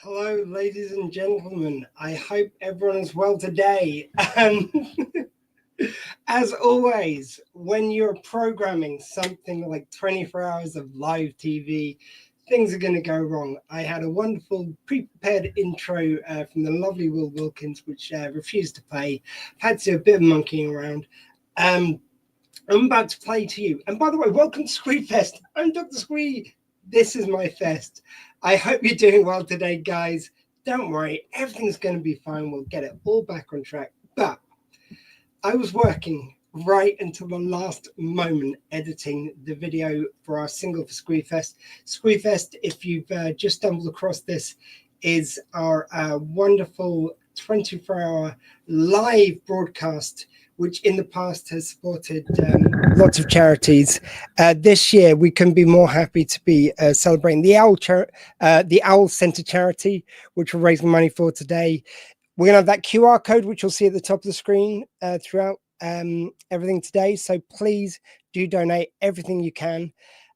Hello, ladies and gentlemen. I hope everyone is well today. As always, when you're programming something like 24 hours of live TV, things are going to go wrong. I had a wonderful pre-prepared intro from the lovely Will Wilkins, which refused to play. Had to do a bit of monkeying around. I'm about to play to you. And by the way, welcome to Squeefest. I'm Dr. Squee. This is my fest. I hope you're doing well today, guys. Don't worry, everything's going to be fine. We'll get it all back on track. But I was working right until the last moment editing the video for our single for Squeefest. Squeefest, if you've just stumbled across this, is our wonderful 24-hour live broadcast, which in the past has supported lots of charities. This year, we couldn't be more happy to be celebrating the Owl Centre charity, which we're raising money for today. We're going to have that QR code, which you'll see at the top of the screen throughout everything today. So please do donate everything you can.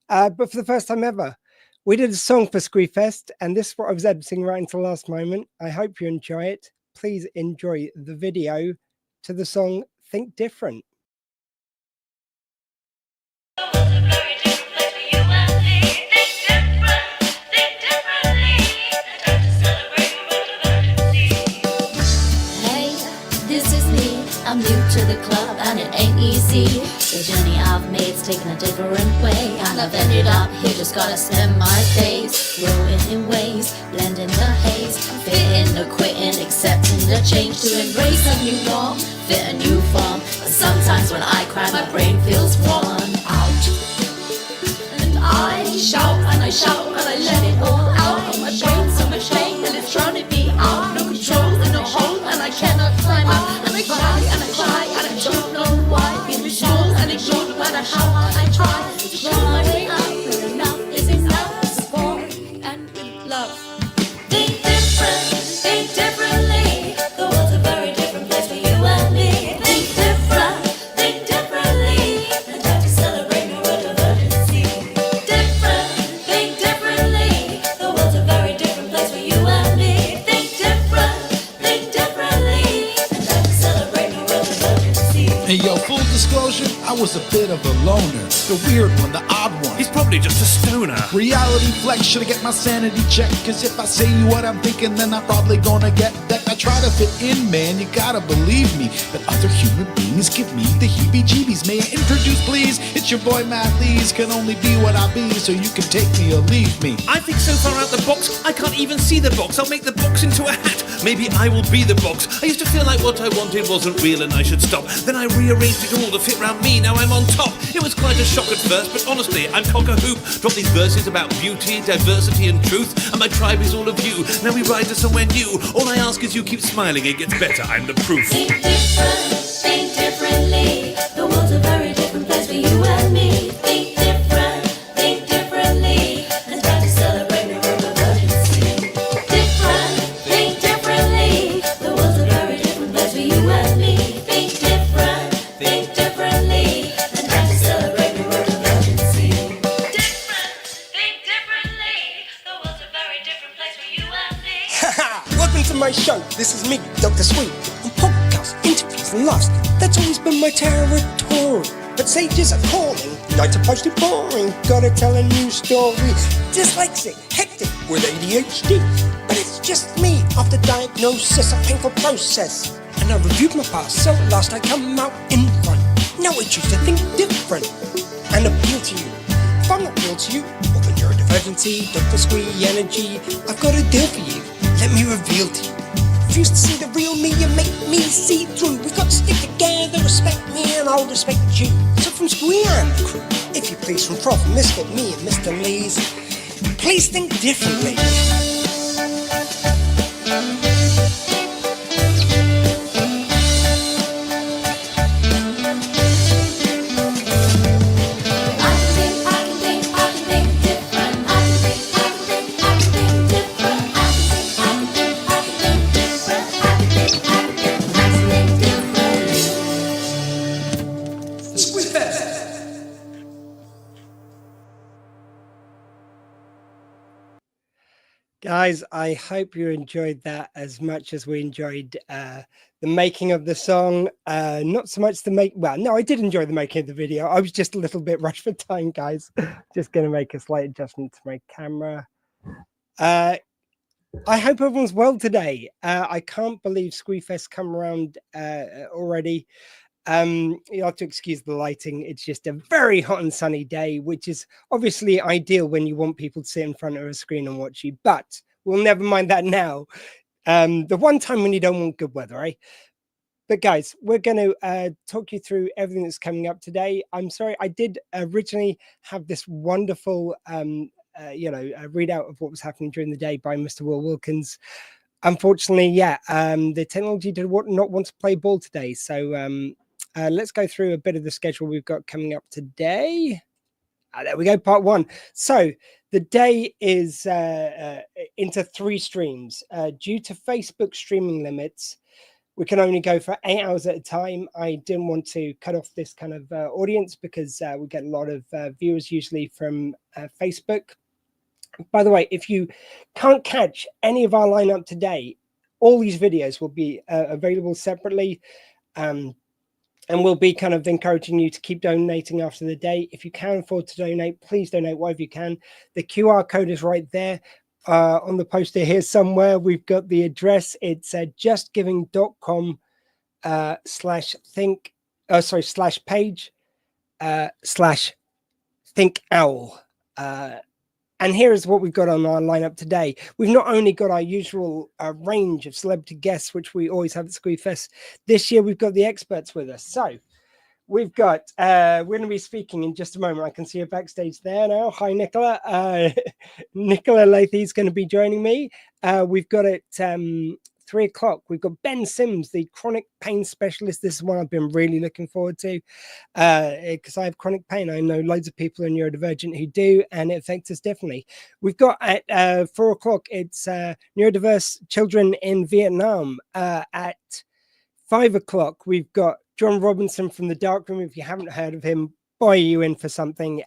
But for the first time ever, we did a song for Squeefest, and this is what I was editing right until the last moment. I hope you enjoy it. Please enjoy the video to the song Think Different. I'm new to the club and it ain't easy. The journey I've made's taken a different way, and I've ended up here, just gotta spend my days growing in ways, blending the haze, fitting the quitting, accepting the change, to embrace a new norm, fit a new form. But sometimes when I cry, my brain feels worn out, and I shout and I shout and I let it all out of my brain. So much pain and it's drowning me out. No control and no hold, and I cannot climb out. And I cry and I cry and I don't know why. Being restored and ignored, no matter how hard I try to show my way out. But enough is enough. Support and with love. Think different, think differently. The world's a very different place for you and me. Think different, think differently. And time to celebrate no road of urgency. Different, think differently. The world's a very different place for you and me. Think different, think differently. And time to celebrate no road of urgency. Hey yo, full disclosure, I was a bit of a loner. The weird one, the odd one. He's probably just a stoner. Reality flex, should I get my sanity checked? Cause if I say what I'm thinking, then I'm probably gonna get decked. I try to fit in, man, you gotta believe me. But other human beings give me the heebie-jeebies. May I introduce, please? It's your boy Matt Lees. Can only be what I be, so you can take me or leave me. I think so far out the box, I can't even see the box. I'll make the box into a hat. Maybe I will be the box. I used to feel like what I wanted wasn't real and I should stop. Then I rearranged it all to fit round me, now I'm on top. It was quite a shock at first, but honestly, I'm cock-a-hoop. Drop these verses about beauty, diversity and truth, and my tribe is all of you. Now we ride to somewhere new. All I ask is you keep smiling, it gets better, I'm the proof. Think different, think differently. The world's a very different place for you and me. Think different, think differently. And time to celebrate the road of urgency. Different, think differently. The world's a very different place for you and me. Think different, think differently. And time to celebrate the road of urgency. Different, think differently. The world's a very different place for you and me. Welcome to my show. This is me, Dr. Sweet. On podcasts, interviews, and laughs. That's always been my territory. But sages are calling. Nights are supposed to be boring. Gotta tell a new story. Dyslexic, hectic with ADHD. But it's just me after diagnosis, a painful process. And I reviewed my past, so at last I come out in front. Now I choose to think different and appeal to you. If I'm not real to you, or the neurodivergency, Dr. Squee energy, I've got a deal for you. Let me reveal to you. Refuse to see the real me and make me see through. We've got to stick together, respect me and I'll respect you. So from Squee and the crew, if you please, from Prof, Mr. Me and Mr. Lees, please think differently. Guys, I hope you enjoyed that as much as we enjoyed the making of the song. Not so much no, I did enjoy the making of the video. I was just a little bit rushed for time, guys. Just going to make a slight adjustment to my camera. I hope everyone's well today. I can't believe Squeefest come around already. You have to excuse the lighting. It's just a very hot and sunny day, which is obviously ideal when you want people to sit in front of a screen and watch you, but we'll never mind that now. The one time when you don't want good weather, eh? But guys, we're going to talk you through everything that's coming up today. I'm sorry, I did originally have this wonderful readout of what was happening during the day by Mr. Will Wilkins. Unfortunately, the technology did not want to play ball today, so let's go through a bit of the schedule we've got coming up today. There we go, part one. So the day is into 3 streams. Due to Facebook streaming limits, we can only go for 8 hours at a time. I didn't want to cut off this kind of audience because we get a lot of viewers usually from Facebook. By the way, if you can't catch any of our lineup today, all these videos will be available separately. And we'll be kind of encouraging you to keep donating after the day. If you can afford to donate, please donate whatever you can. The QR code is right there on the poster here somewhere. We've got the address. It's justgiving.com /page/think-owl. And here is what we've got on our lineup today. We've not only got our usual range of celebrity guests, which we always have at Squeefest. This year, we've got the experts with us. So we've got, we're going to be speaking in just a moment. I can see her backstage there now. Hi, Nicola. Nicola Lathey is going to be joining me. We've got at 3 o'clock, we've got Ben Sims, the chronic pain specialist. This is one I've been really looking forward to because I have chronic pain. I know loads of people are neurodivergent who do, and it affects us differently. We've got at 4 o'clock, it's neurodiverse children in Vietnam. At 5 o'clock, we've got John Robertson from the Dark Room. If you haven't heard of him, boy, are you in for something.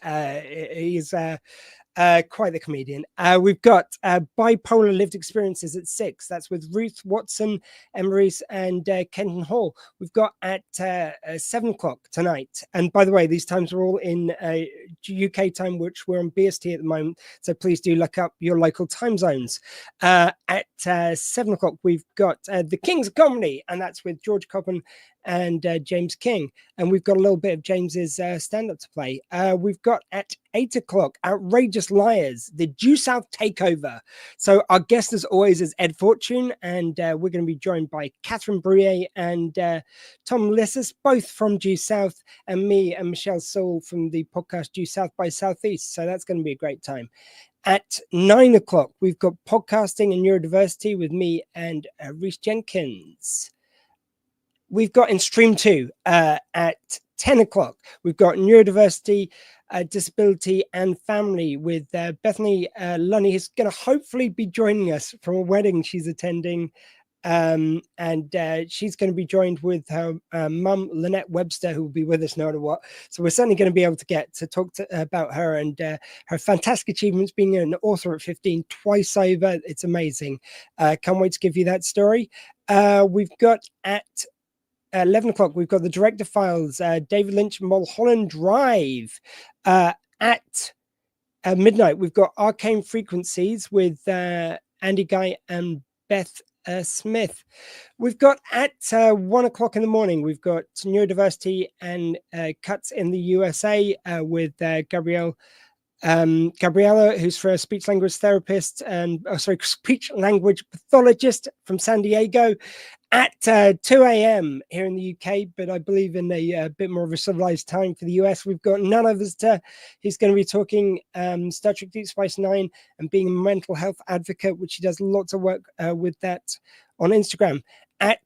He's quite the comedian. We've got bipolar lived experiences at 6. That's with Ruth, Watson, Rees, and Kenton Hall. We've got at 7 o'clock tonight. And by the way, these times are all in UK time, which we're on BST at the moment. So please do look up your local time zones. At 7 o'clock, we've got The King's Comedy, and that's with George Coppen and James King. And we've got a little bit of James's stand-up to play. We've got at 8 o'clock, Outrageous Liars, the Due South Takeover. So our guest, as always, is Ed Fortune, and we're going to be joined by Catherine Bruier and Tom Melissis, both from Due South, and me and Michelle Sewell from the podcast Due South by Southeast. So that's going to be a great time. At 9 o'clock, we've got podcasting and neurodiversity with me and Rhys Jenkins. We've got in stream 2 at 10 o'clock. We've got neurodiversity, disability and family with Bethany Lunny, who's going to hopefully be joining us from a wedding she's attending. And she's going to be joined with her mum, Lynette Webster, who will be with us no matter what. So we're certainly going to be able to get to talk about her and her fantastic achievements, being an author at 15 twice over. It's amazing. Can't wait to give you that story. We've got at 11 o'clock, we've got the Director Files, David Lynch, Mulholland Drive. At midnight, we've got Arcane Frequencies with Andy Guy and Beth Smith. We've got at 1 o'clock in the morning, we've got neurodiversity and cuts in the USA with Gabriella, who's a speech language therapist and speech language pathologist from San Diego. At 2 a.m. here in the UK, but I believe in a bit more of a civilized time for the US, we've got none of us who's going to be talking Star Trek Deep Space Nine and being a mental health advocate, which he does lots of work with that on Instagram. At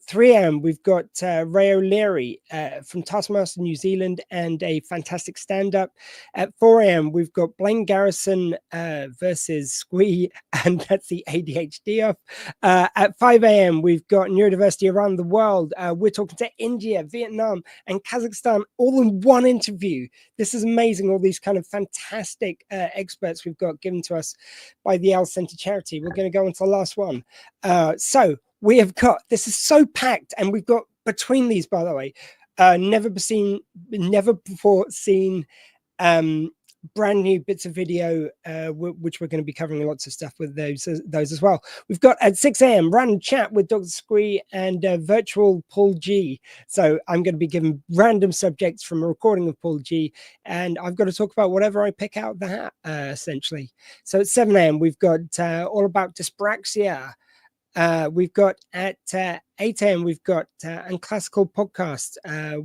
3 a.m. we've got Ray O'Leary from Taskmaster New Zealand and a fantastic stand-up. At 4 a.m. we've got Blaine Garrison versus Squee, and that's the ADHD off. At 5 a.m. we've got neurodiversity around the world. We're talking to India, Vietnam, and Kazakhstan all in one interview. This is amazing. All these kind of fantastic experts we've got given to us by the Owl Centre charity. We're going to go on to the last one. So we have got, this is so packed, and we've got between these, by the way, never before seen brand new bits of video, which we're going to be covering lots of stuff with those as well. We've got at 6 a.m. random chat with Dr. Squee and virtual Paul G. So I'm going to be given random subjects from a recording of Paul G, and I've got to talk about whatever I pick out of the hat, essentially. So at 7 a.m. we've got all about dyspraxia. We've got at 8 a.m. we've got Unclassical podcast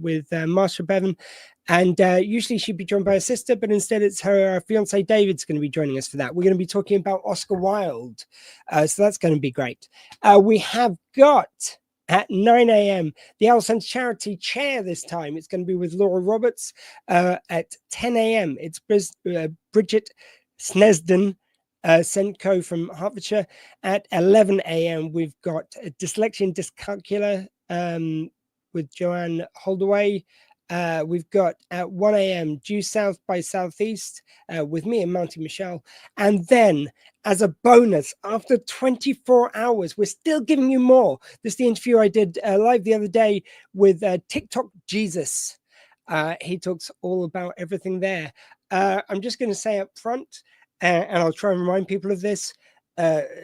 with Marsha Bevan, and usually she'd be joined by her sister, but instead it's her fiance David's going to be joining us for that. We're going to be talking about Oscar Wilde, so that's going to be great. We have got at 9 a.m. the Owl Centre charity chair this time. It's going to be with Laura Roberts. At 10 a.m. it's Bridget Snesden, Senko from Hertfordshire. At 11 a.m. we've got Dyslexia and Dyscalculia with Joanne Holdaway. We've got at 1 a.m. Due South by Southeast with me and Mounty Michelle. And then as a bonus, after 24 hours, we're still giving you more. This is the interview I did live the other day with TikTok Jesus. He talks all about everything there. I'm just going to say up front, and I'll try and remind people of this.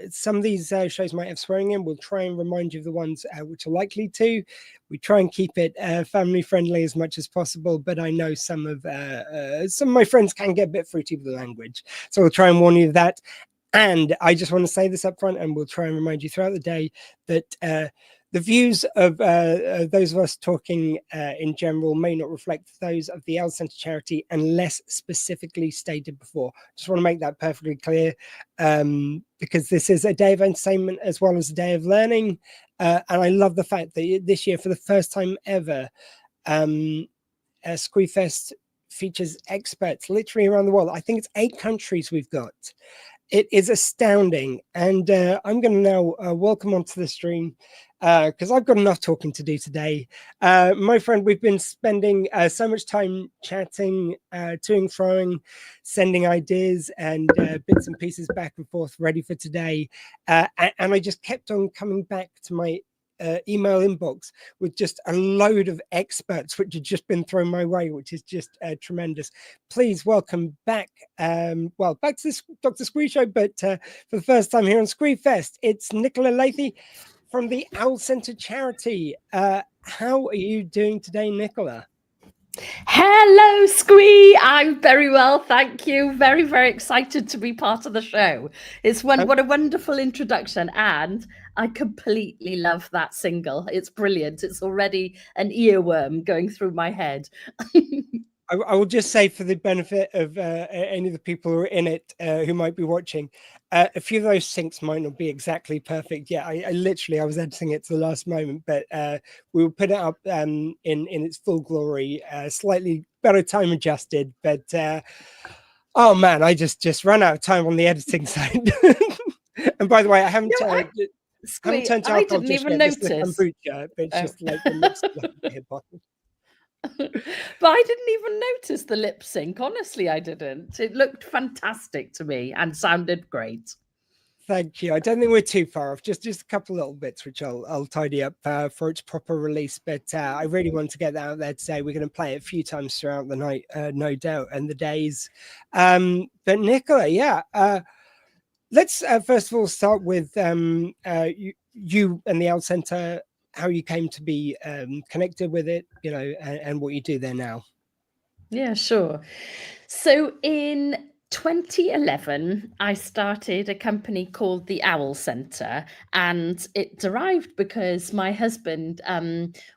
Some of these shows might have swearing in. We'll try and remind you of the ones which are likely to. We try and keep it family friendly as much as possible, but I know some of my friends can get a bit fruity with the language, so we'll try and warn you of that. And I just want to say this up front, and we'll try and remind you throughout the day that the views of those of us talking in general may not reflect those of the Owl Centre charity unless specifically stated before. Just want to make that perfectly clear, because this is a day of entertainment as well as a day of learning. And I love the fact that this year, for the first time ever, Squeefest features experts literally around the world. I think it's 8 countries we've got. It is astounding. And I'm going to now welcome onto the stream, because I've got enough talking to do today. My friend, we've been spending so much time chatting, to and froing, sending ideas and bits and pieces back and forth ready for today. And I just kept on coming back to my email inbox with just a load of experts which had just been thrown my way, which is just tremendous. Please welcome back, back to this Dr. Squee show, but for the first time here on Squeefest, it's Nicola Lathey from the Owl Centre charity. How are you doing today, Nicola? Hello, Squee. I'm very well, thank you. Very, very excited to be part of the show. What a wonderful introduction, and I completely love that single. It's brilliant. It's already an earworm going through my head. I will just say, for the benefit of any of the people who are in it who might be watching, a few of those syncs might not be exactly perfect. Yeah, I was editing it to the last moment, but we will put it up in its full glory, slightly better time adjusted. But oh man, I just ran out of time on the editing side. And by the way, I haven't turned alcohol. I didn't even notice. Kombucha, but it's just like the mix of the bottle. But I didn't even notice the lip sync. Honestly, I didn't. It looked fantastic to me and sounded great. Thank you. I don't think we're too far off. Just a couple little bits which I'll tidy up for its proper release. But I really want to get that out there today. We're going to play it a few times throughout the night, no doubt, and the days. But Nicola, let's first of all start with you and the Owl Centre. How you came to be connected with it, and what you do there now. Yeah, sure. So in 2011, I started a company called the Owl Centre, and it derived because my husband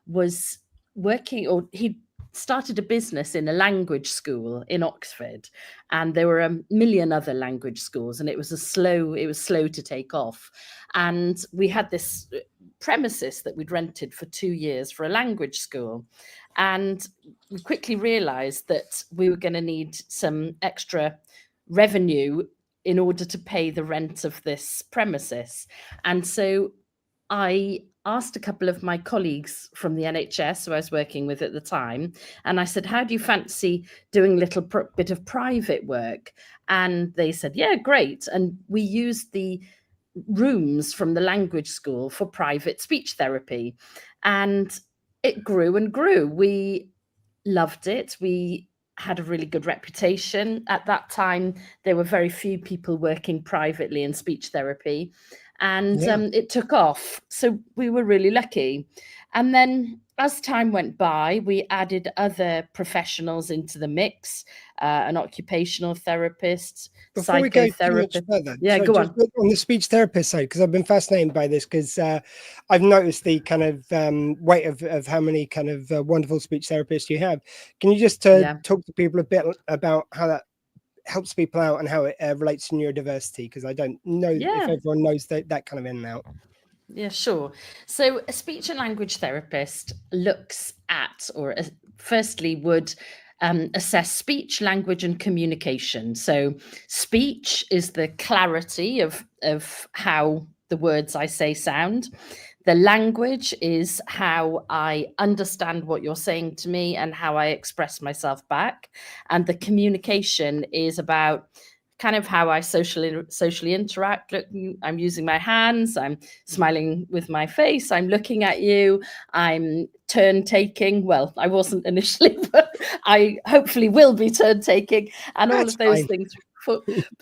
was working, or he started a business in a language school in Oxford, and there were a million other language schools, and it was slow to take off. And we had this premises that we'd rented for 2 years for a language school, and we quickly realized that we were going to need some extra revenue in order to pay the rent of this premises. And so I asked a couple of my colleagues from the NHS who I was working with at the time, and I said, how do you fancy doing a little bit of private work? And they said, yeah, great. And we used the rooms from the language school for private speech therapy, and it grew and grew. We loved it. We had a really good reputation. At that time, there were very few people working privately in speech therapy, and it took off. So we were really lucky. And then as time went by, we added other professionals into the mix, an occupational therapist, Before we go too much psychotherapist. further, Yeah, sorry, go just on. on the speech therapist side, because I've been fascinated by this, because I've noticed the kind of weight of how many kind of wonderful speech therapists you have. Can you just talk to people a bit about how that helps people out and how it relates to neurodiversity? Because I don't know if everyone knows that kind of in and out. Yeah, sure. So a speech and language therapist looks at, or firstly would assess speech, language, and communication. So speech is the clarity of how the words I say sound. The language is how I understand what you're saying to me and how I express myself back. And the communication is about kind of how I socially interact. Look, I'm using my hands, I'm smiling with my face, I'm looking at you, I'm turn taking. Well, I wasn't initially, but I hopefully will be turn taking, and all of those things.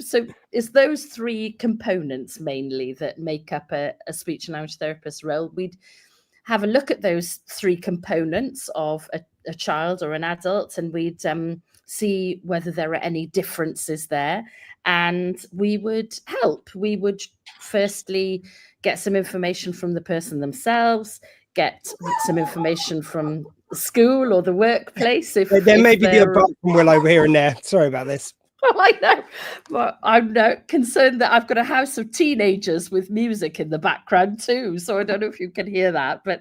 So it's those three components mainly that make up a speech and language therapist role. We'd have a look at those three components of a child or an adult, and we'd see whether there are any differences there, and we would help. We would firstly get some information from the person themselves, get some information from the school or the workplace. If there may be the apart from will over here and there. Sorry about this. Oh, I know. Well, I'm not concerned that I've got a house of teenagers with music in the background too. So I don't know if you can hear that. But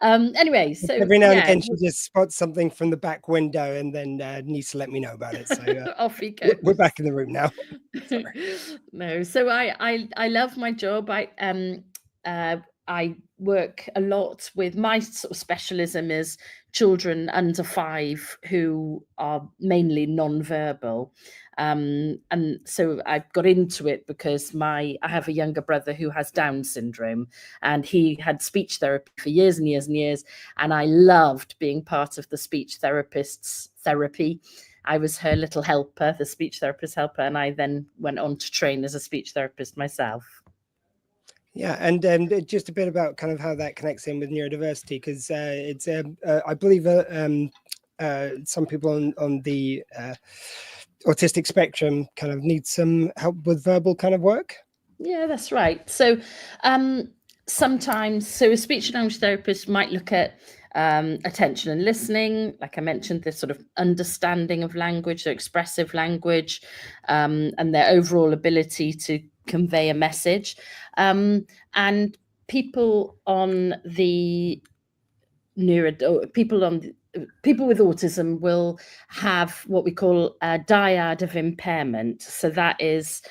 anyway, so every now and again she just spots something from the back window and then needs to let me know about it. So off he goes. We're back in the room now. No, so I love my job. I work a lot with, my sort of specialism is children under 5 who are mainly non-verbal. And so I got into it because I have a younger brother who has Down syndrome, and he had speech therapy for years and years and years. And I loved being part of the speech therapist's therapy. I was her little helper, the speech therapist helper, and I then went on to train as a speech therapist myself. Yeah, and just a bit about kind of how that connects in with neurodiversity, because it's I believe some people on the autistic spectrum kind of need some help with verbal kind of work. Yeah, that's right. So sometimes, so a speech and language therapist might look at attention and listening, like I mentioned, this sort of understanding of language, so expressive language, and their overall ability to convey a message. And people on the people with autism will have what we call a dyad of impairment. So that is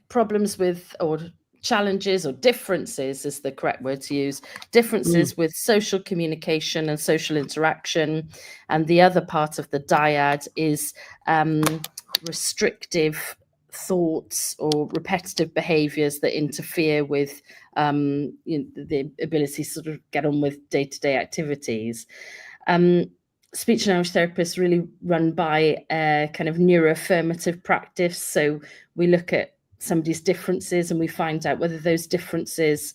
problems with, or challenges or differences is the correct word to use, differences with social communication and social interaction. And the other part of the dyad is restrictive thoughts or repetitive behaviors that interfere with the ability to sort of get on with day-to-day activities. Speech and language therapists really run by a kind of neuroaffirmative practice. So we look at somebody's differences and we find out whether those differences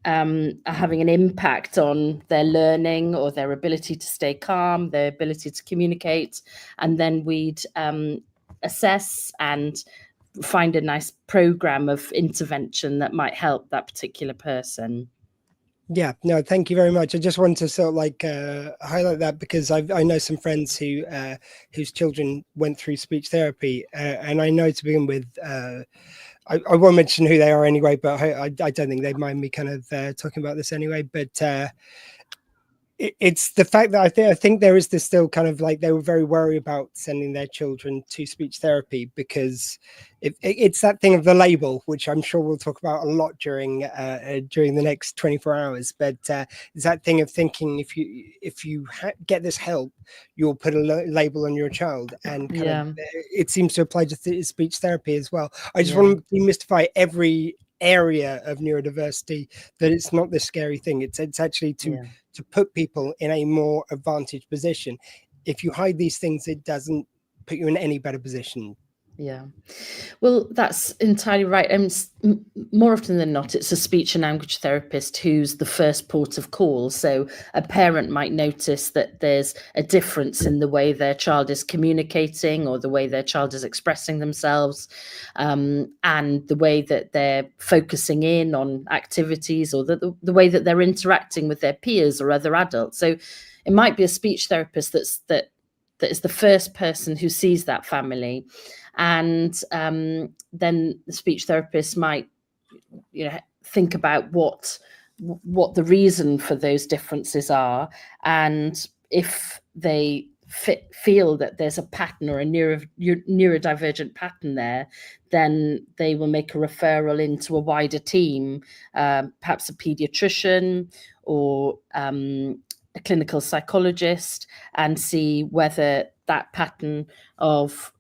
are having an impact on their learning or their ability to stay calm, their ability to communicate. And then we'd assess and find a nice program of intervention that might help that particular person. Yeah, no, thank you very much. I just wanted to sort of like highlight that because I know some friends who whose children went through speech therapy, and I know to begin with, I won't mention who they are anyway, but I don't think they'd mind me kind of talking about this anyway. But it's the fact that I think there is this still kind of like they were very worried about sending their children to speech therapy because it's that thing of the label, which I'm sure we'll talk about a lot during the next 24 hours. But it's that thing of thinking if you get this help, you'll put a label on your child, and kind of it seems to apply to speech therapy as well. I just want to demystify every area of neurodiversity, that it's not this scary thing. It's actually to put people in a more advantaged position. If you hide these things, it doesn't put you in any better position. Yeah, well, that's entirely right. And more often than not, it's a speech and language therapist who's the first port of call. So a parent might notice that there's a difference in the way their child is communicating or the way their child is expressing themselves, and the way that they're focusing in on activities, or the way that they're interacting with their peers or other adults. So it might be a speech therapist that is the first person who sees that family. And then the speech therapist might, think about what the reason for those differences are, and if they feel that there's a pattern or a neurodivergent pattern there, then they will make a referral into a wider team, perhaps a pediatrician or a clinical psychologist, and see whether that pattern of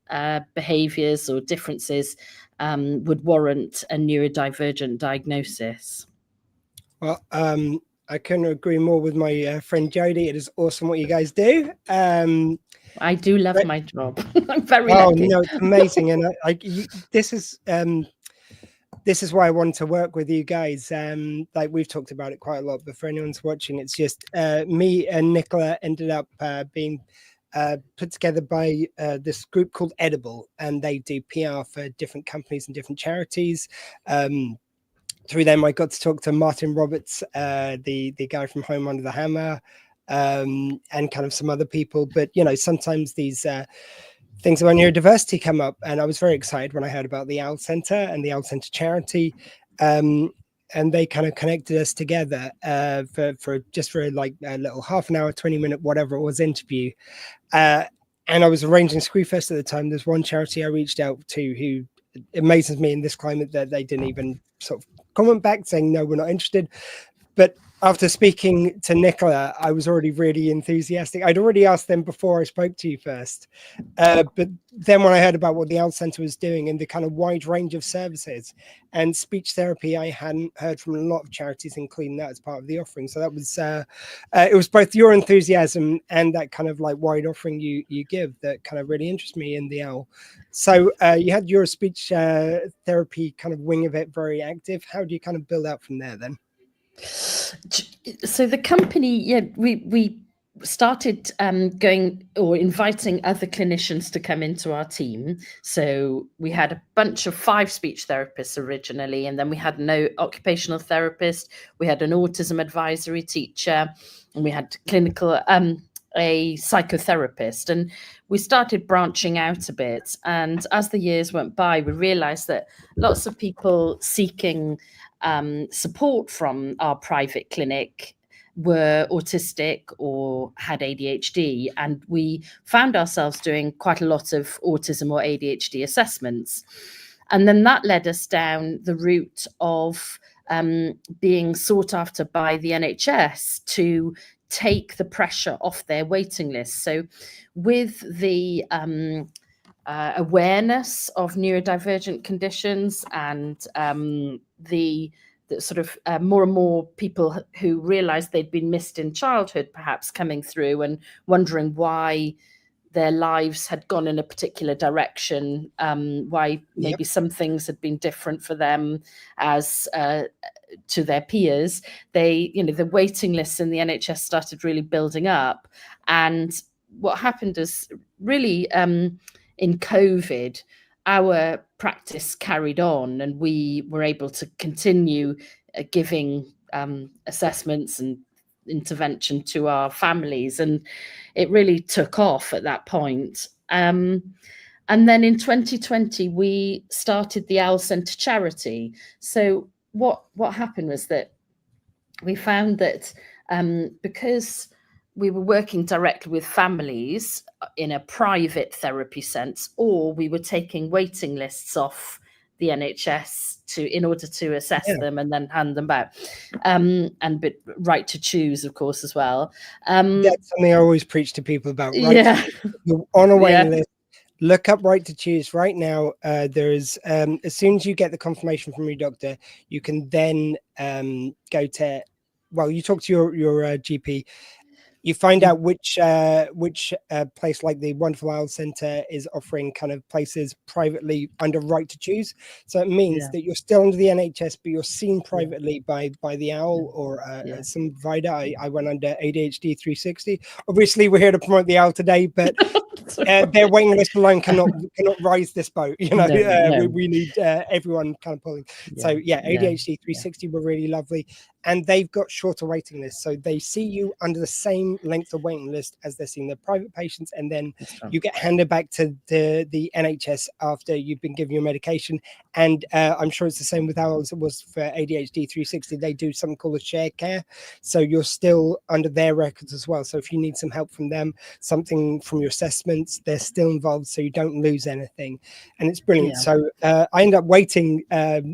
behaviors or differences would warrant a neurodivergent diagnosis. Well, I couldn't agree more with my friend Jodie. It is awesome what you guys do. I do love my job. I'm very lucky. No, it's amazing. And this is why I want to work with you guys. Like we've talked about it quite a lot, but for anyone's watching, it's just me and Nicola ended up being put together by this group called Edible, and they do PR for different companies and different charities. Through them, I got to talk to Martin Roberts, the guy from Home Under the Hammer, and kind of some other people. But sometimes these things about neurodiversity come up, and I was very excited when I heard about the Owl Centre and the Owl Centre charity. And they kind of connected us together for like a little half an hour, 20-minute, whatever it was, interview. And I was arranging Squeefest at the time. There's one charity I reached out to who amazes me in this climate that they didn't even sort of comment back saying, no, we're not interested. But after speaking to Nicola, I was already really enthusiastic. I'd already asked them before I spoke to you first. But then when I heard about what the Owl Centre was doing and the kind of wide range of services and speech therapy, I hadn't heard from a lot of charities, including that as part of the offering. So that was, it was both your enthusiasm and that kind of like wide offering you give that kind of really interests me in the Owl. So you had your speech therapy kind of wing of it very active. How do you kind of build out from there then? So the company, we started going or inviting other clinicians to come into our team. So we had a bunch of 5 speech therapists originally, and then we had no occupational therapist, we had an autism advisory teacher, and we had a psychotherapist. And we started branching out a bit. And as the years went by, we realized that lots of people seeking support from our private clinic were autistic or had ADHD, and we found ourselves doing quite a lot of autism or ADHD assessments. And then that led us down the route of being sought after by the NHS to take the pressure off their waiting list. So with the awareness of neurodivergent conditions and the sort of more and more people who realized they'd been missed in childhood perhaps coming through and wondering why their lives had gone in a particular direction, why maybe some things had been different for them as to their peers. The waiting lists in the NHS started really building up. And what happened is really in COVID, our practice carried on, and we were able to continue giving assessments and intervention to our families, and it really took off at that point. And then in 2020 we started the Owl Centre charity. So what happened was that we found that because we were working directly with families in a private therapy sense, or we were taking waiting lists off the NHS in order to assess them and then hand them out, and right to choose, of course, as well. That's something I always preach to people about. Right, Yeah, you're on a waiting list. Look up Right to Choose right now. There's as soon as you get the confirmation from your doctor, you can then go to, well, you talk to your GP. You find out which place, like the Wonderful Owl Centre, is offering kind of places privately under Right to Choose. So it means that you're still under the NHS, but you're seen privately by the Owl or some provider. I went under ADHD 360. Obviously, we're here to promote the Owl today, but their waiting list alone cannot rise this boat. You know, we need everyone kind of pulling. So ADHD 360 were really lovely, and they've got shorter waiting lists, so they see you under the same length of waiting list as they're seeing their private patients, and then you get handed back to the NHS after you've been given your medication. And I'm sure it's the same with Owl as it was for ADHD 360. They do something called a shared care, so you're still under their records as well. So if you need some help from them, something from your assessments, they're still involved, so you don't lose anything, and it's brilliant. So I ended up waiting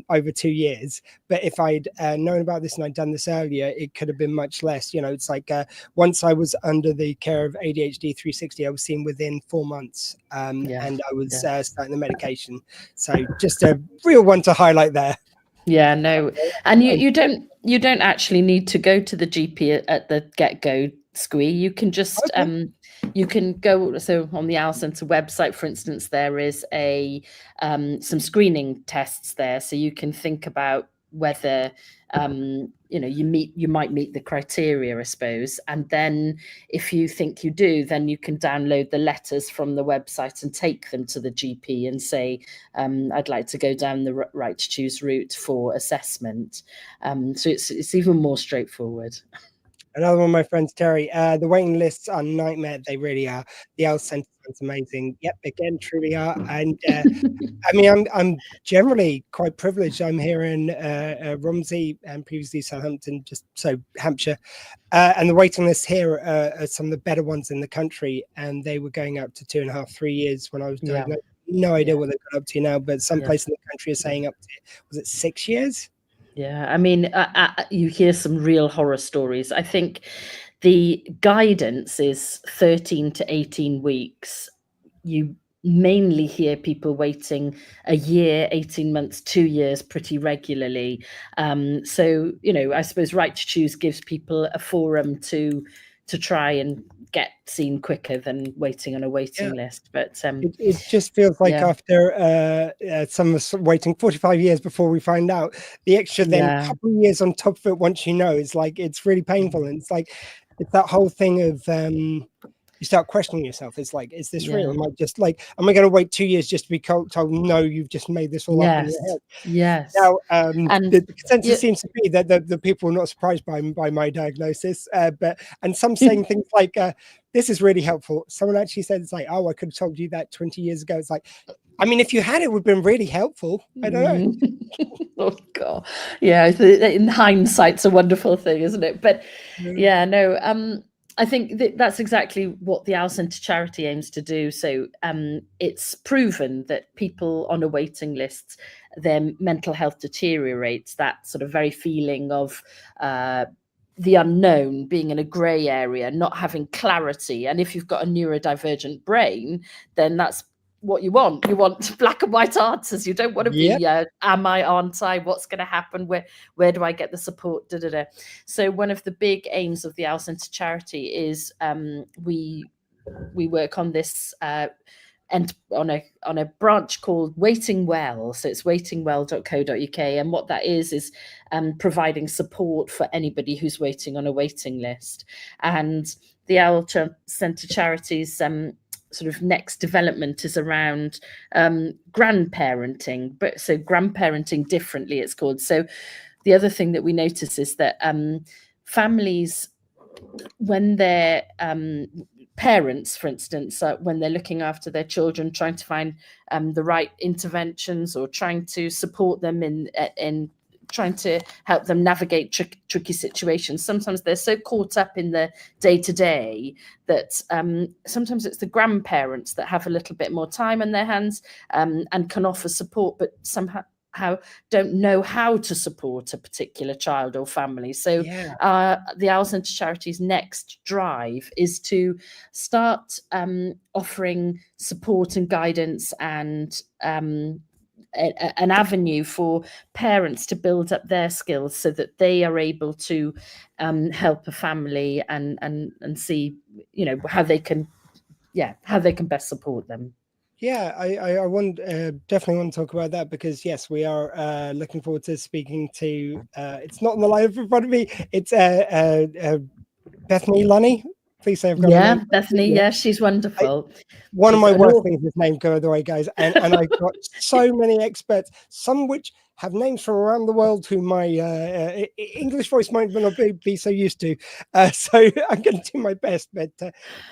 over 2 years, but if I'd known about this and I'd done this earlier, it could have been much less. You know, it's like once I was under the care of ADHD 360, I was seen within 4 months, and I was starting the medication. So just a real one to highlight there. Yeah, no, and you don't actually need to go to the GP at the get-go, Squee. You can just you can go, so on the Owl Centre website, for instance, there is some screening tests there, so you can think about whether you might meet the criteria, I suppose. And then if you think you do, then you can download the letters from the website and take them to the GP and say, I'd like to go down the Right to Choose route for assessment. So it's even more straightforward. Another one of my friends, Terry, the waiting lists are nightmare. They really are. The Owl Centre sounds amazing. Yep, again, truly are. And I mean, I'm generally quite privileged. I'm here in Romsey and previously Southampton, just so Hampshire. And the waiting lists here are some of the better ones in the country. And they were going up to 2.5, 3 years when I was diagnosed. No idea what they've got up to now, but some places in the country are saying up to, was it 6 years? Yeah, I mean, you hear some real horror stories. I think the guidance is 13 to 18 weeks. You mainly hear people waiting a year, 18 months, 2 years pretty regularly. So, I suppose Right to Choose gives people a forum to try and get seen quicker than waiting on a waiting list. But it just feels like after some of us waiting 45 years before we find out, the extra then couple of years on top of it, once you know, it's like it's really painful. And it's like it's that whole thing of you start questioning yourself. It's like, is this real? Am I going to wait 2 years just to be told no, you've just made this all up in your head? Yes. Now, the consensus seems to be that the people are not surprised by my diagnosis, and some saying things like, this is really helpful. Someone actually said, it's like, oh, I could have told you that 20 years ago. It's like, I mean, if you had, it would have been really helpful. I don't know. Oh, God. Yeah, in hindsight, it's a wonderful thing, isn't it? But I think that's exactly what the Owl Centre charity aims to do. So it's proven that people on a waiting list, their mental health deteriorates, that sort of very feeling of the unknown, being in a grey area, not having clarity. And if you've got a neurodivergent brain, then that's what you want. You want black and white answers. You don't want to be am I, aren't I, what's going to happen, where do I get the support, So one of the big aims of the Owl Centre charity is we work on this and on a branch called Waiting Well. So it's waitingwell.co.uk, and what that is providing support for anybody who's waiting on a waiting list. And the Owl Centre charities sort of next development is around grandparenting, but so grandparenting differently, it's called. So the other thing that we notice is that families, when they're parents, for instance, when they're looking after their children, trying to find the right interventions or trying to support them in trying to help them navigate tricky situations, sometimes they're so caught up in the day-to-day that sometimes it's the grandparents that have a little bit more time on their hands and can offer support, but somehow don't know how to support a particular child or family. So the Owls Centre Charity's next drive is to start offering support and guidance and an avenue for parents to build up their skills so that they are able to help a family and see, you know, how they can best support them. Yeah, I want definitely want to talk about that, because yes, we are looking forward to speaking to. It's not on the line in front of me. It's Bethany Lunny. Please say I've got her name. Bethany. Yeah, she's wonderful. One of my worst things is name go the way, guys, and I've got so many experts, some which have names from around the world who my English voice might not be so used to. So I'm going to do my best, but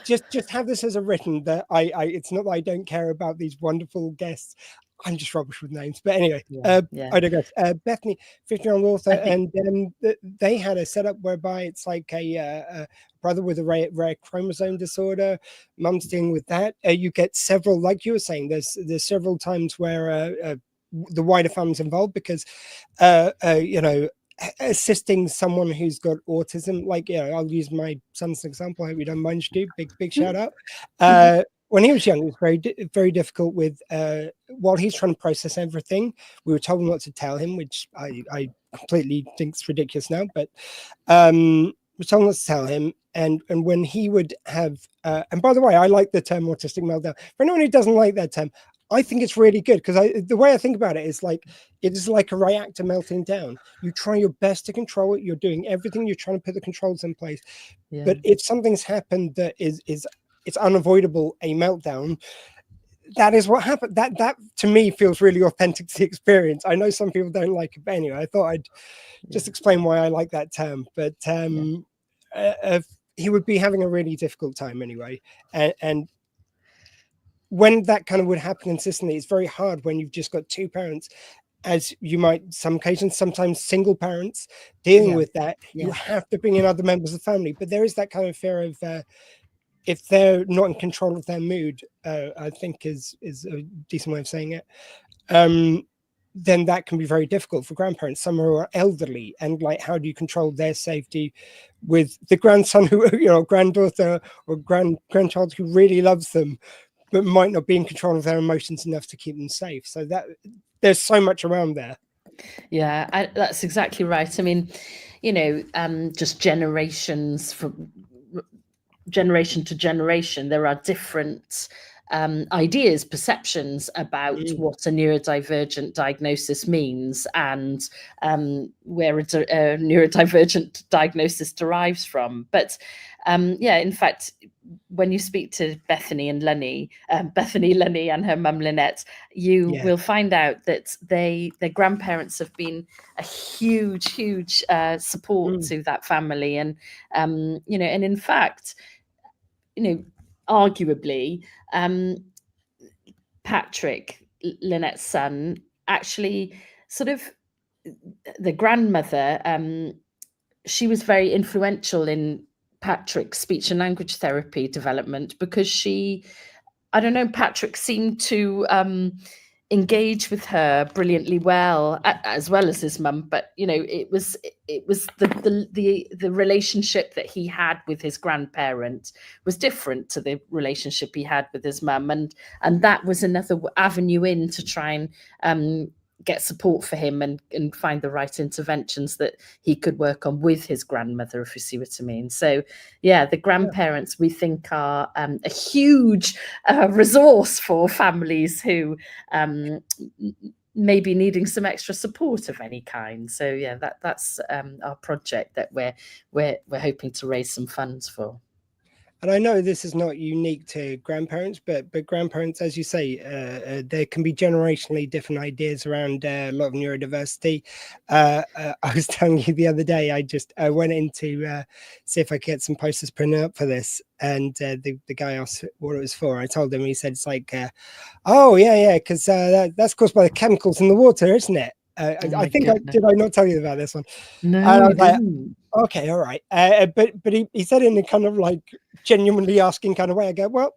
just have this as a written that it's not that I don't care about these wonderful guests. I'm just rubbish with names, but anyway, I digress. Bethany, 50-year-old author, and they had a setup whereby it's like a brother with a rare chromosome disorder, mum's dealing with that. You get several, like you were saying, there's several times where the wider family's involved, because you know, assisting someone who's got autism, like, you know, I'll use my son as an example. I hope you don't mind, Stu. Big shout out. When he was young, it was very difficult with while he's trying to process everything. We were told not to tell him, which I completely think is ridiculous now, but we're told not to tell him. And when he would have, and by the way, I like the term autistic meltdown. For anyone who doesn't like that term, I think it's really good, because the way I think about it is like, it is like a reactor melting down. You try your best to control it. You're doing everything. You're trying to put the controls in place. Yeah. But if something's happened that it's unavoidable, a meltdown, that is what happened. That to me feels really authentic to the experience. I know some people don't like it, but anyway, I thought I'd just explain why I like that term. But he would be having a really difficult time anyway. And when that kind of would happen consistently, it's very hard when you've just got two parents, as you might, some occasions, sometimes single parents dealing with that. You have to bring in other members of the family. But there is that kind of fear of, if they're not in control of their mood, I think is a decent way of saying it, then that can be very difficult for grandparents. Some who are elderly, and like, how do you control their safety with the grandson who, you know, granddaughter or grandchild who really loves them, but might not be in control of their emotions enough to keep them safe. So that there's so much around there. Yeah, that's exactly right. I mean, you know, just generations from generation to generation, there are different ideas, perceptions about what a neurodivergent diagnosis means, and where a neurodivergent diagnosis derives from. But in fact, when you speak to Bethany Lunny and her mum Lynette, you will find out that their grandparents have been a huge support to that family, and you know, and in fact, you know, arguably, Patrick, Lynette's son, actually sort of, the grandmother, she was very influential in Patrick's speech and language therapy development, because Patrick seemed to engage with her brilliantly well, as well as his mum. But you know, it was the relationship that he had with his grandparent was different to the relationship he had with his mum, and that was another avenue in to try and get support for him and find the right interventions that he could work on with his grandmother, if you see what I mean. So the grandparents, we think, are a huge resource for families who may be needing some extra support of any kind. So that's our project that we're hoping to raise some funds for. And I know this is not unique to grandparents, but grandparents, as you say, there can be generationally different ideas around a lot of neurodiversity. I was telling you the other day, I went in to see if I could get some posters printed up for this, and the guy asked what it was for. I told him, he said it's like, oh yeah, because that's caused by the chemicals in the water, isn't it? I think did I not tell you about this one? No, And I you was like, didn't. okay, all right. But he said in a kind of like genuinely asking kind of way. I go, well,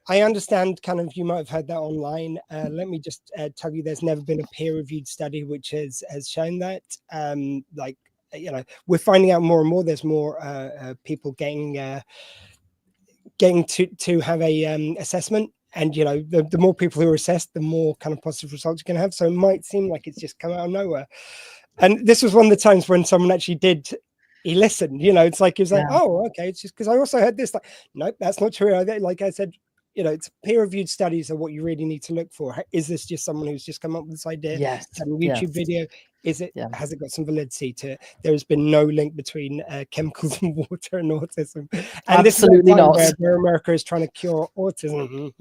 I understand kind of you might have heard that online. Let me just tell you, there's never been a peer-reviewed study which has shown that. Like, you know, we're finding out more and more. There's more people getting to have a assessment. And, you know, the more people who are assessed, the more kind of positive results you're going to have. So it might seem like it's just come out of nowhere. And this was one of the times when someone actually he listened, you know, it's like, he was like, oh, okay. It's just because I also heard this, like, nope, that's not true. Like I said, you know, it's peer-reviewed studies are what you really need to look for. Is this just someone who's just come up with this idea? Yes. Done a YouTube video? Is it, Yeah. has it got some validity to it? There has been no link between chemicals in water and autism. And Absolutely this is not. where America is trying to cure autism.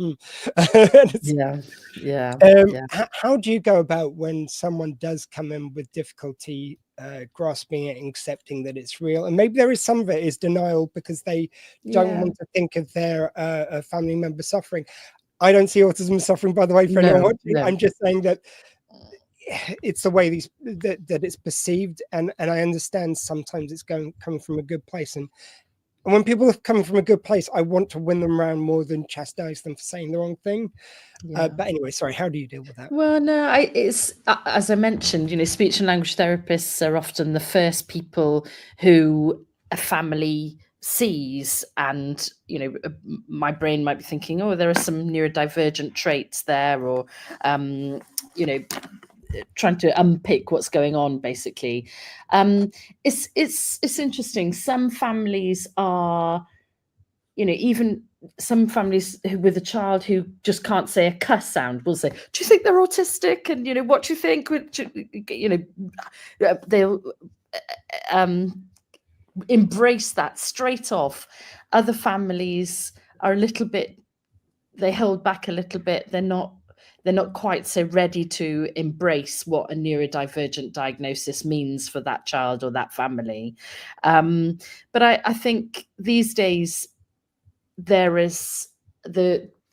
How do you go about when someone does come in with difficulty grasping it and accepting that it's real? And maybe there is some of it is denial because they don't want to think of their family member suffering. I don't see autism suffering, by the way, for anyone watching. No. I'm just saying that it's the way that it's perceived, and I understand sometimes it's coming from a good place, and when people are coming from a good place, I want to win them around more than chastise them for saying the wrong thing. But anyway, sorry, how do you deal with that? Well, no, it's as I mentioned, you know, speech and language therapists are often the first people who a family sees, and you know, my brain might be thinking, oh, there are some neurodivergent traits there, or you know, trying to unpick what's going on. Basically, it's interesting. Some families are, you know, even some families with a child who just can't say a cuss sound will say, do you think they're autistic? And, you know, what do you think? You know, they'll embrace that straight off. Other families are a little bit, they hold back a little bit. They're not quite so ready to embrace what a neurodivergent diagnosis means for that child or that family. But I think these days, there is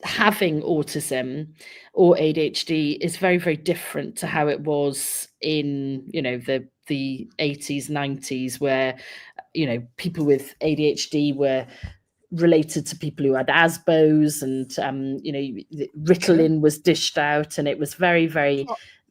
having autism or ADHD is very, very different to how it was in, you know, the 80s, 90s, where, you know, people with ADHD were related to people who had Asbos, and you know, Ritalin was dished out, and it was very, very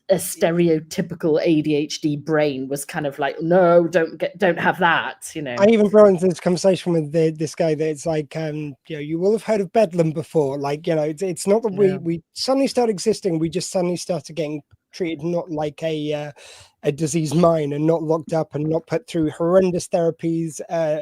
a stereotypical ADHD brain was kind of like, no, don't have that, you know. I even brought into this conversation with this guy that it's like, you know, you will have heard of Bedlam before. Like, you know, it's not that we suddenly start existing. We just suddenly started getting treated not like a diseased mind, and not locked up, and not put through horrendous therapies,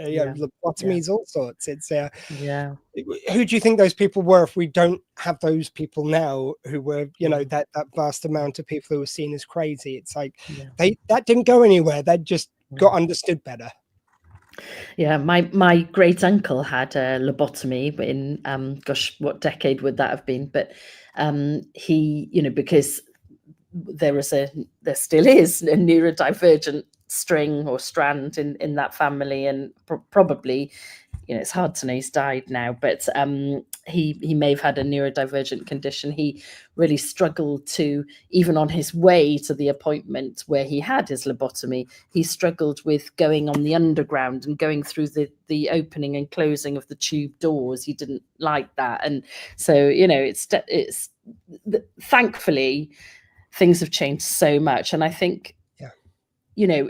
you know, lobotomies, all sorts. It's who do you think those people were if we don't have those people now who were, you know, that vast amount of people who were seen as crazy? It's like that didn't go anywhere. That just got understood better. Yeah, my great uncle had a lobotomy in gosh, what decade would that have been? But he, you know, because there still is a neurodivergent string or strand in that family, and probably, you know, it's hard to know, he's died now, but he may have had a neurodivergent condition. He really struggled to, even on his way to the appointment where he had his lobotomy, he struggled with going on the underground and going through the opening and closing of the tube doors. He didn't like that. And so, you know, it's thankfully things have changed so much. And I think, you know,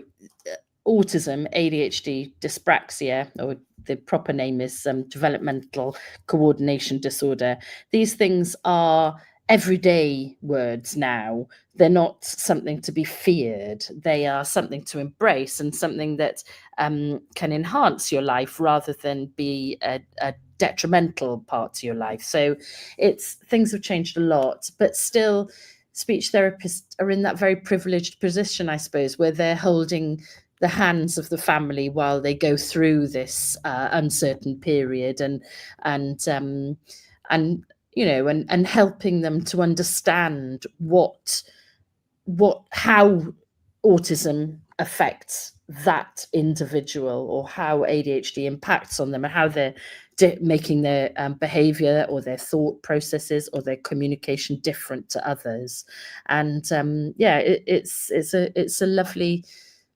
autism, ADHD, dyspraxia, or the proper name is developmental coordination disorder. These things are everyday words now. They're not something to be feared. They are something to embrace, and something that can enhance your life rather than be a detrimental part to your life. So things have changed a lot, but still speech therapists are in that very privileged position, I suppose, where they're holding the hands of the family while they go through this uncertain period, and you know, and helping them to understand how autism affects that individual, or how ADHD impacts on them, and how they're making their behavior or their thought processes or their communication different to others. And yeah, it's a lovely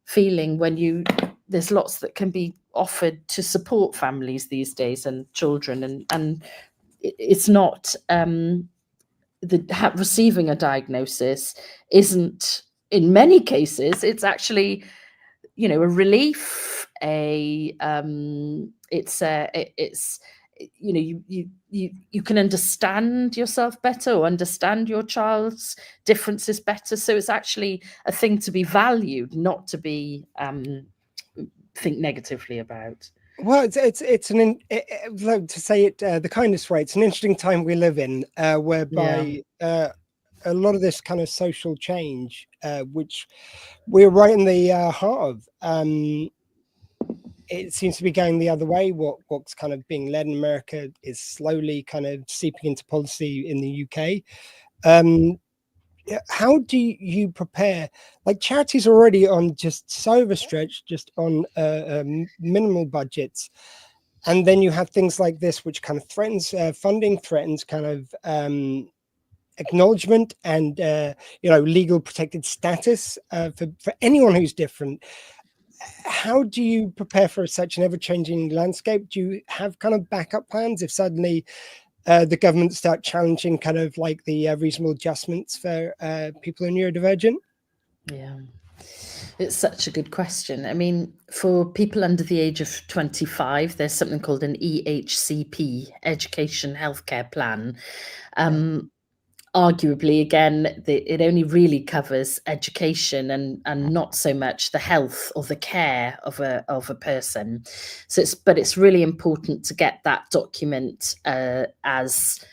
feeling when there's lots that can be offered to support families these days and children, and it's not receiving a diagnosis isn't, in many cases, it's actually, you know, a relief. It's you know, you can understand yourself better, or understand your child's differences better. So it's actually a thing to be valued, not to be think negatively about. Well, like to say it the kindest way. It's an interesting time we live in, whereby a lot of this kind of social change, which we're right in the heart of, it seems to be going the other way. What's kind of being led in America is slowly kind of seeping into policy in the UK. How do you prepare? Like, charities are already on just so overstretched, just on minimal budgets, and then you have things like this, which kind of threatens funding, threatens kind of acknowledgement and you know, legal protected status for anyone who's different. How do you prepare for such an ever-changing landscape? Do you have kind of backup plans if suddenly the government start challenging kind of like the reasonable adjustments for people who are neurodivergent? Yeah, it's such a good question. I mean, for people under the age of 25, there's something called an EHCP, Education Healthcare Plan. Arguably, again, it only really covers education and not so much the health or the care of a person. So it's really important to get that document as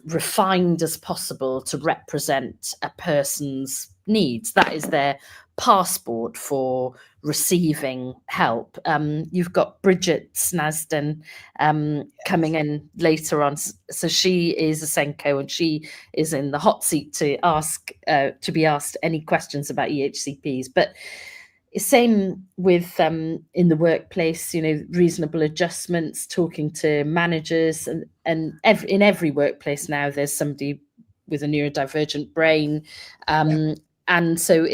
refined as possible to represent a person's needs. That is their passport for receiving help. You've got Bridget Snasden coming in later on. So she is a Senko, and she is in the hot seat to be asked any questions about EHCPs. But same with in the workplace, you know, reasonable adjustments, talking to managers, and in every workplace now there's somebody with a neurodivergent brain. And so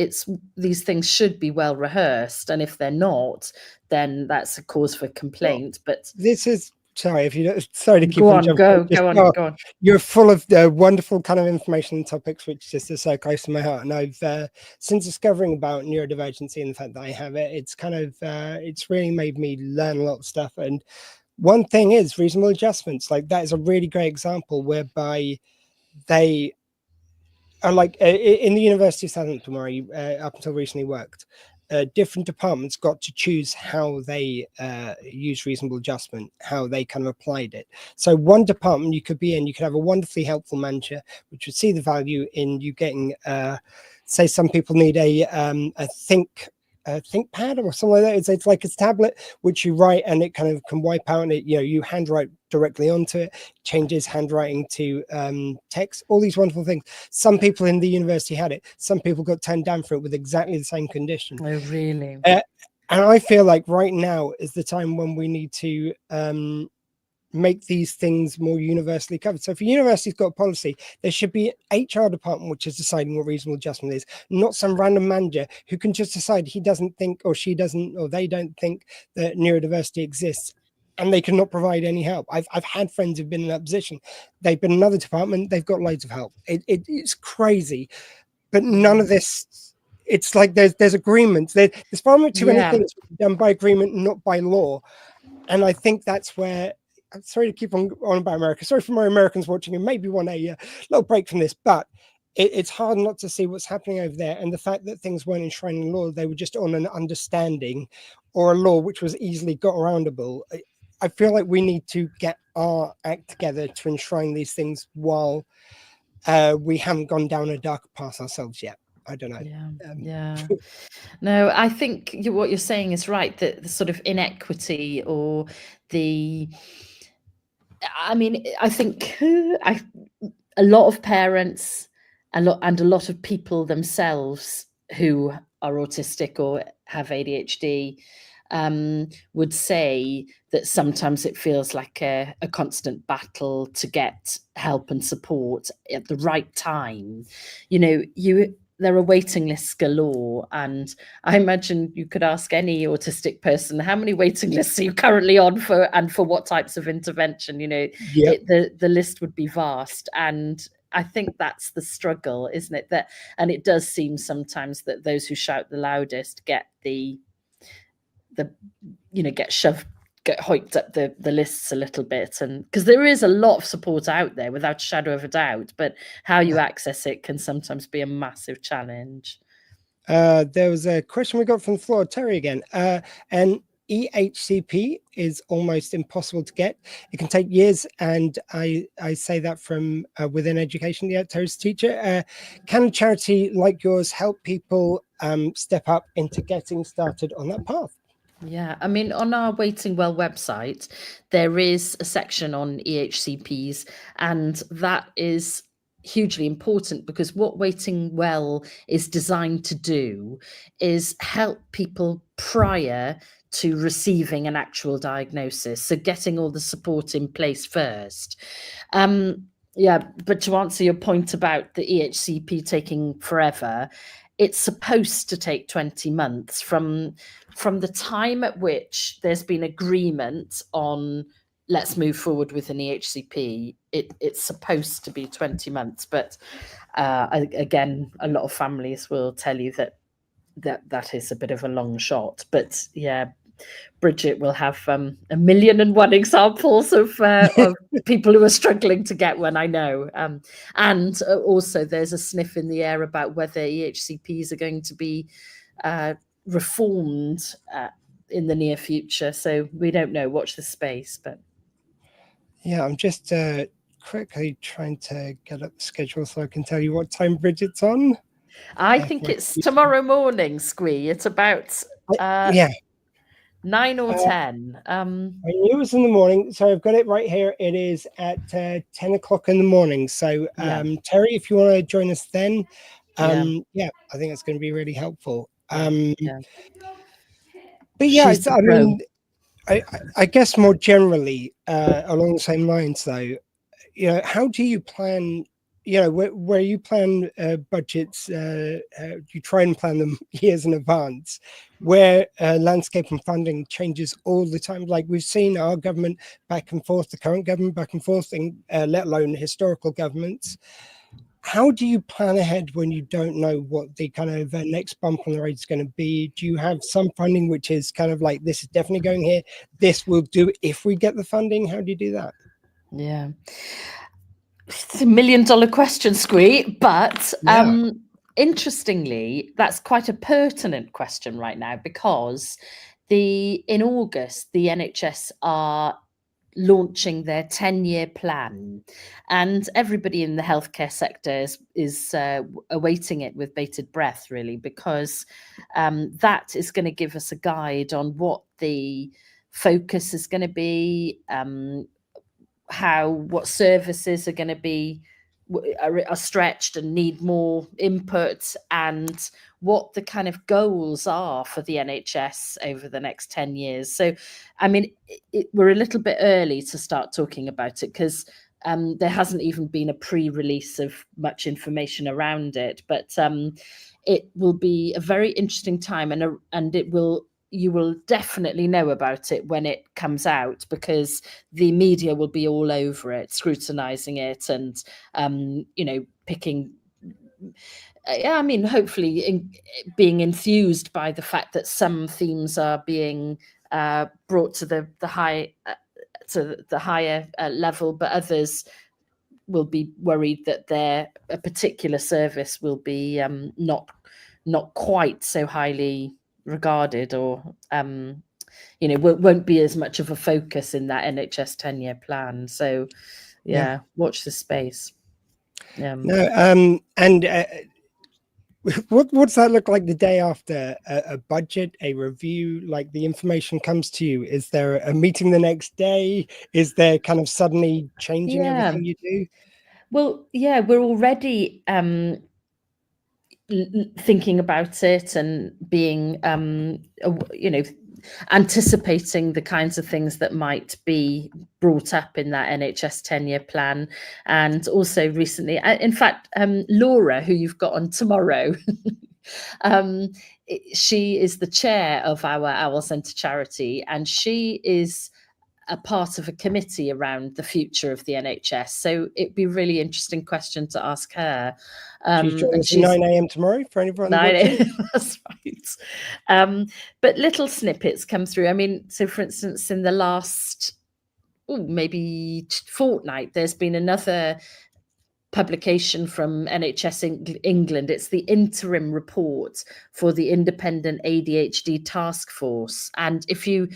these things should be well rehearsed, and if they're not, then that's a cause for complaint. But this is, sorry to keep go on on, jumping. go on. You're full of wonderful kind of information and topics which just are so close to my heart. And I've since discovering about neurodivergency and the fact that I have it, it's kind of it's really made me learn a lot of stuff. And one thing is reasonable adjustments. Like, that is a really great example whereby they are like in the University of Southampton, where I up until recently worked. Different departments got to choose how they use reasonable adjustment, how they kind of applied it. So one department you could be in, you could have a wonderfully helpful manager, which would see the value in you getting, say, some people need a ThinkPad or something like that. It's like a tablet which you write and it kind of can wipe out, and it, you know, you handwrite directly onto it, changes handwriting to text, all these wonderful things. Some people in the university had it, some people got turned down for it with exactly the same condition. Oh, really? And I feel like right now is the time when we need to make these things more universally covered. So if a university's got a policy, there should be an HR department which is deciding what reasonable adjustment is, not some random manager who can just decide he doesn't think, or she doesn't, or they don't think that neurodiversity exists, and they cannot provide any help. I've had friends who've been in that position. They've been in another department, they've got loads of help. It's crazy, but none of this. It's like there's agreements. There's far too many things done by agreement, not by law. And I think that's where, I'm sorry to keep on about America. Sorry for my Americans watching and maybe want a little break from this, but it's hard not to see what's happening over there. And the fact that things weren't enshrined in law, they were just on an understanding or a law which was easily got aroundable. I feel like we need to get our act together to enshrine these things while we haven't gone down a dark path ourselves yet. I don't know. Yeah. No, I think what you're saying is right, that the sort of inequity or I think a lot of parents and a lot of people themselves who are autistic or have ADHD would say that sometimes it feels like a constant battle to get help and support at the right time. There are waiting lists galore, and I imagine you could ask any autistic person, how many waiting lists are you currently on for, and for what types of intervention? Yep. The list would be vast, and I think that's the struggle, isn't it? And it does seem sometimes that those who shout the loudest get get hoiked up the lists a little bit, and because there is a lot of support out there without a shadow of a doubt, but how you access it can sometimes be a massive challenge. There was a question we got from the floor, Terry again. And EHCP is almost impossible to get. It can take years, and I say that from within education. Yeah, Terry's a teacher. Can a charity like yours help people step up into getting started on that path? Yeah, I mean, on our Waiting Well website, there is a section on EHCPs, and that is hugely important, because what Waiting Well is designed to do is help people prior to receiving an actual diagnosis, so getting all the support in place first. But to answer your point about the EHCP taking forever, it's supposed to take 20 months from the time at which there's been agreement on let's move forward with an EHCP. It's supposed to be 20 months, but again, a lot of families will tell you that is a bit of a long shot. But yeah, Bridget will have 1,000,001 examples of people who are struggling to get one, I know. And also there's a sniff in the air about whether EHCPs are going to be reformed in the near future. So we don't know. Watch the space. But yeah, I'm just quickly trying to get up the schedule so I can tell you what time Bridget's on. I think it's tomorrow morning, Squee. It's about 9 or 10. I knew it was in the morning, so I've got it right here. It is at 10 o'clock in the morning. So Terry, if you want to join us then, I think that's going to be really helpful. But yeah, I mean, I guess more generally along the same lines, though, how do you plan? Where you plan budgets, you try and plan them years in advance, where landscape and funding changes all the time. Like we've seen our government back and forth, the current government back and forth, and let alone historical governments. How do you plan ahead when you don't know what the kind of next bump on the road is going to be? Do you have some funding which is kind of like, this is definitely going here, this will do if we get the funding? How do you do that? Yeah. It's $1 million question, Squee, but interestingly, that's quite a pertinent question right now, because in August, the NHS are launching their 10-year plan, and everybody in the healthcare sector is awaiting it with bated breath, really, because that is going to give us a guide on what the focus is going to be, what services are going to be are stretched and need more input, and what the kind of goals are for the NHS over the next 10 years. So, I mean, we're a little bit early to start talking about it, because there hasn't even been a pre-release of much information around it. But it will be a very interesting time, and you will definitely know about it when it comes out, because the media will be all over it, scrutinizing it, and picking. I mean, hopefully being enthused by the fact that some themes are being brought to the higher level, but others will be worried that a particular service will be not quite so highly regarded, or won't be as much of a focus in that NHS 10-year plan. So watch the space. What's that look like the day after a budget, a review? Like the information comes to you. Is there a meeting the next day? Is there kind of suddenly changing everything you do? Well, yeah, we're already thinking about it and being, anticipating the kinds of things that might be brought up in that NHS 10-year plan. And also recently, in fact, Laura, who you've got on tomorrow, she is the chair of our Owl Centre charity, and she is a part of a committee around the future of the NHS. So it'd be a really interesting question to ask her. She's joining us at 9 a.m. tomorrow for anyone watching. That's right. But little snippets come through. I mean, so for instance, in the last maybe fortnight, there's been another publication from NHS England. It's the interim report for the Independent ADHD Task Force. And if you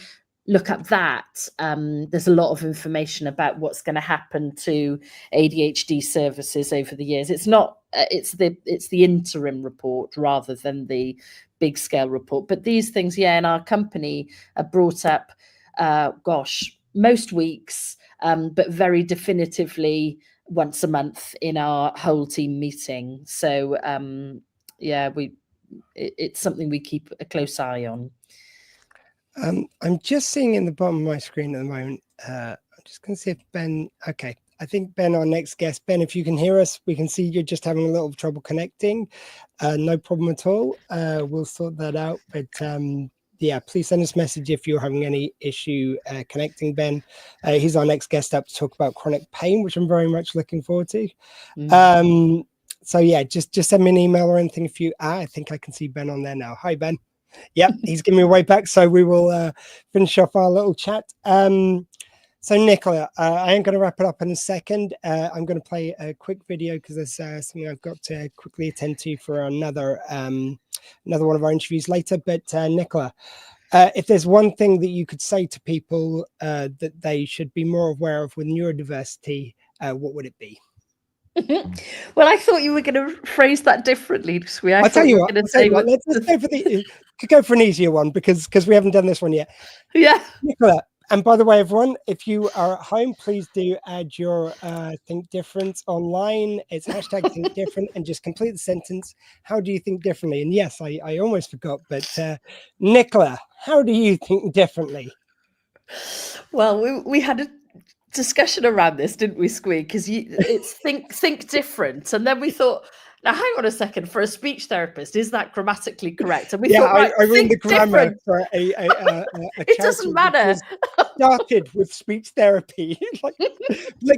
look up that, there's a lot of information about what's going to happen to ADHD services over the years. It's not it's the interim report rather than the big scale report. But these things, in our company are brought up most weeks, but very definitively once a month in our whole team meeting. So it's something we keep a close eye on. I'm just seeing in the bottom of my screen at the moment. I'm just going to see if Ben. Okay, I think Ben, our next guest. Ben, if you can hear us, we can see you're just having a little trouble connecting. No problem at all. We'll sort that out. But please send us a message if you're having any issue connecting. Ben, he's our next guest up to talk about chronic pain, which I'm very much looking forward to. Just send me an email or anything if you. I think I can see Ben on there now. Hi, Ben. Yep, he's giving me a way back, so we will finish off our little chat. So Nicola, I am going to wrap it up in a second. I'm going to play a quick video because there's something I've got to quickly attend to for another one of our interviews later. But Nicola, if there's one thing that you could say to people that they should be more aware of with neurodiversity, what would it be? Well, I thought you were going to phrase that differently. I'll tell you what. Let's go for could go for an easier one because we haven't done this one yet. Yeah, Nicola. And by the way, everyone, if you are at home, please do add your Think Different online. It's hashtag Think Different, and just complete the sentence. How do you think differently? And yes, I almost forgot, but Nicola, how do you think differently? Well, we had a discussion around this, didn't we, Squee? Because it's think different, and then we thought, now hang on a second, for a speech therapist, is that grammatically correct? And we thought, right, I read the grammar different. for a It doesn't matter. Started with speech therapy, like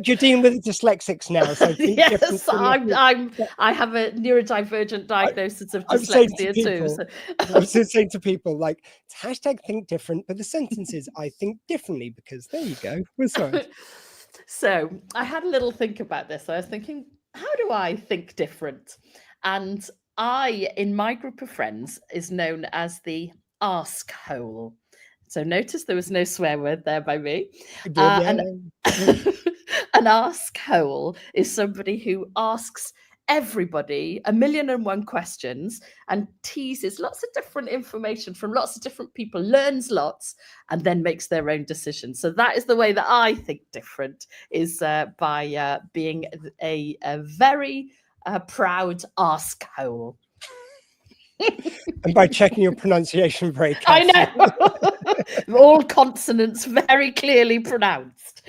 you're dealing with dyslexics now. So yes, I have a neurodivergent diagnosis of dyslexia too. So. I'm saying to people, like, it's hashtag Think Different, but the sentence is I think differently, because there you go. We're sorry. So I had a little think about this. I was thinking, how do I think different? And I, in my group of friends, is known as the ask hole. So notice there was no swear word there by me. An ask hole is somebody who asks everybody 1,000,001 questions and teases lots of different information from lots of different people, learns lots, and then makes their own decisions. So that is the way that I think different, is by being a very proud ask hole. And by checking your pronunciation very carefully. I know. All consonants very clearly pronounced.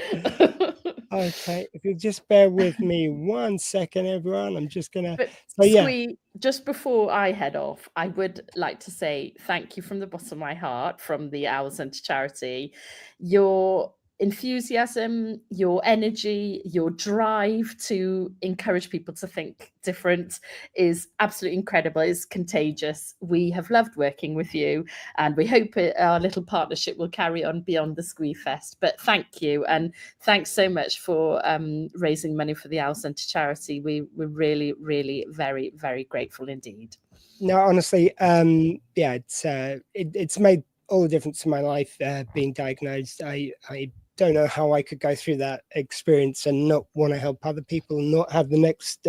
Okay, if you just bear with me 1 second, everyone. I'm just gonna. Squee, just before I head off, I would like to say thank you from the bottom of my heart, from the Owl Centre charity. Your enthusiasm, your energy, your drive to encourage people to think different is absolutely incredible. It's contagious. We have loved working with you, and we hope our little partnership will carry on beyond the Squeefest. But thank you, and thanks so much for raising money for the Owl Centre charity. We're really, really very, very grateful indeed. No, honestly, it's made all the difference in my life being diagnosed. I don't know how I could go through that experience and not want to help other people and not have the next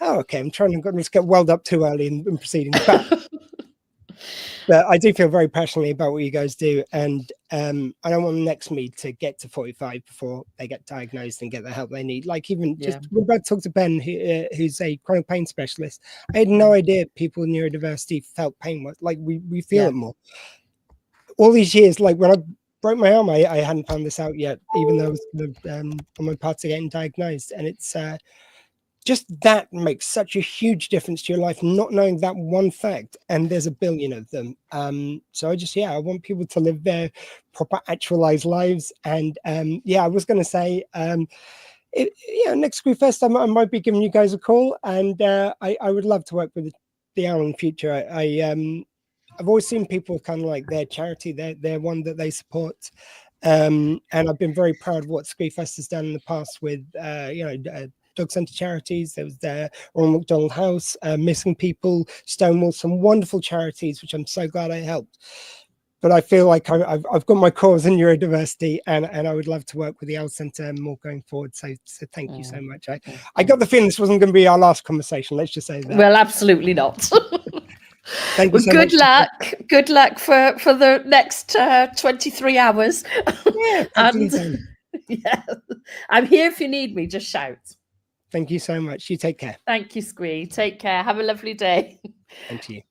Oh, okay. I'm trying to just get welled up too early in proceedings. But I do feel very passionately about what you guys do, and I don't want the next me to get to 45 before they get diagnosed and get the help they need. Like even just we're about to talk to Ben, who's a chronic pain specialist. I had no idea people with neurodiversity felt pain. Like we feel it more. All these years, like when I broke my arm, I hadn't found this out yet, even though I was on my path to getting diagnosed, and it's. Just that makes such a huge difference to your life, not knowing that one fact, and there's a billion of them. So I want people to live their proper actualized lives. And I was going to say, next Squeefest, I might be giving you guys a call, and I would love to work with the Owl in the future. I've always seen people kind of like their charity, their one that they support. And I've been very proud of what Squeefest has done in the past with, dog centre charities. There was the Ronald McDonald House, Missing People, Stonewall, some wonderful charities, which I'm so glad I helped. But I feel like I've got my cause in neurodiversity, and I would love to work with the Owl Centre more going forward. So thank you so much. I got the feeling this wasn't going to be our last conversation. Let's just say that. Well, absolutely not. Thank you so good much. luck. Good luck for the next 23 hours. And, I'm here if you need me. Just shout. Thank you so much. You take care. Thank you, Squee. Take care. Have a lovely day. Thank you.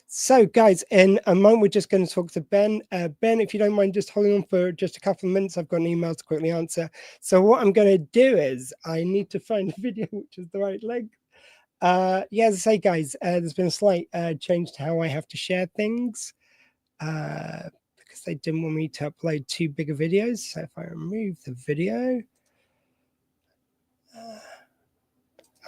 So, guys, in a moment, we're just going to talk to Ben. Ben, if you don't mind just holding on for just a couple of minutes, I've got an email to quickly answer. So what I'm going to do is I need to find a video which is the right length. As I say, guys, there's been a slight change to how I have to share things because they didn't want me to upload too big of videos. So if I remove the video...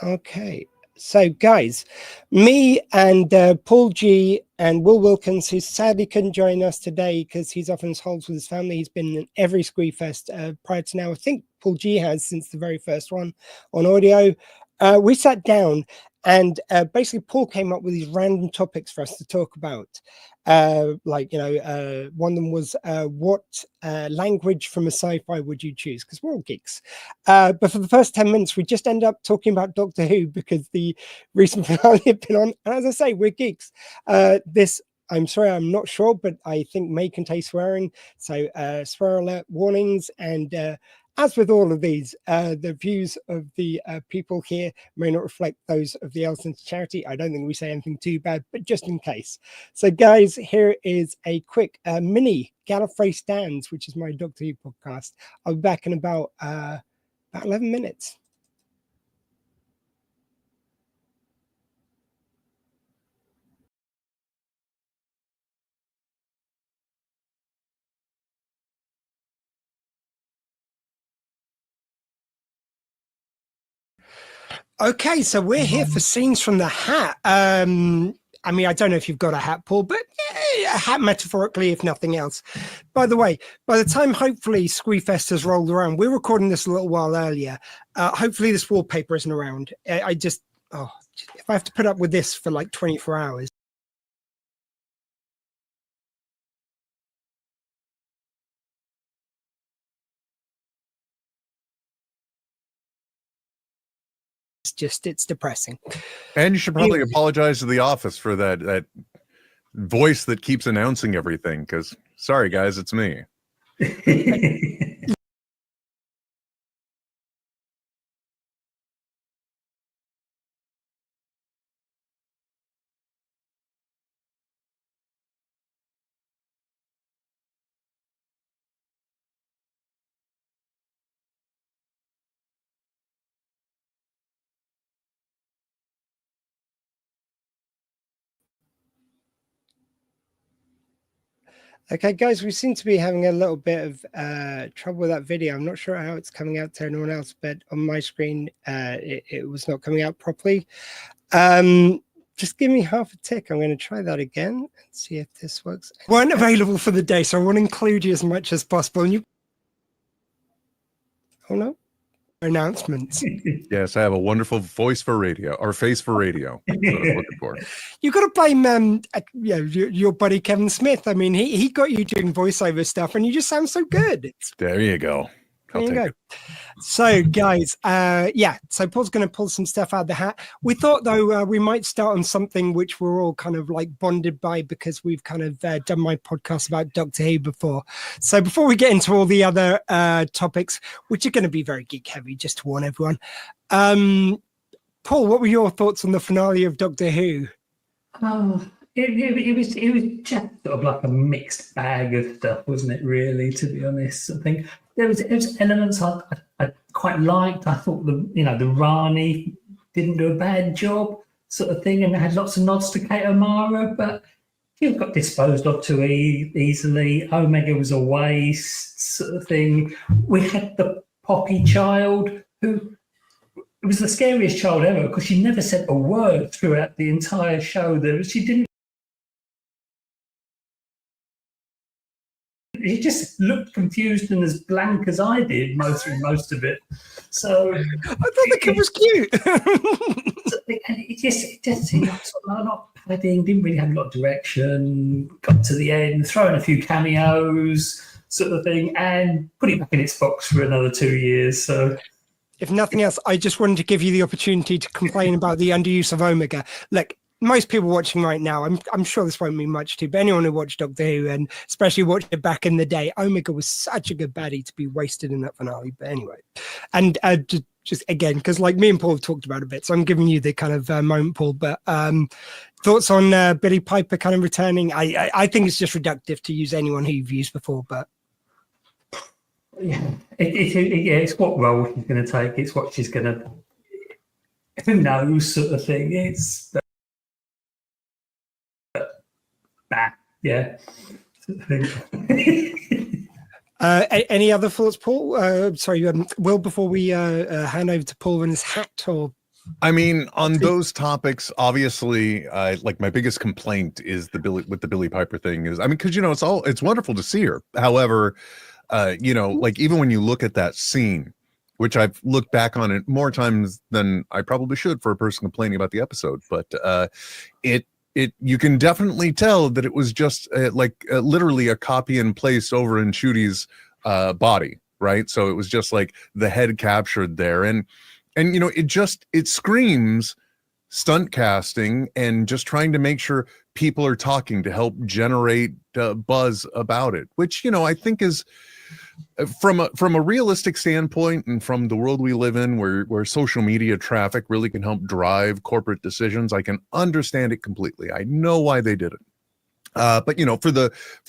okay, so guys, me and Paul G and Will Wilkins, who sadly couldn't join us today because he's off in his holes with his family. He's been in every Squeefest prior to now. I think Paul G has since the very first one on audio. We sat down and basically Paul came up with these random topics for us to talk about. One of them was what language from a sci-fi would you choose? Because we're all geeks. But for the first 10 minutes, we just end up talking about Doctor Who because the recent finale had been on. And as I say, we're geeks. I'm sorry, I'm not sure, but I think may contain swearing. So swear alert warnings. And as with all of these, the views of the people here may not reflect those of the Owl Centre charity. I don't think we say anything too bad, but just in case. So, guys, here is a quick mini Gallifrey Stands, which is my Doctor Who podcast. I'll be back in about 11 minutes. Okay, so we're here for scenes from the hat. I mean, I don't know if you've got a hat, Paul, but yeah, a hat metaphorically, if nothing else. By the way, by the time hopefully Squeefest has rolled around, we're recording this a little while earlier. Hopefully this wallpaper isn't around. If I have to put up with this for like 24 hours. It's depressing. And you should probably apologize to the office for that voice that keeps announcing everything, because sorry guys, it's me. Okay, guys, we seem to be having a little bit of trouble with that video. I'm not sure how it's coming out to anyone else, but on my screen, it was not coming out properly. Just give me half a tick. I'm going to try that again and see if this works. Weren't available for the day, so I want to include you as much as possible. And oh no, announcements. Yes, I have a wonderful voice for radio, or face for radio. That's what I'm looking for. You got to blame your buddy Kevin Smith. I mean, he got you doing voiceover stuff, and you just sound so good. There you go. There you go. So, guys, so Paul's going to pull some stuff out of the hat. We thought, though, we might start on something which we're all kind of like bonded by because we've kind of done my podcast about Doctor Who before. So before we get into all the other topics, which are going to be very geek heavy, just to warn everyone, Paul, what were your thoughts on the finale of Doctor Who? It was just sort of like a mixed bag of stuff, wasn't it? Really, to be honest, I think there was elements I quite liked. I thought the Rani didn't do a bad job, sort of thing, and it had lots of nods to Kate O'Mara, but he got disposed of too easily. Omega was a waste, sort of thing. We had the Poppy child who. It was the scariest child ever because she never said a word throughout the entire show. She just looked confused and as blank as I did most of it. So I thought the kid was cute. And it just seemed like a lot of padding, didn't really have a lot of direction, got to the end, throwing a few cameos, sort of thing, and put it back in its box for another 2 years. So if nothing else, I just wanted to give you the opportunity to complain about the underuse of Omega. Look, most people watching right now, I'm sure this won't mean much to, but anyone who watched Doctor Who and especially watched it back in the day, Omega was such a good baddie to be wasted in that finale. But anyway, and just again, because like me and Paul have talked about it a bit, so I'm giving you the kind of moment, Paul. But thoughts on Billy Piper kind of returning? I think it's just reductive to use anyone who you've used before, but. Yeah, it's what role she's going to take. It's what she's going to. Who knows, sort of thing. It's. Yeah. Any other thoughts, Paul? Sorry, Will, before we hand over to Paul and his hat, or I mean, on those topics, obviously, like my biggest complaint is the Billy Piper thing is, I mean, because it's wonderful to see her. However, like even when you look at that scene, which I've looked back on it more times than I probably should for a person complaining about the episode, but you can definitely tell that it was just literally a copy and paste over in Ncudi's body, right? So it was just like the head captured there, and it screams stunt casting and just trying to make sure people are talking to help generate buzz about it, which I think is from a realistic standpoint and from the world we live in where social media traffic really can help drive corporate decisions. I can understand it completely. I know why they did it. But for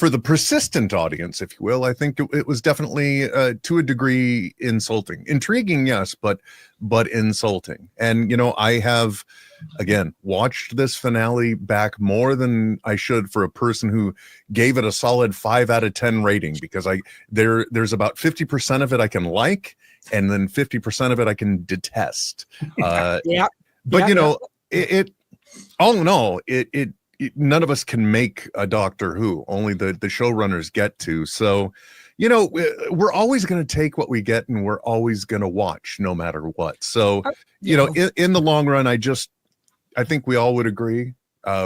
the persistent audience, if you will, I think it was definitely to a degree insulting. Intriguing, yes, but insulting. And I have again watched this finale back more than I should for a person who gave it a solid 5 out of 10 rating, because there's about 50% of it I can like, and then 50% of it I can detest. Yeah. But it all in all, none of us can make a Doctor Who, only the showrunners get to. So, we're always going to take what we get, and we're always going to watch no matter what. So, in the long run, I think we all would agree.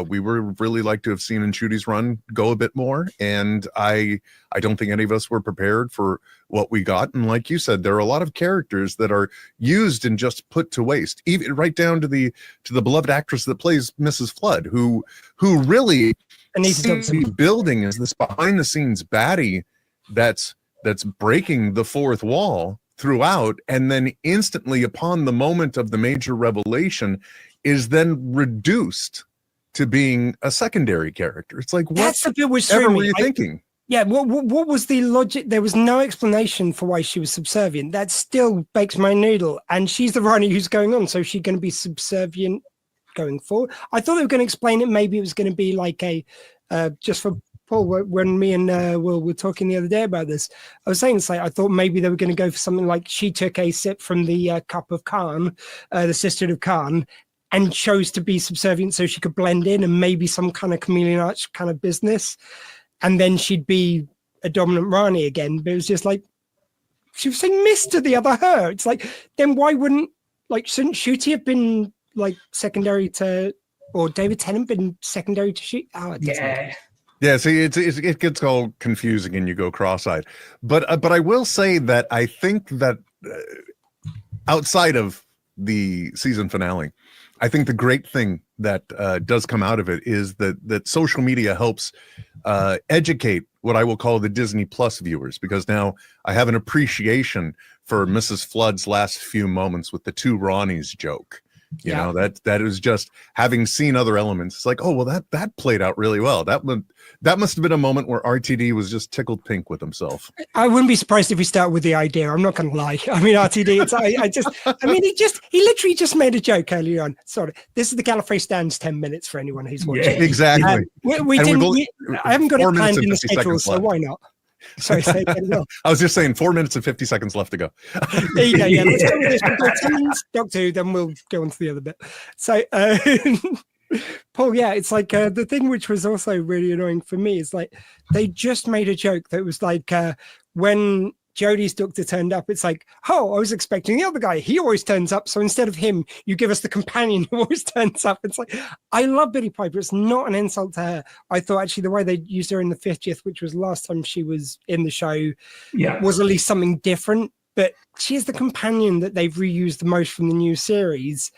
We would really like to have seen Ncudi's run go a bit more, and I don't think any of us were prepared for what we got. And like you said, there are a lot of characters that are used and just put to waste, even right down to the beloved actress that plays Mrs. Flood, who really seems to be building as this behind the scenes baddie that's breaking the fourth wall throughout, and then instantly upon the moment of the major revelation is then reduced to being a secondary character. It's like, that's the bit which were you thinking? Yeah, what was the logic? There was no explanation for why she was subservient. That still bakes my noodle. And she's the Rani who's going on, so she's going to be subservient going forward. I thought they were going to explain it. Maybe it was going to be like just for Paul, when me and Will were talking the other day about this, I was saying, I thought maybe they were going to go for something like she took a sip from the cup of Khan, the sisterhood of Khan, and chose to be subservient so she could blend in, and maybe some kind of chameleon arch kind of business. And then she'd be a dominant Rani again. But it was just like, she was saying Mr. the other her. It's like, then why shouldn't Ncuti have been like secondary to, or David Tennant been secondary to Ncuti? Oh, yeah. Yeah, see, it gets all confusing and you go cross-eyed. But I will say that I think that outside of the season finale, I think the great thing that does come out of it is that social media helps educate what I will call the Disney Plus viewers, because now I have an appreciation for Mrs. Flood's last few moments with the two Ronnies joke. You know, that is just having seen other elements. It's like, oh, well, that played out really well. That must have been a moment where RTD was just tickled pink with himself. I wouldn't be surprised if we start with the idea. I'm not going to lie. I mean, RTD, he literally just made a joke earlier on. Sorry, this is the Gallifrey Stands 10 minutes for anyone who's watching. Yeah, exactly. I haven't got it planned in the schedule, so why not? Sorry, say again, no. I was just saying 4 minutes and 50 seconds left to go. There you go. Yeah, let's go with this. We've got 10 minutes, Doctor Who, then we'll go on to the other bit. So, Paul, yeah, it's like the thing which was also really annoying for me is like they just made a joke that was like when Jodie's doctor turned up, it's like, oh, I was expecting the other guy. He always turns up. So instead of him, you give us the companion who always turns up. It's like, I love Billie Piper. It's not an insult to her. I thought actually the way they used her in the 50th, which was last time she was in the show, was at least something different. But she is the companion that they've reused the most from the new series.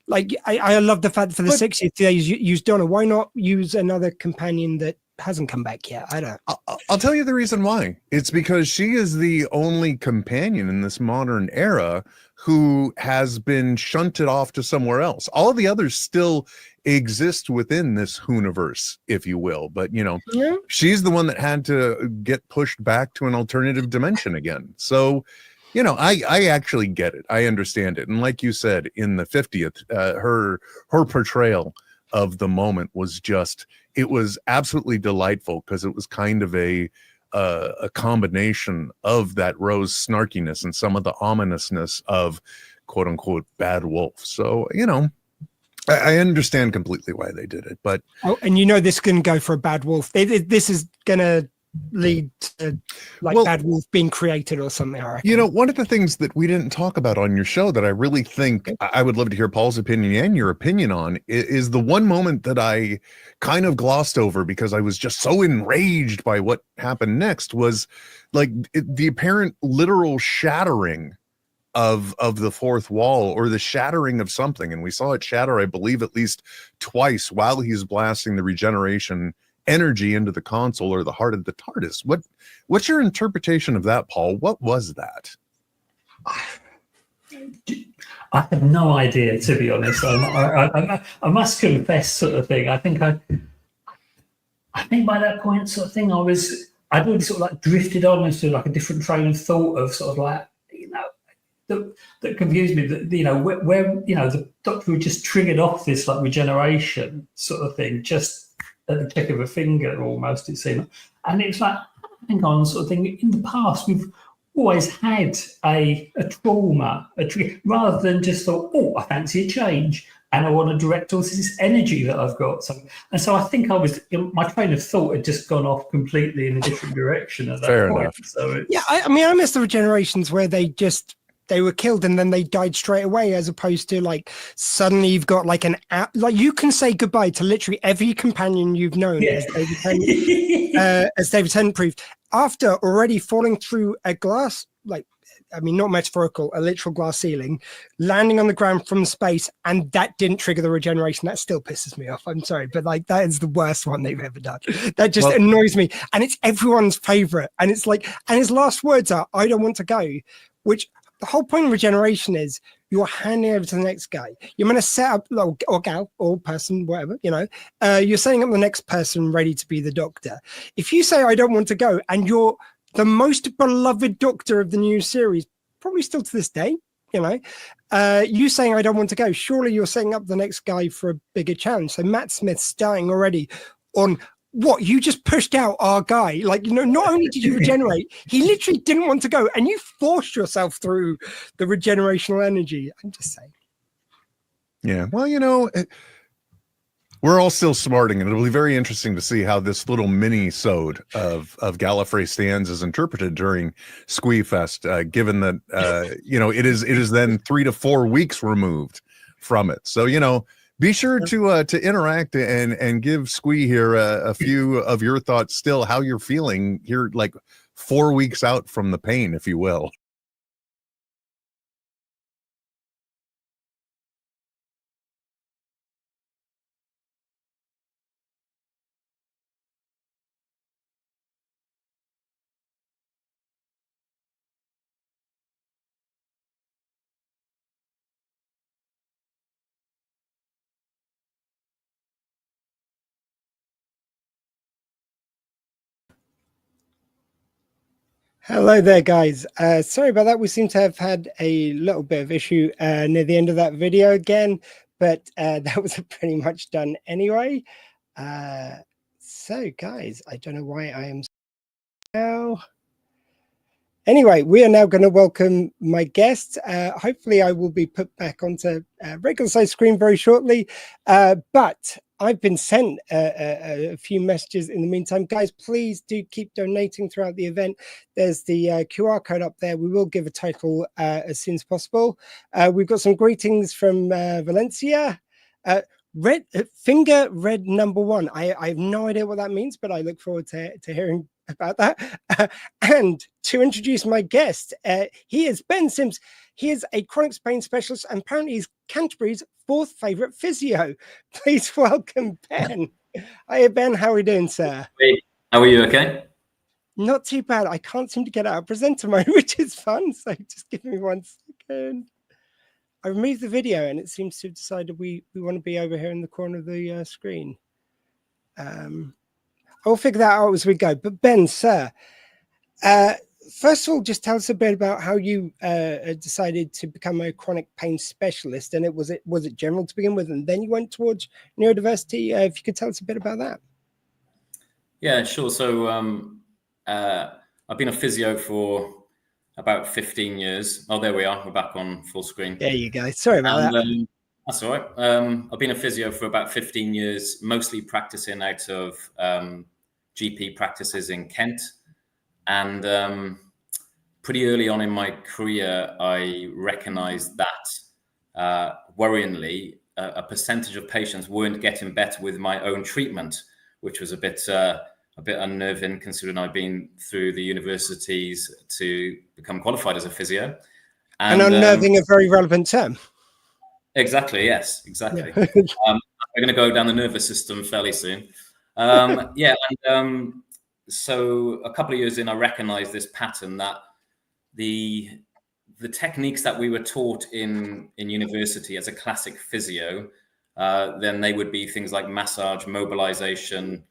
Like, I love the fact that for the 60th, they used Donna. Why not use another companion that hasn't come back yet? I don't. I'll tell you the reason why. It's because she is the only companion in this modern era who has been shunted off to somewhere else. All of the others still exist within this Whoniverse, if you will. But, you know, she's the one that had to get pushed back to an alternative dimension again. So, you know, I actually get it. I understand it. And like you said, in the 50th, her portrayal of the moment was just, it was absolutely delightful because it was kind of a combination of that Rose snarkiness and some of the ominousness of quote unquote bad wolf. So, you know, I understand completely why they did it, but and you know, this can go for a bad wolf. This is gonna lead to bad wolf being created or something. I reckon. You know, one of the things that we didn't talk about on your show that I really think I would love to hear Paul's opinion and your opinion on is the one moment that I kind of glossed over because I was just so enraged by what happened next was like the apparent literal shattering of the fourth wall, or the shattering of something. And we saw it shatter, I believe, at least twice while he's blasting the regeneration energy into the console or the heart of the TARDIS. What's your interpretation of that, Paul? What was that? I have no idea, to be honest. I must confess, sort of thing. I think by that point, sort of thing, I'd already sort of like drifted on into like a different train of thought of sort of like, you know, that confused me. That, you know, where you know the Doctor had just triggered off this like regeneration sort of thing, just at the click of a finger, almost, it seemed. And it's like, hang on, sort of thing. In the past, we've always had a trauma, rather than just thought, oh, I fancy a change and I want to direct all this energy that I've got. So I think my train of thought had just gone off completely in a different direction at that Fair point. enough. So I miss the regenerations where they were killed and then they died straight away, as opposed to like suddenly you've got like like you can say goodbye to literally every companion you've known, as David Tennant proved, after already falling through a glass, like, I mean, not metaphorical, a literal glass ceiling, landing on the ground from space, and that didn't trigger the regeneration. That still pisses me off. I'm sorry, but like that is the worst one they've ever done. That just annoys me, and it's everyone's favorite. And it's like, and his last words are, "I don't want to go," which. The whole point of regeneration is you're handing over to the next guy. You're going to set up, or gal, or person, whatever, you know, you're setting up the next person ready to be the Doctor. If you say, I don't want to go, and you're the most beloved Doctor of the new series, probably still to this day, you know, you saying, I don't want to go, surely you're setting up the next guy for a bigger challenge. So Matt Smith's starting already on, what, you just pushed out our guy. Like, you know, not only did you regenerate, he literally didn't want to go, and you forced yourself through the regenerational energy. I'm just saying. Yeah, well, you know, we're all still smarting, and it'll be very interesting to see how this little mini-sode of Gallifrey Stands is interpreted during Squeefest, given that, you know, it is then 3 to 4 weeks removed from it. So, you know, Be sure to interact and give Squee here a few of your thoughts still, how you're feeling here, like 4 weeks out from the pain, if you will. Hello there, guys. Sorry about that. We seem to have had a little bit of issue near the end of that video again, but that was pretty much done anyway. So, guys, I don't know why I am now. Anyway, we are now going to welcome my guest. Hopefully, I will be put back onto regular size screen very shortly. But I've been sent a few messages in the meantime. Guys, please do keep donating throughout the event. There's the QR code up there. We will give a title as soon as possible. We've got some greetings from Valencia. Red finger red number one. I have no idea what that means, but I look forward to hearing about that. And to introduce my guest, he is Ben Sims. He is a chronic pain specialist and apparently he's Canterbury's 4th favourite physio. Please welcome Ben. Hiya, Ben. How are we doing, sir? Hey, how are you? Okay? Not too bad. I can't seem to get out of presenter mode, which is fun. So just give me 1 second. I removed the video and it seems to have decided we want to be over here in the corner of the screen. I'll figure that out as we go. But Ben, sir, first of all, just tell us a bit about how you decided to become a chronic pain specialist. And was it general to begin with, and then you went towards neurodiversity? If you could tell us a bit about that. Yeah, sure. So I've been a physio for about 15 years. Oh, there we are. We're back on full screen. There you go. Sorry about that. That's all right. I've been a physio for about 15 years, mostly practicing out of GP practices in Kent. And pretty early on in my career, I recognized that, worryingly, a percentage of patients weren't getting better with my own treatment, which was a bit unnerving, considering I've been through the universities to become qualified as a physio. And unnerving, a very relevant term. Exactly. Yes. Exactly. Yeah. We're going to go down the nervous system fairly soon. So a couple of years in, I recognized this pattern that the techniques that we were taught in university as a classic physio, then they would be things like massage, mobilization,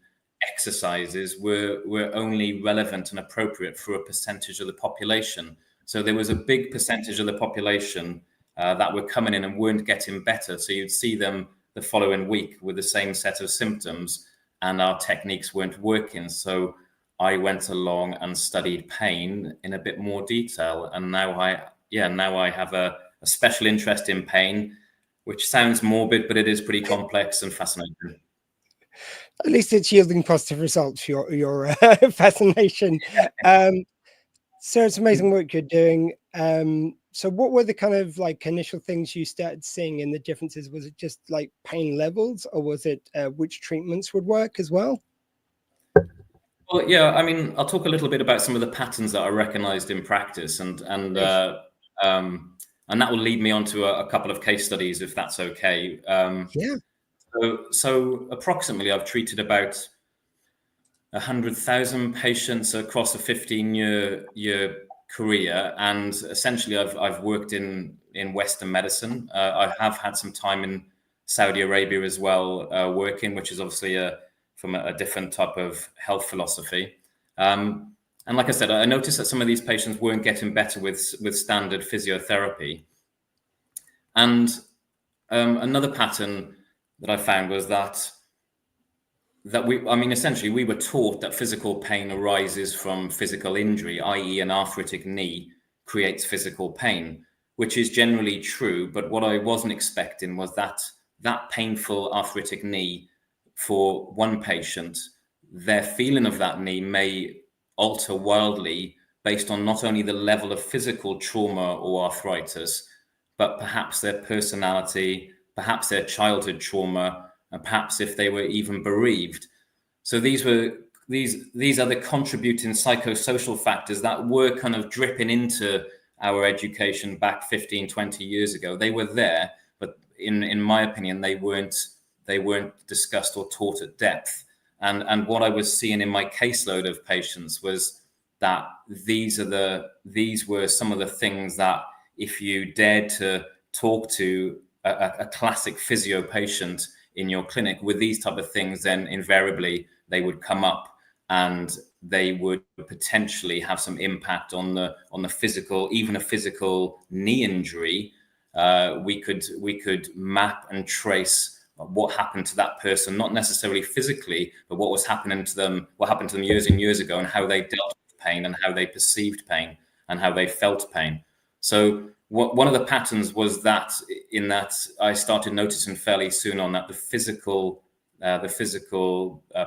exercises were only relevant and appropriate for a percentage of the population. So there was a big percentage of the population that were coming in and weren't getting better. So you'd see them the following week with the same set of symptoms, and our techniques weren't working. So I went along and studied pain in a bit more detail. And now I have a special interest in pain, which sounds morbid, but it is pretty complex and fascinating. At least it's yielding positive results, your fascination. So it's amazing work you're doing. So what were the kind of like initial things you started seeing in the differences? Was it just like pain levels, or was it which treatments would work as well? Well, yeah, I mean, I'll talk a little bit about some of the patterns that I recognized in practice, and that will lead me on to a couple of case studies, if that's okay. Yeah. So approximately, I've treated about 100,000 patients across a 15-year career, and essentially, I've worked in Western medicine. I have had some time in Saudi Arabia as well, working, which is obviously from a different type of health philosophy. And like I said, I noticed that some of these patients weren't getting better with standard physiotherapy. And another pattern that I found was that essentially we were taught that physical pain arises from physical injury, i.e. an arthritic knee creates physical pain, which is generally true. But what I wasn't expecting was that painful arthritic knee, for one patient, their feeling of that knee may alter wildly based on not only the level of physical trauma or arthritis, but perhaps their personality, perhaps their childhood trauma, and perhaps if they were even bereaved. So these are the contributing psychosocial factors that were kind of dripping into our education back 15, 20 years ago. They were there, but in my opinion, they weren't discussed or taught at depth. And what I was seeing in my caseload of patients was that these were some of the things that if you dared to talk to a classic physio patient in your clinic with these type of things, then invariably they would come up and they would potentially have some impact on the physical, even a physical knee injury. We could map and trace what happened to that person, not necessarily physically, but what was happening to them, what happened to them years and years ago, and how they dealt with pain and how they perceived pain and how they felt pain. So one of the patterns was that I started noticing fairly soon on that the physical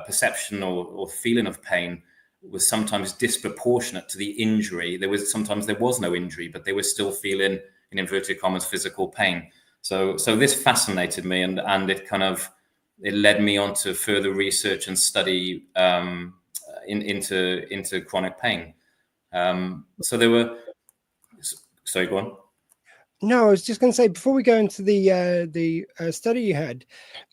perception or feeling of pain was sometimes disproportionate to the injury. Sometimes there was no injury, but they were still feeling, in inverted commas, physical pain. So this fascinated me, and it led me on to further research and study into chronic pain. So there were. Sorry, go on. No, I was just going to say, before we go into the study you had,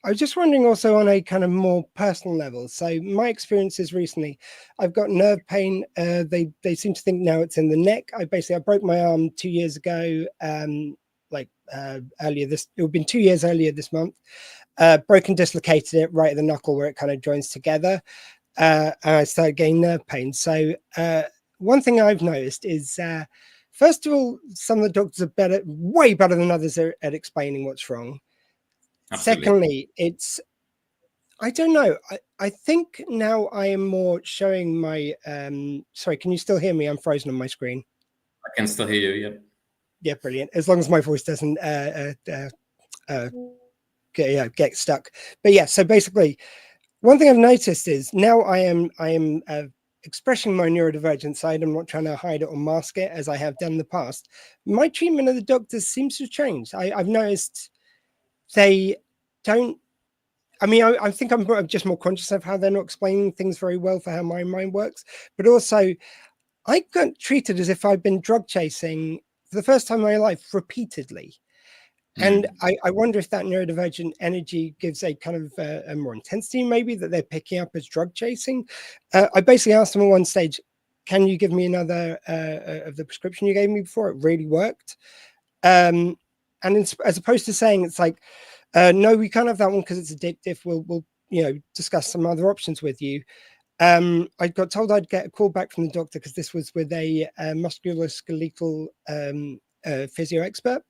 I was just wondering also on a kind of more personal level. So my experiences recently, I've got nerve pain. They seem to think now it's in the neck. I broke my arm 2 years ago. Earlier it would have been 2 years earlier this month. Broken, dislocated it right at the knuckle where it kind of joins together. And I started getting nerve pain. So one thing I've noticed is, first of all, some of the doctors are way better than others at explaining what's wrong. Absolutely. Secondly, I don't know. I think now I am more showing my, sorry, can you still hear me? I'm frozen on my screen. I can still hear you, yeah. Yeah, brilliant. As long as my voice doesn't get stuck. But yeah, so basically, one thing I've noticed is now I am expressing my neurodivergent side. I'm not trying to hide it or mask it as I have done in the past. My treatment of the doctors seems to have changed. I've noticed they don't. I mean, I think I'm just more conscious of how they're not explaining things very well for how my mind works. But also, I got treated as if I'd been drug chasing for the first time in my life repeatedly. And I wonder if that neurodivergent energy gives a kind of a more intensity, maybe, that they're picking up as drug chasing. I basically asked them at one stage, can you give me another of the prescription you gave me before? It really worked. And as opposed to saying it's like, no, we can't have that one because it's addictive. We'll discuss some other options with you. I got told I'd get a call back from the doctor because this was with a musculoskeletal physio expert.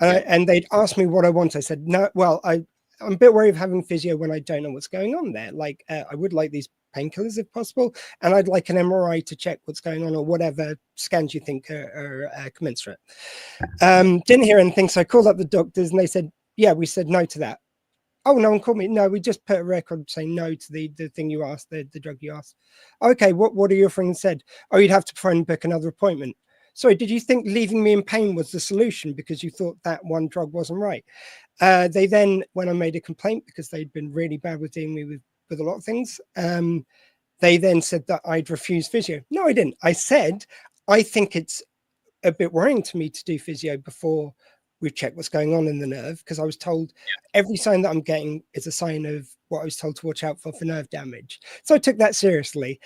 And they'd asked me what I want. I said, no, well, I'm a bit worried of having physio when I don't know what's going on there. Like, I would like these painkillers if possible. And I'd like an MRI to check what's going on or whatever scans you think are commensurate. Didn't hear anything. So I called up the doctors and they said, yeah, we said no to that. Oh, no one called me. No, we just put a record saying no to the thing you asked, the drug you asked. Okay, what are your friends said? Oh, you'd have to phone and book another appointment. Sorry, did you think leaving me in pain was the solution because you thought that one drug wasn't right? They then, when I made a complaint because they'd been really bad with dealing with a lot of things, they then said that I'd refuse physio. No, I didn't. I said, I think it's a bit worrying to me to do physio before we've checked what's going on in the nerve, because I was told every sign that I'm getting is a sign of what I was told to watch out for nerve damage. So I took that seriously.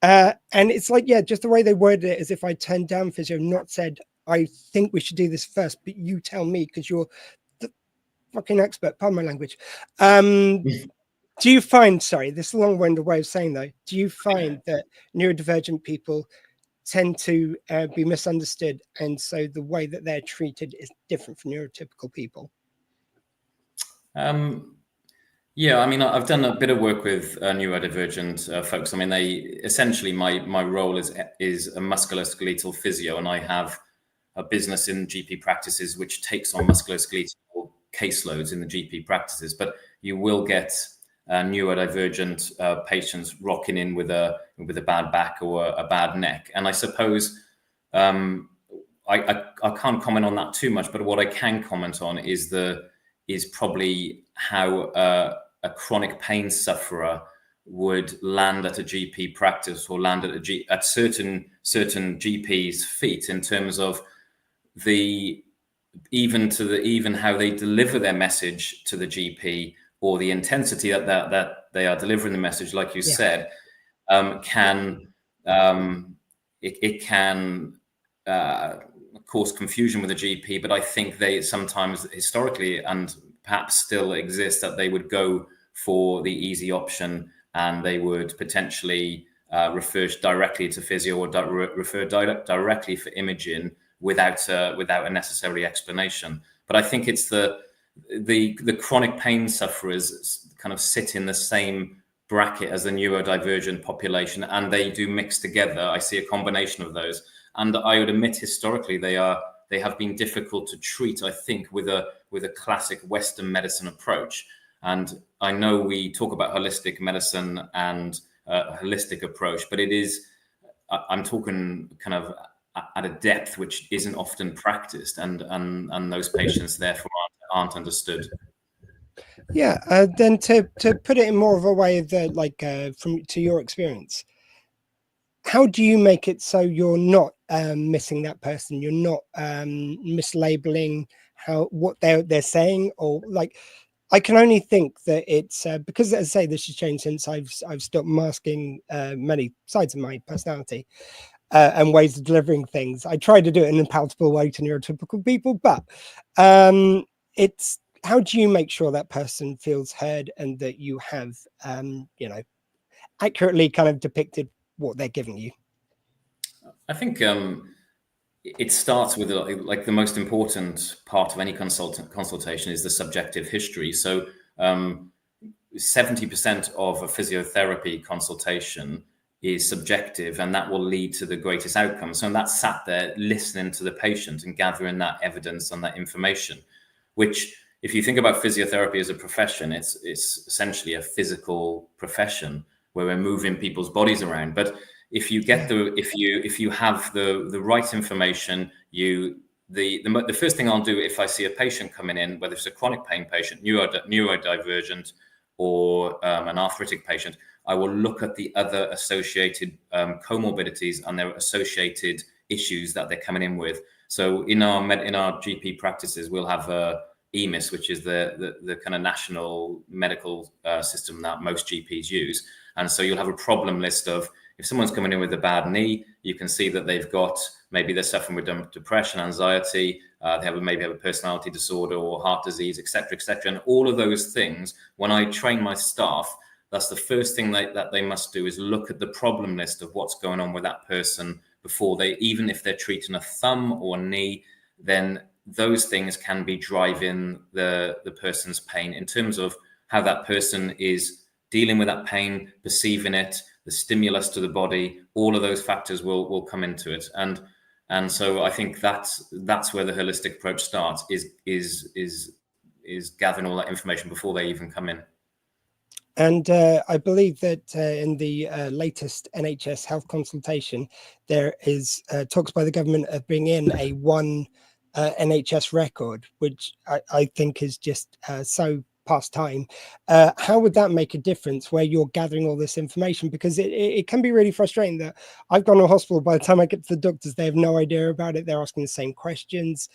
And it's like, yeah, just the way they worded it as if I turned down physio, not said, I think we should do this first, but you tell me because you're the fucking expert, pardon my language. Do you find, sorry, this is a long-winded way of saying though, do you find that neurodivergent people tend to be misunderstood, and so the way that they're treated is different from neurotypical people? Yeah, I mean, I've done a bit of work with neurodivergent folks. I mean, they essentially my role is a musculoskeletal physio, and I have a business in GP practices which takes on musculoskeletal caseloads in the GP practices. But you will get neurodivergent patients rocking in with a bad back or a bad neck, and I suppose I can't comment on that too much. But what I can comment on is the is probably how a chronic pain sufferer would land at a GP practice or land at certain GPs' feet in terms of even how they deliver their message to the GP, or the intensity that they are delivering the message, like you said, can cause confusion with the GP. But I think they sometimes historically, and perhaps still exist, that they would go for the easy option, and they would potentially refer directly to physio, or refer directly for imaging without a necessary explanation. But I think it's the chronic pain sufferers kind of sit in the same bracket as the neurodivergent population, and they do mix together. I see a combination of those, and I would admit historically they have been difficult to treat, I think, with a classic Western medicine approach. And I know we talk about holistic medicine and a holistic approach, but I'm talking kind of at a depth which isn't often practiced, and those patients therefore aren't understood. Yeah, then to put it in more of a way of to your experience, how do you make it so you're not missing that person? You're not mislabeling what they're saying, or like. I can only think that it's because, as I say, this has changed since I've stopped masking many sides of my personality and ways of delivering things. I try to do it in a palatable way to neurotypical people, but it's how do you make sure that person feels heard and that you have, accurately kind of depicted what they're giving you? I think it starts with like the most important part of any consultation is the subjective history. So 70% of a physiotherapy consultation is subjective, and that will lead to the greatest outcome. So that's sat there listening to the patient and gathering that evidence and that information, which, if you think about physiotherapy as a profession, it's essentially a physical profession where we're moving people's bodies around. But if you get if you have the right information, the first thing I'll do if I see a patient coming in, whether it's a chronic pain patient, neurodivergent, or an arthritic patient, I will look at the other associated comorbidities and their associated issues that they're coming in with. So in our GP practices, we'll have EMIS, which is the kind of national medical system that most GPs use. And so you'll have a problem list of, if someone's coming in with a bad knee, you can see that maybe they're suffering with depression, anxiety, they maybe have a personality disorder or heart disease, etc., etc. And all of those things, when I train my staff, that's the first thing that they must do, is look at the problem list of what's going on with that person before even if they're treating a thumb or knee, then those things can be driving the person's pain in terms of how that person is dealing with that pain, perceiving it, the stimulus to the body. All of those factors will come into it, and so I think that's where the holistic approach starts, is gathering all that information before they even come in. And I believe that in the latest NHS health consultation, there is talks by the government of bringing in a one NHS record, which I think is just so past time. How would that make a difference where you're gathering all this information? Because it can be really frustrating that I've gone to a hospital, by the time I get to the doctors, they have no idea about it. They're asking the same questions.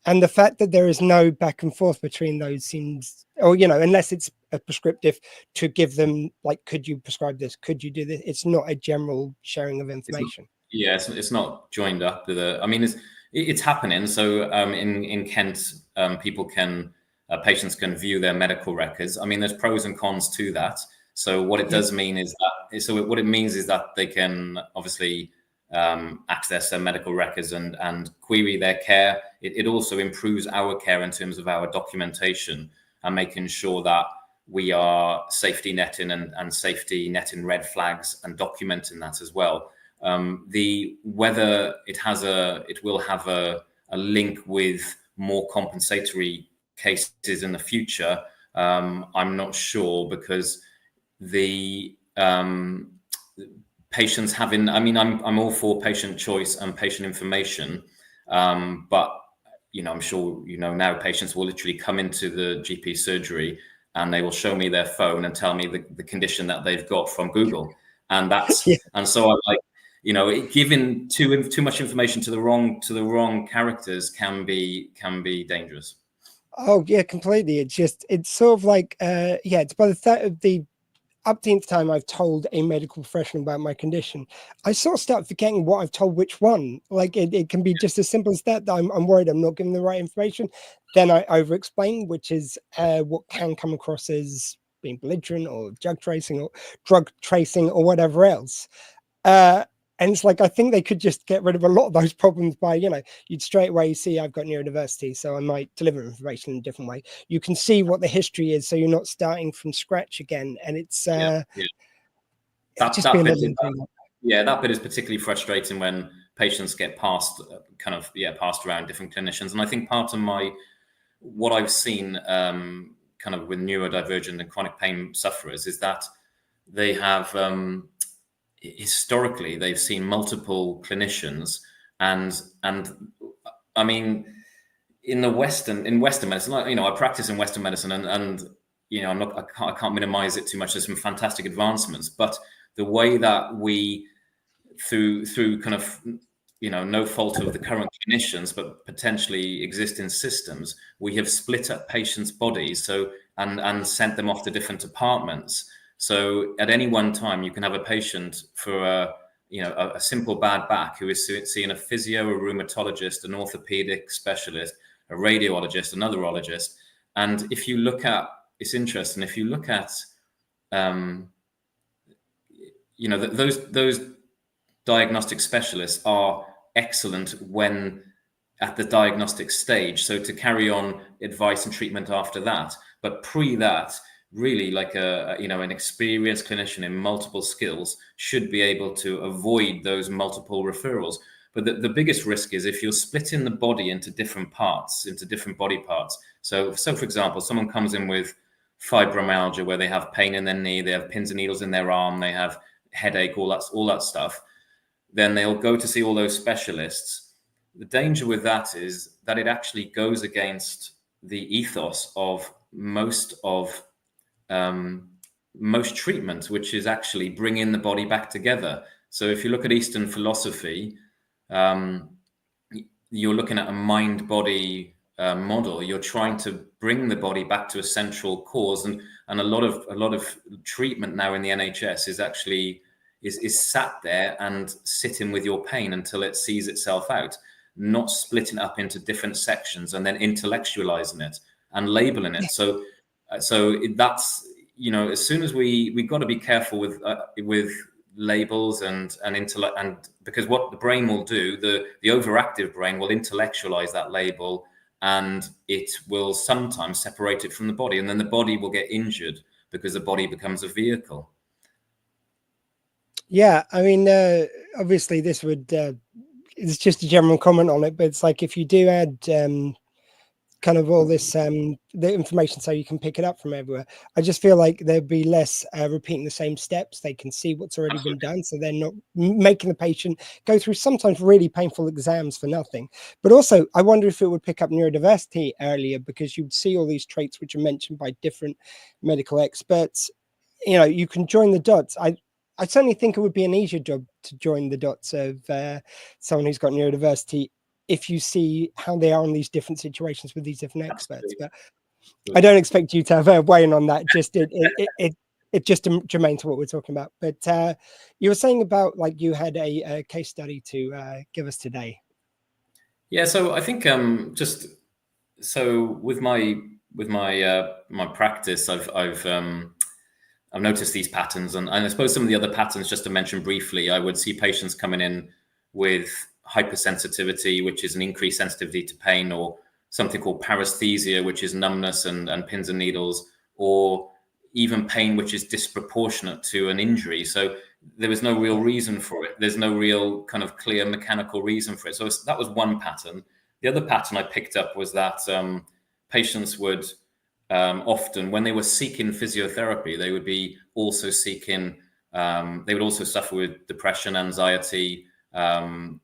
And the fact that there is no back and forth between those seems, or, unless it's a prescriptive to give them, like, could you prescribe this? Could you do this? It's not a general sharing of information. It's not joined up with it's happening. So in Kent, patients can view their medical records. I mean, there's pros and cons to that. So what it does mean is what it means is that they can obviously access their medical records and query their care. It also improves our care in terms of our documentation and making sure that we are safety netting and safety netting red flags and documenting that as well. Whether it will have a link with more compensatory cases in the future, I'm not sure, because the patients having, I'm all for patient choice and patient information, but I'm sure now patients will literally come into the GP surgery and they will show me their phone and tell me the condition that they've got from Google, and and so I'm like, giving too much information to the wrong characters can be dangerous. Oh yeah, completely. It's sort of like it's by the upteenth time I've told a medical professional about my condition, I sort of start forgetting what I've told which one. Like it can be just as simple as that I'm worried I'm not giving the right information. Then I over explain, which is what can come across as being belligerent or drug tracing or whatever else. And it's like, I think they could just get rid of a lot of those problems by, you'd straight away see I've got neurodiversity, so I might deliver information in a different way. You can see what the history is, so you're not starting from scratch again. And it's that bit is particularly frustrating when patients get passed around different clinicians. And I think part of what I've seen kind of with neurodivergent and chronic pain sufferers is that they have historically they've seen multiple clinicians, and I mean in Western medicine, I practice in Western medicine, and I can't minimize it too much. There's some fantastic advancements, but the way that we through kind of no fault of the current clinicians, but potentially existing systems, we have split up patients' bodies and sent them off to different departments. So at any one time, you can have a patient for a simple bad back who is seeing a physio, a rheumatologist, an orthopedic specialist, a radiologist, a neurologist. And if you look at, it's interesting, if you look at, those diagnostic specialists are excellent when at the diagnostic stage. So to carry on advice and treatment after that, but pre that, really like an experienced clinician in multiple skills should be able to avoid those multiple referrals. But the biggest risk is if you're splitting the body into different parts, into different body parts. So for example, someone comes in with fibromyalgia where they have pain in their knee, they have pins and needles in their arm, they have headache, all that stuff. Then they'll go to see all those specialists. The danger with that is that it actually goes against the ethos of most treatment, which is actually bringing the body back together. So if you look at Eastern philosophy, you're looking at a mind-body model. You're trying to bring the body back to a central cause, and a lot of treatment now in the NHS is actually is sat there and sitting with your pain until it sees itself out, not splitting up into different sections and then intellectualizing it and labeling it. So that's, as soon as we've got to be careful with labels and intellect, and because what the brain will do, the overactive brain will intellectualize that label, and it will sometimes separate it from the body, and then the body will get injured because the body becomes a vehicle. Yeah, I mean, obviously this would, it's just a general comment on it, but it's like if you do add kind of all this, the information so you can pick it up from everywhere, I just feel like there'd be less repeating the same steps. They can see what's already been done, so they're not making the patient go through sometimes really painful exams for nothing. But also, I wonder if it would pick up neurodiversity earlier, because you'd see all these traits which are mentioned by different medical experts. You can join the dots. I certainly think it would be an easier job to join the dots of someone who's got neurodiversity if you see how they are in these different situations with these different experts. But I don't expect you to have a weigh in on that. Just it just germane to what we're talking about. But you were saying about like you had a case study to give us today. Yeah, so I think with my practice, I've noticed these patterns, and I suppose some of the other patterns, just to mention briefly, I would see patients coming in with hypersensitivity, which is an increased sensitivity to pain, or something called paresthesia, which is numbness and pins and needles, or even pain which is disproportionate to an injury. So there was no real reason for it. There's no real kind of clear mechanical reason for it. So that was one pattern. The other pattern I picked up was that patients would often, when they were seeking physiotherapy, they would be also seeking, they would also suffer with depression, anxiety, and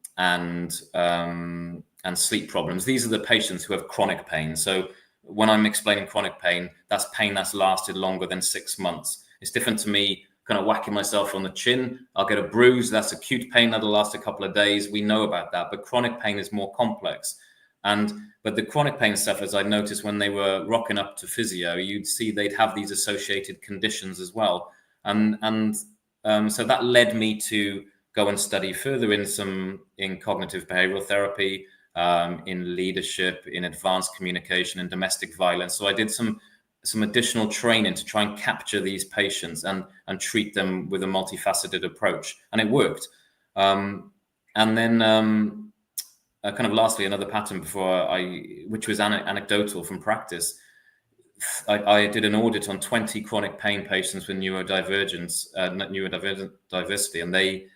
sleep problems. These are the patients who have chronic pain. So when I'm explaining chronic pain, that's pain that's lasted longer than 6 months. It's different to me kind of whacking myself on the chin. I'll get a bruise. That's acute pain that'll last a couple of days. We know about that, but chronic pain is more complex. But the chronic pain sufferers, I noticed when they were rocking up to physio, you'd see they'd have these associated conditions as well. So that led me to go and study further in cognitive behavioral therapy, in leadership, in advanced communication, and domestic violence. So I did some additional training to try and capture these patients and treat them with a multifaceted approach, and it worked. And then kind of lastly, another pattern which was anecdotal from practice. I did an audit on 20 chronic pain patients with neurodiversity, and they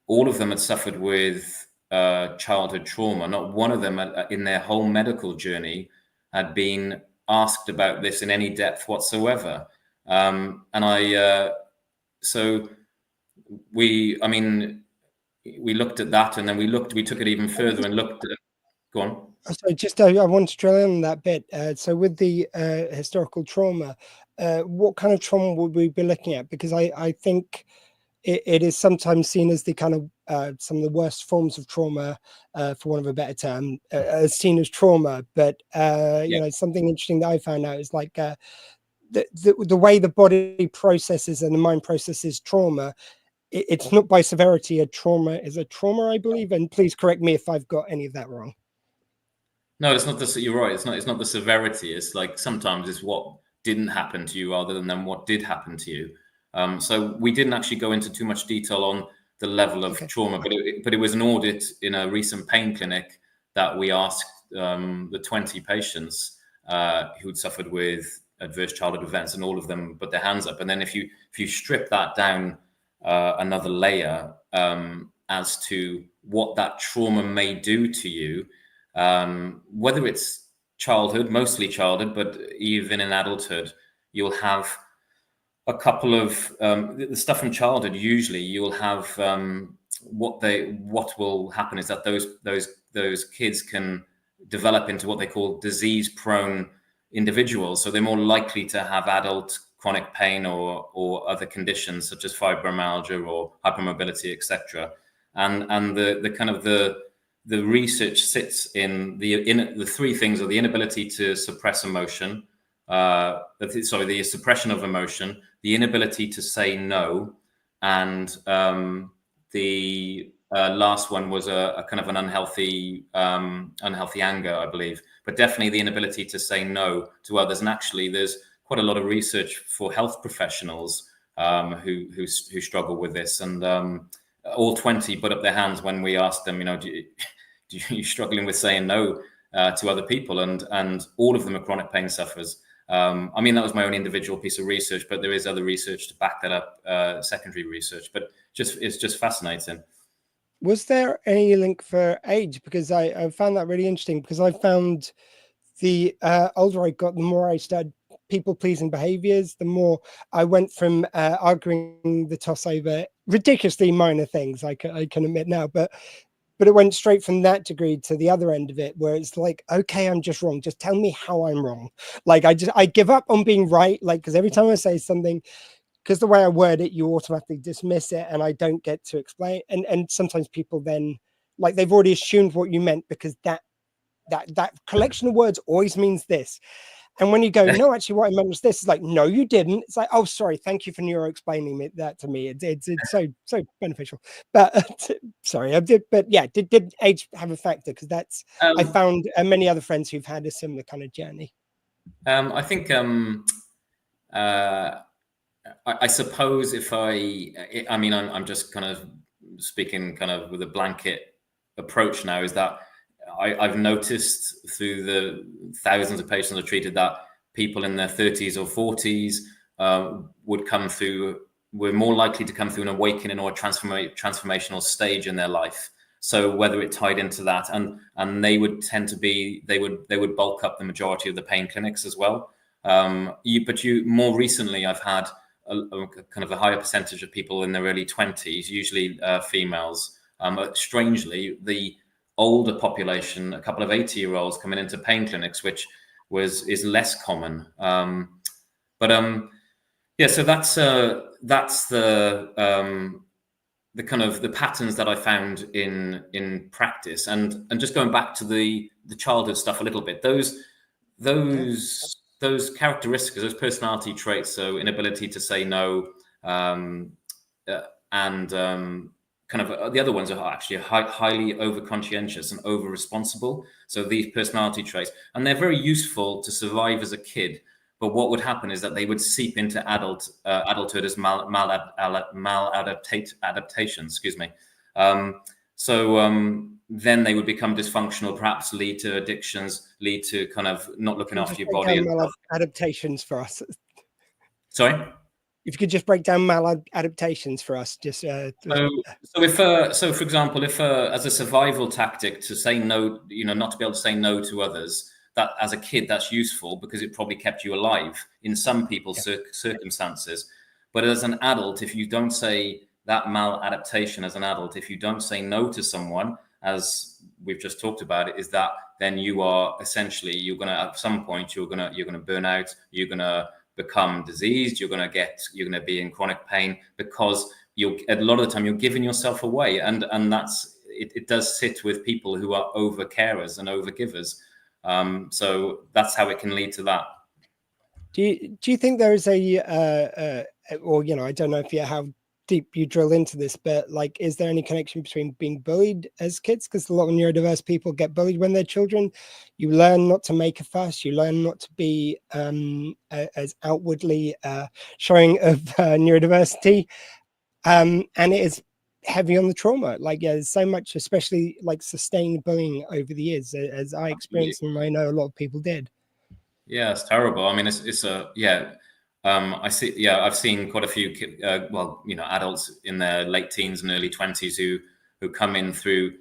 all of them had suffered with childhood trauma. Not one of them in their whole medical journey had been asked about this in any depth whatsoever. So we looked at that, and then we took it even further and looked at, go on. So just I want to drill in on that bit. So with the historical trauma, what kind of trauma would we be looking at? Because I think it is sometimes seen as the kind of some of the worst forms of trauma, for want of a better term, as seen as trauma. But you know, something interesting that I found out is like the way the body processes and the mind processes trauma. It's not by severity. A trauma is a trauma, I believe. And please correct me if I've got any of that wrong. No, it's not you're right. It's not the severity. It's like sometimes it's what didn't happen to you rather than what did happen to you. So we didn't actually go into too much detail on the level of trauma, but it was an audit in a recent pain clinic that we asked the 20 patients who'd suffered with adverse childhood events, and all of them put their hands up. And then if you strip that down another layer as to what that trauma may do to you, whether it's childhood, mostly childhood, but even in adulthood, you'll have a couple of the stuff from childhood. Usually you'll have what will happen is that those kids can develop into what they call disease-prone individuals. So they're more likely to have adult chronic pain or other conditions such as fibromyalgia or hypermobility, etc. And the kind of the research sits in the three things: are the inability to suppress emotion, the suppression of emotion, the inability to say no, and the last one was a kind of an unhealthy anger, I believe, but definitely the inability to say no to others. And actually, there's quite a lot of research for health professionals who struggle with this, and all 20 put up their hands when we asked them, do you struggling with saying no to other people? And all of them are chronic pain sufferers. I mean, that was my own individual piece of research, but there is other research to back that up, secondary research. But it's just fascinating. Was there any link for age? Because I found that really interesting, because I found the older I got, the more I started people-pleasing behaviors, the more I went from arguing the toss over ridiculously minor things, I can admit now, but it went straight from that degree to the other end of it, where it's like, okay, I'm just wrong. Just tell me how I'm wrong. Like I give up on being right. Like, because every time I say something, because the way I word it, you automatically dismiss it, and I don't get to explain. And sometimes people then, like, they've already assumed what you meant, because that collection of words always means this. And when you go, no, actually what I meant was this, it's like, no, you didn't. It's like, oh, sorry, thank you for explaining that to me. It's so beneficial. But sorry, I did. But yeah, did age have a factor? Because that's I found many other friends who've had a similar kind of journey. I think I suppose I'm just kind of speaking kind of with a blanket approach now, is that I've noticed through the thousands of patients I've treated that people in their 30s or 40s were more likely to come through an awakening or a transformational stage in their life. So whether it tied into that, and they would tend to be, they would bulk up the majority of the pain clinics as well. But more recently, I've had a kind of a higher percentage of people in their early 20s, usually females. Strangely, older population, a couple of 80-year-olds coming into pain clinics, which is less common. Yeah, so that's the kind of the patterns that I found in practice, and just going back to the childhood stuff a little bit. Those characteristics, those personality traits, so inability to say no, and kind of the other ones are actually highly overconscientious and over responsible. So these personality traits, and they're very useful to survive as a kid. But what would happen is that they would seep into adulthood as maladaptation. Excuse me. Then they would become dysfunctional, perhaps lead to addictions, lead to kind of not looking after your body. Maladaptations for us. Sorry? If you could just break down maladaptations for us, just so for example, if as a survival tactic to say no, not to be able to say no to others, that as a kid that's useful because it probably kept you alive in some people's circumstances. But as an adult, if you don't say that maladaptation as an adult, if you don't say no to someone, as we've just talked about, is that then you are essentially, you're going to, at some point, you're going to burn out, you're going to become diseased, you're going to be in chronic pain, because a lot of the time you're giving yourself away. And that's, it does sit with people who are over carers and over givers. So that's how it can lead to that. Do you think there is or I don't know how deep you drill into this, but like, is there any connection between being bullied as kids? Because a lot of neurodiverse people get bullied when they're children. You learn not to make a fuss. You learn not to be as outwardly showing of neurodiversity, and it is heavy on the trauma. Like, there's so much, especially like sustained bullying over the years, as I experienced, and I know a lot of people did. Yeah, it's terrible. I mean, I see. Yeah, I've seen quite a few, adults in their late teens and early 20s who come in through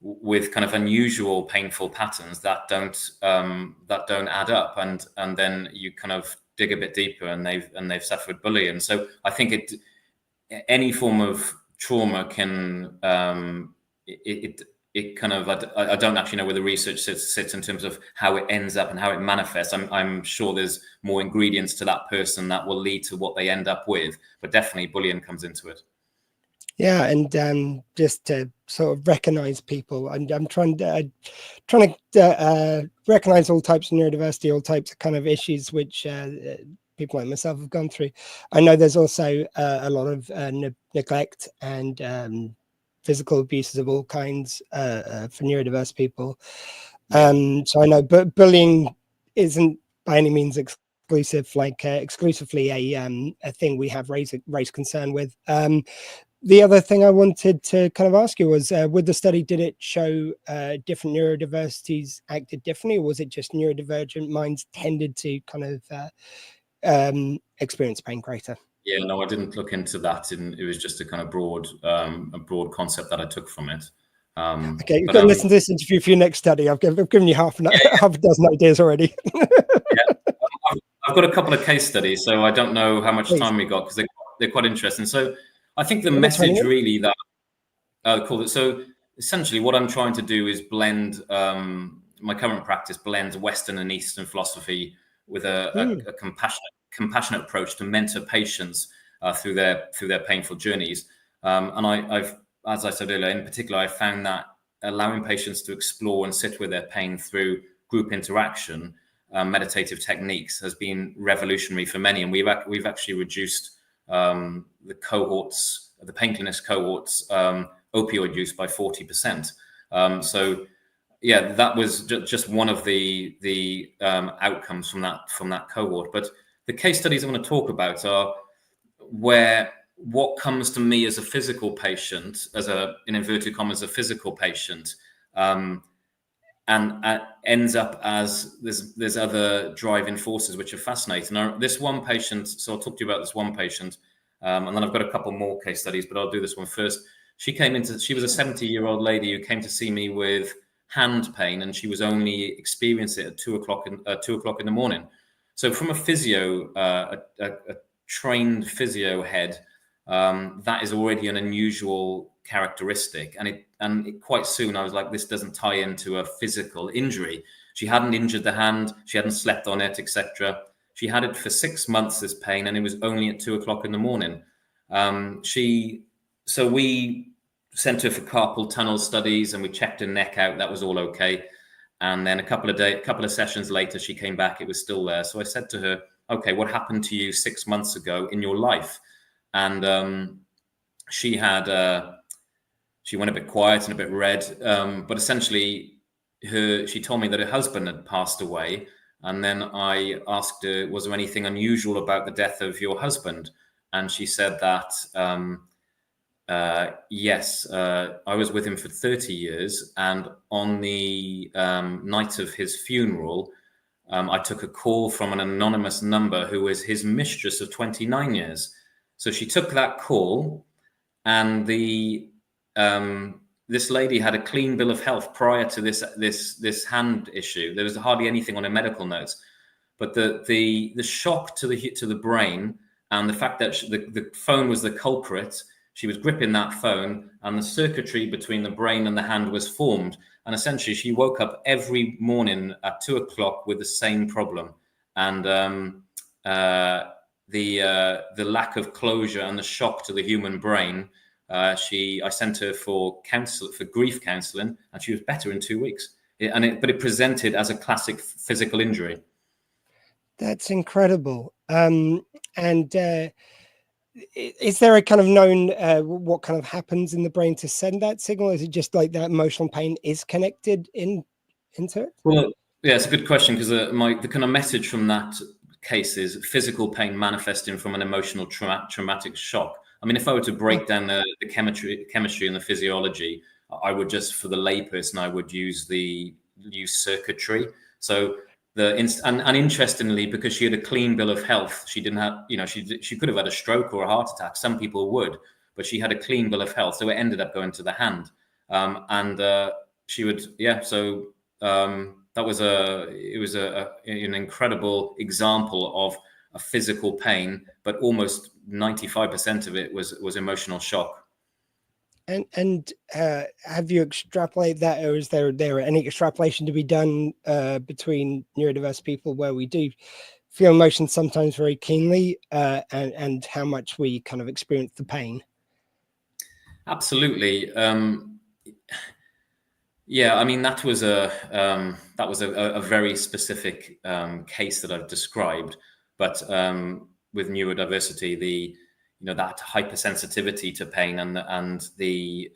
with kind of unusual, painful patterns that don't add up, and then you kind of dig a bit deeper, and they've suffered bullying. So I think any form of trauma can it kind of, I don't actually know where the research sits in terms of how it ends up and how it manifests. I'm sure there's more ingredients to that person that will lead to what they end up with, but definitely bullying comes into it. Yeah, and just to sort of recognize people, and I'm trying to recognize all types of neurodiversity, all types of kind of issues which people like myself have gone through. I know there's also a lot of neglect and physical abuses of all kinds for neurodiverse people. So I know, but bullying isn't by any means exclusively a thing we have raise concern with. The other thing I wanted to kind of ask you was, with the study, did it show different neurodiversities acted differently, or was it just neurodivergent minds tended to kind of experience pain greater? Yeah, no, I didn't look into that. It was just a kind of broad concept that I took from it. Okay, you've got to listen to this interview for your next study. I've given you half a dozen ideas already. I've got a couple of case studies, so I don't know how much time we got, because they're quite interesting. So I think the message really that called it. So essentially, what I'm trying to do is blend my current practice blends Western and Eastern philosophy with a compassionate approach to mentor patients through their painful journeys. And I've, as I said earlier, in particular, I found that allowing patients to explore and sit with their pain through group interaction, meditative techniques, has been revolutionary for many. And we've actually reduced the pain clinics cohorts opioid use by 40%. So yeah, that was just one of the outcomes from that cohort. But the case studies I want to talk about are where what comes to me as a physical patient, in inverted commas, a physical patient, and ends up as there's other driving forces which are fascinating. Now, this one patient, so I'll talk to you about this one patient, and then I've got a couple more case studies, but I'll do this one first. She was a 70-year-old lady who came to see me with hand pain, and she was only experiencing it at 2 o'clock in the morning. So from a physio, a trained physio head, that is already an unusual characteristic. And quite soon I was like, this doesn't tie into a physical injury. She hadn't injured the hand, she hadn't slept on it, etc. She had it for 6 months, this pain, and it was only at 2 o'clock in the morning. So we sent her for carpal tunnel studies, and we checked her neck out. That was all okay. And then a couple of sessions later, she came back. It was still there. So I said to her, okay, what happened to you 6 months ago in your life? And she went a bit quiet and a bit red. But essentially, she told me that her husband had passed away. And then I asked her, was there anything unusual about the death of your husband? And she said that, yes, I was with him for 30 years. And on the night of his funeral, I took a call from an anonymous number who was his mistress of 29 years. So she took that call, and this lady had a clean bill of health prior to this hand issue. There was hardly anything on her medical notes, but the shock to the brain, and the fact that the phone was the culprit. She was gripping that phone, and the circuitry between the brain and the hand was formed. And essentially, she woke up every morning at 2 o'clock with the same problem. And the lack of closure and the shock to the human brain. I sent her for grief counselling, and she was better in 2 weeks. But it presented as a classic physical injury. That's incredible. Is there a kind of known what kind of happens in the brain to send that signal? Is it just like that emotional pain is connected into it? Well, yeah, it's a good question, because the kind of message from that case is physical pain manifesting from an emotional traumatic shock. I mean, if I were to break down the chemistry and the physiology, I would just, for the layperson, I would use circuitry. So and interestingly, because she had a clean bill of health, she didn't have, she could have had a stroke or a heart attack. Some people would, but she had a clean bill of health, so it ended up going to the hand. She would, So that was an incredible example of a physical pain, but almost 95% of it was emotional shock. And have you extrapolated that, or is there any extrapolation to be done between neurodiverse people where we do feel emotions sometimes very keenly, and how much we kind of experience the pain? Absolutely. Yeah, I mean, that was a very specific case that I've described, but with neurodiversity, that hypersensitivity to pain and the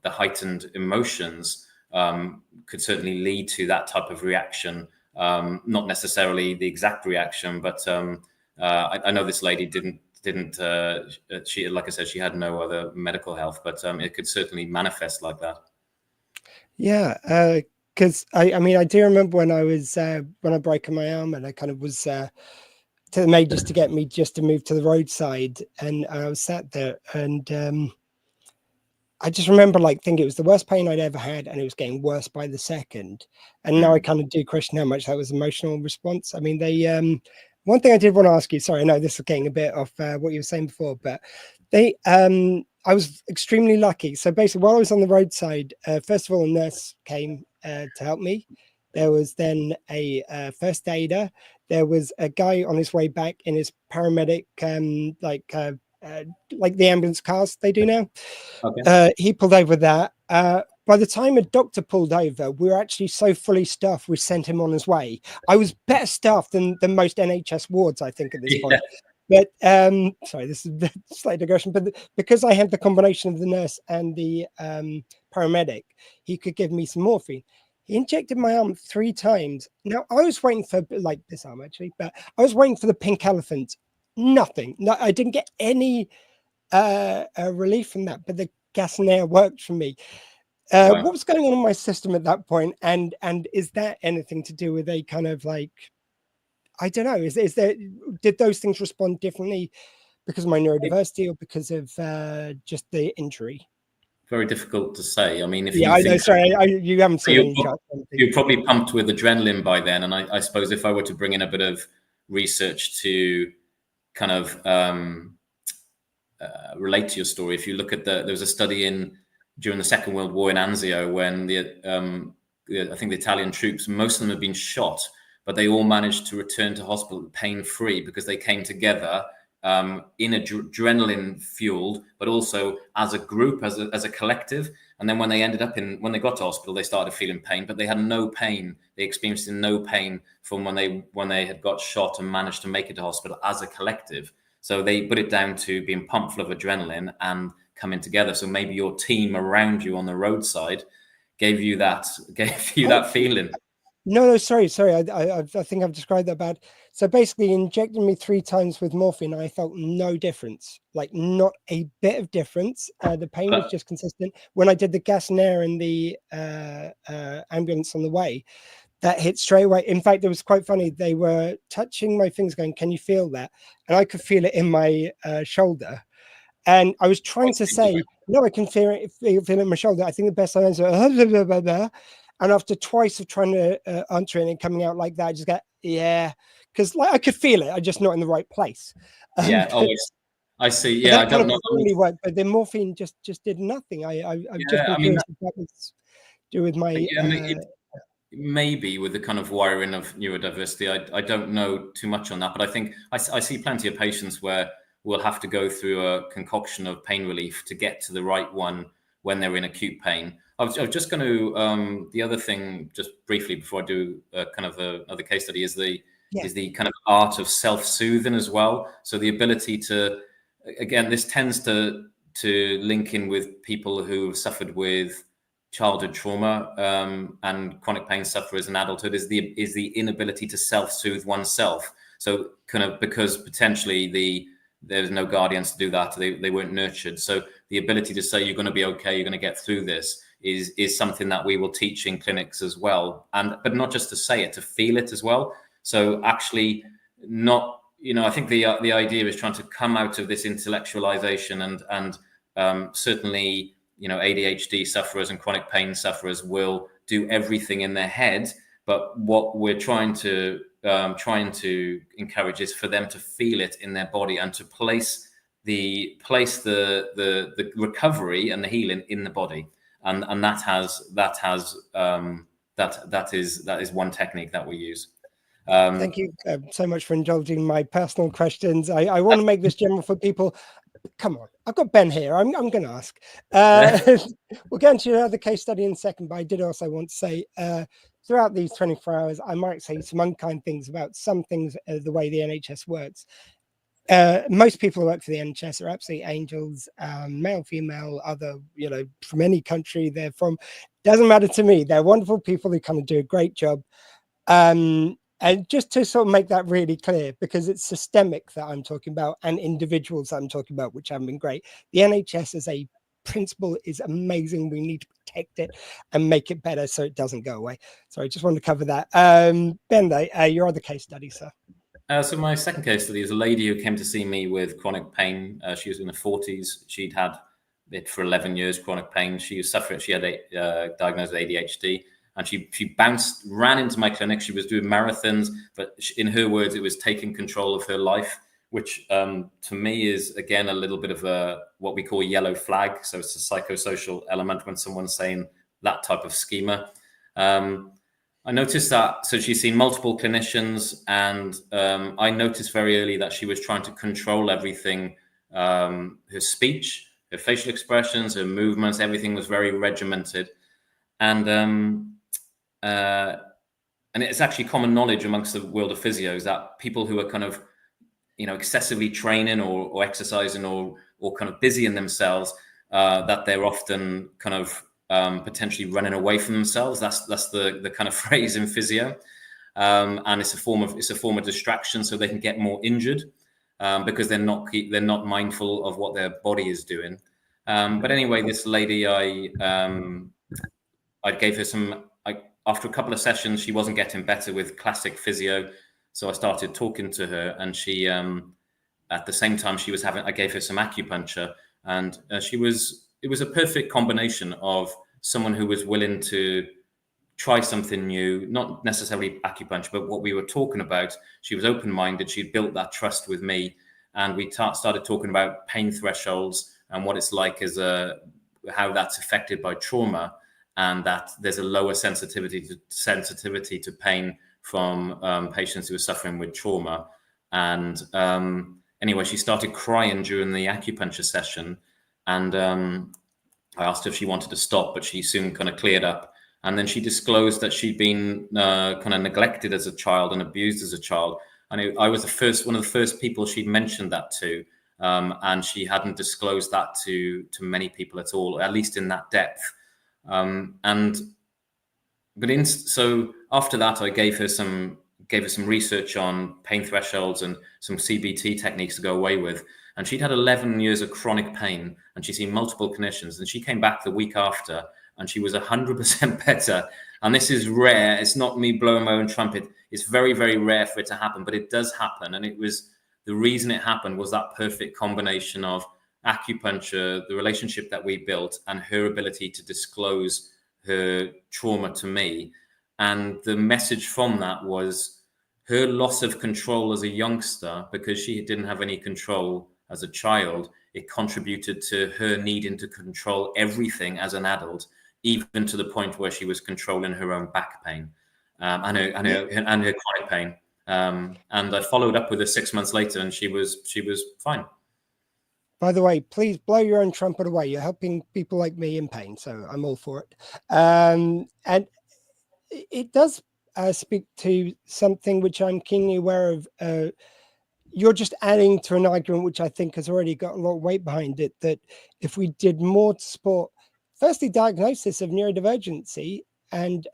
heightened emotions could certainly lead to that type of reaction. Not necessarily the exact reaction, but I know this lady didn't. She, like I said, she had no other medical health, but it could certainly manifest like that. Yeah, because I do remember when I broke my arm, and I kind of was to the maid just to get me just to move to the roadside, and I was sat there, and I just remember thinking it was the worst pain I'd ever had, and it was getting worse by the second. And now I kind of do question how much that was emotional response. I mean, one thing I did want to ask you, sorry, I know this is getting a bit off what you were saying before, but I was extremely lucky. So basically, while I was on the roadside, first of all, a nurse came to help me. There was then a first aider. There was a guy on his way back in his paramedic, like the ambulance cars they do now. Okay. He pulled over that. By the time a doctor pulled over, we were actually so fully staffed, we sent him on his way. I was better staffed than most NHS wards, I think, at this point. But sorry, this is a slight digression, but because I had the combination of the nurse and the paramedic, he could give me some morphine. He injected my arm 3 times. Now, I was waiting for, this arm actually, but I was waiting for the pink elephant. Nothing. No, I didn't get any relief from that, but the gas and air worked for me. Wow. What was going on in my system at that point? And is that anything to do with a kind of I don't know, did those things respond differently because of my neurodiversity or because of just the injury? Very difficult to say. I mean, if I know. Sorry, you haven't seen any. You're probably pumped with adrenaline by then, and I suppose if I were to bring in a bit of research to kind of relate to your story. If you look at there was a study during the Second World War in Anzio when I think the Italian troops, most of them had been shot, but they all managed to return to hospital pain-free because they came together in adrenaline fueled, but also as a group, as a collective. And then when they got to hospital, they started feeling pain, but they had no pain. They experienced no pain from when they had got shot and managed to make it to hospital as a collective. So they put it down to being pumped full of adrenaline and coming together. So maybe your team around you on the roadside gave you that feeling. No, sorry. I think I've described that bad. So basically, injecting me 3 times with morphine, I felt no difference, like not a bit of difference. The pain was just consistent. When I did the gas and air in the ambulance on the way, that hit straight away. In fact, it was quite funny. They were touching my fingers, going, "Can you feel that?" And I could feel it in my shoulder. And I was trying to say, "No, I can feel it in my shoulder." I think the best answer. And after twice of trying to answer it and coming out like that, I just got, yeah, because like I could feel it, I just not in the right place. Yeah, always. I see. Yeah, I don't know. Really worked, but the morphine just did nothing. I've just been curious if that was to do with my. Maybe with the kind of wiring of neurodiversity, I don't know too much on that, but I think I see plenty of patients where we'll have to go through a concoction of pain relief to get to the right one when they're in acute pain. I was just going to, the other thing, just briefly before I do kind of another case study, is the kind of art of self-soothing as well. So the ability to, again, this tends to link in with people who have suffered with childhood trauma and chronic pain sufferers in adulthood, is the inability to self-soothe oneself. So kind of because potentially there's no guardians to do that, they weren't nurtured. So the ability to say you're going to be okay, you're going to get through this is something that we will teach in clinics as well. But not just to say it, to feel it as well. So actually not, I think the idea is trying to come out of this intellectualization and certainly, ADHD sufferers and chronic pain sufferers will do everything in their head. But what we're trying to encourage is for them to feel it in their body and to place the recovery and the healing in the body. And that is one technique that we use. Thank you so much for indulging my personal questions. I want to make this general for people. Come on, I've got Ben here. I'm going to ask. We'll get into another case study in a second, but I did also want to say throughout these 24 hours, I might say some unkind things about some things, the way the NHS works. Most people who work for the NHS are absolutely angels, male, female, other, from any country they're from. Doesn't matter to me. They're wonderful people who kind of do a great job. And just to sort of make that really clear, because it's systemic that I'm talking about and individuals that I'm talking about, which haven't been great. The NHS as a principle is amazing. We need to protect it and make it better so it doesn't go away. So I just wanted to cover that. Ben, your other case study, sir. So my second case study is a lady who came to see me with chronic pain. She was in her 40s. She'd had it for 11 years, chronic pain. She was suffering. She had diagnosed with ADHD. And she ran into my clinic. She was doing marathons, but in her words, it was taking control of her life, which to me is, again, a little bit of what we call a yellow flag. So it's a psychosocial element when someone's saying that type of schema. I noticed that, so she's seen multiple clinicians, and I noticed very early that she was trying to control everything, her speech, her facial expressions, her movements, everything was very regimented. And it's actually common knowledge amongst the world of physios that people who are kind of, excessively training or exercising or kind of busy in themselves, that they're often kind of potentially running away from themselves. That's the kind of phrase in physio, and it's a form of distraction, so they can get more injured because they're not mindful of what their body is doing. But anyway, this lady, I gave her some. After a couple of sessions, she wasn't getting better with classic physio, so I started talking to her, and she, at the same time, I gave her some acupuncture, and it was a perfect combination of someone who was willing to try something new, not necessarily acupuncture, but what we were talking about. She was open-minded. She'd built that trust with me, and we started talking about pain thresholds and what it's like as how that's affected by trauma, and that there's a lower sensitivity to pain from patients who are suffering with trauma. And anyway, she started crying during the acupuncture session, and I asked her if she wanted to stop, but she soon kind of cleared up. And then she disclosed that she'd been kind of neglected as a child and abused as a child. And I was one of the first people she'd mentioned that to, and she hadn't disclosed that to many people at all, at least in that depth. So after that, I gave her some research on pain thresholds and some CBT techniques to go away with. And she'd had 11 years of chronic pain, and she'd seen multiple clinicians. And she came back the week after, and she was 100% better. And this is rare. It's not me blowing my own trumpet. It's very, very rare for it to happen, but it does happen. And the reason it happened was that perfect combination of acupuncture, the relationship that we built, and her ability to disclose her trauma to me. And the message from that was her loss of control as a youngster, because she didn't have any control as a child. It contributed to her needing to control everything as an adult, even to the point where she was controlling her own back pain and her chronic pain. And I followed up with her 6 months later, and she was fine. By the way, please blow your own trumpet away. You're helping people like me in pain, so I'm all for it. And it does speak to something which I'm keenly aware of. You're just adding to an argument which I think has already got a lot of weight behind it, that if we did more to support, firstly, diagnosis of neurodivergency, and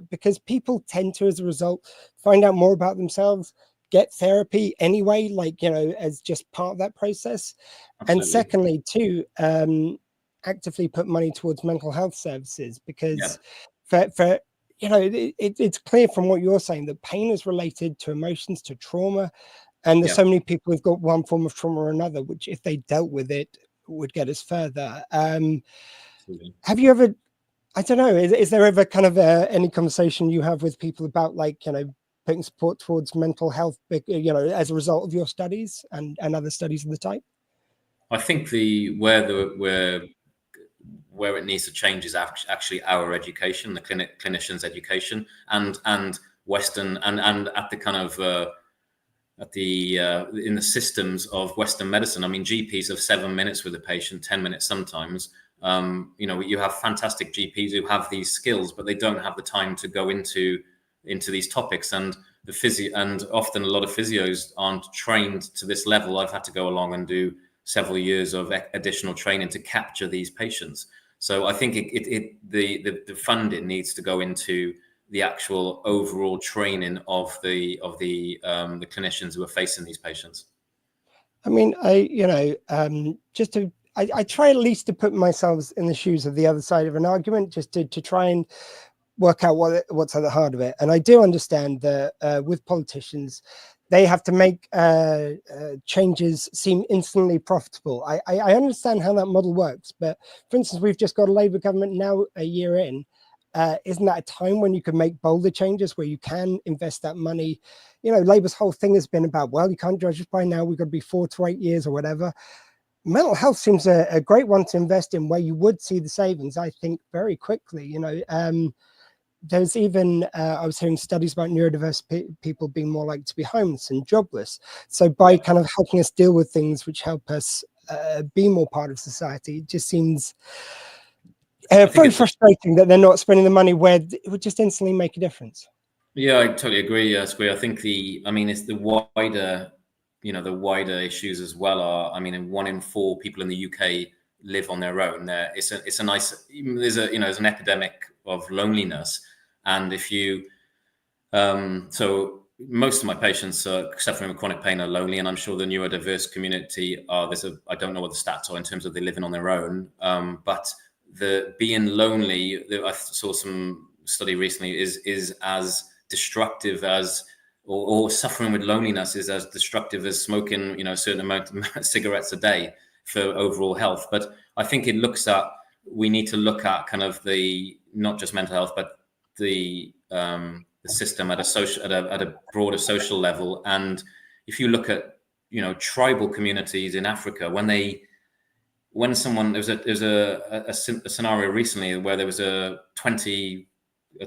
because people tend to, as a result, find out more about themselves, get therapy anyway, like, as just part of that process. Absolutely. And secondly, too, actively put money towards mental health services, because for it's clear from what you're saying that pain is related to emotions, to trauma. And there's so many people who've got one form of trauma or another, which if they dealt with it would get us further. Have you ever, I don't know, is there ever kind of any conversation you have with people about, like, putting support towards mental health, as a result of your studies and other studies of the type? I think where it needs to change is actually our education, the clinicians' education, and Western and at the kind of in the systems of Western medicine. I mean, GPs have 7 minutes with a patient, 10 minutes sometimes. You have fantastic GPs who have these skills, but they don't have the time to go into these topics. And often a lot of physios aren't trained to this level. I've had to go along and do several years of additional training to capture these patients. So I think the funding needs to go into the actual overall training of the clinicians who are facing these patients. I mean, I try at least to put myself in the shoes of the other side of an argument, just to try and work out what's at the heart of it. And I do understand that with politicians, they have to make changes seem instantly profitable. I understand how that model works. But for instance, we've just got a Labour government now, a year in. Isn't that a time when you can make bolder changes, where you can invest that money? Labour's whole thing has been about, well, you can't judge us by now, we've got to be 4 to 8 years or whatever. Mental health seems a great one to invest in, where you would see the savings, I think, very quickly. There's even, I was hearing studies about neurodiverse people being more likely to be homeless and jobless. So by kind of helping us deal with things which help us be more part of society, it just seems very frustrating that they're not spending the money where it would just instantly make a difference. Yeah, I totally agree, Squee. I think it's the wider, the wider issues as well are, 1 in 4 people in the UK live on their own. There's an epidemic of loneliness. And if you, so most of my patients suffering with chronic pain are lonely, and I'm sure the neurodiverse community are, I don't know what the stats are in terms of they living on their own, but the being lonely, I saw some study recently, is as destructive as, or suffering with loneliness is as destructive as smoking, a certain amount of cigarettes a day for overall health. But I think we need to look at kind of not just mental health, but the system at a broader social level. And if you look at, tribal communities in Africa, when someone, there's a scenario recently where there was a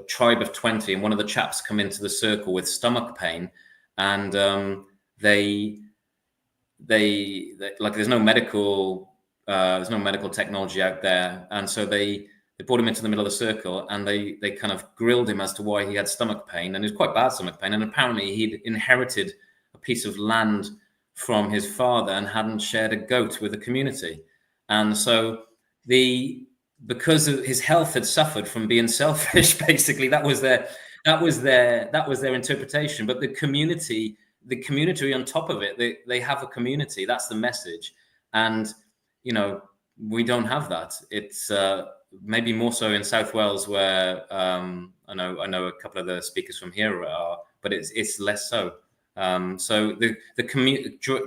tribe of 20, and one of the chaps come into the circle with stomach pain, and they like, there's no medical technology out there, and so they brought him into the middle of the circle, and they kind of grilled him as to why he had stomach pain, and it was quite bad stomach pain, and apparently he'd inherited a piece of land from his father and hadn't shared a goat with the community. And so because his health had suffered from being selfish, basically, that was their interpretation. But the community on top of it, they have a community. That's the message. And, we don't have that. It's maybe more so in South Wales, where I know a couple of the speakers from here are, but it's less so. So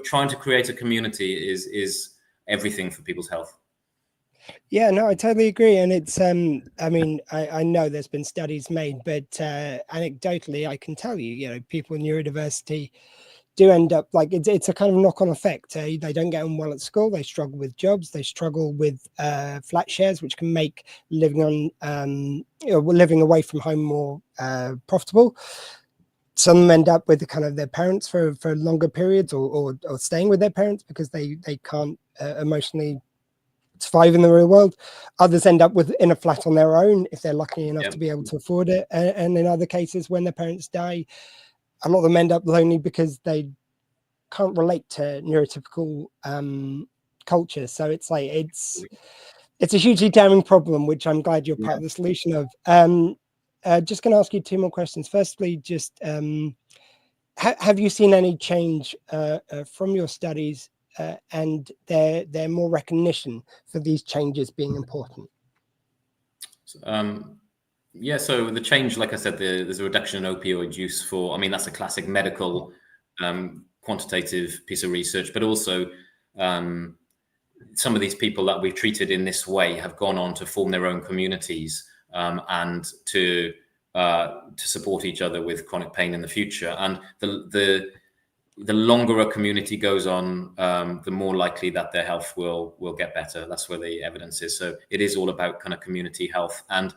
trying to create a community is everything for people's health. Yeah, no, I totally agree. And it's, I know there's been studies made, but anecdotally, I can tell you, people in neurodiversity do end up like, it's a kind of knock-on effect. They don't get on well at school. They struggle with jobs. They struggle with flat shares, which can make living living away from home more profitable. Some end up with their parents for longer periods, or staying with their parents because they can't emotionally survive in the real world. Others end up in a flat on their own if they're lucky enough to be able to afford it. And in other cases, when their parents die, a lot of them end up lonely because they can't relate to neurotypical culture. So it's like it's a hugely damning problem, which I'm glad you're part of the solution of. Just going to ask you two more questions. Firstly, just have you seen any change from your studies and their more recognition for these changes being important? So the change, like I said, there's a reduction in opioid use that's a classic medical quantitative piece of research, but also some of these people that we've treated in this way have gone on to form their own communities and to support each other with chronic pain in the future. And the longer a community goes on, the more likely that their health will get better. That's where the evidence is. So it is all about kind of community health. And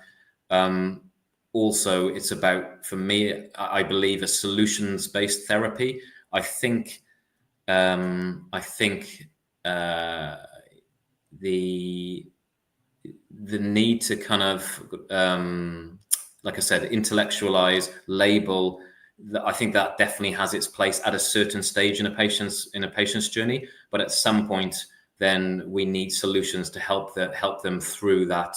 also it's about, for me, I believe, a solutions-based therapy. I think the need to kind of, like I said, intellectualize, label, I think that definitely has its place at a certain stage in a patient's journey. But at some point, then we need solutions to help them through that,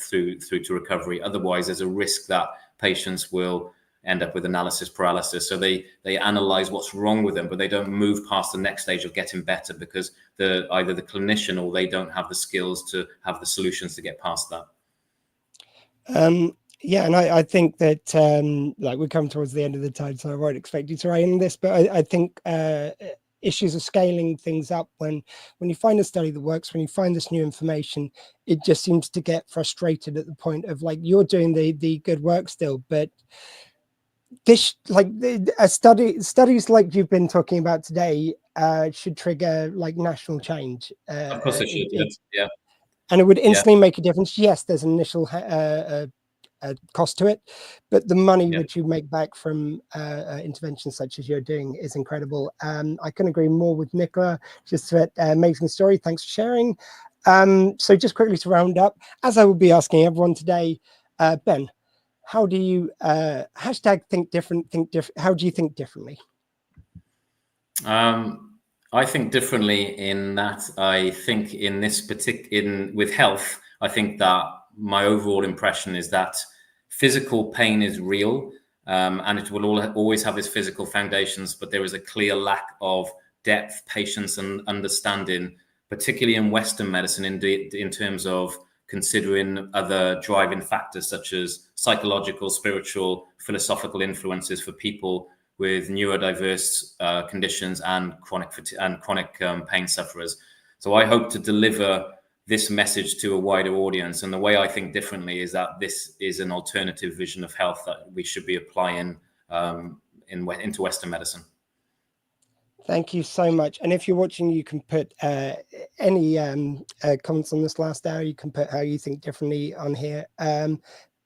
through to recovery. Otherwise, there's a risk that patients will end up with analysis paralysis. So they analyze what's wrong with them, but they don't move past the next stage of getting better because either the clinician or they don't have the skills to have the solutions to get past that. Yeah, and I think that we come towards the end of the time, so I won't expect you to write in this, but I think issues of scaling things up when you find a study that works, when you find this new information, it just seems to get frustrated at the point of you're doing the good work still, but this studies like you've been talking about today should trigger national change. Of course it should. Yeah. And it would instantly make a difference. Yes, there's an initial cost to it, but the money which you make back from interventions such as you're doing is incredible. I couldn't agree more with Nicola. Just an amazing story. Thanks for sharing. So just quickly to round up, as I will be asking everyone today, Ben, how do you #think different? How do you think differently? I think differently in that I think with health, I think that my overall impression is that physical pain is real, and it will always have its physical foundations, but there is a clear lack of depth, patience, and understanding, particularly in Western medicine, in terms of considering other driving factors such as psychological, spiritual, philosophical influences for people with neurodiverse conditions and chronic pain sufferers. So I hope to deliver this message to a wider audience. And the way I think differently is that this is an alternative vision of health that we should be applying into Western medicine. Thank you so much. And if you're watching, you can put any comments on this last hour. You can put how you think differently on here.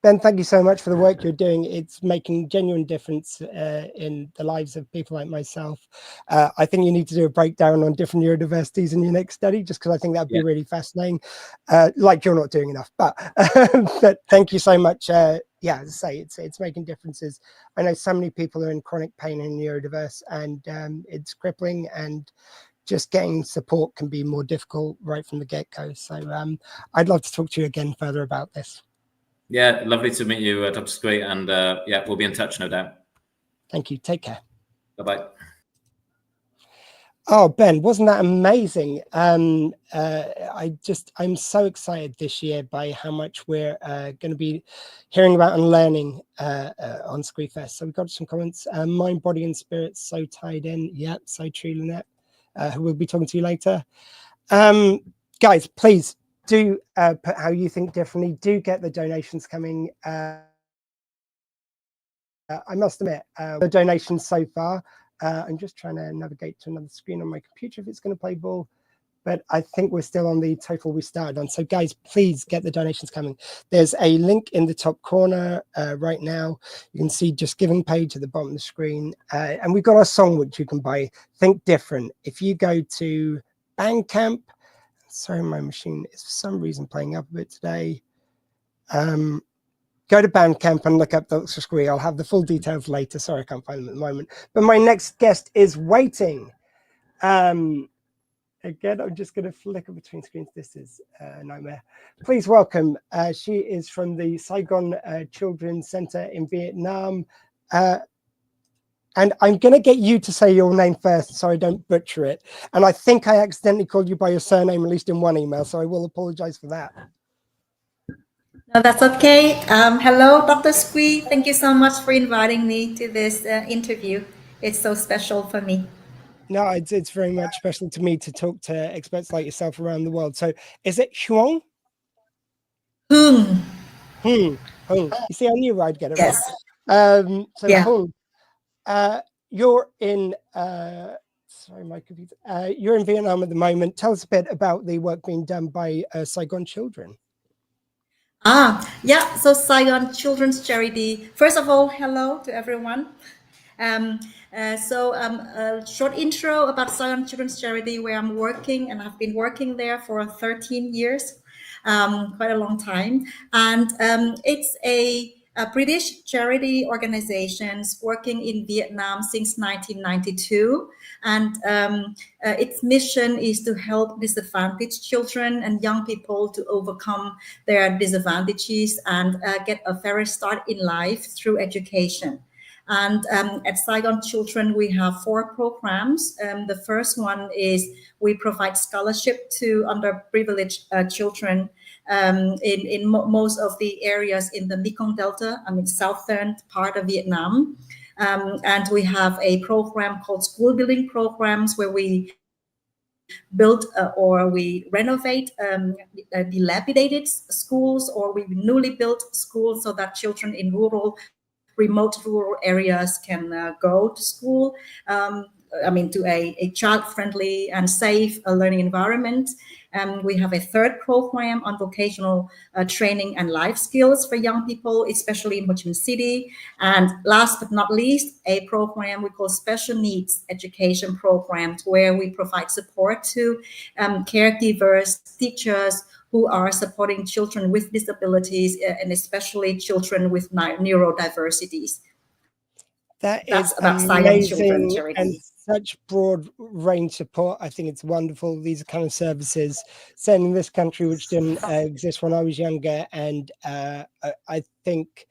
Ben, thank you so much for the work you're doing. It's making genuine difference in the lives of people like myself. I think you need to do a breakdown on different neurodiversities in your next study, just because I think that'd be really fascinating. Like you're not doing enough, but thank you so much. Yeah, as I say, it's making differences. I know so many people are in chronic pain and neurodiverse, and it's crippling, and just getting support can be more difficult right from the get-go. So I'd love to talk to you again further about this. Yeah, lovely to meet you, Dr. Squee, and yeah, we'll be in touch, no doubt. Thank you. Take care. Bye-bye. Oh, Ben, wasn't that amazing? I'm so excited this year by how much we're going to be hearing about and learning on Squeefest. So we've got some comments. Mind, body, and spirit so tied in. Yep, so true, Lynette, who we'll be talking to later. Guys, please do put how you think differently. Do get the donations coming. I must admit, the donations so far, I'm just trying to navigate to another screen on my computer if it's going to play ball, but I think we're still on the total we started on. So guys, please get the donations coming. There's a link in the top corner right now. You can see just giving page at the bottom of the screen. And we've got our song, which you can buy, Think Different. If you go to Bandcamp, sorry, my machine is for some reason playing up a bit today. Go to Bandcamp and look up Dr. Squee. I'll have the full details later. Sorry, I can't find them at the moment. But my next guest is waiting. Again, I'm just going to flicker between screens. This is a nightmare. Please welcome. She is from the Saigon Children's Center in Vietnam. And I'm going to get you to say your name first so I don't butcher it. And I think I accidentally called you by your surname, at least in one email, so I will apologize for that. No, that's okay. Hello, Dr. Squee. Thank you so much for inviting me to this interview. It's so special for me. No, it's very much special to me to talk to experts like yourself around the world. So is it Huong? Hung. Hung. You see, I knew I'd get it Yes. right. So yeah. Hung, you're in, sorry, my computer. You're in Vietnam at the moment. Tell us a bit about the work being done by Saigon Children. Yeah. So Saigon Children's Charity. First of all, hello to everyone. A short intro about Saigon Children's Charity, where I'm working, and I've been working there for 13 years, quite a long time. And it's a British charity organization working in Vietnam since 1992. And its mission is to help disadvantaged children and young people to overcome their disadvantages and get a fairer start in life through education. And at Saigon Children, we have 4 programs. The first one is we provide scholarship to underprivileged children in most of the areas in the Mekong Delta, southern part of Vietnam. And we have a program called School Building Programs, where we build or we renovate dilapidated schools, or we newly built schools so that children in remote rural areas can go to school, to a child-friendly and safe learning environment. We have a third program on vocational training and life skills for young people, especially in Ho Chi Minh City. And last but not least, a program we call Special Needs Education Programs, where we provide support to caregivers, teachers, who are supporting children with disabilities, and especially children with neurodiversities. That's amazing, and such broad range support. I think it's wonderful. These are kind of services sent in this country which didn't exist when I was younger, and I think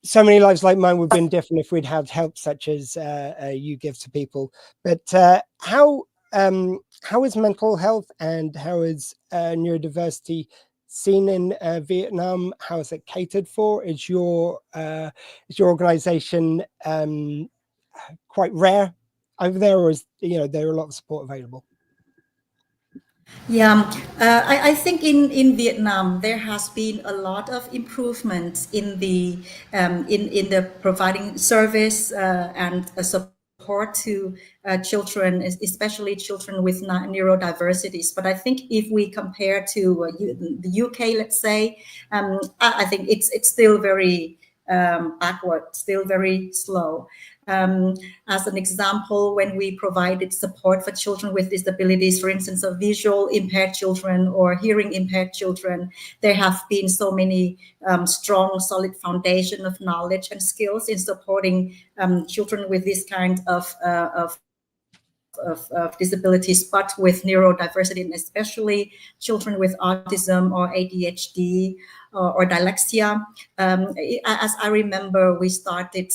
so many lives like mine would have been different if we'd had help such as you give to people. But how is mental health and how is neurodiversity seen in Vietnam? How is it catered for? Is your organization quite rare over there, or is there are a lot of support available? Yeah, I think in Vietnam there has been a lot of improvement in the providing service and support support to children, especially children with neurodiversities. But I think if we compare to the UK, let's say, I think it's still very backward, still very slow. As an example, when we provided support for children with disabilities, for instance, of visual impaired children or hearing impaired children, there have been so many strong, solid foundation of knowledge and skills in supporting children with this kind of disabilities, but with neurodiversity, and especially children with autism or ADHD or dyslexia. As I remember, we started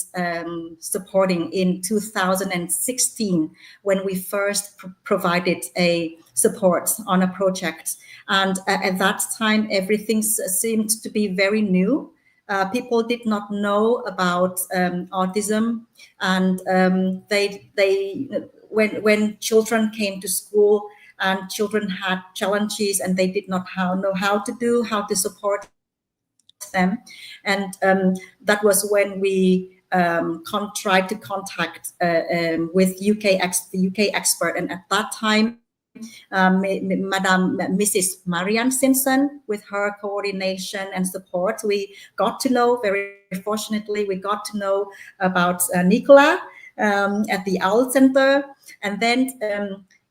supporting in 2016 when we first provided a support on a project. And at that time, everything seemed to be very new. People did not know about autism, and when children came to school and children had challenges and they did not know how to support them, and that was when we tried to contact with the UK expert, and at that time Mrs. Marianne Simpson, with her coordination and support, we got to know, very fortunately, we got to know about Nicola at the OWL Center. And then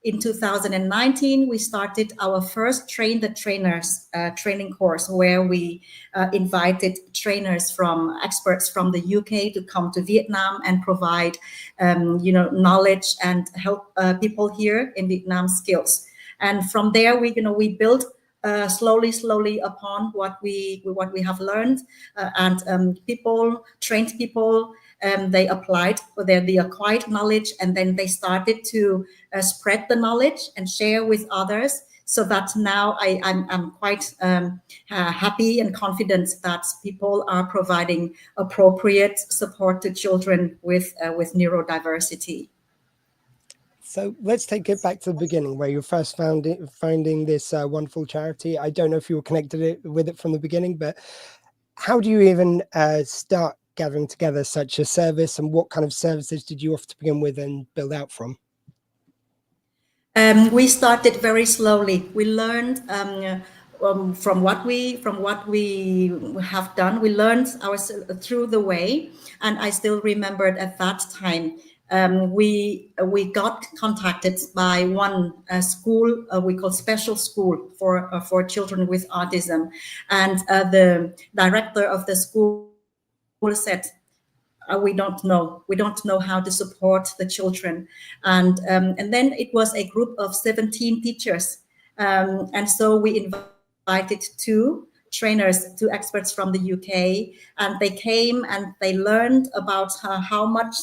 in 2019, we started our first Train the Trainers training course, where we invited experts from the UK to come to Vietnam and provide, knowledge and help people here in Vietnam skills. And from there, we built slowly upon what we have learned, and trained people. They applied for the acquired knowledge, and then they started to spread the knowledge and share with others. So that now I'm quite happy and confident that people are providing appropriate support to children with neurodiversity. So let's take it back to the beginning, where you first finding this wonderful charity. I don't know if you were connected with it from the beginning, but how do you even start gathering together such a service, and what kind of services did you offer to begin with and build out from? We started very slowly. We learned from what we have done. We learned through the way, and I still remembered at that time. We got contacted by one school we call special school for children with autism, and the director of the school said, we don't know how to support the children. And then it was a group of 17 teachers, and so we invited two experts from the UK, and they came and they learned about how much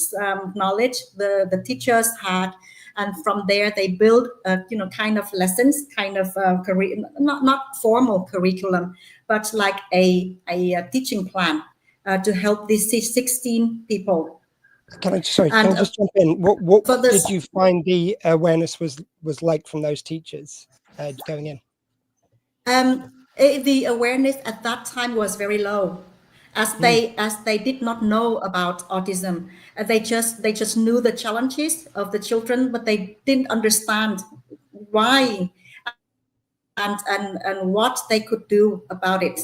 knowledge the teachers had. And from there, they built, kind of lessons, kind of not formal curriculum, but like a teaching plan to help these 16 people. Can I just jump in? What did you find the awareness was like from those teachers going in? The awareness at that time was very low, as they did not know about autism. They just knew the challenges of the children, but they didn't understand why and what they could do about it.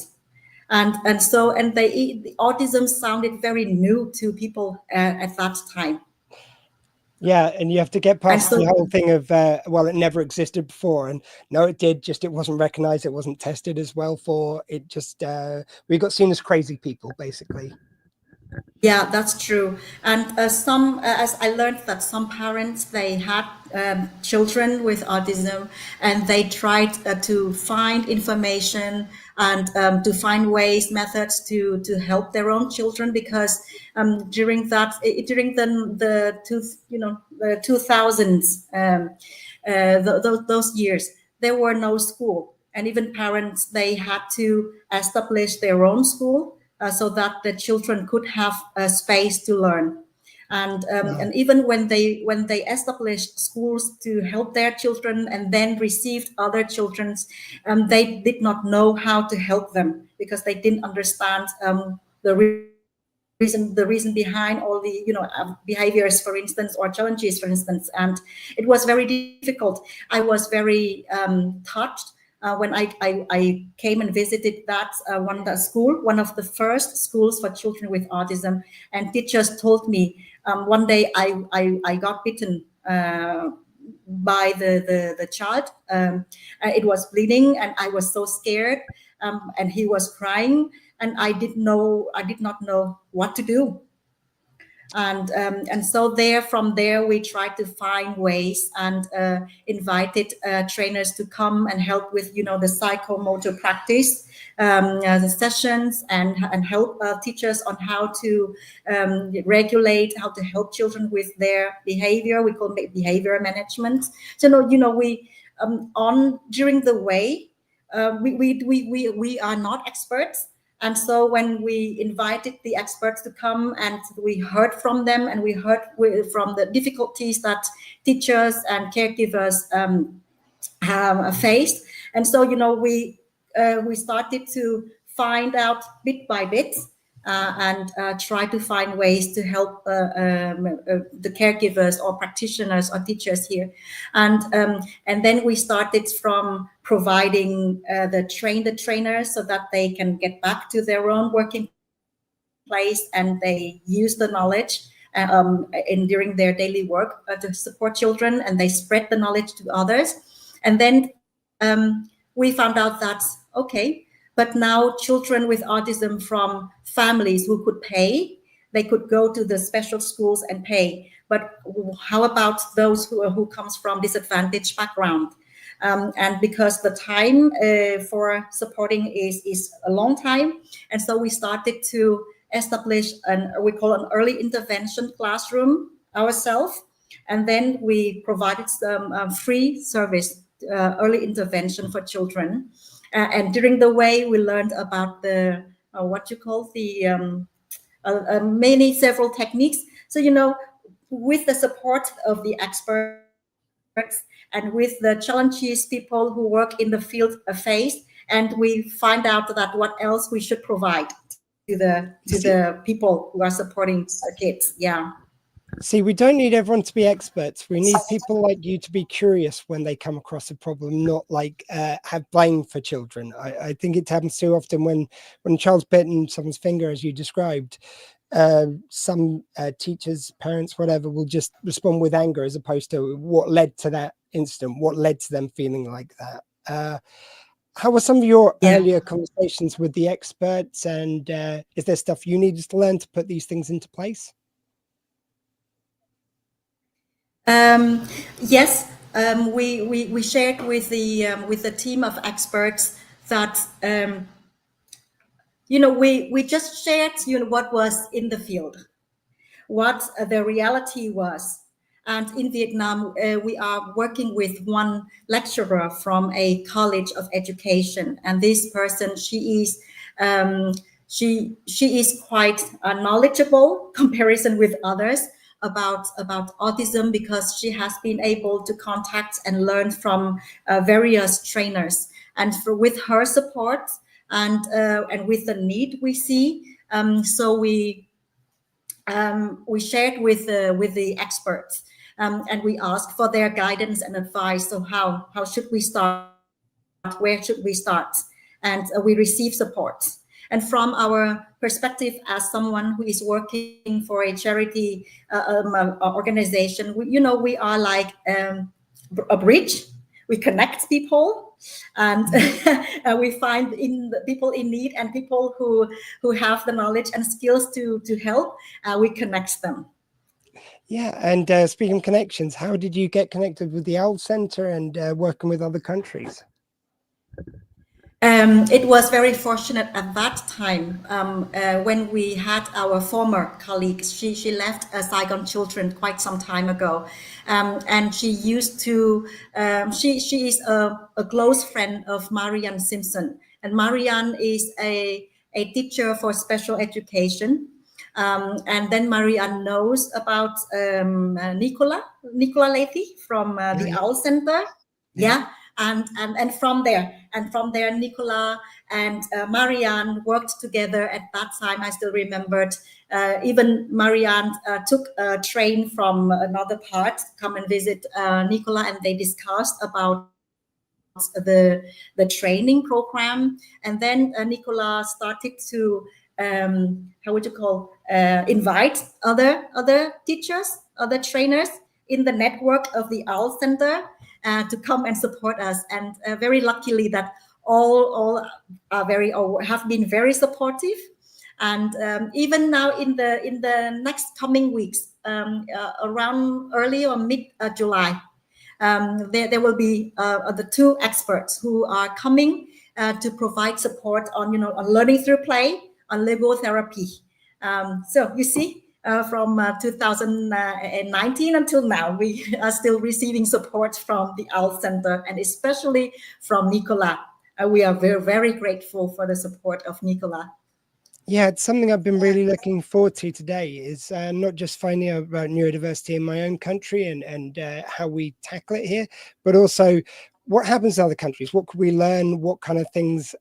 And so the autism sounded very new to people at that time. Yeah, and you have to get past the whole thing of it never existed before, and no, it did. Just it wasn't recognized, it wasn't tested as well for it. Just we got seen as crazy people, basically. Yeah, that's true. And as I learned that some parents, they had children with autism, and they tried to find information and to find methods to help their own children, because during the 2000s, those years, there were no school, and even parents, they had to establish their own school so that the children could have a space to learn. And even when they established schools to help their children and then received other children's, they did not know how to help them, because they didn't understand the reason behind all the behaviors, for instance, or challenges, for instance. And it was very difficult. I was very touched when I came and visited that one of the first schools for children with autism, and teachers told me one day I got bitten by the child. It was bleeding, and I was so scared, and he was crying, and I did not know what to do. And so from there we tried to find ways, and invited trainers to come and help with the psychomotor practice, the sessions, and help teachers on how to regulate, how to help children with their behavior. We call it behavior management. So we during the way, we are not experts. And so when we invited the experts to come, and we heard from them, and we heard from the difficulties that teachers and caregivers have faced. And so, we started to find out bit by bit, and try to find ways to help the caregivers or practitioners or teachers here. And then we started from providing the trainers so that they can get back to their own working place, and they use the knowledge during their daily work to support children, and they spread the knowledge to others. And then we found out that, okay, but now children with autism from families who could pay, they could go to the special schools and pay. But how about those who comes from disadvantaged background? And because the time for supporting is a long time, and so we started to establish we call an early intervention classroom ourselves, and then we provided some free service, early intervention for children. And during the way, we learned about the several techniques. So with the support of the experts, and with the challenges people who work in the field face, and we find out that what else we should provide to the people who are supporting the kids. Yeah. See, we don't need everyone to be experts. We need people like you to be curious when they come across a problem, not like have blame for children. I think it happens too often when a child's bitten someone's finger, as you described. Some teachers, parents, whatever, will just respond with anger as opposed to what led to that incident, what led to them feeling like that. How were some of your earlier conversations with the experts, and is there stuff you needed to learn to put these things into place? Yes, we shared with the team of experts that we just shared what was in the field, what the reality was. And in Vietnam, we are working with one lecturer from a college of education, and this person, she is quite knowledgeable comparison with others about autism, because she has been able to contact and learn from various trainers. And with her support and with the need we see, so we shared with the experts, and we asked for their guidance and advice. So how should we start? Where should we start? And we received support. And from our perspective as someone who is working for a charity organization, we are like a bridge. We connect people, and we find in the people in need and people who have the knowledge and skills to help. We connect them. Yeah, and speaking of connections, how did you get connected with the OWL Center and working with other countries? It was very fortunate at that time when we had our former colleague. She left Saigon Children quite some time ago, and she used to. She is a close friend of Marianne Simpson, and Marianne is a teacher for special education. And then Marianne knows about Nicola Lathey from the OWL Center. Yeah. And from there, Nicola and Marianne worked together. At that time, I still remembered. Even Marianne took a train from another part to come and visit Nicola, and they discussed about the training program. And then Nicola started to invite other teachers, other trainers in the network of the OWL Center to come and support us. And very luckily that all have been very supportive. And even now in the next coming weeks, around early or mid July, there will be the two experts who are coming to provide support on learning through play, on Lego therapy. So you see, from 2019 until now, we are still receiving support from the OWL Center, and especially from Nicola. We are very, very grateful for the support of Nicola. Yeah, it's something I've been really looking forward to today, is not just finding out about neurodiversity in my own country and how we tackle it here, but also what happens in other countries. What could we learn? What kind of things,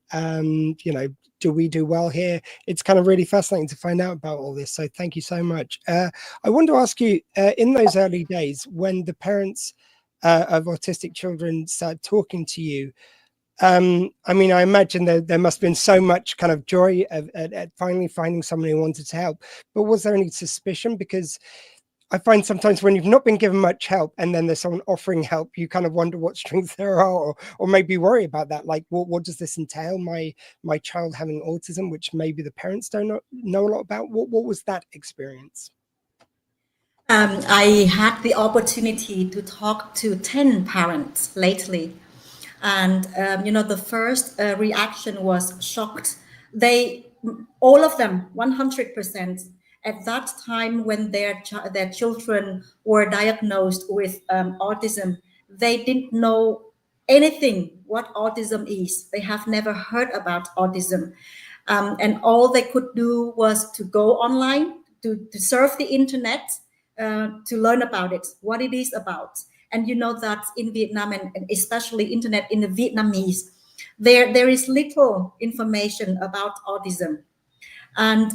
do we do well here? It's kind of really fascinating to find out about all this. So thank you so much. I want to ask you, in those early days, when the parents of autistic children started talking to you, I mean, I imagine there must have been so much kind of joy at finally finding someone who wanted to help. But was there any suspicion? Because I find sometimes when you've not been given much help and then there's someone offering help, you kind of wonder what strings there are, or maybe worry about that. Like, what does this entail? My child having autism, which maybe the parents don't know a lot about. What was that experience? I had the opportunity to talk to 10 parents lately. And, the first reaction was shocked. All of them, 100%, at that time when their children were diagnosed with autism, they didn't know anything what autism is. They have never heard about autism. And all they could do was to go online, to surf the internet, to learn about it, what it is about. And you know that in Vietnam, and especially internet in the Vietnamese, there is little information about autism, and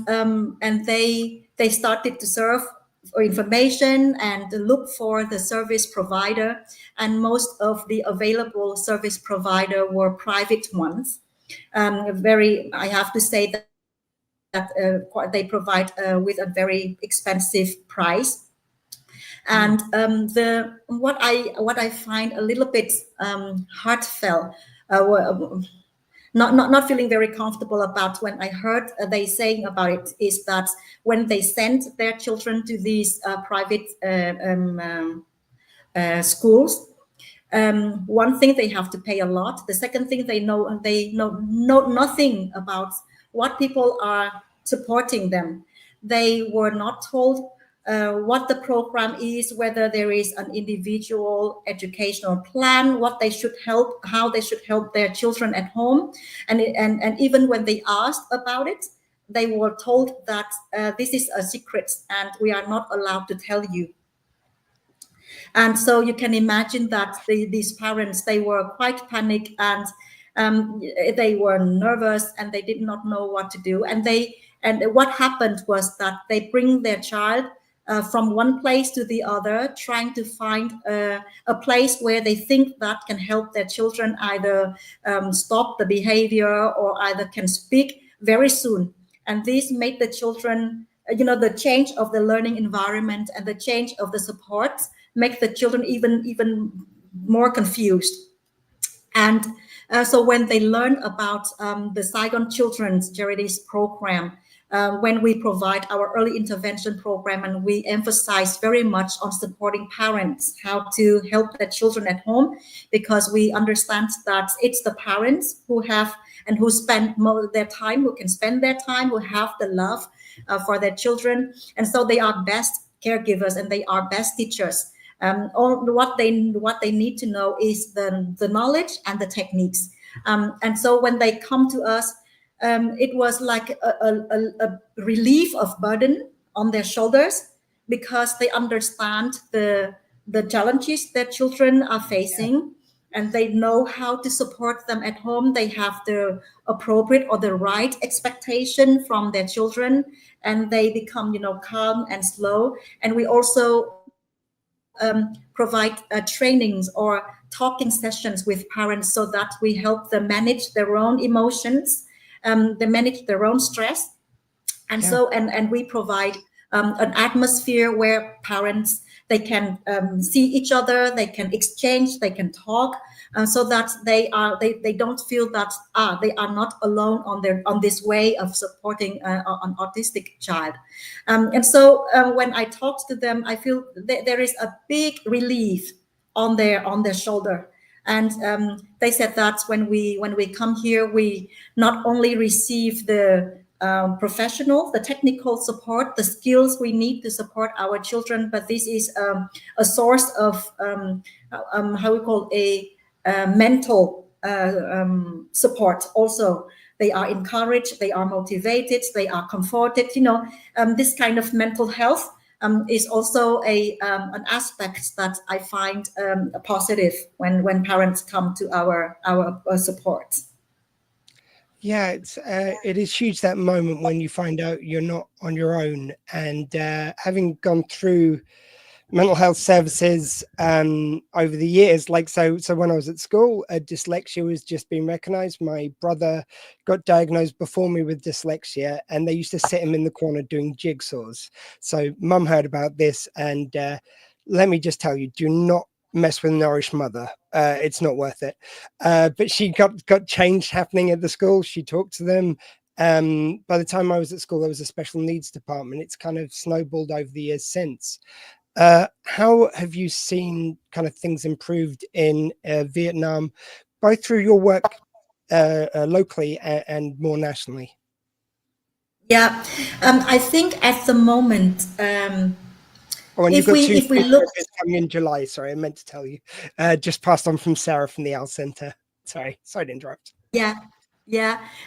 they started to surf for information and to look for the service provider, and most of the available service provider were private ones. I have to say that they provide with a very expensive price. And what I find a little bit heartfelt, not feeling very comfortable about when I heard they saying about it, is that when they send their children to these private schools, one thing, they have to pay a lot. The second thing, they know nothing about what people are supporting them. They were not told what the program is, whether there is an individual educational plan, what they should help, how they should help their children at home. And even when they asked about it, they were told that this is a secret and we are not allowed to tell you. And so you can imagine that these parents, they were quite panicked, and they were nervous, and they did not know what to do. And what happened was that they bring their child from one place to the other, trying to find a place where they think that can help their children either stop the behavior or either can speak very soon. And this made the children, the change of the learning environment and the change of the support make the children even more confused. And so when they learn about the Saigon Children's Charities program, when we provide our early intervention program, and we emphasize very much on supporting parents, how to help their children at home, because we understand that it's the parents who have and who spend their time, who can spend their time, who have the love for their children. And so they are best caregivers and they are best teachers. All what they need to know is the knowledge and the techniques. And so when they come to us, it was like a relief of burden on their shoulders, because they understand the challenges their children are facing, and they know how to support them at home. They have the appropriate or the right expectation from their children, and they become, calm and slow. And we also provide trainings or talking sessions with parents so that we help them manage their own emotions, they manage their own stress. And and we provide an atmosphere where parents, they can see each other, they can exchange, they can talk, so that they don't feel that they are not alone on this way of supporting an autistic child. And so when I talk to them, I feel there is a big relief on their shoulder. And they said that when we come here, we not only receive the professional, the technical support, the skills we need to support our children, but this is a source of how we call a mental support also. They are encouraged, they are motivated, they are comforted. This kind of mental health is also an aspect that I find positive when parents come to our support. Yeah, it is huge, that moment when you find out you're not on your own. And having gone through mental health services over the years, like so when I was at school, dyslexia was just being recognized. My brother got diagnosed before me with dyslexia, and they used to sit him in the corner doing jigsaws. So mum heard about this, and let me just tell you, do not mess with Nourish Mother. It's not worth it. But she got change happening at the school. She talked to them. By the time I was at school, there was a special needs department. It's kind of snowballed over the years since. How have you seen kind of things improved in Vietnam, both through your work locally and more nationally? Yeah, I think at the moment, if we look coming in July, sorry, I meant to tell you, just passed on from Sarah from the Al Center. Sorry to interrupt. Yeah.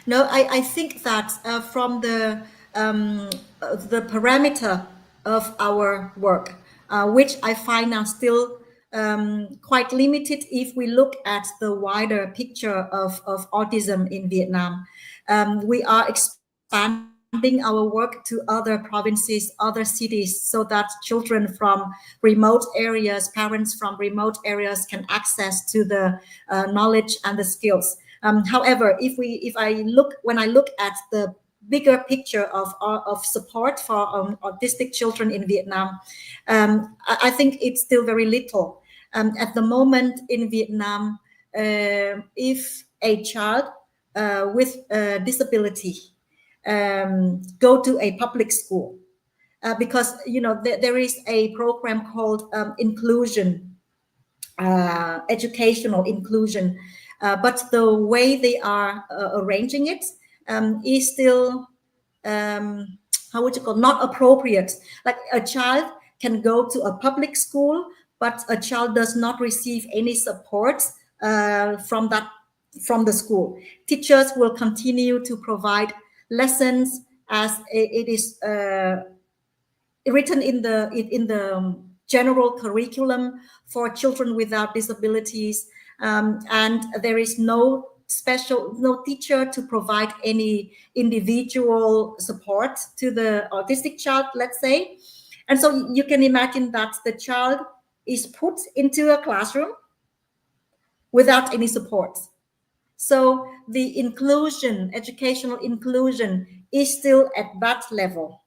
No, I think that from the parameter of our work, which I find are still quite limited if we look at the wider picture of autism in Vietnam. We are expanding our work to other provinces, other cities, so that children from remote areas, parents from remote areas can access to the knowledge and the skills. However, when I look at the bigger picture of support for autistic children in Vietnam, I think it's still very little. At the moment in Vietnam, if a child with a disability go to a public school, because there is a program called inclusion, educational inclusion, but the way they are arranging it is still not appropriate. Like, a child can go to a public school, but a child does not receive any support from the school. Teachers will continue to provide lessons as it is written in the general curriculum for children without disabilities, and there is no teacher to provide any individual support to the autistic child, let's say. And so you can imagine that the child is put into a classroom without any support. So the educational inclusion is still at that level.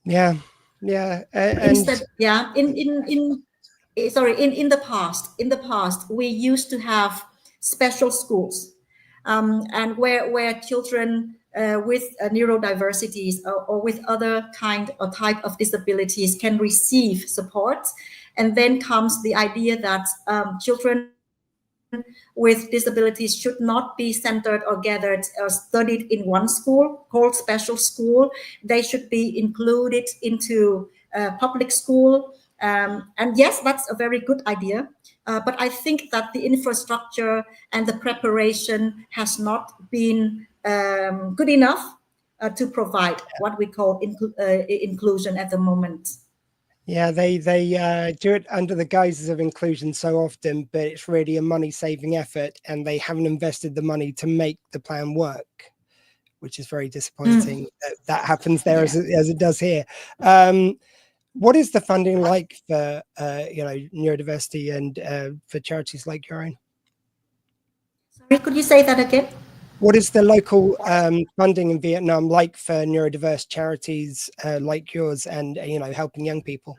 Yeah. In the past, we used to have special schools, and where children with neurodiversities or with other kind or type of disabilities can receive support. And then comes the idea that children with disabilities should not be centered or gathered or studied in one school called special school. They should be included into public school. And yes, that's a very good idea. But I think that the infrastructure and the preparation has not been good enough to provide what we call inclusion at the moment. Yeah, they do it under the guises of inclusion so often, but it's really a money-saving effort, and they haven't invested the money to make the plan work, which is very disappointing. That happens there as it does here. What is the funding like for neurodiversity and for charities like your own? Sorry, could you say that again? What is the local funding in Vietnam like for neurodiverse charities like yours, and helping young people?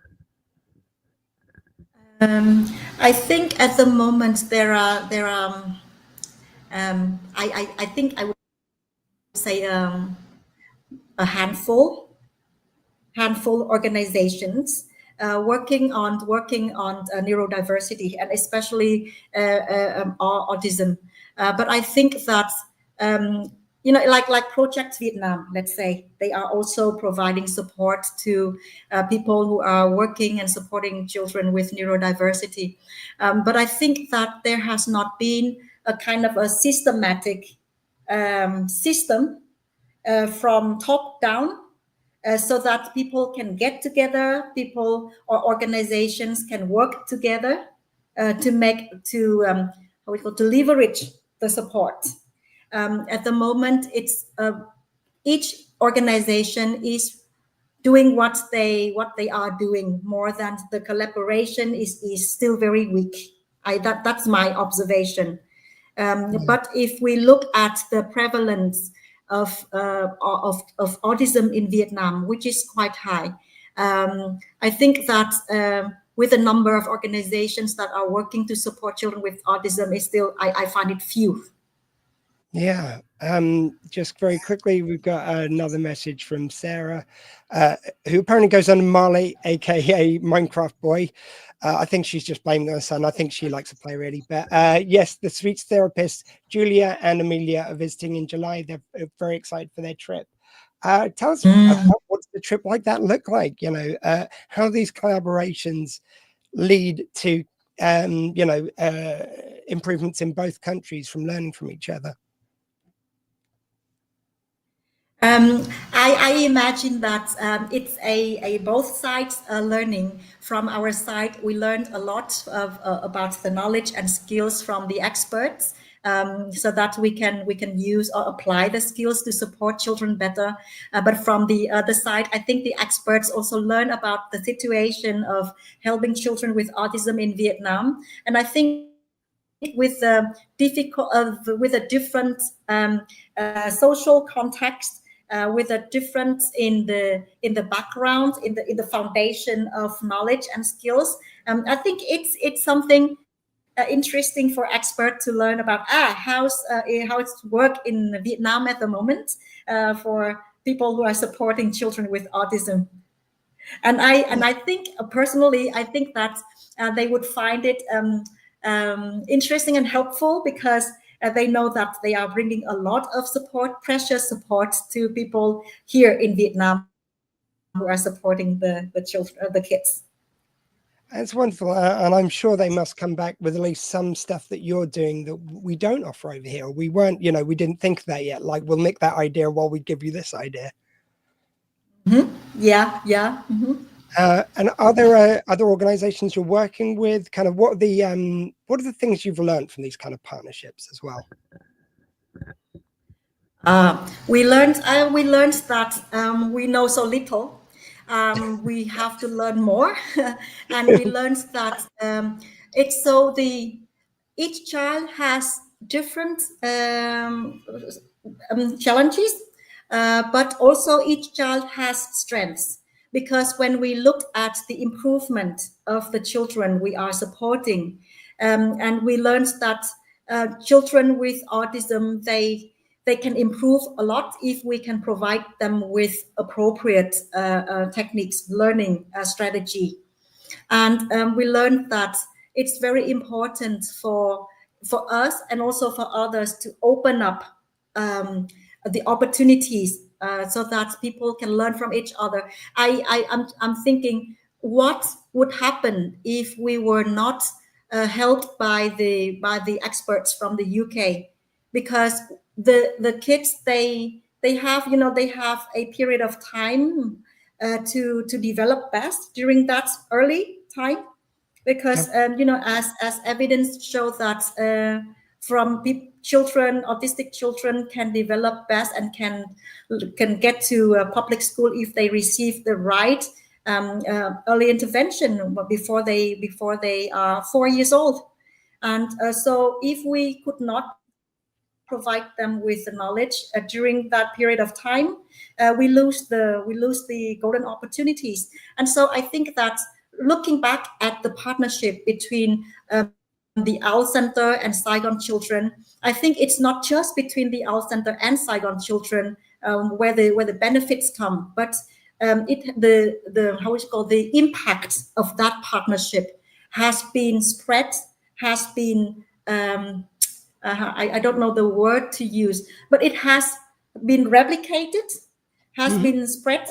I think at the moment there are I think I would say a handful organizations working on neurodiversity, and especially autism. But I think that like Project Vietnam, let's say, they are also providing support to people who are working and supporting children with neurodiversity. But I think that there has not been a kind of a systematic system from top down, so that people can get together, people or organizations can work together to leverage the support. At the moment, it's each organization is doing what they are doing. More than the collaboration is still very weak. That's my observation. But if we look at the prevalence of autism in Vietnam, which is quite high, I think that with the number of organizations that are working to support children with autism is still, I find it few. Yeah. Just very quickly, we've got another message from Sarah, who apparently goes under Marley, aka Minecraft Boy. I think she's just blaming her son. I think she likes to play really. But yes, the speech therapists Julia and Amelia are visiting in July. They're very excited for their trip. Tell us about what's the trip like that look like? How these collaborations lead to improvements in both countries from learning from each other. I imagine that it's a both sides learning. From our side, we learned a lot about the knowledge and skills from the experts, so that we can use or apply the skills to support children better. But from the other side, I think the experts also learn about the situation of helping children with autism in Vietnam, and I think with a different social context. With a difference in the background, in the foundation of knowledge and skills, I think it's something interesting for experts to learn about how it's work in Vietnam at the moment for people who are supporting children with autism. And I think personally, I think that they would find it interesting and helpful, because they know that they are bringing a lot of support, precious support, to people here in Vietnam who are supporting the children, the kids. It's wonderful, and I'm sure they must come back with at least some stuff that you're doing that we don't offer over here. We weren't, we didn't think of that yet. Like, we'll nick that idea while we give you this idea. Mm-hmm. Yeah. Mm-hmm. And are there other organizations you're working with? Kind of what are the things you've learned from these kind of partnerships as well? We learned that we know so little. We have to learn more, and we learned that it's so each child has different challenges, but also each child has strengths. Because when we look at the improvement of the children we are supporting, and we learned that children with autism, they can improve a lot if we can provide them with appropriate techniques, learning strategy. And we learned that it's very important for us and also for others to open up the opportunities so that people can learn from each other. I'm thinking, what would happen if we were not helped by the experts from the UK? Because the kids, they have a period of time to develop best during that early time, because as evidence shows that from children, autistic children can develop best and can get to public school if they receive the right early intervention before they are 4 years old. And so if we could not provide them with the knowledge during that period of time, we lose the golden opportunities. And so I think that looking back at the partnership between the OWL Center and Saigon children, I think it's not just between the OWL Center and Saigon children where the benefits come, but the impact of that partnership has been spread, has been I don't know the word to use, but it has been replicated, has been spread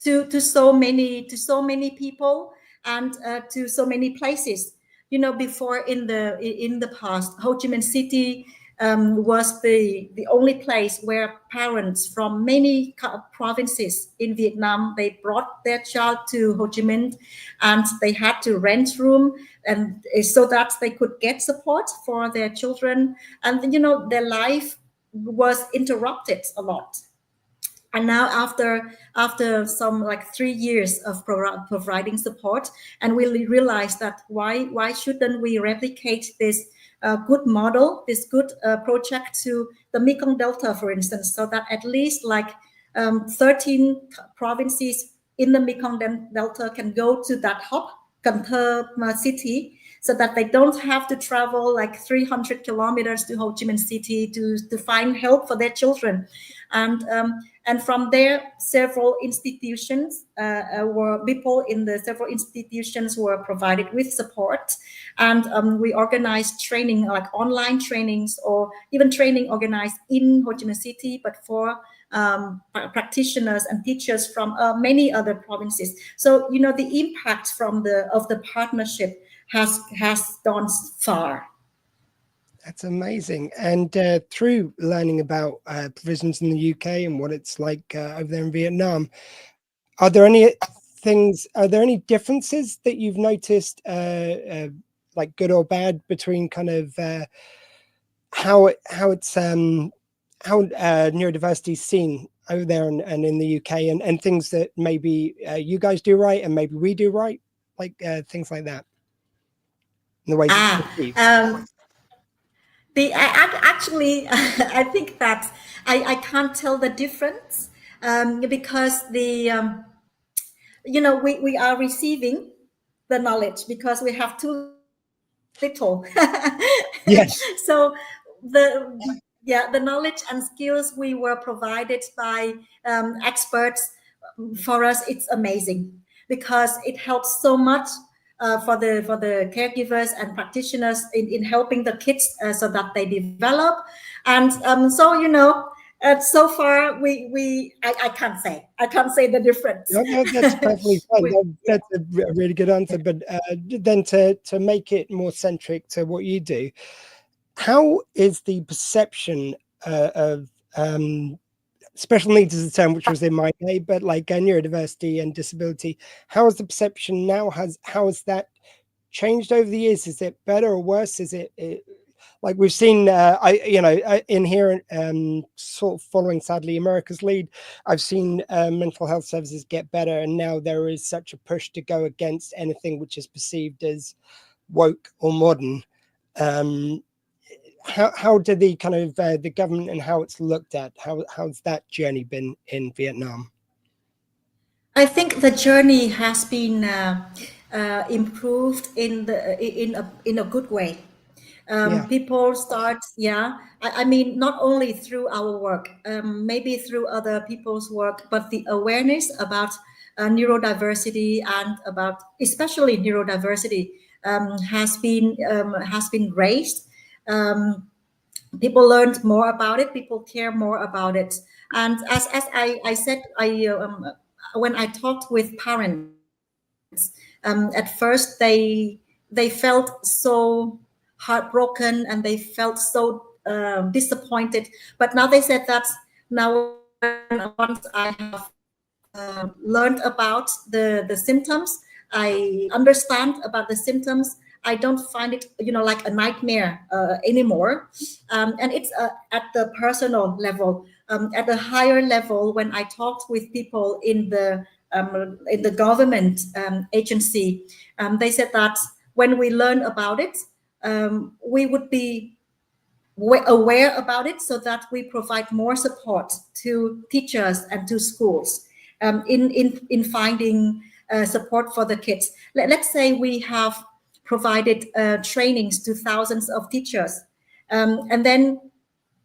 to so many people and to so many places. Before in the past, Ho Chi Minh City was the only place where parents from many provinces in Vietnam, they brought their child to Ho Chi Minh, and they had to rent room, and so that they could get support for their children, and their life was interrupted a lot. And now after some 3 years of providing support, and we realized that why shouldn't we replicate this good model, this good project to the Mekong Delta, for instance, so that at least 13 provinces in the Mekong Delta can go to that hub, Cần Thơ city, so that they don't have to travel 300 kilometers to Ho Chi Minh City to find help for their children. And from there, several institutions people in the several institutions were provided with support, and we organized training, online trainings, or even training organized in Ho Chi Minh City, but for practitioners and teachers from many other provinces. So the impact of the partnership has gone far. That's amazing. And through learning about provisions in the UK and what it's like over there in Vietnam, are there any differences that you've noticed, good or bad, between kind of how neurodiversity is seen over there and in the UK, and things that maybe you guys do right and maybe we do right, things like that, in the ways it's perceived? Actually, I think that I can't tell the difference because we are receiving the knowledge because we have too little. Yes. So the knowledge and skills we were provided by experts, for us, it's amazing because it helps so much. For the caregivers and practitioners in helping the kids so that they develop, and so far I can't say the difference. No, that's perfectly fine. That's a really good answer. But then to make it more centric to what you do, how is the perception of special needs is a term which was in my day, but neurodiversity and disability, how is the perception now? How has that changed over the years? Is it better or worse? Is it like we've seen in here, sort of following sadly America's lead, I've seen mental health services get better, and now there is such a push to go against anything which is perceived as woke or modern. How did the kind of the government and how it's looked at, how's that journey been in Vietnam? I think the journey has been improved in a good way. People start, I mean, not only through our work, maybe through other people's work, but the awareness about neurodiversity and about especially neurodiversity has been raised. People learned more about it. People care more about it. And as I said, when I talked with parents, at first they felt so heartbroken and they felt so disappointed. But now they said that now once I have learned about the symptoms. I understand about the symptoms. I don't find it, like a nightmare anymore. And it's at the personal level. At the higher level, when I talked with people in the government agency, they said that when we learn about it, we would be aware about it, so that we provide more support to teachers and to schools in finding support for the kids. Let's say we have provided trainings to thousands of teachers, and then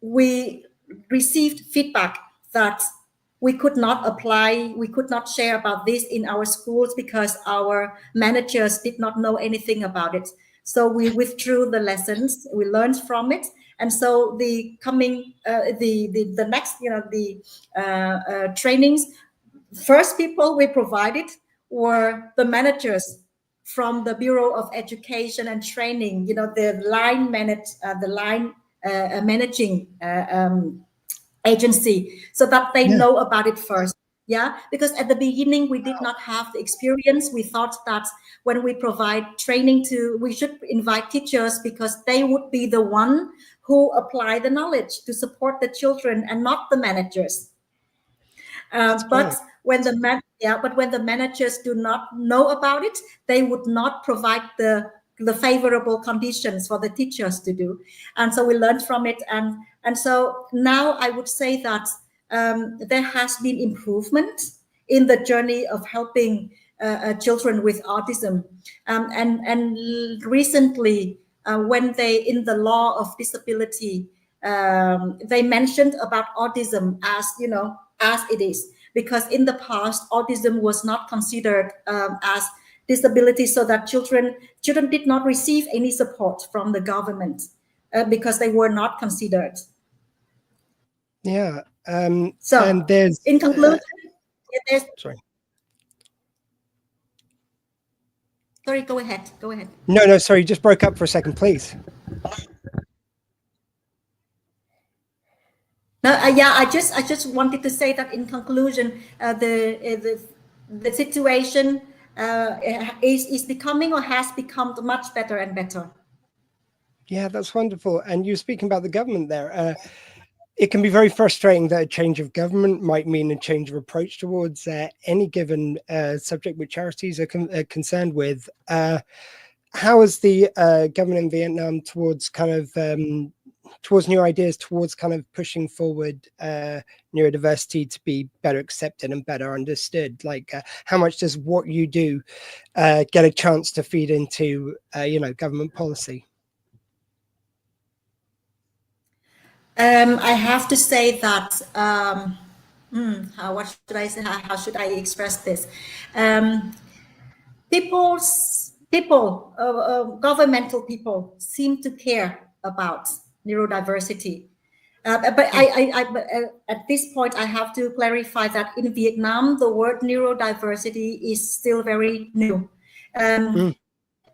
we received feedback that we could not apply, we could not share about this in our schools because our managers did not know anything about it. So we withdrew the lessons, we learned from it. And so the coming, the next, trainings, first people we provided were the managers from the Bureau of Education and Training, the line managing agency, so that they know about it first. Yeah, because at the beginning we did not have the experience. We thought that when we provide training we should invite teachers because they would be the one who apply the knowledge to support the children and not the managers. But when the managers do not know about it, they would not provide the favorable conditions for the teachers to do. And so we learned from it. And so now I would say that there has been improvement in the journey of helping children with autism. And recently, when in the law of disability, they mentioned about autism as it is, because in the past, autism was not considered as disability, so that children did not receive any support from the government because they were not considered. Yeah. So, and there's in conclusion, sorry, go ahead. No, sorry, you just broke up for a second, please. No, I just wanted to say that in conclusion, the situation is becoming or has become much better and better. Yeah, that's wonderful. And you're speaking about the government there. It can be very frustrating that a change of government might mean a change of approach towards any given subject which charities are concerned with. How is the government in Vietnam towards kind of towards new ideas, towards kind of pushing forward neurodiversity to be better accepted and better understood? Like, how much does what you do get a chance to feed into, government policy? I have to say that, what should I say? How should I express this? Governmental people seem to care about neurodiversity. But at this point, I have to clarify that in Vietnam, the word neurodiversity is still very new.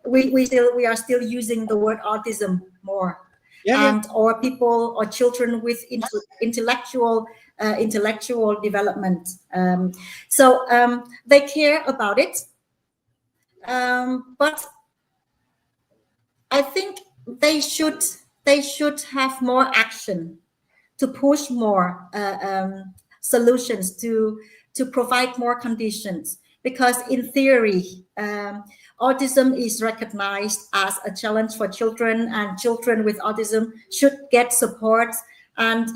We are still using the word autism more. Or people or children with intellectual development. So they care about it, but I think they should have more action to push more solutions to provide more conditions, because in theory, autism is recognized as a challenge for children, and children with autism should get support. And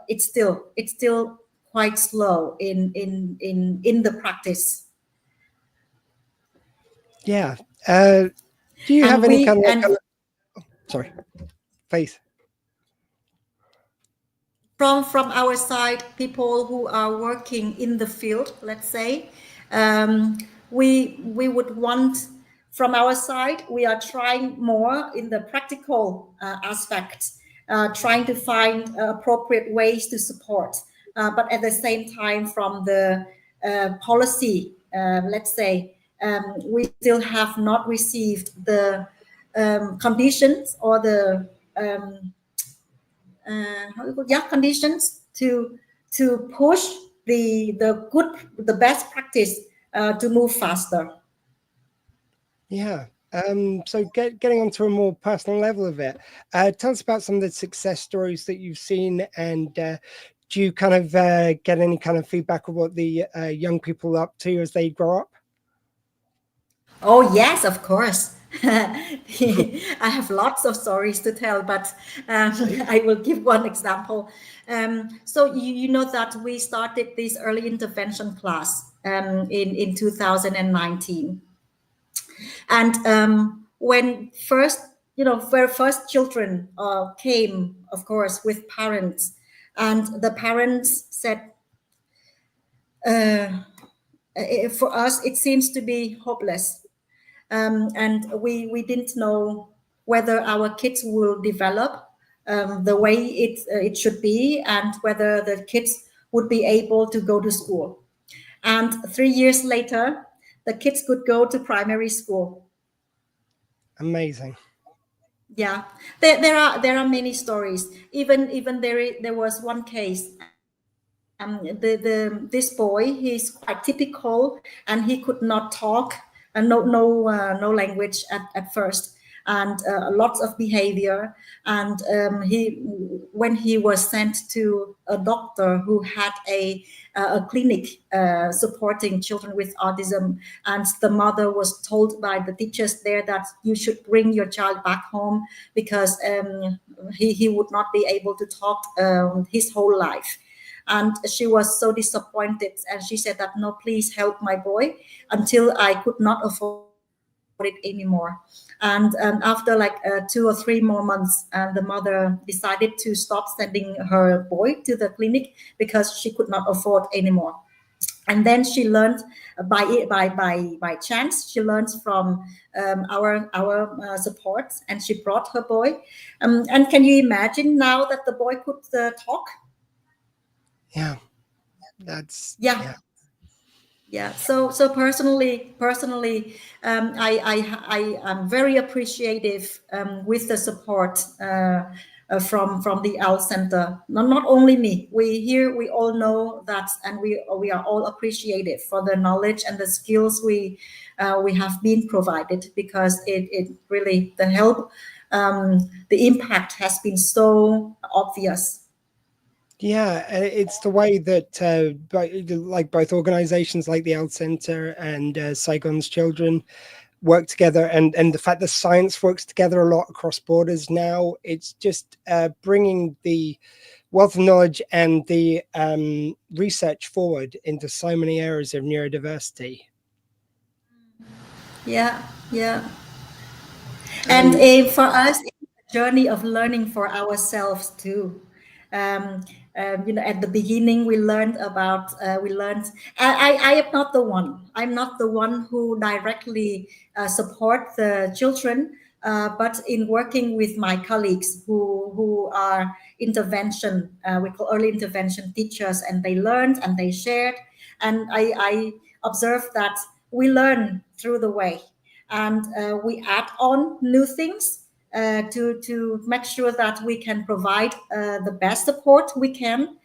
it's still quite slow in the practice. Yeah. Do you have any kind of sorry, please. From our side, people who are working in the field, let's say, we would want, from our side, we are trying more in the practical aspect, trying to find appropriate ways to support. But at the same time, from the policy, let's say, we still have not received the conditions or the conditions to push the best practice to move faster. Yeah. So getting onto a more personal level of it, tell us about some of the success stories that you've seen, and do you kind of get any kind of feedback of what the young people are up to as they grow up? Oh yes, of course. I have lots of stories to tell, but I will give one example. So you know that we started this early intervention class in 2019, and when first children came, of course, with parents, and the parents said, for us it seems to be hopeless. And we didn't know whether our kids will develop the way it should be, and whether the kids would be able to go to school. And 3 years later, the kids could go to primary school. Amazing. Yeah, there are many stories. Even there was one case. This boy, he's quite typical, and he could not talk, and no language at first, and lots of behavior. And when he was sent to a doctor who had a clinic supporting children with autism, and the mother was told by the teachers there that you should bring your child back home, because he would not be able to talk his whole life. And she was so disappointed, and she said that, no, please help my boy, until I could not afford it anymore. And after like 2 or 3 more months, the mother decided to stop sending her boy to the clinic, because she could not afford anymore. And then she learned by chance. She learned from our support, and she brought her boy. And can you imagine now that the boy could talk? Yeah, that's yeah. So personally, I am very appreciative with the support from the AL Center. Not only me, we all know that, and we are all appreciative for the knowledge and the skills we have been provided, because it really, the help, the impact has been so obvious. Yeah, it's the way that like both organizations like the AL Center and Saigon's Children work together, and the fact that science works together a lot across borders now. It's just bringing the wealth of knowledge and the research forward into so many areas of neurodiversity. Yeah. And for us, it's a journey of learning for ourselves too. At the beginning, we learned about. I am not the one. I'm not the one who directly support the children, but in working with my colleagues who are intervention, we call early intervention teachers, and they learned and they shared, and I observed that we learn through the way, and we add on new things. To make sure that we can provide the best support we can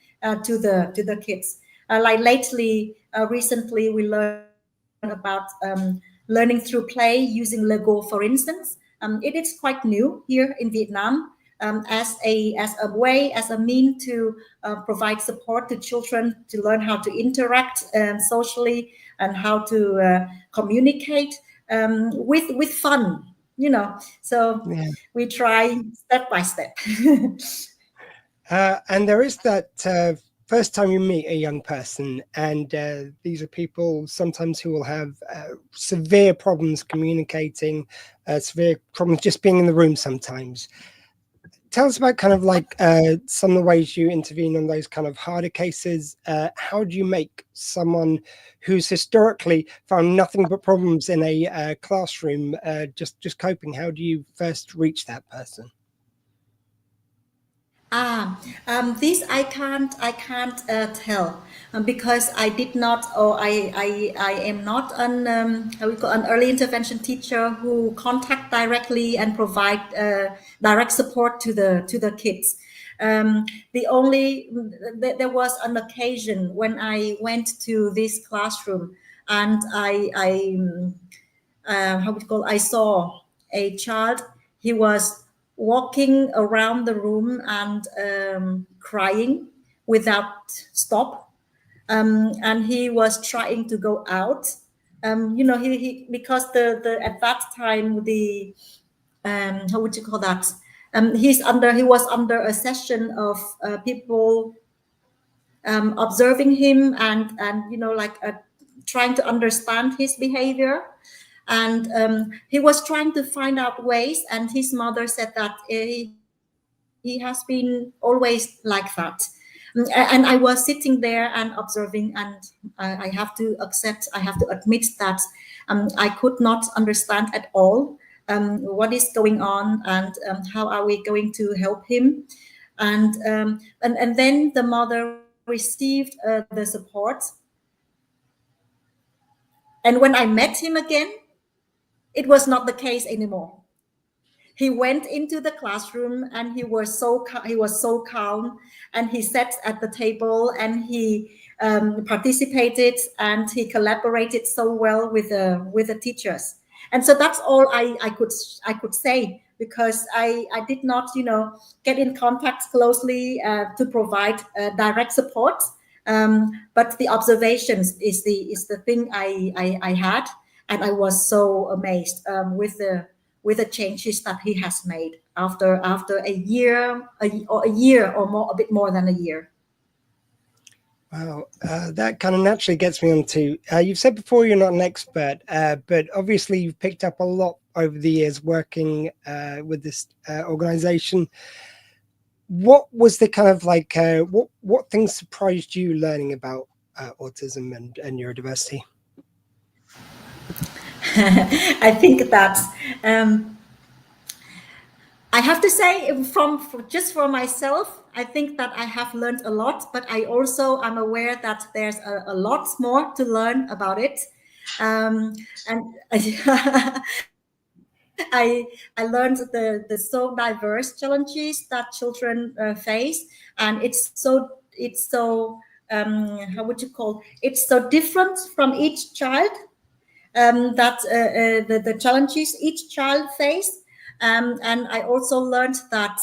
to the kids. Like recently, we learned about learning through play using Lego, for instance. It is quite new here in Vietnam, as a mean to provide support to children to learn how to interact socially, and how to communicate with fun. So yeah. We try step by step. And there is that first time you meet a young person, and these are people sometimes who will have severe problems communicating, severe problems just being in the room sometimes. Tell us about kind of like some of the ways you intervene on those kind of harder cases. How do you make someone who's historically found nothing but problems in a classroom just coping? How do you first reach that person? This I can't tell, because I did not, or I am not an early intervention teacher who contact directly and provide direct support to the kids. There was an occasion when I went to this classroom, and I saw a child. He was walking around the room and crying without stop, and he was trying to go out. He because the at that time the how would you call that? He was under a session of people observing him and trying to understand his behavior, and he was trying to find out ways. And his mother said that he has been always like that. And I was sitting there and observing, and I have to admit that I could not understand at all what is going on, and how are we going to help him. And then the mother received the support. And when I met him again, it was not the case anymore. He went into the classroom and he was so calm, and he sat at the table and he participated and he collaborated so well with the teachers. And so that's all I could say, because I did not get in contact closely to provide direct support. But the observations is the thing I had, and I was so amazed with the changes that he has made after a year or more, a bit more than a year. Wow, that kind of naturally gets me onto, you've said before you're not an expert, but obviously you've picked up a lot over the years working with this organization. What was the kind of what things surprised you learning about autism and neurodiversity? I think that I have to say, just for myself, I think that I have learned a lot, but I also am aware that there's a lot more to learn about it. And I learned the so diverse challenges that children face, and it's so how would you call? It's so different from each child. That the challenges each child face, and I also learned that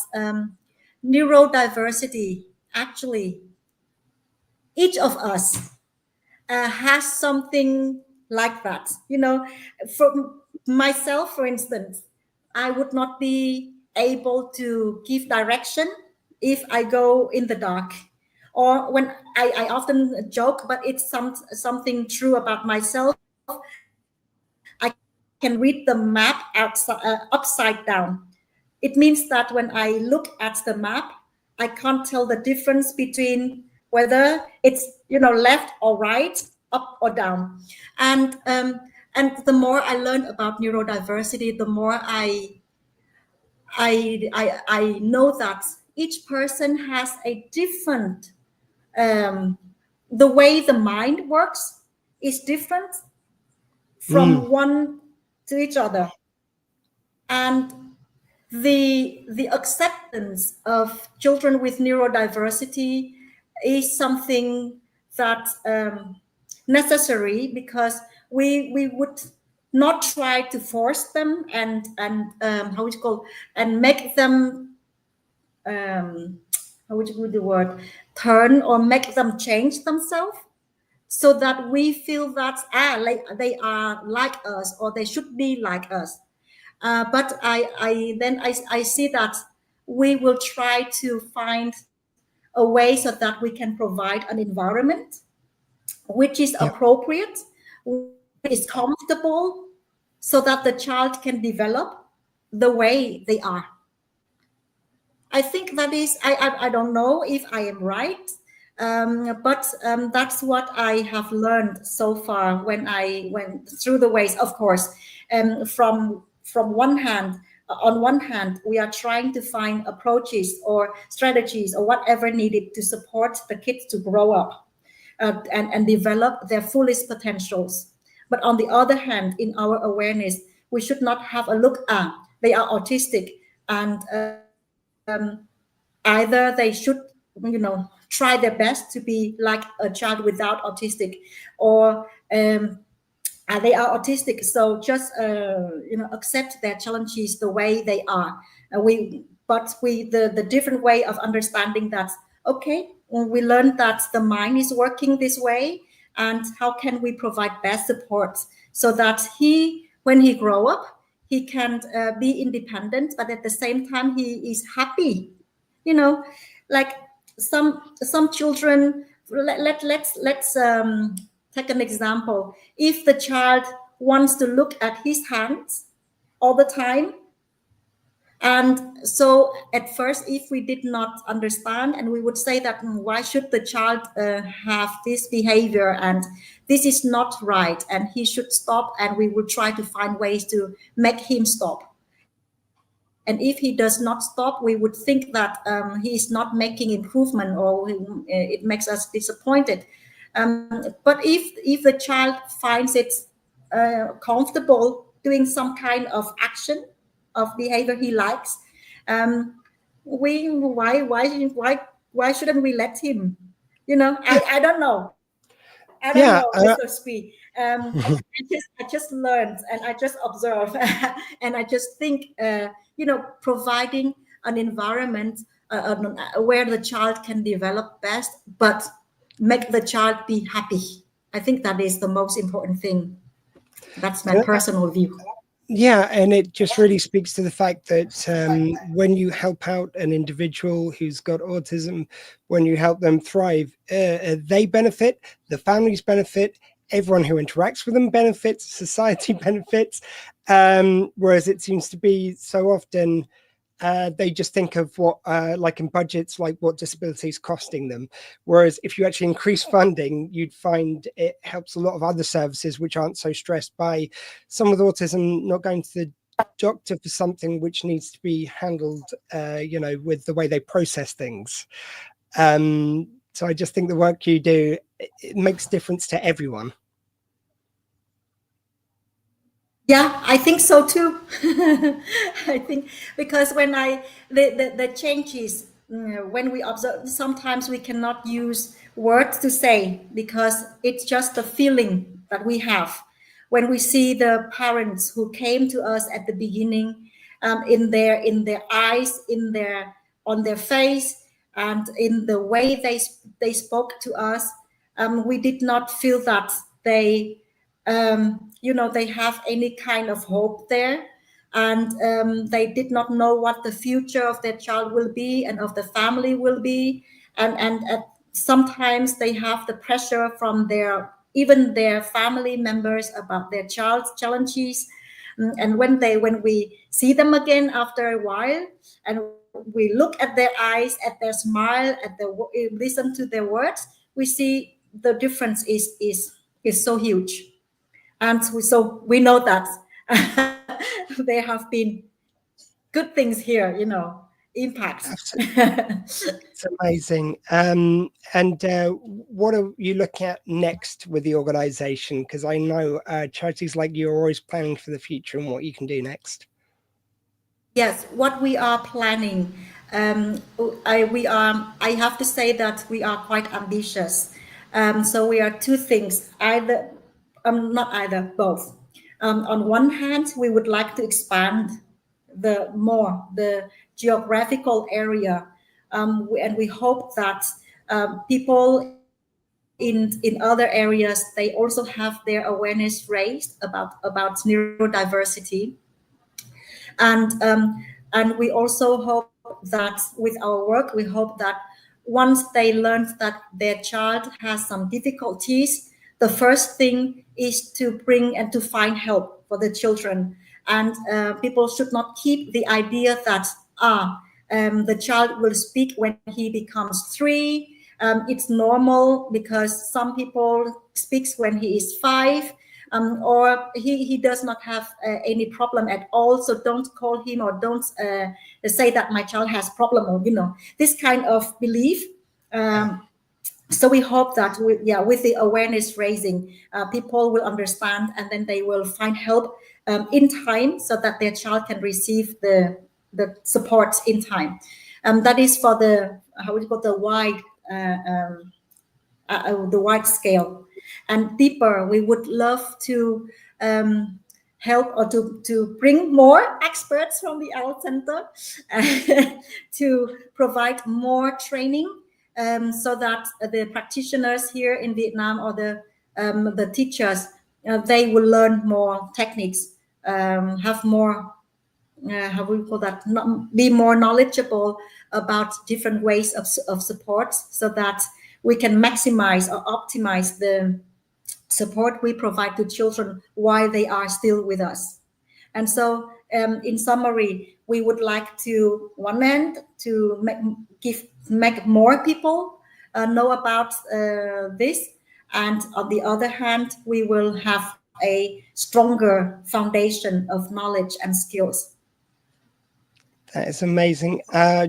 neurodiversity, actually, each of us has something like that. For myself, for instance, I would not be able to give direction if I go in the dark. Or when I often joke, but it's something true about myself. I can read the map upside down. It means that when I look at the map, I can't tell the difference between whether it's left or right, up or down. And the more I learn about neurodiversity, the more I know that each person has a different the way the mind works is different from one to each other, and the acceptance of children with neurodiversity is something that necessary, because we would not try to force them and how would you call, and make them how would you use the word, turn or make them change themselves, so that we feel that they are like us or they should be like us. But I see that we will try to find a way so that we can provide an environment which is appropriate, which is comfortable, so that the child can develop the way they are. I think that is, I don't know if I am right, but that's what I have learned so far when I went through the ways. Of course, from one hand, on one hand, we are trying to find approaches or strategies or whatever needed to support the kids to grow up and develop their fullest potentials. But on the other hand, in our awareness, we should not have a look at they are autistic and either they should, try their best to be like a child without autistic, or they are autistic, so just accept their challenges the way they are. The different way of understanding that, okay, we learned that the mind is working this way, and how can we provide best support so that when he grow up, he can be independent, but at the same time he is happy. Like some children. Let's take an example. If the child wants to look at his hands all the time, and so at first, if we did not understand, and we would say that why should the child have this behavior, and this is not right, and he should stop, and we would try to find ways to make him stop. And if he does not stop, we would think that he is not making improvement, or it makes us disappointed. But if the child finds it comfortable doing some kind of action, of behavior he likes, why shouldn't we let him? I don't know. I don't know, Mr. Squee. I just learned, and I just observe, and I just think, providing an environment where the child can develop best, but make the child be happy. I think that is the most important thing. That's my personal view. Yeah, and it just really speaks to the fact that when you help out an individual who's got autism, when you help them thrive, they benefit, the families benefit, everyone who interacts with them benefits, society benefits, whereas it seems to be so often they just think of what, like in budgets, like what disability is costing them. Whereas if you actually increase funding, you'd find it helps a lot of other services which aren't so stressed by someone with autism not going to the doctor for something which needs to be handled, with the way they process things. So I just think the work you do, it makes difference to everyone. Yeah, I think so too. I think because when the changes, when we observe, sometimes we cannot use words to say, because it's just the feeling that we have when we see the parents who came to us at the beginning, in their eyes, on their face, and in the way they spoke to us. We did not feel that they have any kind of hope there, and they did not know what the future of their child will be and of the family will be, and sometimes they have the pressure from even their family members about their child's challenges, and when we see them again after a while, and we look at their eyes, at their smile, listen to their words, we see the difference is so huge. And so we know that there have been good things here, impacts. It's amazing. And what are you looking at next with the organization? Because I know charities like you are always planning for the future and what you can do next. Yes, what we are planning, I have to say that we are quite ambitious. So we are two things, both. On one hand, we would like to expand the geographical area, and we hope that people in other areas, they also have their awareness raised about neurodiversity, and we also hope that with our work, we hope that once they learn that their child has some difficulties, the first thing is to bring and to find help for the children. And people should not keep the idea that the child will speak when he becomes 3. It's normal because some people speaks when he is 5, or he does not have any problem at all. So don't call him, or don't say that my child has problem, or this kind of belief. So we hope that with the awareness raising, people will understand, and then they will find help in time, so that their child can receive the support in time. That is for the how we call the wide scale. And deeper, we would love to help or to bring more experts from the Owl Center to provide more training so that the practitioners here in Vietnam or the teachers, they will learn more techniques, have more, how we call that, be more knowledgeable about different ways of support, so that we can maximize or optimize the support we provide to children while they are still with us. And so in summary, we would like to, one end, to make more people know about this, and on the other hand, we will have a stronger foundation of knowledge and skills. That is amazing.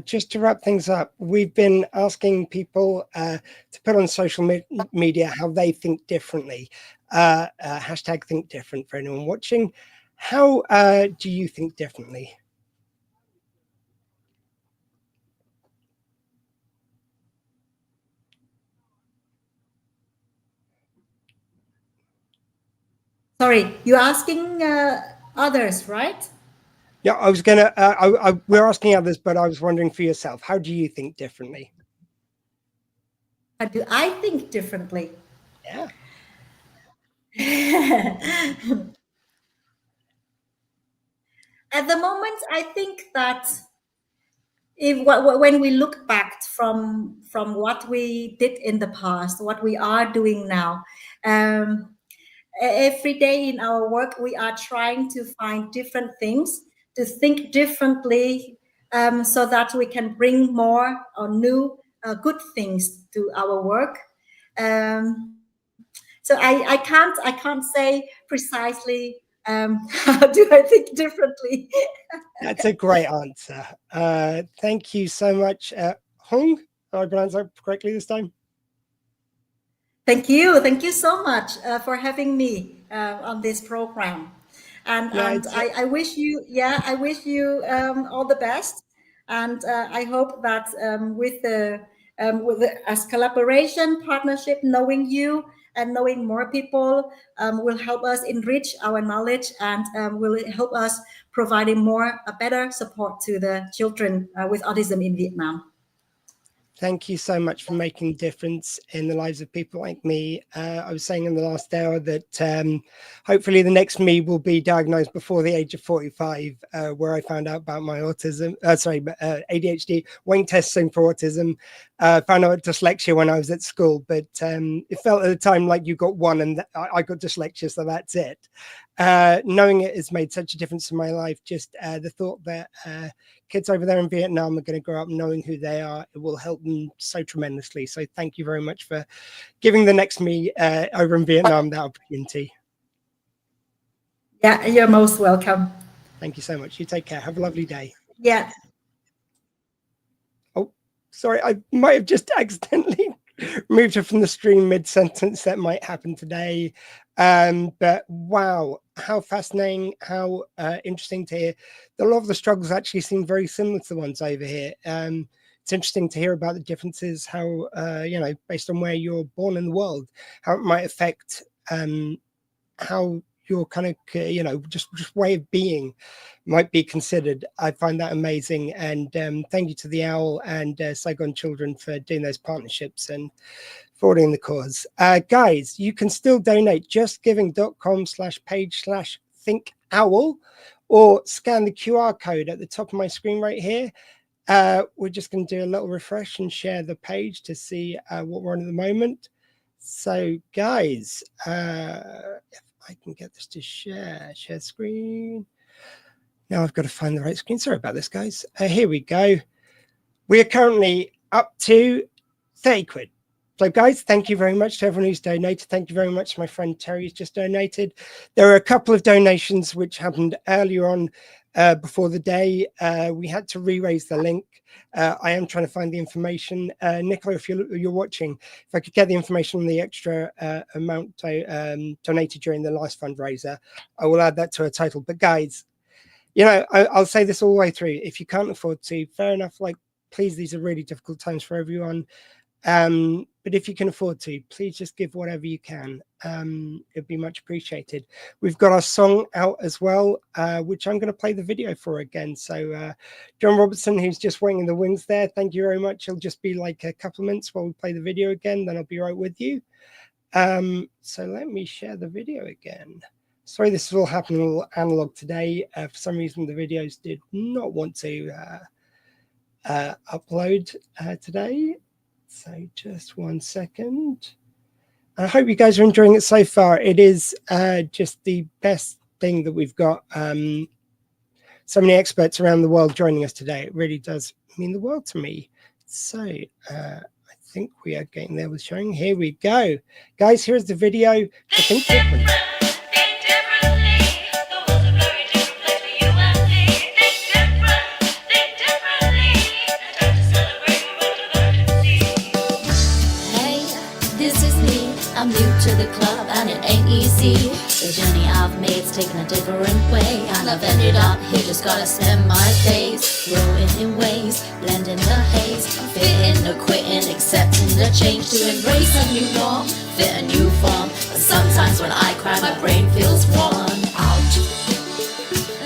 Just to wrap things up, we've been asking people to put on social media how they think differently. Hashtag think different for anyone watching. How do you think differently? Sorry, you're asking others, right? Yeah, I was gonna. We're asking others, but I was wondering for yourself. How do you think differently? How do I think differently? Yeah. At the moment, I think that when we look back from what we did in the past, what we are doing now, every day in our work, we are trying to find different things, to think differently, so that we can bring more or new good things to our work. So I can't say precisely how do I think differently. That's a great answer. Thank you so much, Hung. Did I pronounce that correctly this time? Thank you so much for having me on this program, and I wish you, all the best, and I hope that with the as collaboration, partnership, knowing you and knowing more people will help us enrich our knowledge and will help us providing a better support to the children with autism in Vietnam. Thank you so much for making a difference in the lives of people like me. I was saying in the last hour that hopefully the next me will be diagnosed before the age of 45, where I found out about my autism, ADHD, went testing for autism, found out dyslexia when I was at school, but it felt at the time like you got one and I got dyslexia, so that's it. Knowing it has made such a difference in my life, just the thought that kids over there in Vietnam are going to grow up knowing who they are, it will help them so tremendously. So thank you very much for giving the next me over in Vietnam that opportunity. Yeah, you're most welcome. Thank you so much. You take care. Have a lovely day. Yeah. Oh, sorry, I might have just accidentally moved her from the stream mid-sentence. That might happen today. But wow, how fascinating, how interesting to hear. A lot of the struggles actually seem very similar to the ones over here. It's interesting to hear about the differences, how, based on where you're born in the world, how it might affect how your kind of, just way of being might be considered. I find that amazing. And thank you to the Owl and Saigon Children for doing those partnerships and forwarding the cause. Guys, you can still donate justgiving.com/page/thinkowl or scan the QR code at the top of my screen right here. We're just going to do a little refresh and share the page to see what we're on at the moment. So guys, if I can get this to share screen. Now I've got to find the right screen. Sorry about this, guys. Here we go. We are currently up to 30 quid. So guys, thank you very much to everyone who's donated. Thank you very much to my friend Terry who's just donated. There are a couple of donations which happened earlier on before the day. We had to re-raise the link. I am trying to find the information. Nicola, if you're watching, if I could get the information on the extra amount donated during the last fundraiser, I will add that to a total. But guys, I'll say this all the way through. If you can't afford to, fair enough, like, please, these are really difficult times for everyone. But if you can afford to, please just give whatever you can. It'd be much appreciated. We've got our song out as well, which I'm going to play the video for again. So John Robertson, who's just waiting in the wings there, thank you very much. It'll just be like a couple of minutes while we play the video again, then I'll be right with you. So let me share the video again. Sorry, this is all happening a little analog today. For some reason, the videos did not want to upload today. So just 1 second. I hope you guys are enjoying it so far. It is just the best thing that we've got. So many experts around the world joining us today. It really does mean the world to me. So I think we are getting there with showing. Here we go. Guys, here's the video. I think different. I'm new to the club and it ain't easy. The journey I've made's taken a different way, and I've ended up here, just gotta spend my days growing in ways, blending the haze, fitting the quitting, accepting the change, to embrace a new norm, fit a new form. But sometimes when I cry, my brain feels worn out,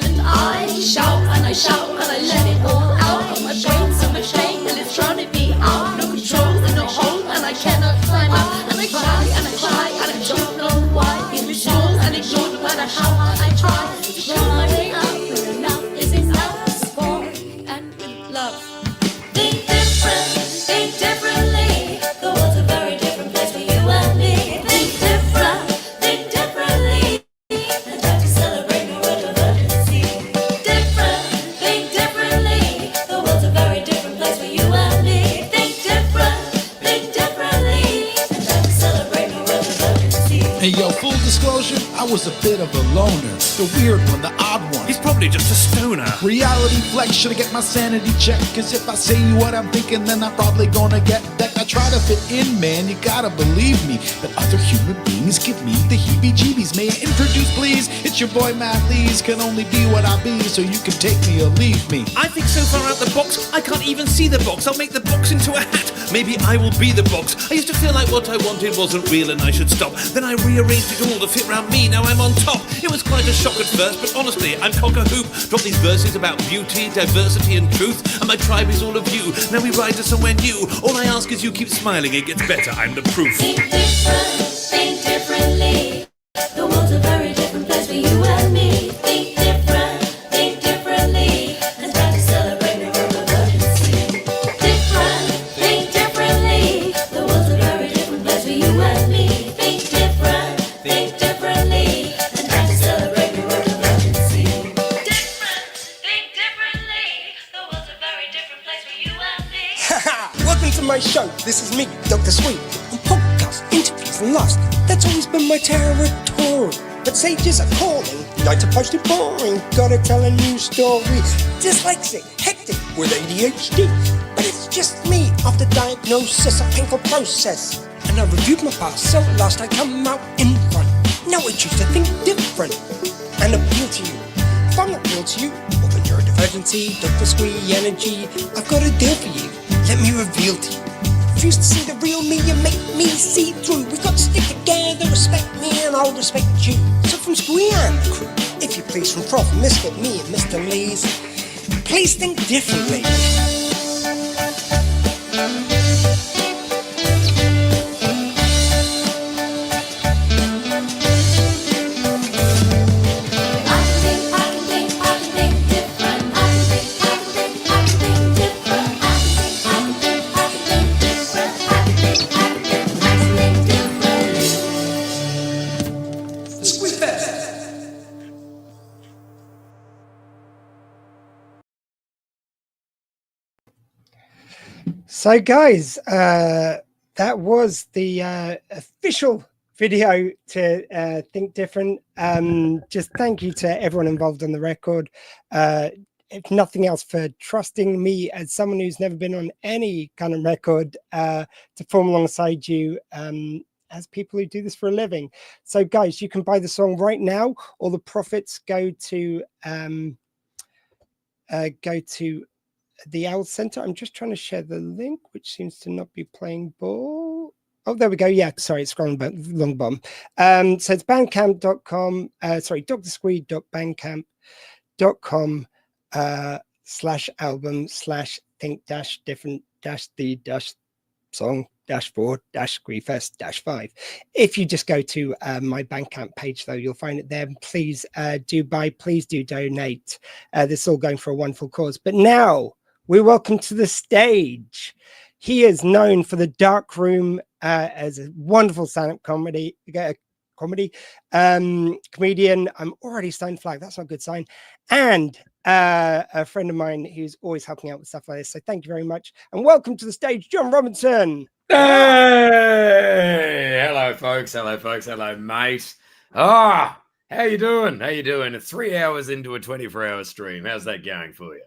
and I shout and I shout and I let it all out of my brain. So much pain and it's drowning me out, no control and no hold, and I cannot climb out. And I cry and I cry and I don't know why. In rituals and ignored, no matter how hard I try to show my way out. But enough is enough. Sport and with love. Think different, think differently. The world's a very different place for you and me. Think different, think differently. And time to celebrate the world of urgency. Different, think differently. The world's a very different place for you and me. Think different, think differently. And time to celebrate the world of urgency. Hey yo, full disclosure, I was a bit of a loner. The weird one, the odd one. He's probably just a stoner. Reality flex, should I get my sanity checked? Cause if I say what I'm thinking, then I'm probably gonna get decked. I try to fit in, man, you gotta believe me. But other human beings give me the heebie-jeebies. May I introduce, please? It's your boy Matt Lees. Can only be what I be, so you can take me or leave me. I think so far out the box, I can't even see the box. I'll make the box into a hat. Maybe I will be the box. I used to feel like what I wanted wasn't real and I should stop. Then I rearranged it all to fit round me. Now I'm on top. It was quite a shock at first, but honestly, I'm cock-a-hoop. Drop these verses about beauty, diversity and truth, and my tribe is all of you. Now we ride to somewhere new. All I ask is you keep smiling, it gets better, I'm the proof. Think different, think differently. The world's a very different place for you and me. Think different, think differently. And time to celebrate the world of urgency. Different, think differently. The world's a very different place for you and me. Think different, think differently. And time to celebrate the world of urgency. Different, think differently. The world's a very different place for you and me. Welcome to my show. This is me, Dr. Sweet. On podcasts, interviews, and laughs. That's always been my territory. But sages are calling. 9 to 5's too boring. Gotta tell a new story. Dyslexic, hectic, with ADHD. But it's just me after diagnosis, a painful process. And I reviewed my past, so at last I come out in front. Now I choose to think different and appeal to you. If I'm not real to you, well then you're a divergency, Dr. Squee energy. I've got a deal for you. Let me reveal to you. Refuse to see the real me and make me see through. We've got to stick together, respect me and I'll respect you. So from Squee and the crew, if you please, from Prof, Misfit, me and Mr. Lees, please think differently. So guys, that was the official video to Think Different. Just thank you to everyone involved on the record. If nothing else, for trusting me as someone who's never been on any kind of record to perform alongside you as people who do this for a living. So guys, you can buy the song right now. All the profits go to the Owl Center. I'm just trying to share the link, which seems to not be playing ball. Oh, there we go. Yeah, sorry, it's scrolling long bottom. So it's bandcamp.com, drsquee.bandcamp.com /album/think-different-the-song-4-Squeefest-5. If you just go to my Bandcamp page, though, you'll find it there. Please do buy, please do donate. This is all going for a wonderful cause. But now we welcome to the stage. He is known for the Dark Room as a wonderful stand-up comedian. I'm already starting to flag. That's not a good sign. And a friend of mine who's always helping out with stuff like this. So thank you very much. And welcome to the stage, John Robertson. Hey! Hello, folks. Hello, mate. How you doing? It's 3 hours into a 24-hour stream. How's that going for you?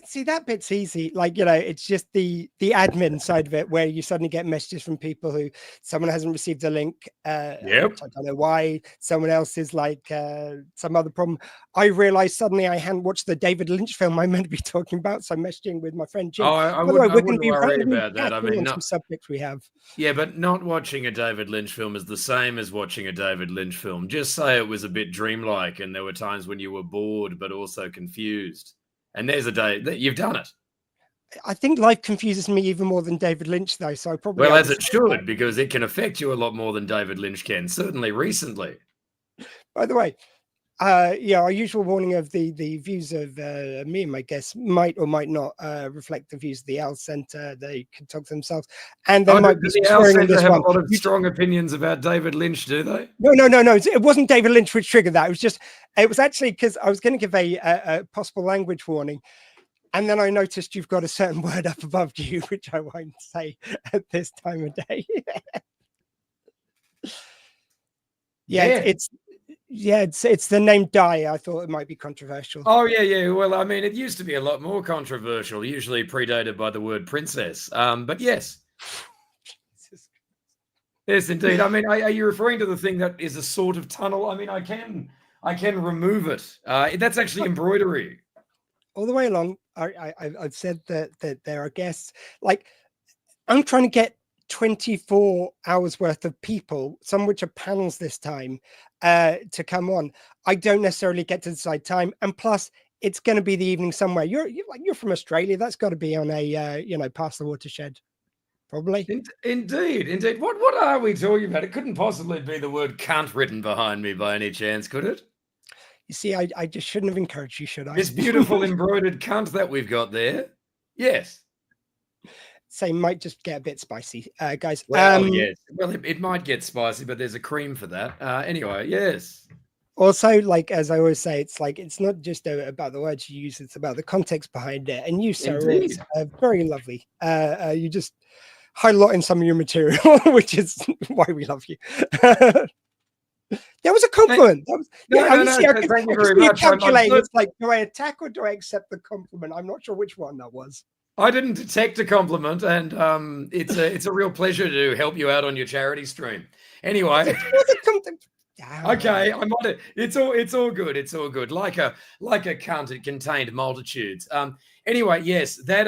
See, that bit's easy. Like, it's just the admin side of it where you suddenly get messages from people who someone hasn't received a link. Yep. I don't know why. Someone else is like some other problem. I realized suddenly I hadn't watched the David Lynch film I'm meant to be talking about. So I'm messaging with my friend Jim. I wouldn't worry about that. I mean, some subjects we have. Yeah, but not watching a David Lynch film is the same as watching a David Lynch film. Just say it was a bit dreamlike and there were times when you were bored but also confused. And there's a day that you've done it. I think life confuses me even more than David Lynch, though. So I probably as it should, because it can affect you a lot more than David Lynch can. Certainly recently. By the way, our usual warning of the views of me and my guests might or might not reflect the views of the Owl Center. They can talk to themselves, and they might be the Owl Center have one. a lot of strong opinions about David Lynch, do they? No. It wasn't David Lynch which triggered that. It was actually because I was going to give a possible language warning, and then I noticed you've got a certain word up above you, which I won't say at this time of day. It's the name Die. I thought it might be controversial. Oh, yeah. Well, I mean, it used to be a lot more controversial, usually predated by the word princess. But yes. Yes, indeed. I mean, are you referring to the thing that is a sort of tunnel? I mean, I can remove it. That's actually embroidery. All the way along, I've said that there are guests. Like, I'm trying to get 24 hours worth of people, some which are panels this time, to come on. I don't necessarily get to decide time, and plus it's going to be the evening somewhere. You're from Australia. That's got to be on a past the watershed, probably. Indeed. What are we talking about? It couldn't possibly be the word cunt written behind me by any chance, could it? You see, I just shouldn't have encouraged you, should I? This beautiful embroidered cunt that we've got there. Yes. Say might just get a bit spicy, guys. Well, yes. Well, it might get spicy, but there's a cream for that. Anyway, yes. Also, like as I always say, it's not just about the words you use; it's about the context behind it. And you, Sarah, is very lovely. You just hide a lot in some of your material, which is why we love you. That was a compliment. Thank you very much. Calculate. It's like, do I attack or do I accept the compliment? I'm not sure which one that was. I didn't detect a compliment, and it's a real pleasure to help you out on your charity stream. Anyway, okay, I might. It's all good. It's all good. Like a cunt, it contained multitudes. Anyway, yes, that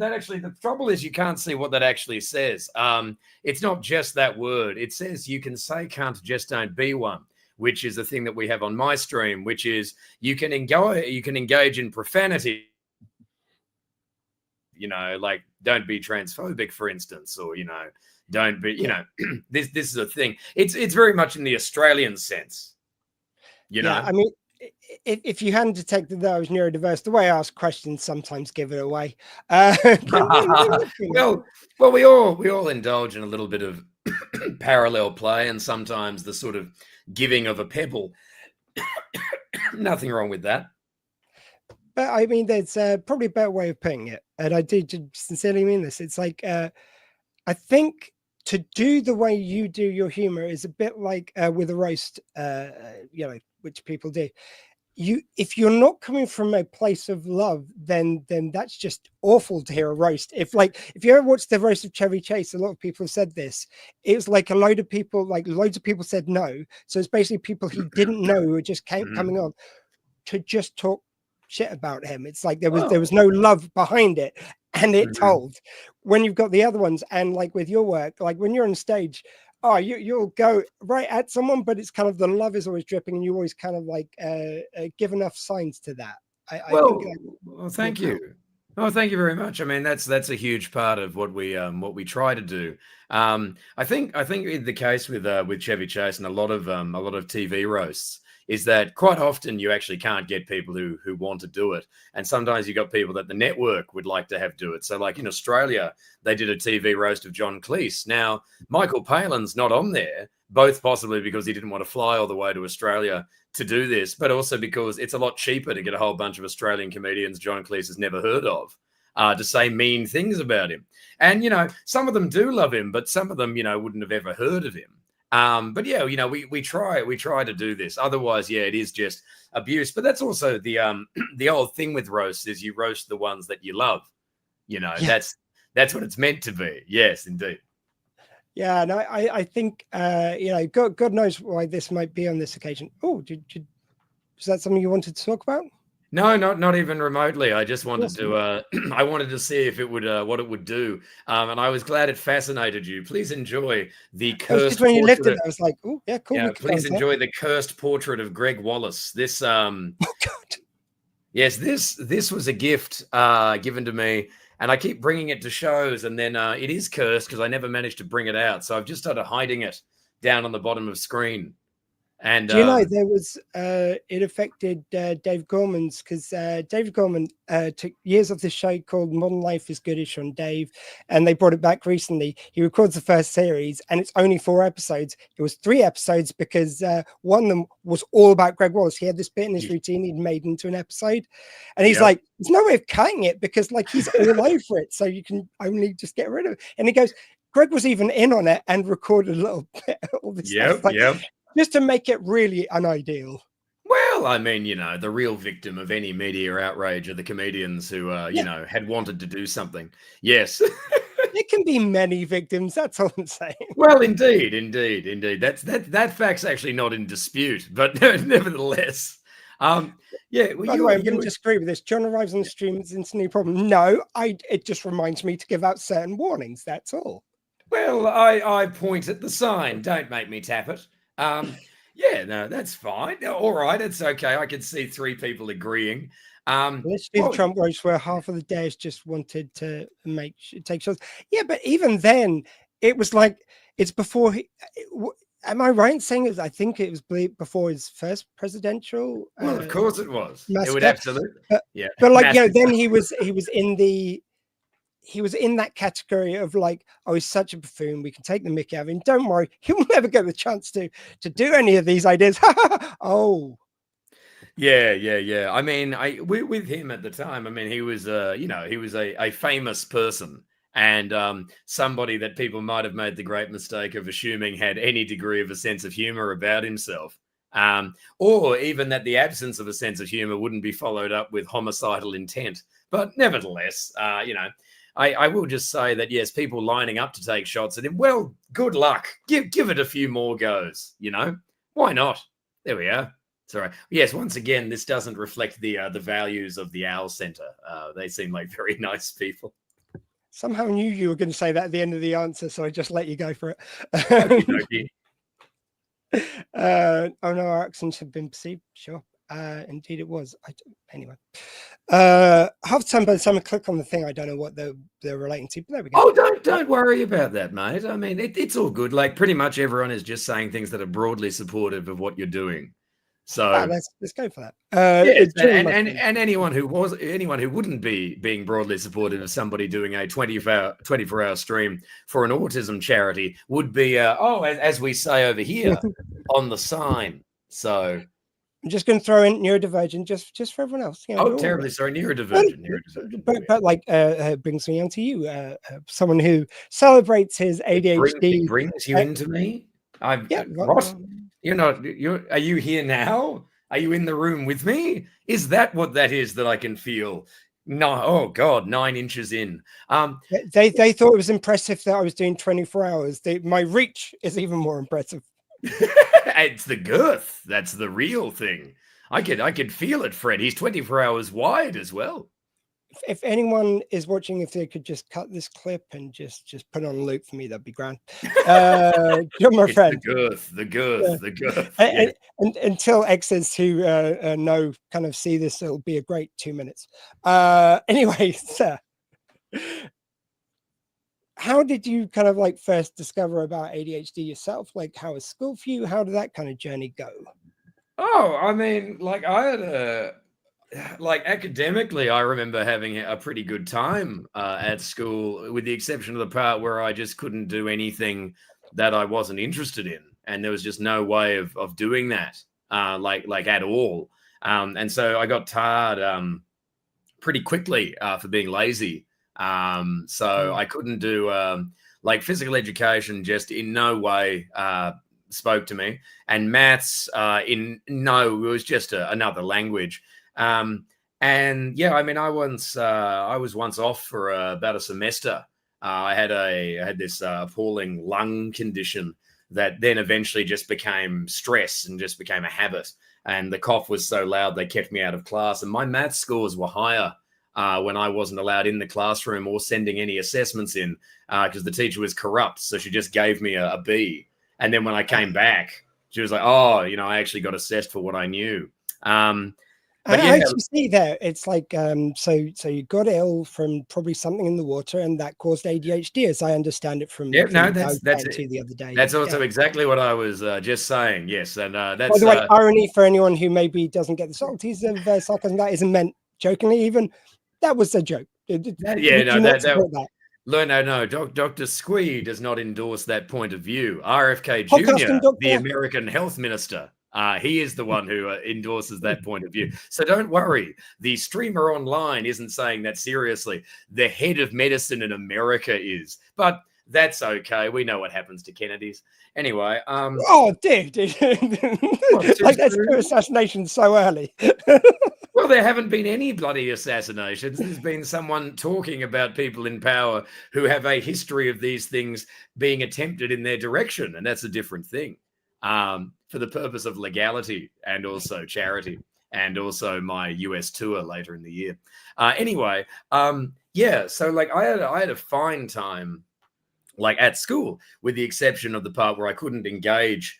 actually, the trouble is you can't see what that actually says. It's not just that word. It says you can say cunt, just don't be one, which is the thing that we have on my stream, which is you can engage in profanity. Like don't be transphobic, for instance, or don't be. This is a thing. It's very much in the Australian sense. Yeah, I mean, if you hadn't detected that I was neurodiverse, the way I ask questions sometimes give it away. Well, we all indulge in a little bit of parallel play, and sometimes the sort of giving of a pebble. Nothing wrong with that. But I mean, there's probably a better way of putting it, and I do sincerely mean this. It's like I think to do the way you do your humor is a bit like with a roast, which people do. If you're not coming from a place of love, then that's just awful to hear a roast. If you ever watched the roast of Chevy Chase, a lot of people have said this. It was like loads of people said no. So it's basically people he didn't know who were just coming on to just talk shit about him. It's like there was no love behind it, and it told. When you've got the other ones, and like with your work, like when you're on stage, you'll go right at someone, but it's kind of the love is always dripping, and you always kind of like give enough signs to that. Thank you. Oh, thank you very much. I mean, that's a huge part of what we try to do. I think in the case with Chevy Chase and a lot of TV roasts is that quite often you actually can't get people who want to do it, and sometimes you got people that the network would like to have do it. So, like in Australia, they did a TV roast of John Cleese. Now, Michael Palin's not on there, both possibly because he didn't want to fly all the way to Australia to do this, but also because it's a lot cheaper to get a whole bunch of Australian comedians John Cleese has never heard of to say mean things about him. And, some of them do love him, but some of them, wouldn't have ever heard of him. But yeah, we try to do this. Otherwise, yeah, it is just abuse. But that's also the old thing with roasts is you roast the ones that you love. That's what it's meant to be. Yes, indeed. Yeah, no, I think God knows why this might be on this occasion. Oh, is that something you wanted to talk about? No, not even remotely. I just wanted to. I wanted to see if it would what it would do, and I was glad it fascinated you. Please enjoy the cursed. Just when you lifted it, I was like, oh yeah, cool. Yeah, please enjoy the cursed portrait of Greg Wallace. This oh God. Yes, this was a gift given to me. And I keep bringing it to shows, and then it is cursed because I never managed to bring it out. So I've just started hiding it down on the bottom of screen. And do you know there was it affected Dave Gorman's, because David Gorman took years of this show called Modern Life is Goodish on Dave, and they brought it back recently. He records the first series, and it's only 4 episodes. It was 3 episodes because one of them was all about Greg Wallace. He had this bit in his routine he'd made into an episode, and he's like, "There's no way of cutting it because like he's all over it, so you can only just get rid of it." And he goes, Greg was even in on it and recorded a little bit all this stuff. Just to make it really unideal. Well, I mean, the real victim of any media outrage are the comedians who, had wanted to do something. Yes. There can be many victims. That's all I'm saying. Well, indeed. That fact's actually not in dispute, but nevertheless. By the way, I'm going to disagree with this. John arrives on the stream. It's instantly a problem. No, it just reminds me to give out certain warnings. That's all. Well, I point at the sign. Don't make me tap it. No, that's fine. All right, it's okay. I can see 3 people agreeing. Let's do the Trump roast where half of the days just wanted to take shots. Yeah, but even then, it was like it's before. Am I right in saying it? I think it was before his first presidential. Well, of course it was. Massacre. It would absolutely. But like then he was in that category of like, oh, he's such a buffoon. We can take the mickey out of him. Don't worry, he'll never get the chance to do any of these ideas. Oh, yeah. I mean, with him at the time, I mean, he was he was a famous person and somebody that people might have made the great mistake of assuming had any degree of a sense of humor about himself. Or even that the absence of a sense of humor wouldn't be followed up with homicidal intent. But nevertheless, I will just say that, yes, people lining up to take shots at him, well, good luck. Give it a few more goes, Why not? There we are. It's all right. Yes, once again, this doesn't reflect the values of the Owl Centre. They seem like very nice people. Somehow knew you were going to say that at the end of the answer, so I just let you go for it. Oh no, our accents have been perceived. Sure. Indeed it was. Anyway. Half the time by the time I click on the thing, I don't know what they're relating to, but there we go. Oh, don't worry about that, mate. I mean, it's all good. Like pretty much everyone is just saying things that are broadly supportive of what you're doing. So let's go for that. And anyone who wouldn't be being broadly supportive of somebody doing a 24-hour stream for an autism charity would be as we say over here on the sign. So I'm just going to throw in neurodivergent just for everyone else. Terribly sorry, neurodivergent. But like brings me onto you, someone who celebrates his ADHD. Brings you into me. Ross, are you here now? Are you in the room with me? Is that what that is that I can feel? No, oh God, 9 inches in. They thought it was impressive that I was doing 24 hours. My reach is even more impressive. It's the girth. That's the real thing. I could feel it, Fred. He's 24 hours wide as well. If anyone is watching, if they could just cut this clip and just put it on loop for me, that'd be grand. You're my friend. The girth. And until exes who know kind of see this, it'll be a great 2 minutes. Anyway, sir, how did you kind of like first discover about ADHD yourself? Like, how was school for you? How did that kind of journey go? Oh, I mean, like I had like academically, I remember having a pretty good time at school, with the exception of the part where I just couldn't do anything that I wasn't interested in, and there was just no way of doing that, like at all. And so I got tired pretty quickly for being lazy. So I couldn't do like physical education. Just in no way spoke to me, and maths it was just another language. And yeah, I mean, I was once off for about a semester. I had this appalling lung condition that then eventually just became stress and just became a habit. And the cough was so loud they kept me out of class. And my math scores were higher when I wasn't allowed in the classroom or sending any assessments in, because the teacher was corrupt. So she just gave me a B. And then when I came back, she was like, "Oh, I actually got assessed for what I knew." I actually see there. It's like so you got ill from probably something in the water, and that caused ADHD, as I understand it from that's the other day. That's also exactly what I was just saying. Yes, and that's by the way, irony for anyone who maybe doesn't get the subtleties of sarcasm. That isn't meant jokingly. Even that was a joke. No. Dr. Squee does not endorse that point of view. RFK Jr., the American health minister. He is the one who endorses that point of view. So don't worry. The streamer online isn't saying that seriously. The head of medicine in America is. But that's okay. We know what happens to Kennedys. Anyway. Oh, dude. Like, that's two assassinations so early. Well, there haven't been any bloody assassinations. There's been someone talking about people in power who have a history of these things being attempted in their direction. And that's a different thing. For the purpose of legality and also charity, and also my US tour later in the year. Anyway, yeah, so like I had a fine time like at school, with the exception of the part where I couldn't engage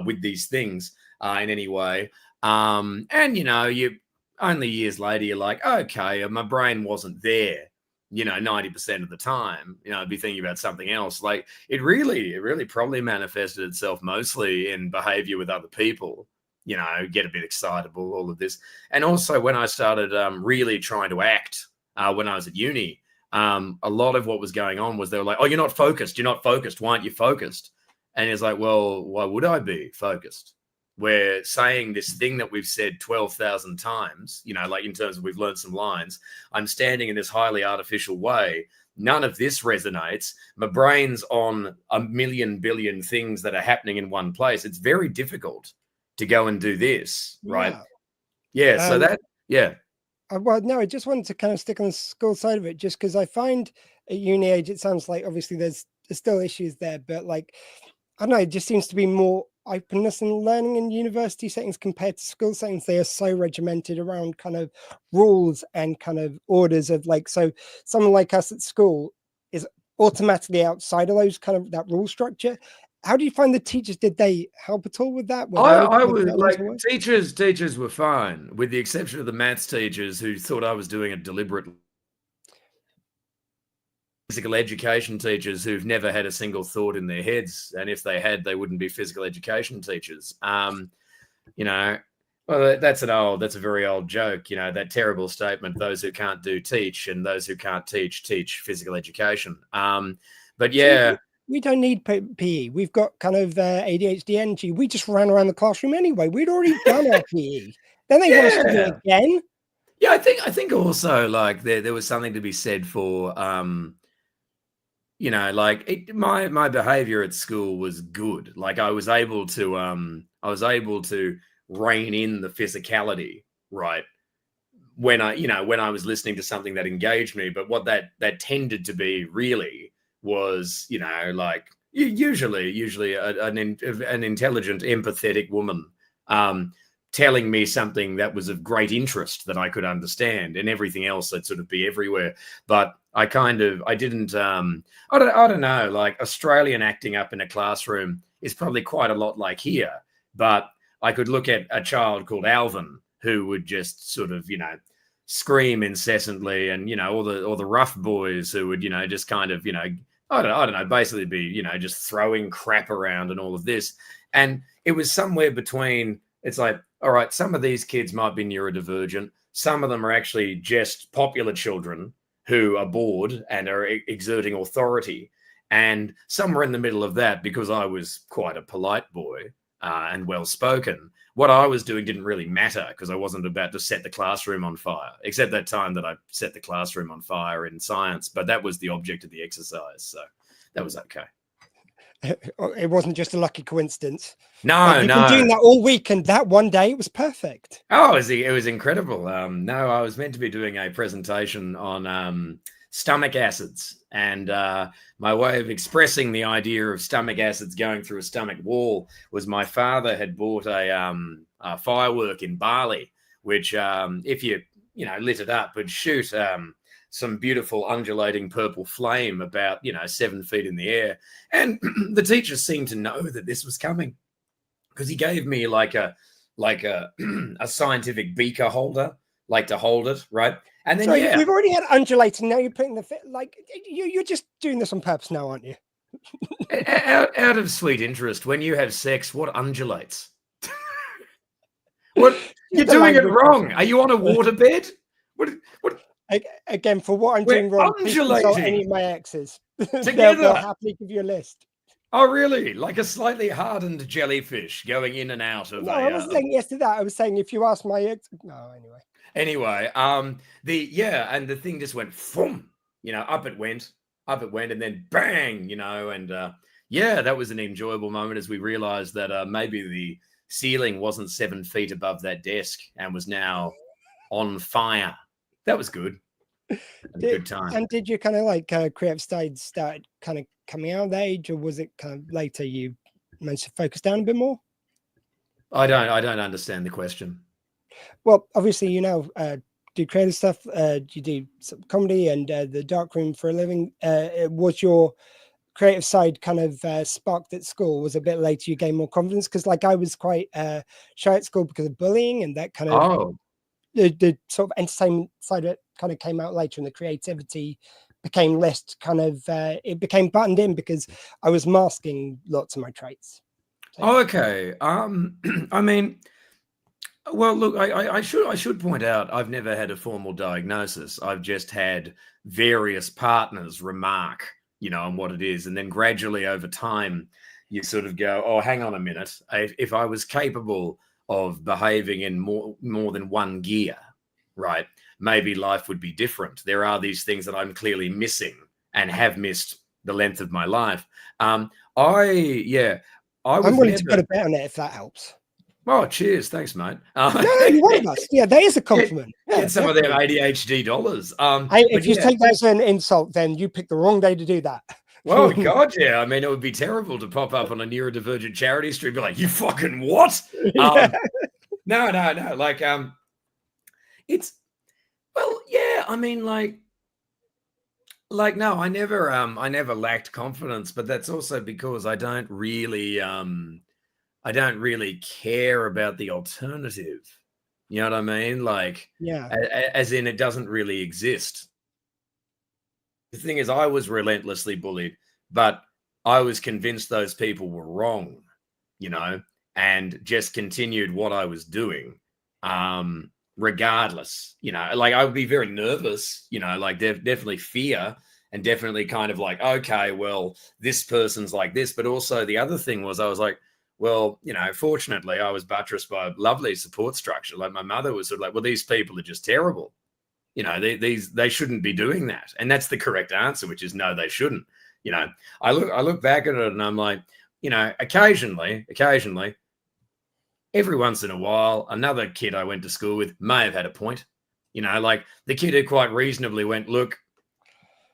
with these things in any way. And you only years later you're like, okay, my brain wasn't there 90% of the time. I'd be thinking about something else. Like it really probably manifested itself mostly in behavior with other people, get a bit excitable, all of this. And also when I started really trying to act when I was at uni, a lot of what was going on was they were like, "Oh, you're not focused. Why aren't you focused?" And it's like, well, why would I be focused? We're saying this thing that we've said 12,000 times, like in terms of we've learned some lines. I'm standing in this highly artificial way. None of this resonates. My brain's on a million billion things that are happening in one place. It's very difficult to go and do this, right? Yeah. So that, yeah. Well, no, I just wanted to kind of stick on the school side of it, just because I find at uni age, it sounds like obviously there's still issues there, but like, I don't know, it just seems to be more openness in learning in university settings compared to school settings. They are so regimented around kind of rules and kind of orders of like, so someone like us at school is automatically outside of those kind of that rule structure. How do you find the teachers? Did they help at all with that? I was like, teachers were fine, with the exception of the maths teachers who thought I was doing it deliberately. Physical education teachers who've never had a single thought in their heads, and if they had, they wouldn't be physical education teachers. Well, that's a very old joke, that terrible statement, those who can't do teach, and those who can't teach physical education. But yeah, we don't need PE. We've got kind of ADHD energy. We just ran around the classroom anyway. We'd already done our PE. Then they want us to do it again. Yeah, I think also like there was something to be said for my behavior at school was good. Like I was able to rein in the physicality, right? When I was listening to something that engaged me, but what that tended to be really was, like usually an intelligent, empathetic woman telling me something that was of great interest that I could understand, and everything else I'd sort of be everywhere. But I didn't, I don't know, like Australian acting up in a classroom is probably quite a lot like here, but I could look at a child called Alvin who would just sort of, scream incessantly, and, all the rough boys who would, just kind of, I don't know, basically be, just throwing crap around and all of this. And it was somewhere between, it's like, all right, some of these kids might be neurodivergent. Some of them are actually just popular children who are bored and are exerting authority. And somewhere in the middle of that, because I was quite a polite boy and well-spoken, what I was doing didn't really matter because I wasn't about to set the classroom on fire, except that time that I set the classroom on fire in science. But that was the object of the exercise. So that was okay. It wasn't just a lucky coincidence. No, You've been doing that all week, and that one day it was perfect. Oh, it was incredible. No, I was meant to be doing a presentation on stomach acids, and my way of expressing the idea of stomach acids going through a stomach wall was my father had bought a firework in Bali, which if you lit it up, would shoot some beautiful undulating purple flame about 7 feet in the air. And the teacher seemed to know that this was coming, because he gave me like a scientific beaker holder, like to hold it, right? And then we've already had undulating. Now you're putting the you're just doing this on purpose now, aren't you? out of sweet interest, when you have sex, what undulates? What you're doing it wrong? Are you on a waterbed? What? Again, for what I'm doing wrong, please consult any of my exes. Together. They'll happily give you a list. Oh, really? Like a slightly hardened jellyfish going in and out of. No, I wasn't saying yes to that. I was saying if you ask my ex. No, anyway. Anyway, and the thing just went, boom, up it went, and then bang, and that was an enjoyable moment as we realized that maybe the ceiling wasn't 7 feet above that desk and was now on fire. That was good. Good time. And did you kind of creative stage start kind of coming out of that age, or was it kind of later you managed to focus down a bit more? I don't understand the question. Well, obviously, do creative stuff. You do some comedy and the dark room for a living. Was your creative side kind of sparked at school? Was a bit later you gained more confidence? Because I was quite shy at school because of bullying, and that kind of the sort of entertainment side of it kind of came out later, and the creativity became less kind of it became buttoned in because I was masking lots of my traits. So, okay. I mean, well, look, I should point out I've never had a formal diagnosis. I've just had various partners remark, on what it is, and then gradually over time, you sort of go, oh, hang on a minute. If I was capable of behaving in more than one gear, right, maybe life would be different. There are these things that I'm clearly missing and have missed the length of my life. I'm willing to put a bet on it if that helps. Oh, cheers. Thanks, mate. No, you're one of us. Yeah, that is a compliment. Get some of their ADHD dollars. If you take that as an insult, then you picked the wrong day to do that. Well, God, yeah. I mean, it would be terrible to pop up on a neurodivergent charity stream and be like, you fucking what? No. Like, it's, well, yeah. I mean, like, no, I never lacked confidence, but that's also because I don't really care about the alternative. You know what I mean? Like, yeah, as in it doesn't really exist. The thing is, I was relentlessly bullied, but I was convinced those people were wrong, and just continued what I was doing, regardless, like I would be very nervous, like definitely fear and definitely kind of like, okay, well, this person's like this. But also the other thing was I was like, well, fortunately I was buttressed by a lovely support structure. Like my mother was sort of like, well, these people are just terrible. They shouldn't be doing that. And that's the correct answer, which is no, they shouldn't. I look back at it and I'm like, occasionally, every once in a while, another kid I went to school with may have had a point. Like the kid who quite reasonably went, look,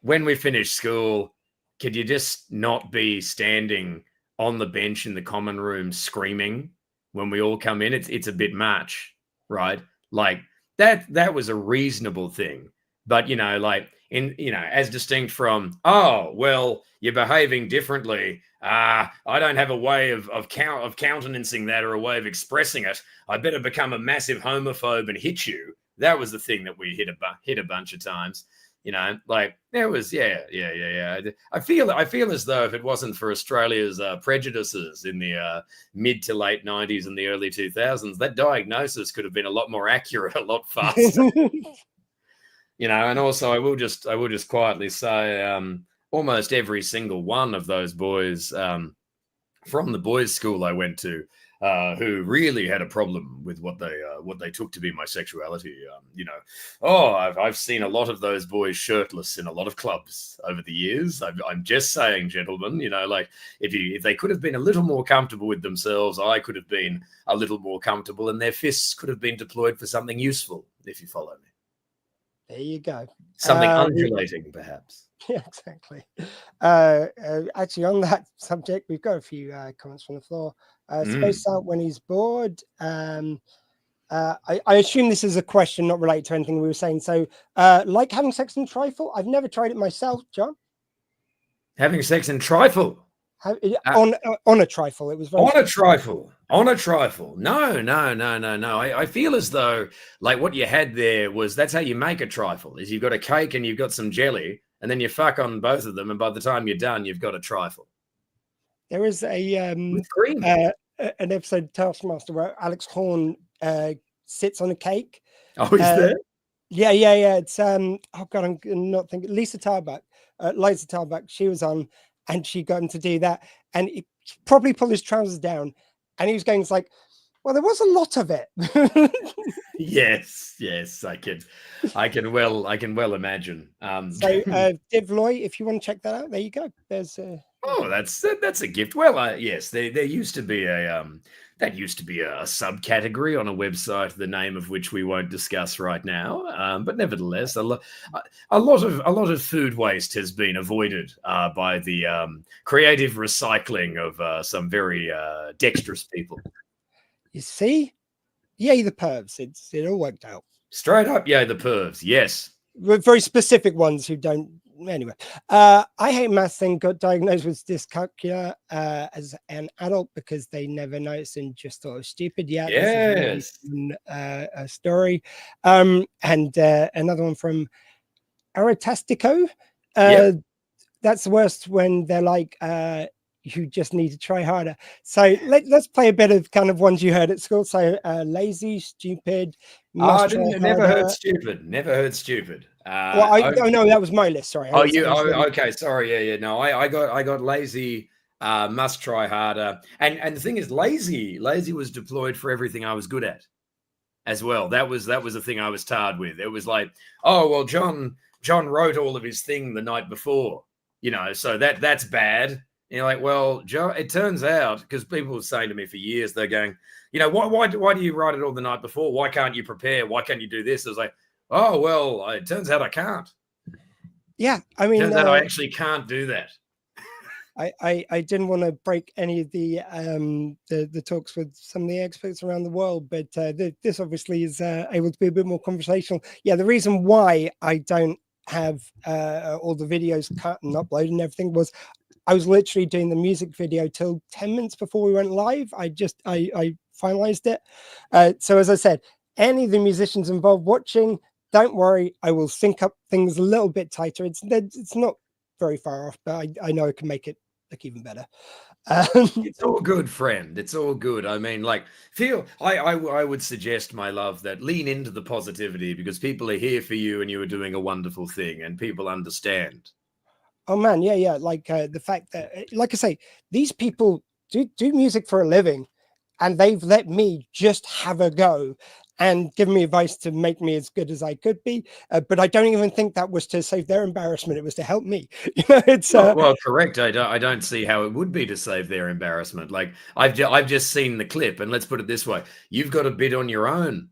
when we finish school, could you just not be standing on the bench in the common room screaming? when we all come in, it's a bit much, right? Like that was a reasonable thing. But, like as distinct from, oh, well, you're behaving differently. I don't have a way of countenancing that or a way of expressing it. I better become a massive homophobe and hit you. That was the thing that we hit a bunch of times. Like there was, yeah. I feel as though if it wasn't for Australia's prejudices in the mid to late 90s and the early 2000s, that diagnosis could have been a lot more accurate, a lot faster. And also I will just quietly say, almost every single one of those boys from the boys' school I went to, who really had a problem with what they took to be my sexuality. I've seen a lot of those boys shirtless in a lot of clubs over the years. I'm just saying, gentlemen, like if they could have been a little more comfortable with themselves, I could have been a little more comfortable, and their fists could have been deployed for something useful, if you follow me. There you go. Something undulating, perhaps. Yeah, exactly. Actually, on that subject, we've got a few comments from the floor. Spaced out when he's bored. I assume this is a question not related to anything we were saying. So, like having sex in trifle? I've never tried it myself, John. Having sex in trifle? On a trifle. It was very on a trifle. On a trifle. No. I feel as though like what you had there was that's how you make a trifle. Is you've got a cake and you've got some jelly, and then you fuck on both of them, and by the time you're done, you've got a trifle. There is with cream. An episode of Taskmaster where Alex Horn sits on a cake. Oh, is there? Yeah. It's oh god, I'm not thinking. Liza Tarbuck. She was on, and she got him to do that, and he probably pulled his trousers down, and he was going like, "Well, there was a lot of it." Yes, I can well imagine. So, Div Loy, if you want to check that out, there you go. There's oh, that's a gift. Well, yes, there used to be a subcategory on a website, the name of which we won't discuss right now. But nevertheless, a lot of food waste has been avoided by the creative recycling of some very dexterous people. You see, yay the pervs! It all worked out. Straight up, yay the pervs. Yes, very specific ones who don't. Anyway, I hate maths and got diagnosed with dyscalculia as an adult because they never noticed and just thought it was stupid. Yeah, yes. A story. And another one from Aratastico. Yep. That's the worst when they're like, you just need to try harder. So let's play a bit of kind of ones you heard at school. So lazy, stupid. Never heard stupid. No, that was my list. Sorry. Okay. Sorry. Yeah. No, I got lazy. Must try harder. And the thing is, lazy was deployed for everything I was good at, as well. That was the thing I was tarred with. It was like, oh well, John wrote all of his thing the night before, so that's bad. And you're like, well, Joe, it turns out, because people were saying to me for years, they're going, why do you write it all the night before? Why can't you prepare? Why can't you do this? I was like, oh, well, it turns out I can't. Yeah, I mean, turns out I actually can't do that. I didn't want to break any of the talks with some of the experts around the world, but this obviously is able to be a bit more conversational. Yeah, the reason why I don't have all the videos cut and uploaded and everything was I was literally doing the music video till 10 minutes before we went live. I finalized it. So as I said, any of the musicians involved watching, don't worry, I will sync up things a little bit tighter. It's not very far off, but I know I can make it look even better. It's all good, friend. It's all good. I mean, like, I would suggest, my love, that lean into the positivity, because people are here for you and you are doing a wonderful thing and people understand. Oh man, yeah. Like the fact that, like I say, these people do music for a living, and they've let me just have a go and given me advice to make me as good as I could be. But I don't even think that was to save their embarrassment. It was to help me. It's well, correct. I don't see how it would be to save their embarrassment. Like I've just seen the clip, and let's put it this way: you've got a bit on your own.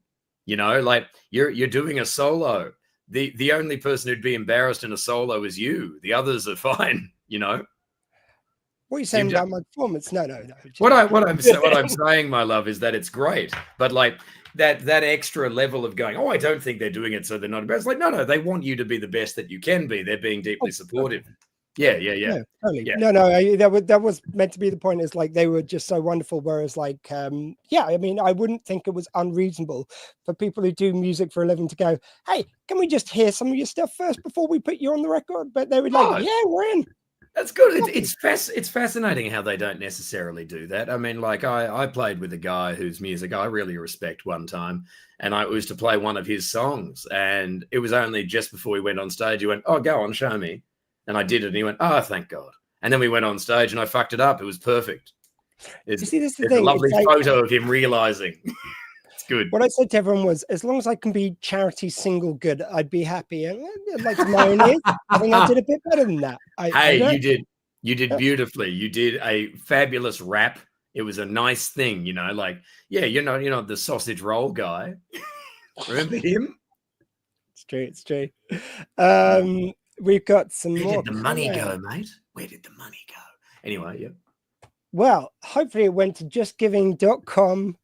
Like you're doing a solo. The only person who'd be embarrassed in a solo is you. The others are fine. What are you saying You've about my performance? No. What I'm saying, my love, is that it's great, but like that extra level of going, oh, I don't think they're doing it, so they're not best. Like, no, they want you to be the best that you can be. They're being deeply supportive. Yeah. No, totally. Yeah. No, that was meant to be the point. Is like they were just so wonderful. Whereas, like, yeah, I mean, I wouldn't think it was unreasonable for people who do music for a living to go, hey, can we just hear some of your stuff first before we put you on the record? But they would like, yeah, we're in. That's good. It's fascinating how they don't necessarily do that. I mean, like I played with a guy whose music I really respect one time, and I was to play one of his songs, and it was only just before we went on stage. He went, "Oh, go on, show me," and I did it. And he went, "Oh, thank God." And then we went on stage, and I fucked it up. It was perfect. It's a lovely photo of him realizing. It's good. What I said to everyone was, as long as I can be charity single good, I'd be happy. And like mine is, I think I did a bit better than that. You did beautifully. You did a fabulous rap. It was a nice thing, like, yeah, you're not the sausage roll guy. Remember him? It's true. We've got some more. Where did the money go, mate? Where did the money go? Anyway, yeah. Well, hopefully it went to justgiving.com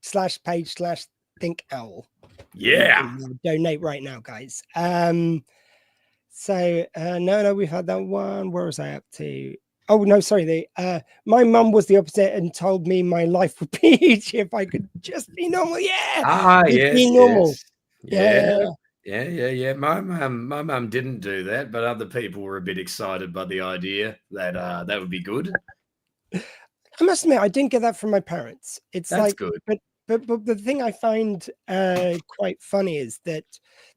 /page/thinkowl. Yeah. Donate right now, guys. So no, we've had that one. Where was I up to? Oh no, sorry. My mum was the opposite and told me my life would be easier if I could just be normal. Yeah. Yes. Be normal. Yes. Yeah. My mum didn't do that, but other people were a bit excited by the idea that that would be good. I must admit, I didn't get that from my parents. That's like good. But the thing I find quite funny is that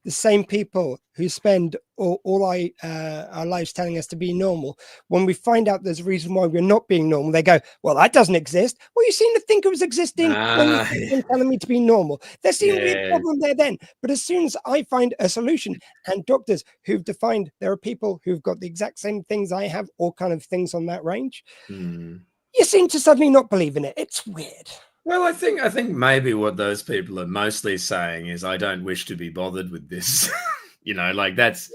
the same people who spend all our lives telling us to be normal, when we find out there's a reason why we're not being normal, they go, well, that doesn't exist. Well, you seem to think it was existing when you're telling me to be normal. There seemed to be a problem there then. But as soon as I find a solution, and doctors who've defined there are people who've got the exact same things I have, all kind of things on that range, you seem to suddenly not believe in it. It's weird. Well, I think maybe what those people are mostly saying is, I don't wish to be bothered with this. Like that's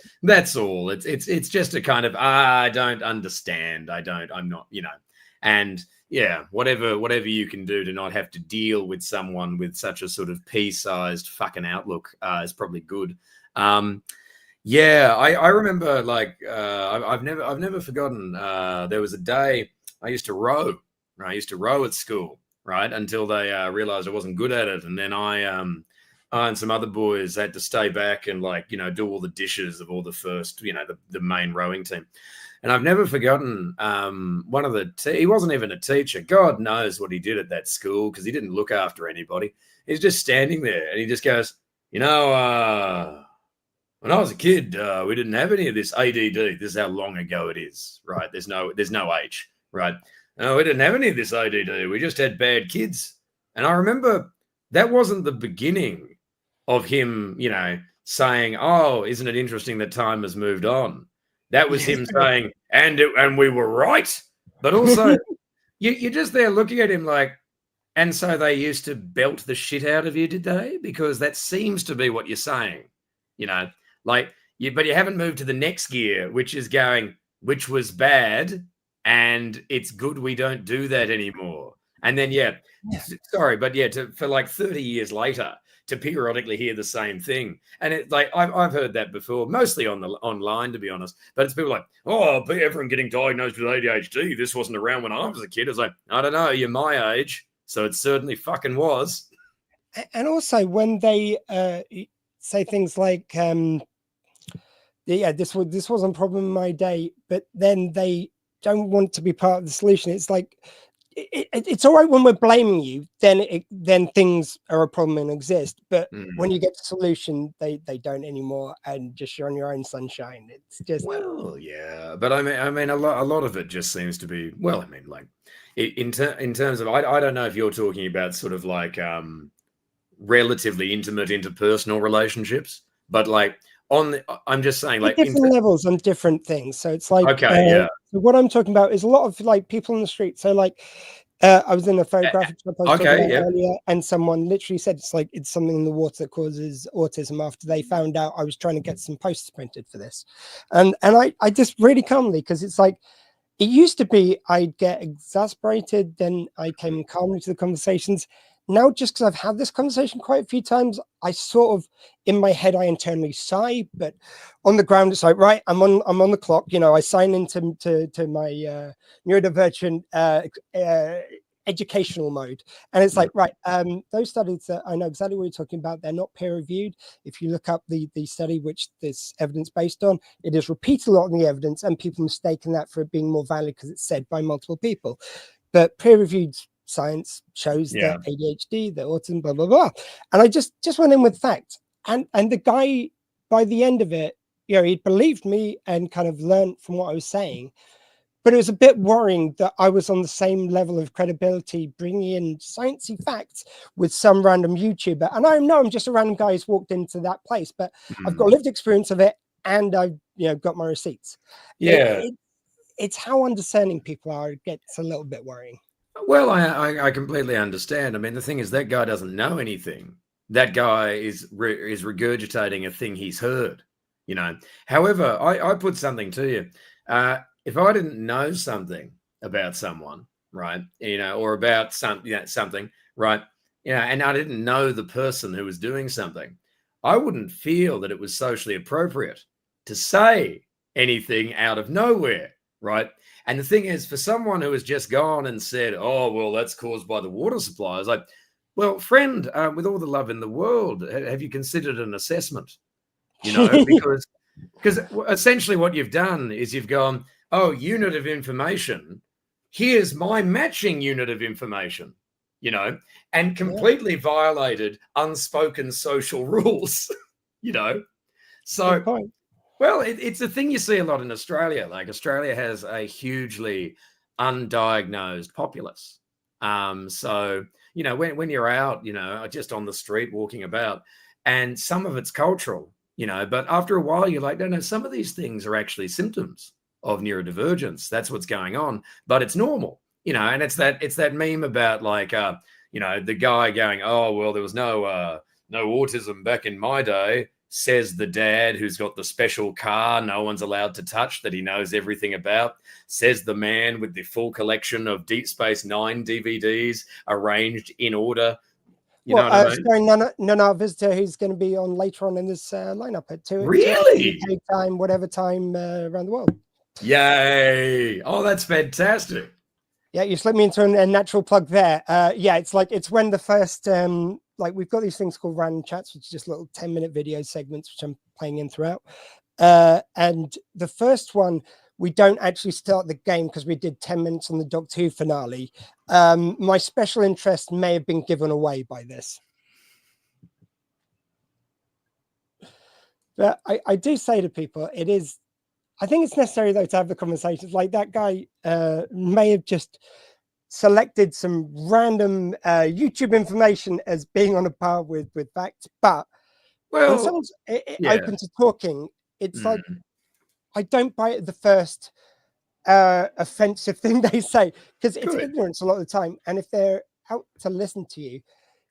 all. It's just a kind of, I don't understand. I'm not, and yeah, whatever you can do to not have to deal with someone with such a sort of pea-sized fucking outlook is probably good. Yeah, I remember, like, I've never forgotten. There was a day I used to row. Right? I used to row at school. Right, until they realized I wasn't good at it, and then I and some other boys had to stay back and do all the dishes of all the first, the main rowing team. And I've never forgotten one of he wasn't even a teacher. God knows what he did at that school, because he didn't look after anybody. He's just standing there, and he just goes, when I was a kid, we didn't have any of this ADD. This is how long ago it is, right? There's no age, right? No, we didn't have any of this ADD. We just had bad kids. And I remember that wasn't the beginning of him, saying, oh, isn't it interesting that time has moved on? That was him saying, and we were right. But also, you're just there looking at him like, and so they used to belt the shit out of you, did they? Because that seems to be what you're saying, but you haven't moved to the next gear, which is going, which was bad. And it's good we don't do that anymore. And then, sorry, but for like 30 years later, to periodically hear the same thing. And it's like, I've heard that before, mostly online, to be honest. But it's people like, oh, everyone getting diagnosed with ADHD. This wasn't around when I was a kid. It's like, I don't know, you're my age. So it certainly fucking was. And also when they say things like, this wasn't a problem in my day, but then they don't want to be part of the solution. It's like it's all right when we're blaming you, then things are a problem and exist. But when you get to solution, they don't anymore, and just you're on your own sunshine. It's just but I mean a lot of it just seems to be in terms of I don't know if you're talking about sort of like relatively intimate interpersonal relationships, but like. I'm just saying, like different levels on different things. So it's like, So what I'm talking about is a lot of like people in the street. So like, I was in a photographic shop earlier, and someone literally said it's something in the water that causes autism. After they found out I was trying to get some posters printed for this, and I just really calmly, because it's like, It used to be I'd get exasperated, then I came calmly to the conversations. Now, just because I've had this conversation quite a few times, I sort of, in my head, I internally sigh, but on the ground, it's like, right, I'm on the clock. You know, I sign into my neurodivergent educational mode, and it's like, right, those studies that I know exactly what you're talking about, they're not peer reviewed. If you look up the study which this evidence based on, it is repeated a lot in the evidence, and people mistaken that for it being more valid because it's said by multiple people. But peer reviewed science shows that ADHD, the autism, blah blah blah. And I just went in with facts, and the guy, by the end of it, you know, he believed me and kind of learned from what I was saying. But it was a bit worrying that I was on the same level of credibility, bringing in sciencey facts with some random YouTuber. And I know I'm just a random guy who's walked into that place, but I've got lived experience of it, and I've got my receipts. Yeah. It's how undiscerning people are. It gets a little bit worrying. Well, I completely understand. I mean, the thing is, that guy doesn't know anything. That guy is regurgitating a thing he's heard. You know. However, I put something to you. If I didn't know something about someone, right, or about something, right, and I didn't know the person who was doing something, I wouldn't feel that it was socially appropriate to say anything out of nowhere, right? And the thing is, for someone who has just gone and said, oh, well, that's caused by the water supply, it's like, well, friend, with all the love in the world, have you considered an assessment? Because essentially what you've done is you've gone, oh, unit of information, here's my matching unit of information, and completely violated unspoken social rules, So, well, it's a thing you see a lot in Australia. Like, Australia has a hugely undiagnosed populace. So, when you're out, just on the street walking about, and some of it's cultural, but after a while you're like, no, some of these things are actually symptoms of neurodivergence. That's what's going on, but it's normal, and it's that meme about like, the guy going, oh, well, there was no autism back in my day, says the dad who's got the special car no one's allowed to touch that he knows everything about, says the man with the full collection of Deep Space Nine DVDs arranged in order. You know what I mean? Sorry, Nana visitor who's going to be on later on in this lineup at 2 Really? UK time, whatever time around the world. Yay! Oh, that's fantastic. Yeah, you slipped me into a natural plug there. It's when the first we've got these things called random chats, which is just little 10-minute video segments which I'm playing in throughout. And the first one, we don't actually start the game because we did 10 minutes on the Doctor Who finale. My special interest may have been given away by this. But I do say to people, I think it's necessary, though, to have the conversations. Like, that guy may have just selected some random YouTube information as being on a par with facts. But when someone's open to talking, it's like, I don't buy it the first offensive thing they say, because it's ignorance a lot of the time. And if they're out to listen to you,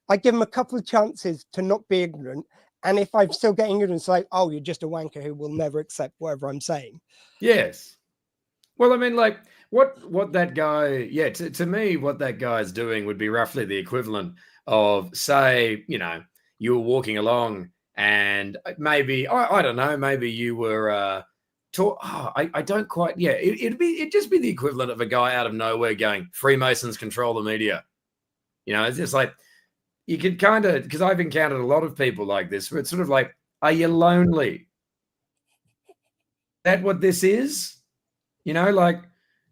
I give them a couple of chances to not be ignorant. And if I'm still getting ignorant, it's like, oh, you're just a wanker who will never accept whatever I'm saying. Yes. Well, I mean, like, what that guy, to me, what that guy is doing would be roughly the equivalent of, say, you were walking along and maybe, I don't know, maybe you were I don't quite, it'd just be the equivalent of a guy out of nowhere going, Freemasons control the media. It's just like, you can kind of, because I've encountered a lot of people like this, where it's sort of like, are you lonely? Is that what this is? Like,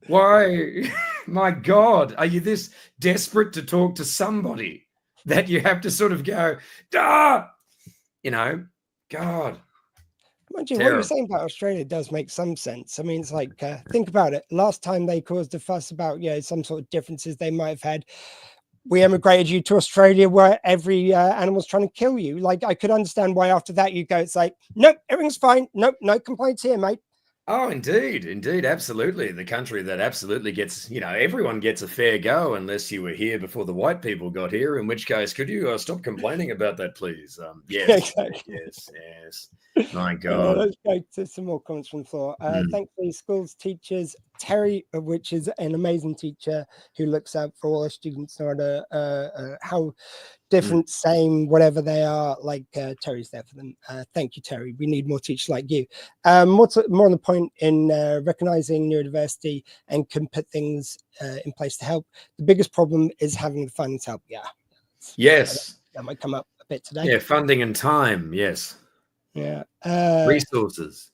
why, my God, are you this desperate to talk to somebody that you have to sort of go, God. Mind you, what you're saying about Australia does make some sense. I mean, it's like, think about it. Last time they caused a fuss about, some sort of differences they might have had, we emigrated you to Australia where every animal's trying to kill you. Like, I could understand why after that you go, it's like, nope, everything's fine. Nope, no complaints here, mate. Oh, indeed. Absolutely. The country that absolutely gets, everyone gets a fair go unless you were here before the white people got here, in which case, could you stop complaining about that, please? Yes. Exactly. Yes. My God. Let's go to some more comments from the floor. Thankfully, schools, teachers, Terry, which is an amazing teacher who looks out for all her students, no matter how different, same, whatever they are. Like Terry's there for them. Thank you, Terry. We need more teachers like you. More on the point in recognizing neurodiversity and can put things in place to help. The biggest problem is having the funds help. Yeah. Yes. That might come up a bit today. Yeah, funding and time. Yes. Yeah. Resources.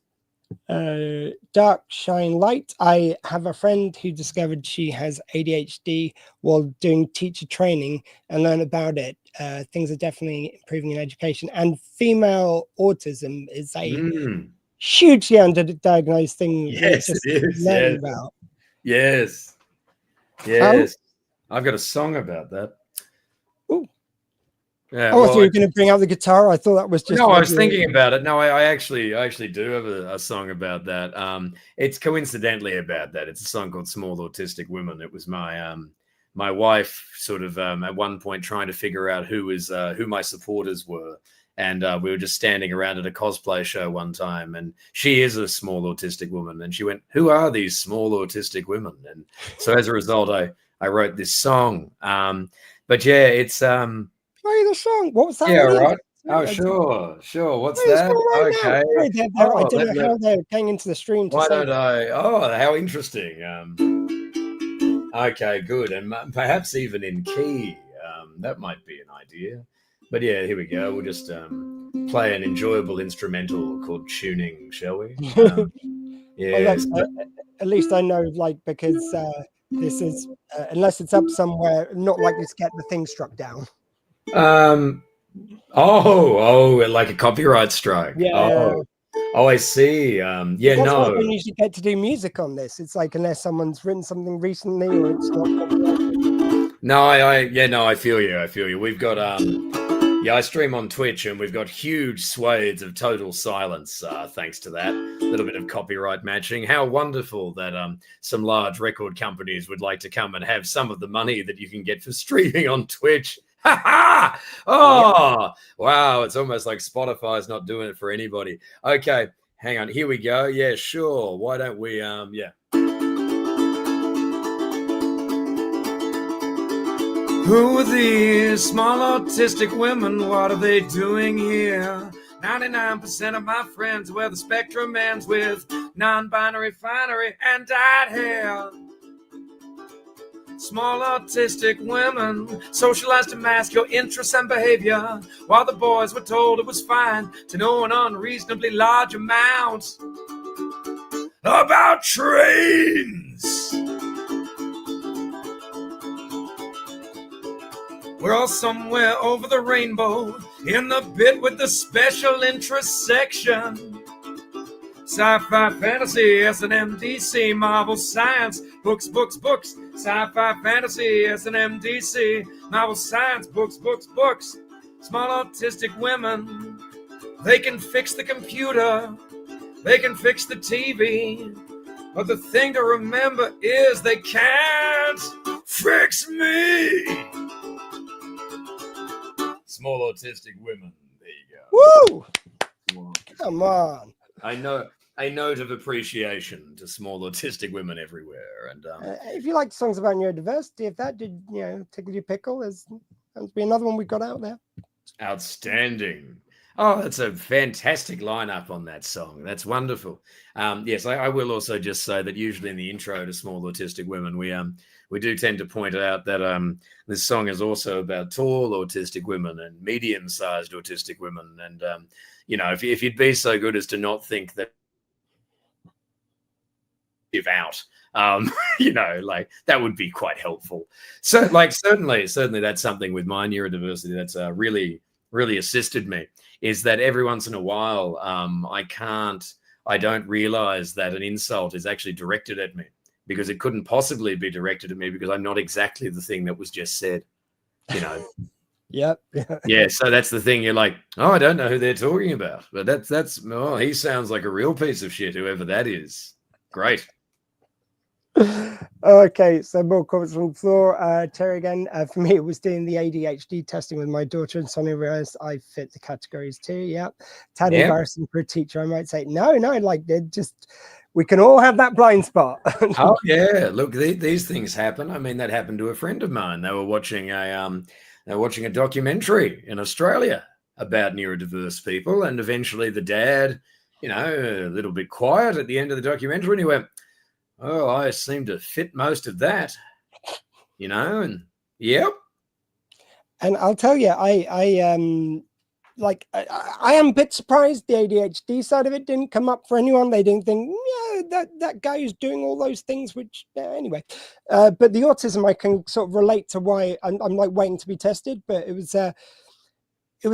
Dark shine light. I have a friend who discovered she has ADHD while doing teacher training and learn about it. Things are definitely improving in education, and female autism is a hugely underdiagnosed thing. Yes, it is. Yes. About. Yes. Yes. I've got a song about that. Ooh. Yeah, I thought you were going to bring out the guitar. I thought that was just. No, I was thinking about it. No, I actually do have a song about that. It's coincidentally about that. It's a song called "Small Autistic Women." It was my my wife sort of at one point trying to figure out who my supporters were, and we were just standing around at a cosplay show one time, and she is a small autistic woman, and she went, "Who are these small autistic women?" And so as a result, I wrote this song. But yeah, it's Play the song. What was that? Yeah, right. Oh, sure. What's that? Okay. I don't know how they're getting into the stream. Why don't I? Oh, how interesting. Okay, good. And perhaps even in key. That might be an idea. But yeah, here we go. We'll just play an enjoyable instrumental called Tuning, shall we? Yeah. Well, at least I know, like, because this is, unless it's up somewhere, not likely to get the thing struck down. Like a copyright strike. Yeah. Oh, I see. Yeah, That's no. why I don't usually get to do music on this. It's like unless someone's written something recently or it's not copyrighted. No, I feel you. We've got I stream on Twitch and we've got huge swathes of total silence thanks to that. A little bit of copyright matching. How wonderful that some large record companies would like to come and have some of the money that you can get for streaming on Twitch. Ha ha! Oh, wow. It's almost like Spotify's not doing it for anybody. Okay, hang on. Here we go. Yeah, sure. Why don't we, yeah. Who are these small autistic women? What are they doing here? 99% of my friends wear the spectrum ends with non-binary finery and dyed hair. Small autistic women socialized to mask your interests and behavior, while the boys were told it was fine to know an unreasonably large amount about trains. We're all somewhere over the rainbow in the bit with the special interest section. Sci-fi, fantasy, S&M/DC, Marvel, science, books. Sci-fi, fantasy, S&M, DC, Marvel, science, books. Small autistic women, they can fix the computer, they can fix the TV, but the thing to remember is they can't fix me. Small autistic women, there you go. Woo! Come on. I know. A note of appreciation to small autistic women everywhere. And if you like songs about neurodiversity, if that did, tickle your pickle, there's be another one we got out there. Outstanding. Oh, that's a fantastic lineup on that song. That's wonderful. Yes, I will also just say that usually in the intro to Small Autistic Women, we do tend to point out that this song is also about tall autistic women and medium-sized autistic women. And if you'd be so good as to not think that give out, like that would be quite helpful. So certainly that's something with my neurodiversity that's really assisted me, is that every once in a while I don't realize that an insult is actually directed at me, because it couldn't possibly be directed at me because I'm not exactly the thing that was just said. Yep. Yeah, so that's the thing. You're like, oh, I don't know who they're talking about, but he sounds like a real piece of shit, whoever that is. Great. Okay, so more comments from the floor. Terry again. For me, it was doing the ADHD testing with my daughter, and suddenly realized I fit the categories too. Yeah, tad embarrassing for a teacher, I might say. No, like they're just We can all have that blind spot. Oh yeah, look, these things happen. I mean, that happened to a friend of mine. They were watching a documentary in Australia about neurodiverse people, and eventually the dad, a little bit quiet at the end of the documentary, and he went, "Oh, I seem to fit most of that," and yep. And I'll tell you, I am a bit surprised the ADHD side of it didn't come up for anyone. They didn't think, yeah, that guy is doing all those things, which anyway. But the autism, I can sort of relate to why I'm like waiting to be tested. But it was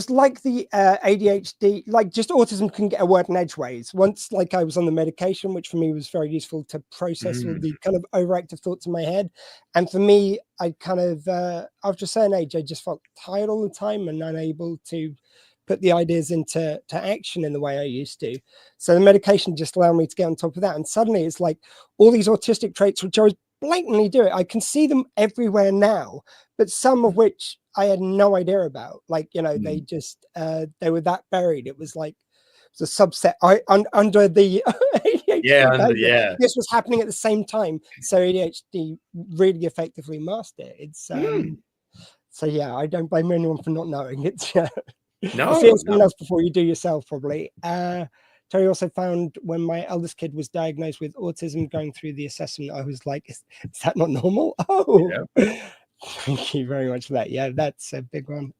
like the ADHD, like just autism can get a word in edgeways. Once, like I was on the medication, which for me was very useful to process all the kind of overactive thoughts in my head. And for me, I kind of, after a certain age, I just felt tired all the time and unable to put the ideas into action in the way I used to. So the medication just allowed me to get on top of that. And suddenly it's like all these autistic traits, which I was blatantly doing, I can see them everywhere now, but some of which I had no idea about. Like, they just, they were that buried. It was like, it was a subset under the ADHD. This was happening at the same time. So ADHD really effectively masked it. It's, so yeah, I don't blame anyone for not knowing. It's, No, something else before you do yourself, probably. Terry also found when my eldest kid was diagnosed with autism, going through the assessment, I was like, is that not normal? Oh, yeah. Thank you very much for that. Yeah, that's a big one.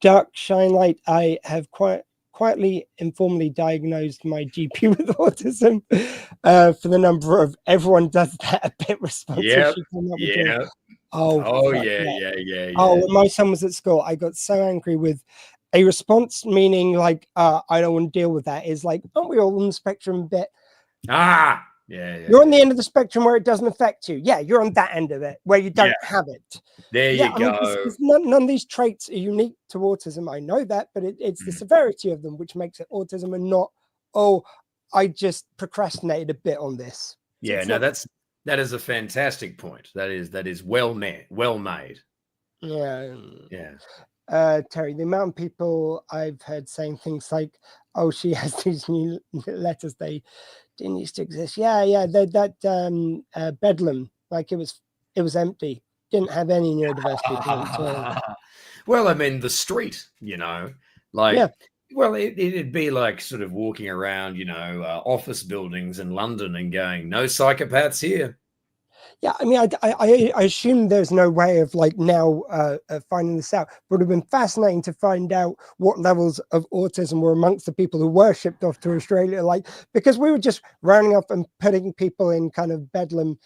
Dark Shine Light, I have quietly, informally diagnosed my GP with autism for the number of everyone does that a bit responsive. Yeah. Oh, yeah. Oh, when my son was at school, I got so angry with a response, meaning like, I don't want to deal with that, is like, aren't we all on the spectrum a bit? Yeah. You're on the end of the spectrum where it doesn't affect you. Yeah, you're on that end of it where you don't have it. There you go. None of these traits are unique to autism. I know that, but it's the severity of them which makes it autism, and not, I just procrastinated a bit on this. Yeah, that is a fantastic point. That is well made. Yeah. Terry, the amount of people I've heard saying things like, "Oh, she has these new letters they didn't used to exist." Yeah. That Bedlam, like it was empty. Didn't have any neurodiversity at all. Well, I mean, the street, well, it'd be like sort of walking around, office buildings in London and going, "No psychopaths here." Yeah, I mean, I assume there's no way of like now finding this out, but it would have been fascinating to find out what levels of autism were amongst the people who were shipped off to Australia, like, because we were just rounding up and putting people in kind of bedlam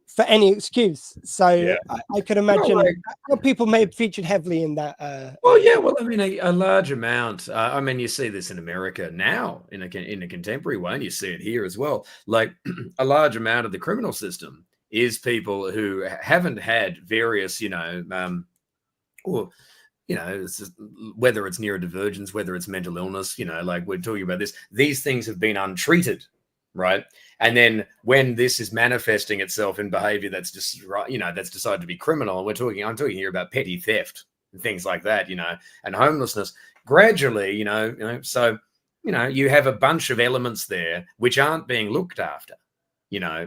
for any excuse. So I could imagine how people may have featured heavily in that. Well, I mean, a large amount. I mean, you see this in America now in a contemporary way, and you see it here as well. Like a large amount of the criminal system is people who haven't had various, whether it's just, whether it's neurodivergence, whether it's mental illness, like we're talking about this, these things have been untreated, right? And then when this is manifesting itself in behavior that's just, that's decided to be criminal, and I'm talking here about petty theft and things like that, and homelessness, gradually, so, you have a bunch of elements there which aren't being looked after.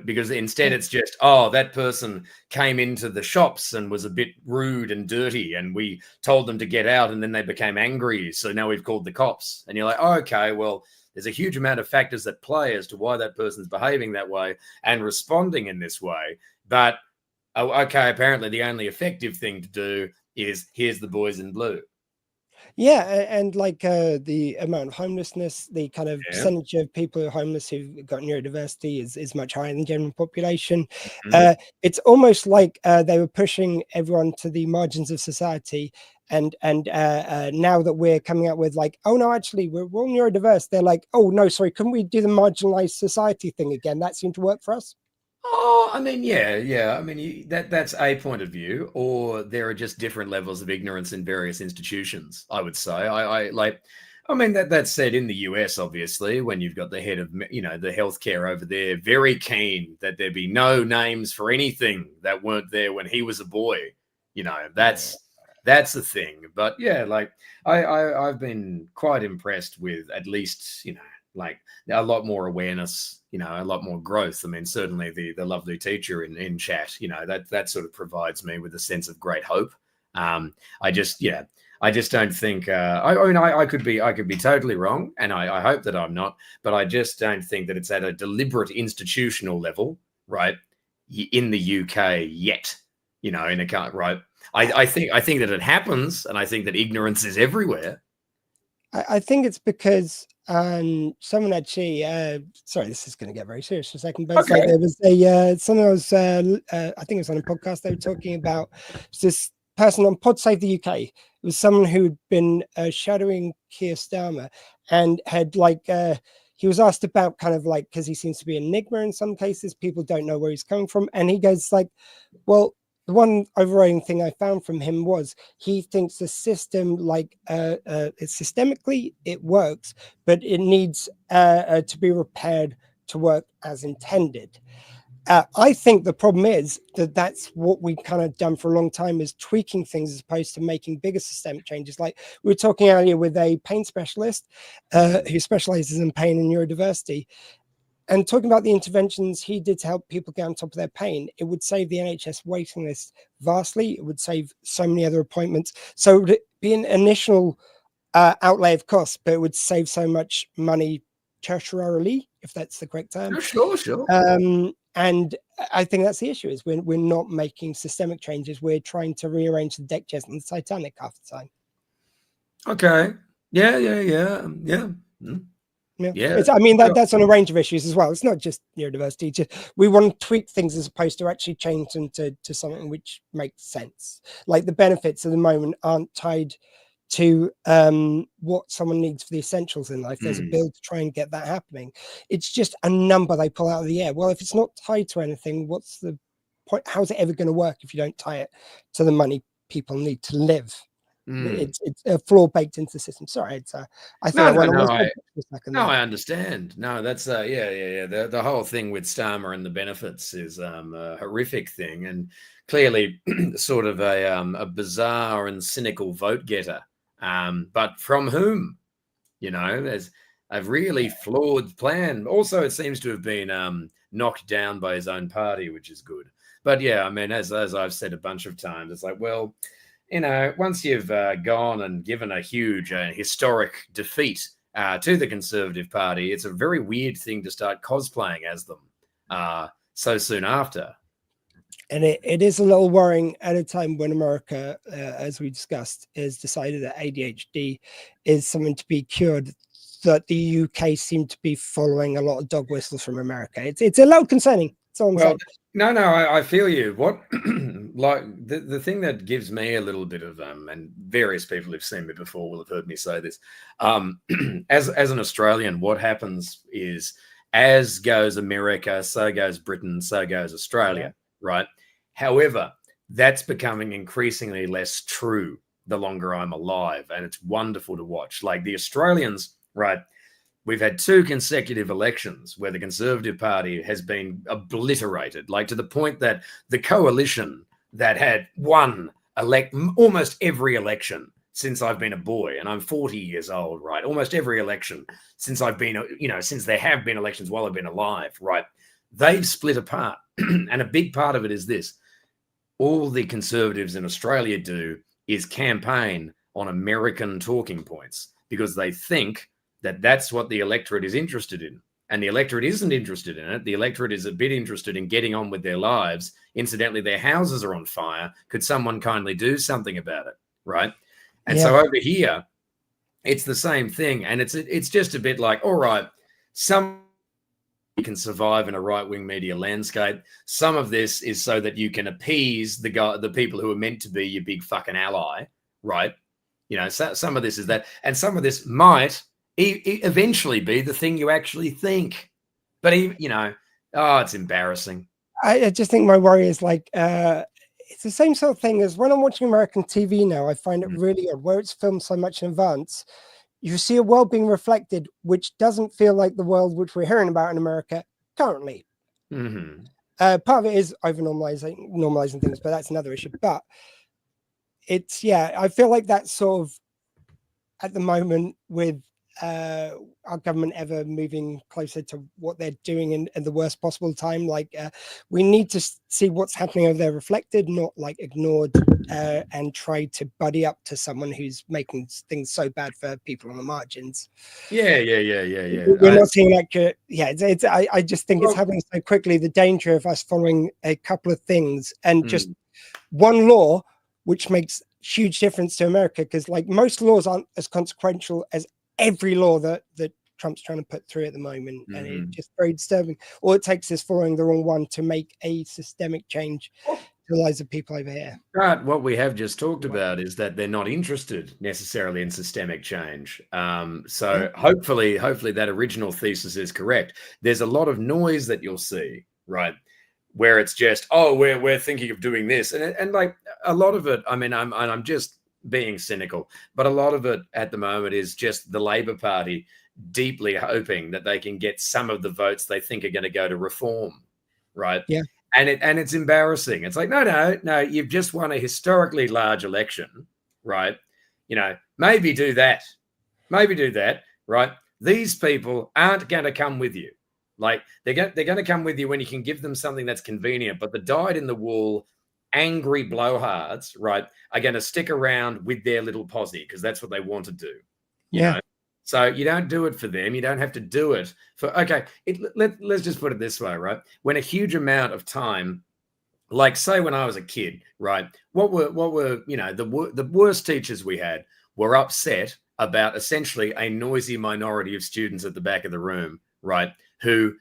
Because instead it's just, that person came into the shops and was a bit rude and dirty and we told them to get out and then they became angry. So now we've called the cops. And you're like, okay, well, there's a huge amount of factors that play as to why that person's behaving that way and responding in this way. But, okay, apparently the only effective thing to do is here's the boys in blue. Yeah, and like the amount of homelessness, the kind of percentage of people who are homeless who've got neurodiversity is much higher than the general population. It's almost like they were pushing everyone to the margins of society. And now that we're coming out with like, oh no, actually we're all neurodiverse, they're like, oh no, sorry, couldn't we do the marginalized society thing again? That seemed to work for us. Oh, I mean, yeah. I mean, that's a point of view, or there are just different levels of ignorance in various institutions, I would say. That said, in the US, obviously, when you've got the head of, the healthcare over there, very keen that there be no names for anything that weren't there when he was a boy. That's the thing. But yeah, like I've been quite impressed with at least, like a lot more awareness, you know, a lot more growth. I mean, certainly the lovely teacher in chat, you know, that sort of provides me with a sense of great hope. I just don't think. I mean, I could be totally wrong, and I hope that I'm not. But I just don't think that it's at a deliberate institutional level, right, in the UK yet. You know, in a country, right? I think that it happens, and I think that ignorance is everywhere. I think it's because someone actually sorry, this is going to get very serious for a second, but it's like there was a someone was I think it was on a podcast, they were talking about this person on Pod Save the UK. It was someone who'd been shadowing Keir Starmer and had he was asked about kind of like, because he seems to be an enigma in some cases, people don't know where he's coming from, and he goes like, well, the one overriding thing I found from him was he thinks the system, systemically, it works, but it needs to be repaired to work as intended. I think the problem is that that's what we've kind of done for a long time, is tweaking things as opposed to making bigger systemic changes. Like we were talking earlier with a pain specialist who specializes in pain and neurodiversity. And talking about the interventions he did to help people get on top of their pain, it would save the NHS waiting list vastly. It would save so many other appointments. So it would be an initial outlay of costs, but it would save so much money tertiarily, if that's the correct term. Sure. And I think that's the issue, is we're not making systemic changes. We're trying to rearrange the deck chairs on the Titanic half the time. Okay. Yeah. Yeah. I mean, that's on a range of issues as well. It's not just neurodiversity. Just we want to tweak things as opposed to actually change them to something which makes sense. Like the benefits at the moment aren't tied to what someone needs for the essentials in life. There's a bill to try and get that happening. It's just a number they pull out of the air. Well, if it's not tied to anything, what's the point? How's it ever going to work if you don't tie it to the money people need to live? It's a flaw baked into the system. Sorry, I think I understand. No, that's The whole thing with Starmer and the benefits is a horrific thing, and clearly sort of a bizarre and cynical vote getter. But from whom? You know, there's a really flawed plan. Also, it seems to have been knocked down by his own party, which is good. But yeah, I mean, as I've said a bunch of times, it's like, well, you know, once you've gone and given a huge historic defeat to the Conservative Party, it's a very weird thing to start cosplaying as them so soon after. And it is a little worrying at a time when America, as we discussed, has decided that ADHD is something to be cured, that the UK seem to be following a lot of dog whistles from America. It's a little concerning. No, I feel you. What like the thing that gives me a little bit of and various people who've seen me before will have heard me say this. As an Australian, what happens is, as goes America, so goes Britain, so goes Australia, right? However, that's becoming increasingly less true the longer I'm alive, and it's wonderful to watch. Like the Australians, right? We've had 2 consecutive elections where the Conservative Party has been obliterated, like to the point that the coalition that had won almost every election since I've been a boy, and I'm 40 years old, right? Almost every election since I've been, since there have been elections while I've been alive, right? They've split apart. And a big part of it is this. All the Conservatives in Australia do is campaign on American talking points because they think that that's what the electorate is interested in. And the electorate isn't interested in it. The electorate is a bit interested in getting on with their lives. Incidentally, their houses are on fire. Could someone kindly do something about it? Right. And so over here, it's the same thing. And it's just a bit like, all right, some can survive in a right-wing media landscape. Some of this is so that you can appease the people who are meant to be your big fucking ally. Right. You know, so some of this is that. And some of this might eventually be the thing you actually think, but it's embarrassing. I just think my worry is like it's the same sort of thing as when I'm watching American TV now. I find it really odd where it's filmed so much in advance. You see a world being reflected which doesn't feel like the world which we're hearing about in America currently. Part of it is over normalizing things, but that's another issue. But I feel like that's sort of at the moment with our government ever moving closer to what they're doing in the worst possible time. Like we need to see what's happening over there reflected, not like ignored, and try to buddy up to someone who's making things so bad for people on the margins. Yeah. We're not seeing like I just think it's happening so quickly. The danger of us following a couple of things and just one law, which makes huge difference to America, because like most laws aren't as consequential as every law that Trump's trying to put through at the moment. And it's just very disturbing. All it takes is following the wrong one to make a systemic change to the lives of people over here. But what we have just talked about is that they're not interested necessarily in systemic change. So hopefully that original thesis is correct. There's a lot of noise that you'll see, right, where it's just, we're thinking of doing this. And like a lot of it, I mean, I'm just being cynical, but a lot of it at the moment is just the Labor Party deeply hoping that they can get some of the votes they think are going to go to reform, right? Yeah. And it's embarrassing. It's like, no, you've just won a historically large election, right? You know, maybe do that, right? These people aren't going to come with you. Like they're going to come with you when you can give them something that's convenient, but the dyed-in-the-wool angry blowhards, right, are going to stick around with their little posse because that's what they want to do. You know? So you don't do it for them. You don't have to do it for, let's just put it this way, right? When a huge amount of time, like say when I was a kid, right, what were you know, the worst teachers we had were upset about essentially a noisy minority of students at the back of the room, right, who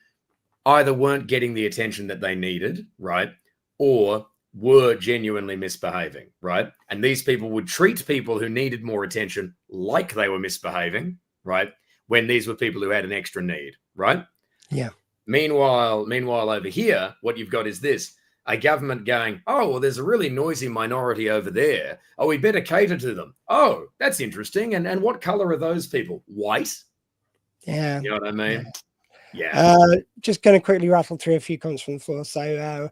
either weren't getting the attention that they needed, right, or were genuinely misbehaving, right? And these people would treat people who needed more attention like they were misbehaving, right? When these were people who had an extra need, right? Yeah. Meanwhile over here, what you've got is this, a government going, oh, well, there's a really noisy minority over there. Oh, we better cater to them. Oh, that's interesting. And what color are those people? White? Yeah. You know what I mean? Yeah. Just going to quickly rattle through a few comments from the floor. So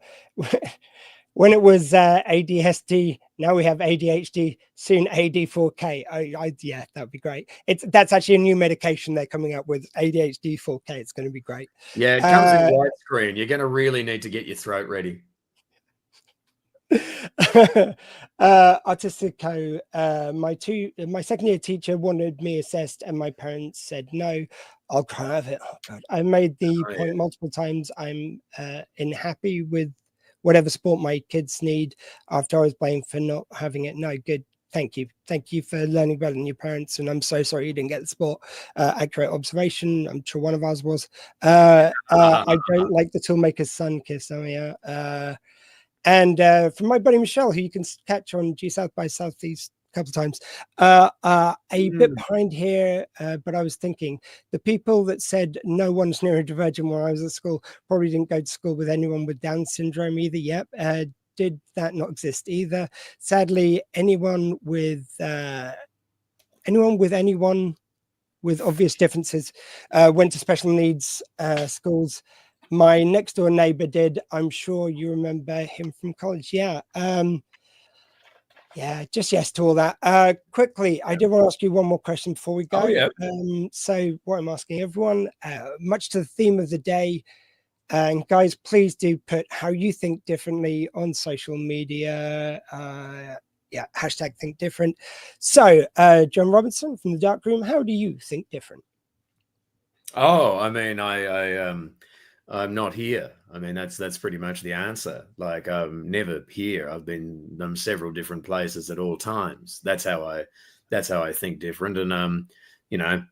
when it was ADHD, now we have ADHD, soon AD4K. Yeah, that would be great. That's actually a new medication they're coming up with, ADHD 4K. It's going to be great. Yeah, it comes in widescreen. You're going to really need to get your throat ready. Artistico, my second year teacher wanted me assessed and my parents said no. I'll have it. Oh God. I made the point multiple times. I'm unhappy with whatever sport my kids need after I was blamed for not having it. No, good. Thank you for learning better than your parents, and I'm so sorry you didn't get the sport. Accurate observation. I'm sure one of ours was. I don't like the toolmaker's son kiss. And from my buddy Michelle, who you can catch on G South by Southeast a couple of times, a bit behind here, but I was thinking the people that said no one's neurodivergent when I was at school probably didn't go to school with anyone with Down syndrome either. Yep. Did that not exist either? Sadly, anyone with obvious differences went to special needs schools. My next door neighbor did. I'm sure you remember him from college. Yeah. Just yes to all that. Quickly, I did want to ask you one more question before we go. So what I'm asking everyone, much to the theme of the day, and guys, please do put how you think differently on social media. Hashtag think different. So John Robertson from the Dark Room, how do you think different? Oh, I mean, I'm not here. I mean, that's pretty much the answer. Like, I'm never here. I've been several different places at all times. That's how I think different. And you know,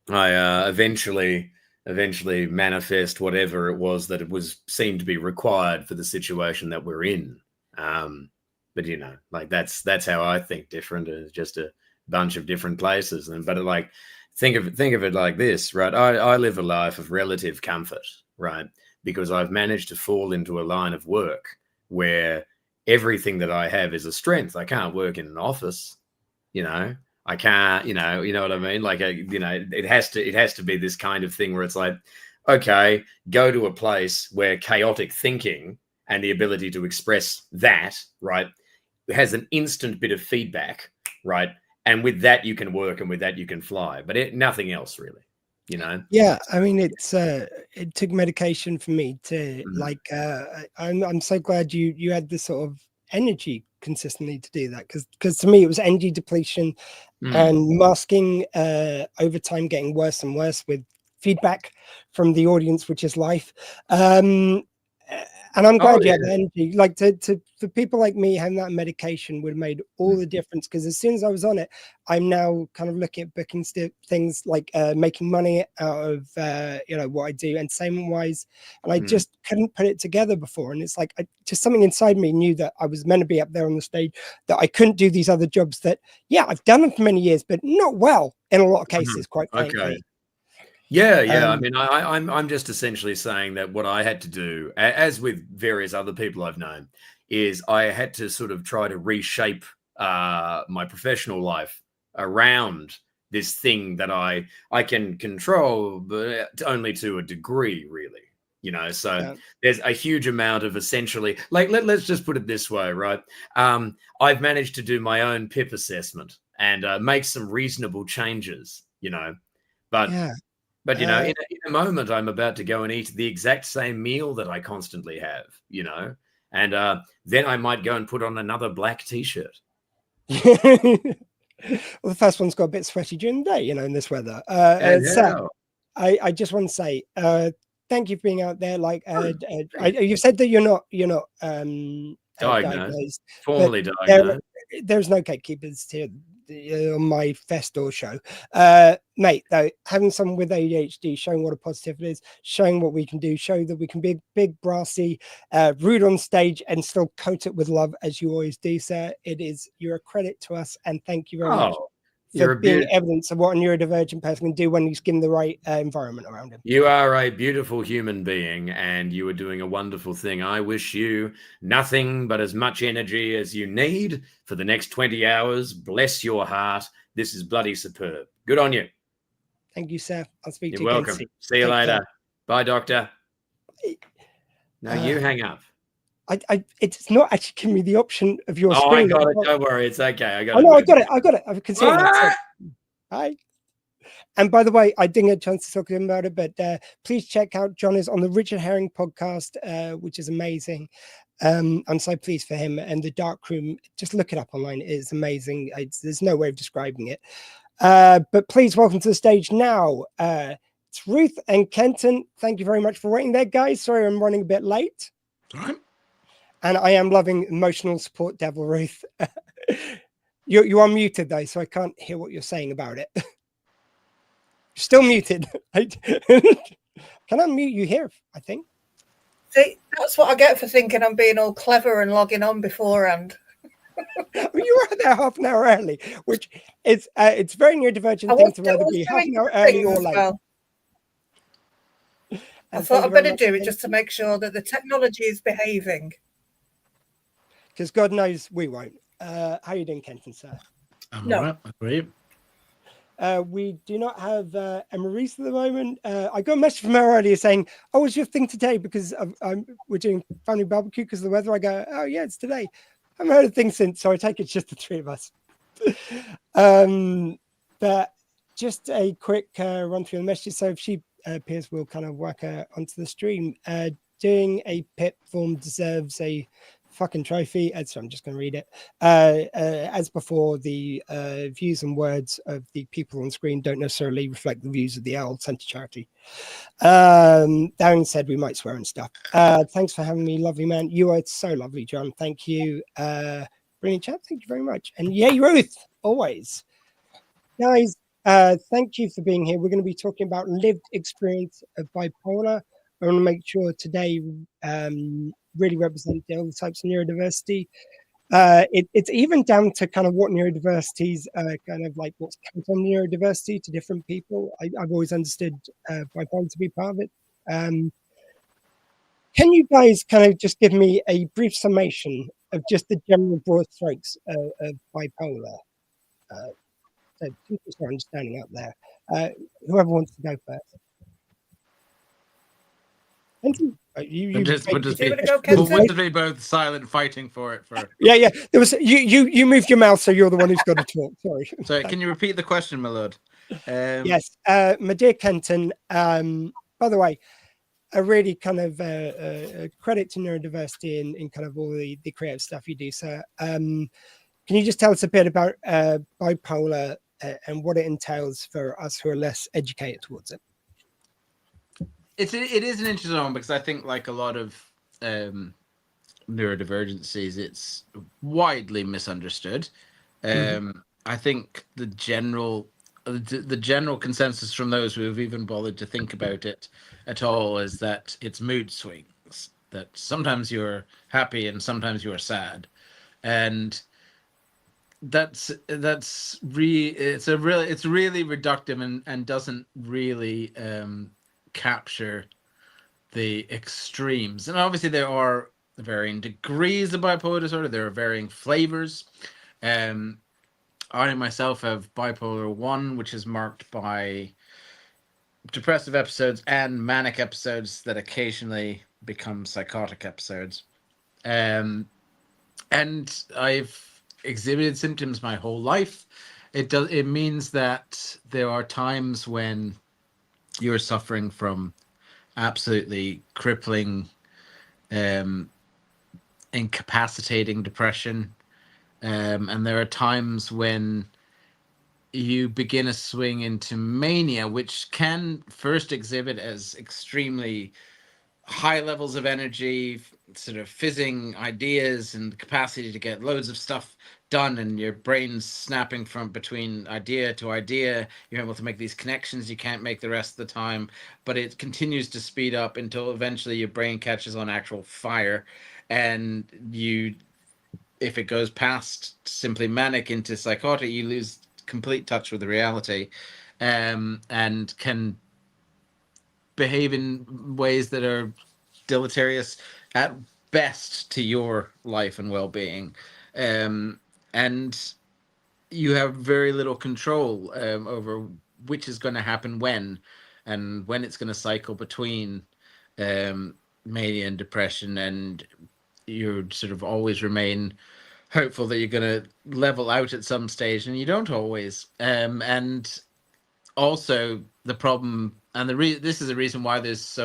I eventually manifest whatever it was that seemed to be required for the situation that we're in. But you know, like that's how I think different. It's just a bunch of different places. But like, think of it like this, right? I live a life of relative comfort, right? Because I've managed to fall into a line of work where everything that I have is a strength. I can't work in an office, you know. I can't, you know what I mean? Like, it has to be this kind of thing where it's like, okay, go to a place where chaotic thinking and the ability to express that, right, has an instant bit of feedback, right, and with that you can work, and with that you can fly, but nothing else really, you know. Yeah, I mean, it took medication for me to I'm so glad you had this sort of energy consistently to do that, because to me it was energy depletion and masking over time getting worse and worse with feedback from the audience, which is life. And I'm glad you had the energy. Like for people like me, having that medication would have made all the difference, because as soon as I was on it, I'm now kind of looking at booking things like making money out of what I do entertainment wise, and I just couldn't put it together before. And it's like just something inside me knew that I was meant to be up there on the stage, that I couldn't do these other jobs that I've done them for many years, but not well in a lot of cases, quite frankly. Okay. Yeah. I mean, I'm just essentially saying that what I had to do, as with various other people I've known, is I had to sort of try to reshape my professional life around this thing that I can control, but only to a degree, really. You know, so there's a huge amount of essentially, like, let's just put it this way, right? I've managed to do my own PIP assessment and make some reasonable changes, you know, but you know, in a moment, I'm about to go and eat the exact same meal that I constantly have, you know, and then I might go and put on another black T-shirt. Well, the first one's got a bit sweaty during the day, you know, in this weather. So I just want to say thank you for being out there. Like you said that you're not diagnosed, formally diagnosed. There's no gatekeepers here on my Festor show, mate. Though having someone with ADHD, showing what a positive it is, showing what we can do, show that we can be big, brassy, rude on stage, and still coat it with love, as you always do, sir. You're a credit to us, and thank you very much for being evidence of what a neurodivergent person can do when he's given the right environment around him. You are a beautiful human being, and you are doing a wonderful thing. I wish you nothing but as much energy as you need for the next 20 hours. Bless your heart. This is bloody superb. Good on you. Thank you, sir. I'll speak to you. You're welcome. See you later. Bye, doctor. No, you hang up. It's not actually giving me the option of your screen. I got it. Don't worry. It's okay. I got it. I got it. I can see it. Hi. And by the way, I didn't get a chance to talk to him about it, but please check out John is on the Richard Herring podcast, which is amazing. I'm so pleased for him. And the Dark Room, just look it up online. It is amazing. There's no way of describing it. But please welcome to the stage now. It's Ruth and Kenton. Thank you very much for waiting there, guys. Sorry I'm running a bit late. All right. And I am loving emotional support, Devil Ruth. You are muted though, so I can't hear what you're saying about it. You're still muted. Can I mute you here? I think. See, that's what I get for thinking I'm being all clever and logging on beforehand. You were there half an hour early, which is it's very neurodivergent thing to rather be half an hour early or late. Well. I thought I'd better do it just to make sure that the technology is behaving. Because God knows we won't. How are you doing, Kenton, sir? I'm all right. Agree. We do not have Rees at the moment. I got a message from her earlier saying, "Oh, was your thing today?" Because we're doing family barbecue because of the weather. I go, "Oh yeah, it's today." I haven't heard a thing since, so I take it's just the three of us. But just a quick run through the messages. So if she appears, we'll kind of work her onto the stream. Doing a pit form deserves a fucking trophy. So I'm just going to read it. As before, the views and words of the people on screen don't necessarily reflect the views of the Owl Centre charity. Darren said we might swear and stuff. Thanks for having me, lovely man. You are so lovely, John. Thank you. Brilliant chat. Thank you very much. And yay, Ruth, always. Guys, thank you for being here. We're going to be talking about lived experience of bipolar. I want to make sure today really represent all types of neurodiversity. It's even down to kind of what neurodiversities kind of like what's count on neurodiversity to different people. I've always understood bipolar to be part of it. Can you guys kind of just give me a brief summation of just the general broad strokes of bipolar? So people start understanding out there. Whoever wants to go first. You We'll just Give be, it a go, we'll Kenton. just be both silent, fighting for it. Yeah. There was you moved your mouth, so you're the one who's got to talk. Sorry. So, can you repeat the question, my lord? Yes, my dear Kenton. By the way, a really kind of credit to neurodiversity in kind of all the creative stuff you do. So, can you just tell us a bit about bipolar and what it entails for us who are less educated towards it? It is an interesting one because I think, like a lot of neurodivergencies, it's widely misunderstood. I think the general consensus from those who have even bothered to think about it at all is that it's mood swings. That sometimes you're happy and sometimes you are sad, and it's really reductive and doesn't really capture the extremes. And obviously there are varying degrees of bipolar disorder. There are varying flavors. I myself have bipolar 1, which is marked by depressive episodes and manic episodes that occasionally become psychotic episodes. And I've exhibited symptoms my whole life. It means that there are times when you're suffering from absolutely crippling, incapacitating depression. And there are times when you begin a swing into mania, which can first exhibit as extremely high levels of energy, sort of fizzing ideas and the capacity to get loads of stuff done, and your brain's snapping from between idea to idea. You're able to make these connections you can't make the rest of the time, but it continues to speed up until eventually your brain catches on actual fire, and if it goes past simply manic into psychotic, you lose complete touch with the reality, and can behave in ways that are deleterious at best to your life and well-being, and you have very little control over which is going to happen when it's going to cycle between mania and depression, and you sort of always remain hopeful that you're going to level out at some stage, and you don't always. And also the problem, and this is a reason why there's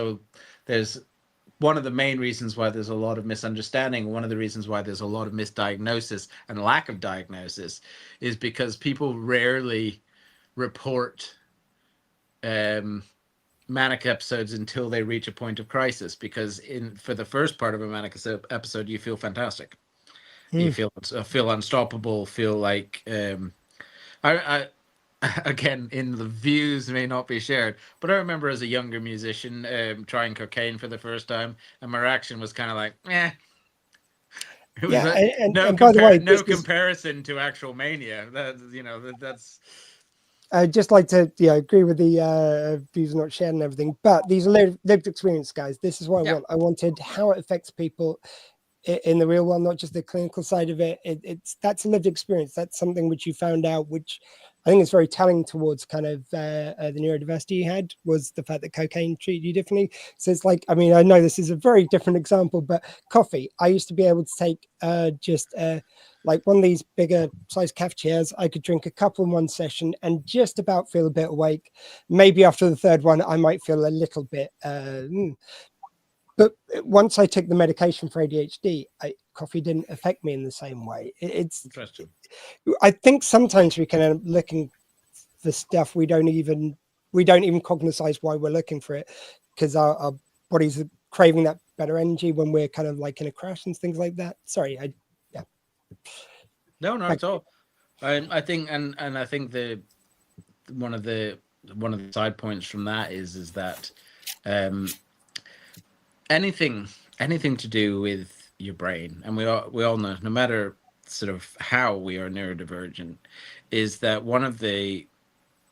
one of the main reasons why there's a lot of misunderstanding, one of the reasons why there's a lot of misdiagnosis and lack of diagnosis, is because people rarely report manic episodes until they reach a point of crisis, because for the first part of a manic episode you feel fantastic. You feel unstoppable, feel like I again, in the views may not be shared, but I remember as a younger musician trying cocaine for the first time, and my reaction was kind of like, eh. It was no comparison to actual mania. That's. I'd just like to agree with the views not shared and everything, but these are lived experience, guys. This is what I want. I wanted how it affects people in the real world, not just the clinical side of it. That's a lived experience. That's something which you found out, which I think is very telling towards kind of the neurodiversity you had, was the fact that cocaine treated you differently. So it's like, I mean, I know this is a very different example, but coffee, I used to be able to take like one of these bigger size cafetiers. I could drink a couple in one session and just about feel a bit awake. Maybe after the third one, I might feel a little bit, but once I took the medication for ADHD, coffee didn't affect me in the same way. It's interesting. I think sometimes we can end up looking for stuff we don't even cognize why we're looking for it, because our bodies are craving that better energy when we're kind of like in a crash and things like that. Sorry, No, not at all. I think, and I think one of the side points from that is that anything to do with your brain, and we all know, no matter sort of how we are neurodivergent, is that one of the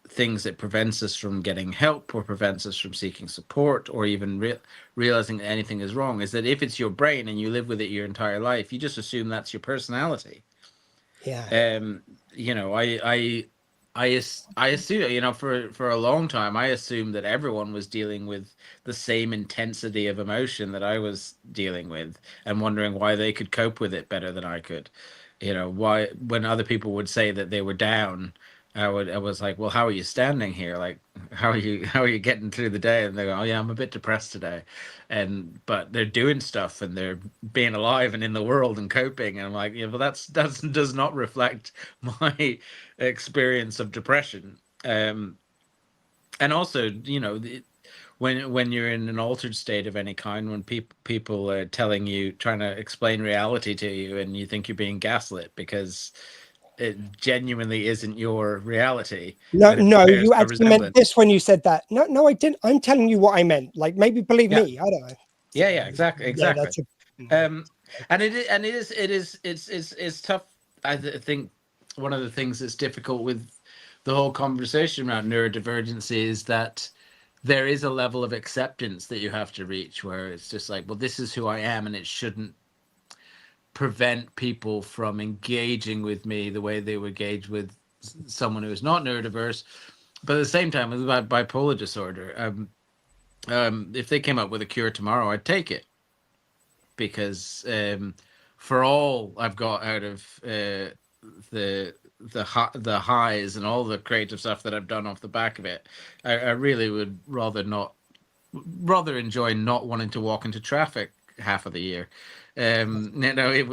things that prevents us from getting help or prevents us from seeking support or even realizing that anything is wrong is that if it's your brain and you live with it your entire life, you just assume that's your personality. Yeah. I assume, you know, for a long time, I assumed that everyone was dealing with the same intensity of emotion that I was dealing with, and wondering why they could cope with it better than I could. You know, why when other people would say that they were down, I was like, well, how are you standing here? Like, how are you getting through the day? And they go, oh yeah, I'm a bit depressed today, but they're doing stuff and they're being alive and in the world and coping. And I'm like, yeah, well, that does not reflect my experience of depression. And also, you know, when you're in an altered state of any kind, when people are telling you, trying to explain reality to you, and you think you're being gaslit because it genuinely isn't your reality. No, but it no, bears you a actually meant resemblance. this when you said that. No, no, I didn't. I'm telling you what I meant. Like, maybe believe Yeah. me. I don't know. Yeah, exactly. Yeah, that's And it's tough. Think one of the things that's difficult with the whole conversation around neurodivergency is that there is a level of acceptance that you have to reach, where it's just like, well, this is who I am, and it shouldn't prevent people from engaging with me the way they would engage with someone who is not neurodiverse. But at the same time, with bipolar disorder, if they came up with a cure tomorrow, I'd take it, because for all I've got out of the highs and all the creative stuff that I've done off the back of it, I really would rather enjoy not wanting to walk into traffic half of the year. You know, it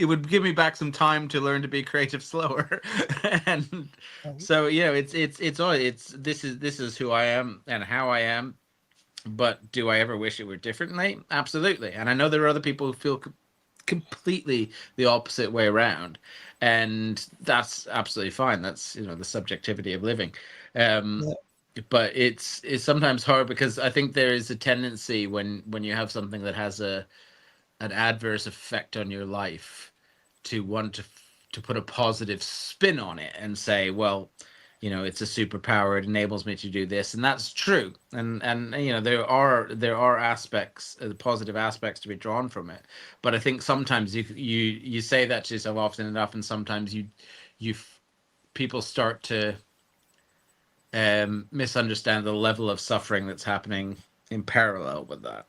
would give me back some time to learn to be creative slower. And so, you know, this is who I am and how I am. But do I ever wish it were differently? Absolutely. And I know there are other people who feel completely the opposite way around, and that's absolutely fine. That's, you know, the subjectivity of living. But it's sometimes hard, because I think there is a tendency when you have something that has an adverse effect on your life to want to put a positive spin on it and say, well, you know, it's a superpower, it enables me to do this, and that's true. And you know, there are aspects, positive aspects to be drawn from it. But I think sometimes you say that to yourself often enough, and sometimes people start to misunderstand the level of suffering that's happening in parallel with that.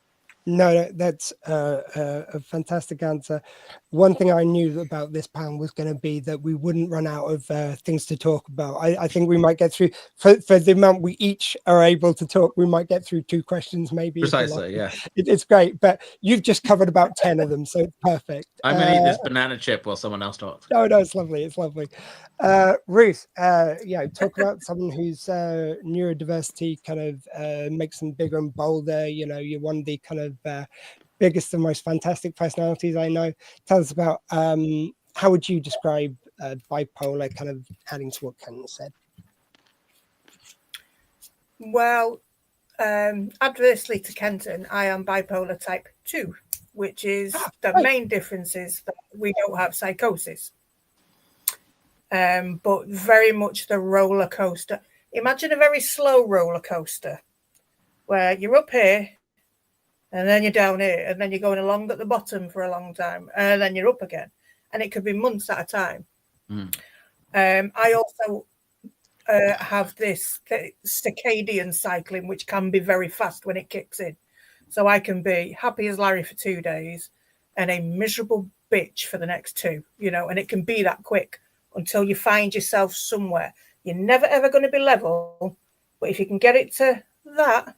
No, that's a fantastic answer. One thing I knew about this panel was going to be that we wouldn't run out of things to talk about. I think we might get through, for the amount we each are able to talk, we might get through 2 questions maybe. Precisely, yeah. It's great, but you've just covered about 10 of them, so it's perfect. I'm going to eat this banana chip while someone else talks. No, it's lovely. It's lovely. Ruth, yeah, talk about someone whose neurodiversity kind of makes them bigger and bolder. You know, you're one of the kind of biggest and most fantastic personalities I know. Tell us about how would you describe bipolar, kind of adding to what Kenton said? Well, adversely to Kenton, I am bipolar type 2, which is the main difference is that we don't have psychosis. But very much the roller coaster. Imagine a very slow roller coaster where you're up here and then you're down here and then you're going along at the bottom for a long time and then you're up again, and it could be months at a time. I also have this circadian cycling, which can be very fast when it kicks in. So I can be happy as Larry for 2 days and a miserable bitch for the next 2, you know, and it can be that quick until you find yourself somewhere. You're never, ever going to be level, but if you can get it to that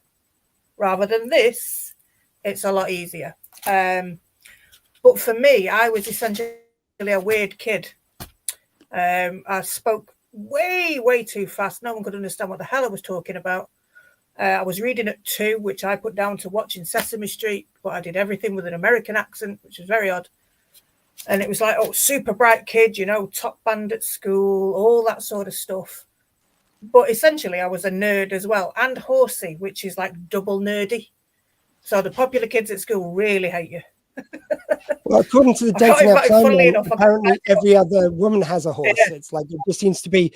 rather than this, it's a lot easier. But for me, I was essentially a weird kid. I spoke way too fast. No one could understand what the hell I was talking about. I was reading at 2, which I put down to watching Sesame Street, but I did everything with an American accent, which was very odd. And it was like, oh, super bright kid, you know, top band at school, all that sort of stuff. But essentially, I was a nerd as well, and horsey, which is like double nerdy. So the popular kids at school really hate you. Well, according to the dating apps, apparently every other woman has a horse. Yeah. It's like, it just seems to be,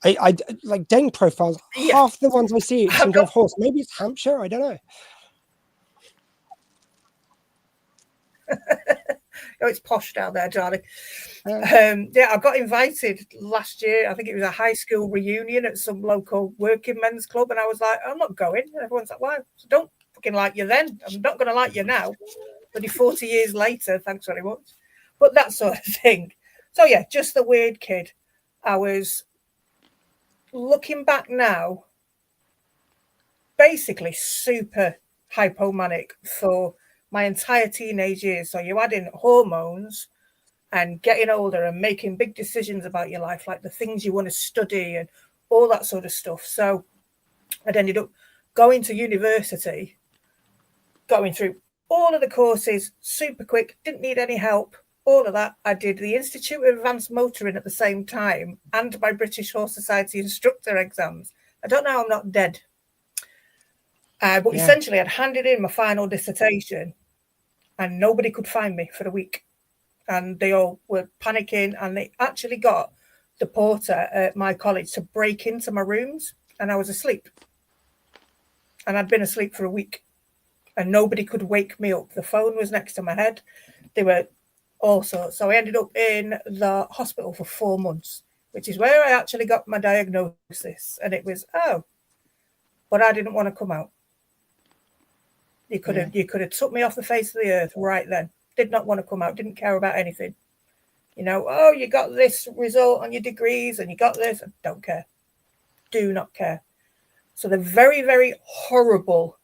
I like dating profiles. Yeah. Half the ones I see seem to have horse. Maybe it's Hampshire. I don't know. Oh, it's posh down there, darling. Um, Yeah, I got invited last year. I think it was a high school reunion at some local working men's club, and I was like, I'm not going. And everyone's like, why? So don't fucking like you then. I'm not going to like you now. But 40 years later, thanks very much. But that sort of thing. So yeah, just the weird kid. I was looking back now, basically super hypomanic for my entire teenage years. So you add in hormones and getting older and making big decisions about your life, like the things you want to study and all that sort of stuff. So I'd ended up going to university, going through all of the courses super quick, didn't need any help, all of that. I did the Institute of Advanced Motoring at the same time and my British Horse Society instructor exams. I don't know how I'm not dead. But essentially, I'd handed in my final dissertation and nobody could find me for a week. And they all were panicking, and they actually got the porter at my college to break into my rooms, and I was asleep. And I'd been asleep for a week and nobody could wake me up. The phone was next to my head. They were all sorts. So I ended up in the hospital for 4 months, which is where I actually got my diagnosis. And it was, but I didn't want to come out. You could have took me off the face of the earth right then. Did not want to come out, didn't care about anything. You know, oh, you got this result on your degrees and you got this. I don't care. Do not care. So the very, very horrible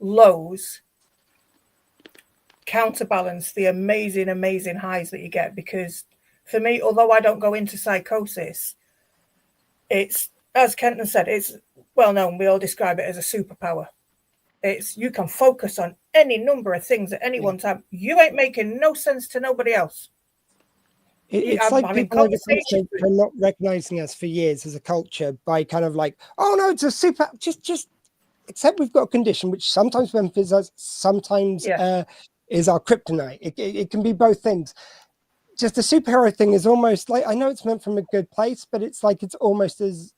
lows counterbalance the amazing, amazing highs that you get. Because for me, although I don't go into psychosis, it's, as Kenton said, it's well known. We all describe it as a superpower. It's you can focus on any number of things at any one time. You ain't making no sense to nobody else. It's like people are not recognizing us for years as a culture by kind of like, oh no, it's a super, just except we've got a condition which sometimes benefits us, sometimes is our kryptonite. It can be both things. Just the superhero thing is almost like, I know it's meant from a good place, but it's like it's almost as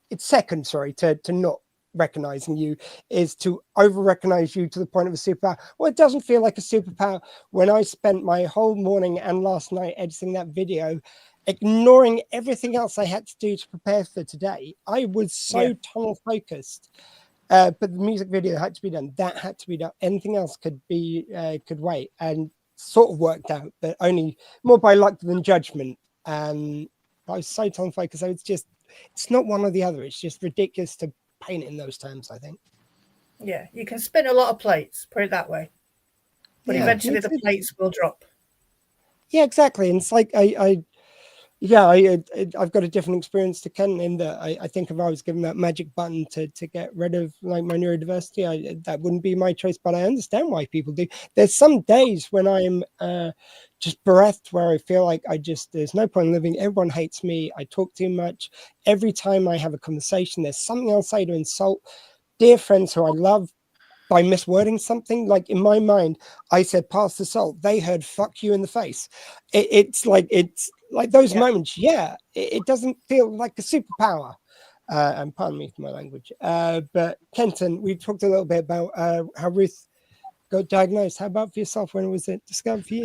it's second, to not recognizing you is to over recognize you to the point of a superpower. Well, it doesn't feel like a superpower when I spent my whole morning and last night editing that video, ignoring everything else I had to do to prepare for today. I was so tunnel focused, but the music video had to be done. That had to be done. Anything else could wait, and sort of worked out, but only more by luck than judgment. I was so tunnel focused. So it's not one or the other. It's just ridiculous to paint in those terms, I think. Yeah, you can spin a lot of plates, put it that way, but eventually the plates will drop. Yeah, exactly. And it's like I've got a different experience to Kenton in that I think if I was given that magic button to get rid of like my neurodiversity, that wouldn't be my choice. But I understand why people do. There's some days when I'm just bereft, where I feel like there's no point in living. Everyone hates me. I talk too much. Every time I have a conversation, there's something I'll say to insult dear friends who I love by miswording something. Like in my mind, I said pass the salt. They heard fuck you in the face. It's like those moments. It doesn't feel like a superpower. And pardon me for my language. But Kenton, we talked a little bit about how Ruth got diagnosed. How about for yourself? When was it discovered for you?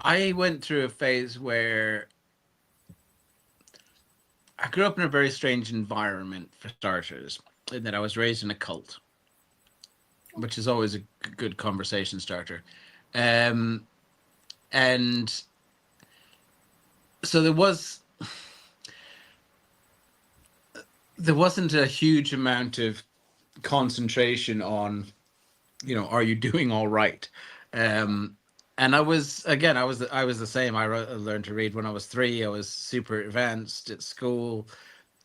I went through a phase where I grew up in a very strange environment, for starters, in that I was raised in a cult, which is always a good conversation starter. And so there wasn't a huge amount of concentration on, are you doing all right? And I was the same. I learned to read when I was 3. I was super advanced at school.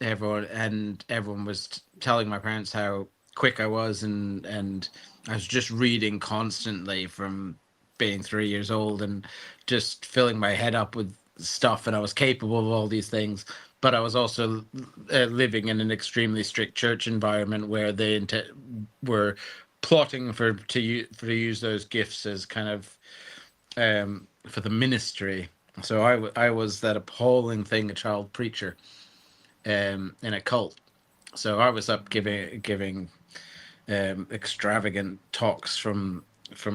Everyone was telling my parents how quick I was, and I was just reading constantly from being 3 years old and just filling my head up with stuff, and I was capable of all these things. But I was also living in an extremely strict church environment where they were plotting to use those gifts as kind of for the ministry. So I was that appalling thing, a child preacher in a cult. So I was up giving extravagant talks from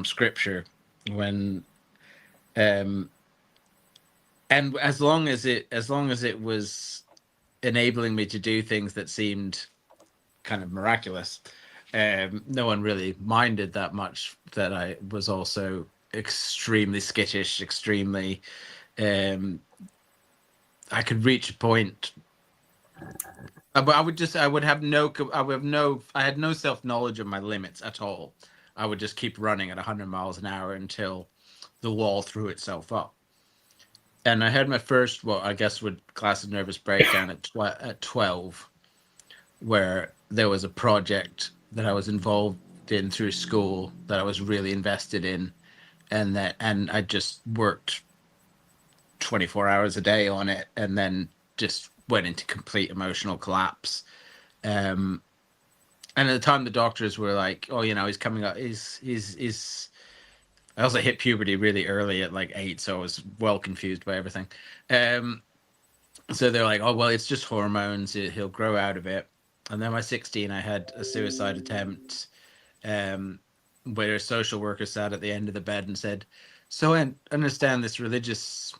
scripture when and as long as it was enabling me to do things that seemed kind of miraculous, no one really minded that much that I was also extremely skittish, extremely I could reach a point. But I had no self-knowledge of my limits at all. I would just keep running at 100 miles an hour until the wall threw itself up. And I had my first, well, I guess would class of nervous breakdown at 12, where there was a project that I was involved in through school that I was really invested in, and I just worked 24 hours a day on it, and then just went into complete emotional collapse. And at the time, the doctors were like, "Oh, he's coming up. He's." I also hit puberty really early at like 8, so I was well confused by everything. So they're like, "Oh, well, it's just hormones. He'll grow out of it." And then by 16, I had a suicide attempt, where a social worker sat at the end of the bed and said, "So I understand this religious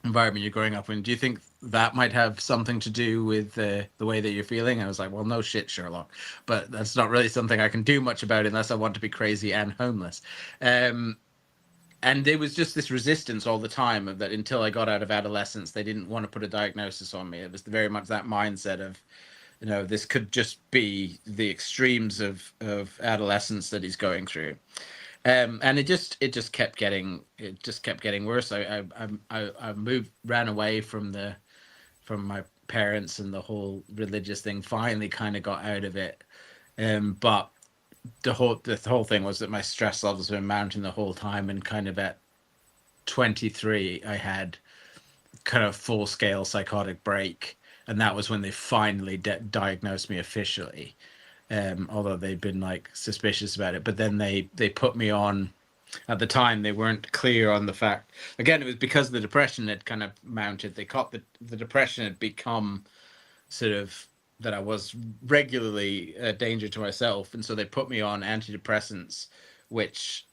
environment you're growing up in. Do you think that might have something to do with the way that you're feeling?" I was like, "Well, no shit, Sherlock, but that's not really something I can do much about unless I want to be crazy and homeless." And there was just this resistance all the time of that until I got out of adolescence. They didn't want to put a diagnosis on me. It was very much that mindset of, this could just be the extremes of adolescence that he's going through. And it just kept getting worse. I ran away from my parents, and the whole religious thing finally kind of got out of it. But the whole thing was that my stress levels were mounting the whole time, and kind of at 23, I had kind of full-scale psychotic break, and that was when they finally diagnosed me officially. Although they'd been like suspicious about it, but then they put me on. At the time, they weren't clear on the fact. Again, it was because the depression had kind of mounted. They caught the depression had become sort of that I was regularly a danger to myself, and so they put me on antidepressants, which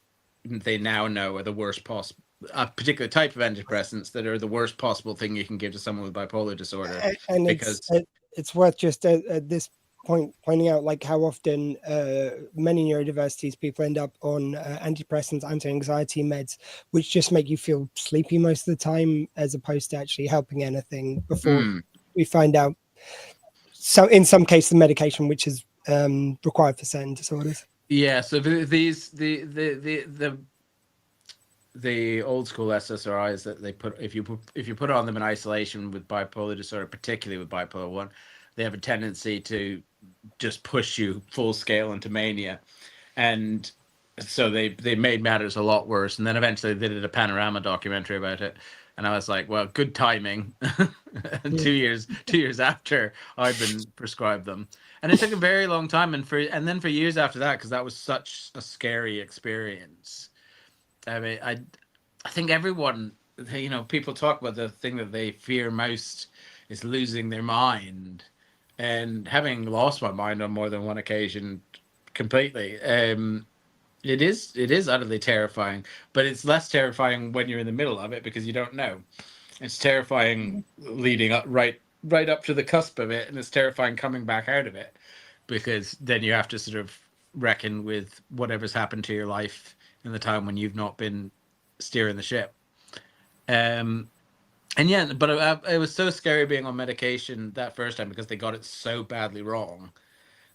they now know are the worst possible. A particular type of antidepressants that are the worst possible thing you can give to someone with bipolar disorder. And because it's worth just at this point pointing out like how often many neurodiversities people end up on antidepressants, anti-anxiety meds, which just make you feel sleepy most of the time, as opposed to actually helping anything before we find out. So in some cases, the medication which is required for certain disorders. Yeah, so the old school SSRIs that they put, if you put on them in isolation with bipolar disorder, particularly with bipolar 1, they have a tendency to just push you full scale into mania. And so they made matters a lot worse. And then eventually they did a Panorama documentary about it. And I was like, well, good timing. And 2 years after I'd been prescribed them. And it took a very long time. And then for years after that, because that was such a scary experience. I mean, I think everyone, people talk about the thing that they fear most is losing their mind. And having lost my mind on more than one occasion completely, it is utterly terrifying. But it's less terrifying when you're in the middle of it because you don't know. It's terrifying leading up right up to the cusp of it, and it's terrifying coming back out of it because then you have to sort of reckon with whatever's happened to your life in the time when you've not been steering the ship. And yeah, but it was so scary being on medication that first time because they got it so badly wrong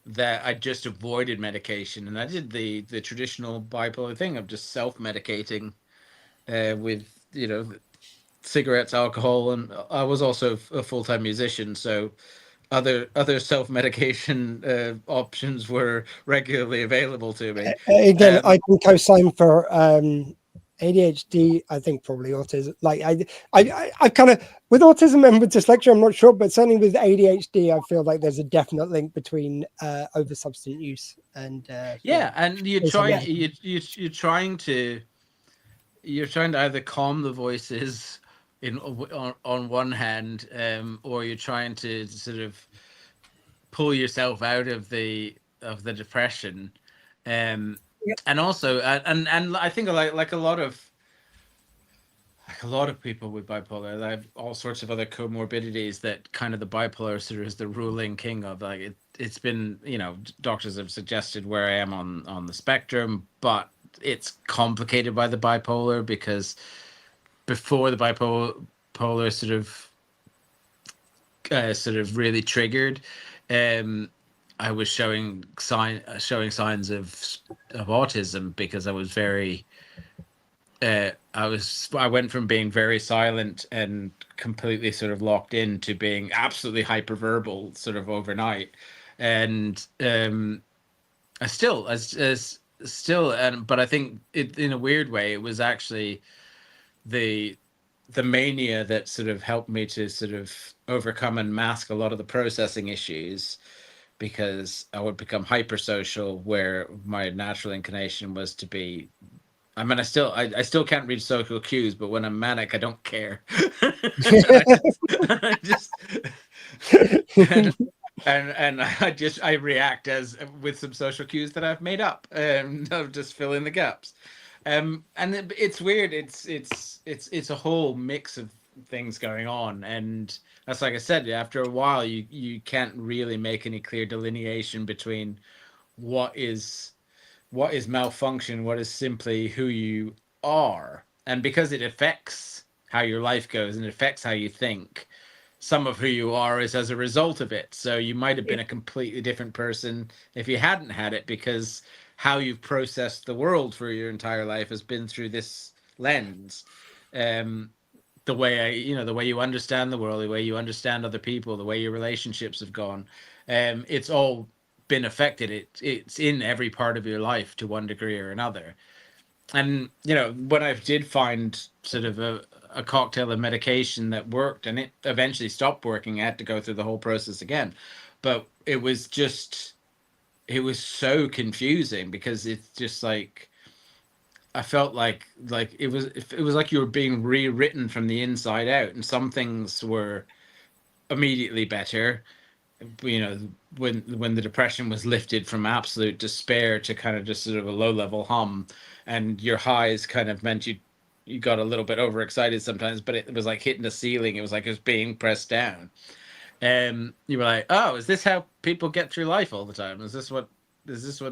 that I just avoided medication. And I did the traditional bipolar thing of just self-medicating with, cigarettes, alcohol. And I was also a full-time musician. So other self-medication options were regularly available to me. Again, I can co-sign for ADHD, I think probably autism. Like I kind of, with autism and with dyslexia, I'm not sure, but certainly with ADHD, I feel like there's a definite link between over substance use and and you're trying to either calm the voices on one hand, or you're trying to sort of pull yourself out of the the depression, and also and I think like a lot of people with bipolar, they have all sorts of other comorbidities that kind of the bipolar sort of is the ruling king of. Like it's been, doctors have suggested where I am on the spectrum, but it's complicated by the bipolar because before the bipolar sort of really triggered, I was showing signs of autism because I was very. I went from being very silent and completely sort of locked in to being absolutely hyperverbal sort of overnight, and I still but I think it, in a weird way, it was actually the mania that sort of helped me to sort of overcome and mask a lot of the processing issues, because I would become hypersocial where my natural inclination was to be. I mean, I still can't read social cues, but when I'm manic, I don't care. I react as with some social cues that I've made up, and I'll just fill in the gaps. And it's weird. It's a whole mix of things going on, and that's, like I said, after a while, you can't really make any clear delineation between what is malfunction, what is simply who you are. And because it affects how your life goes and it affects how you think, some of who you are is as a result of it. So you might have been a completely different person if you hadn't had it, because how you've processed the world for your entire life has been through this lens. The way the way you understand the world, the way you understand other people, the way your relationships have gone, it's all been affected. It's in every part of your life to one degree or another. And when I did find sort of a cocktail of medication that worked, and it eventually stopped working, I had to go through the whole process again. But it was so confusing, because it's just like I felt like it was like you were being rewritten from the inside out, and some things were immediately better, when the depression was lifted from absolute despair to kind of just sort of a low level hum, and your highs kind of meant you got a little bit overexcited sometimes, but it was like hitting the ceiling. It was like it was being pressed down, and you were like, oh, is this how people get through life all the time? Is this what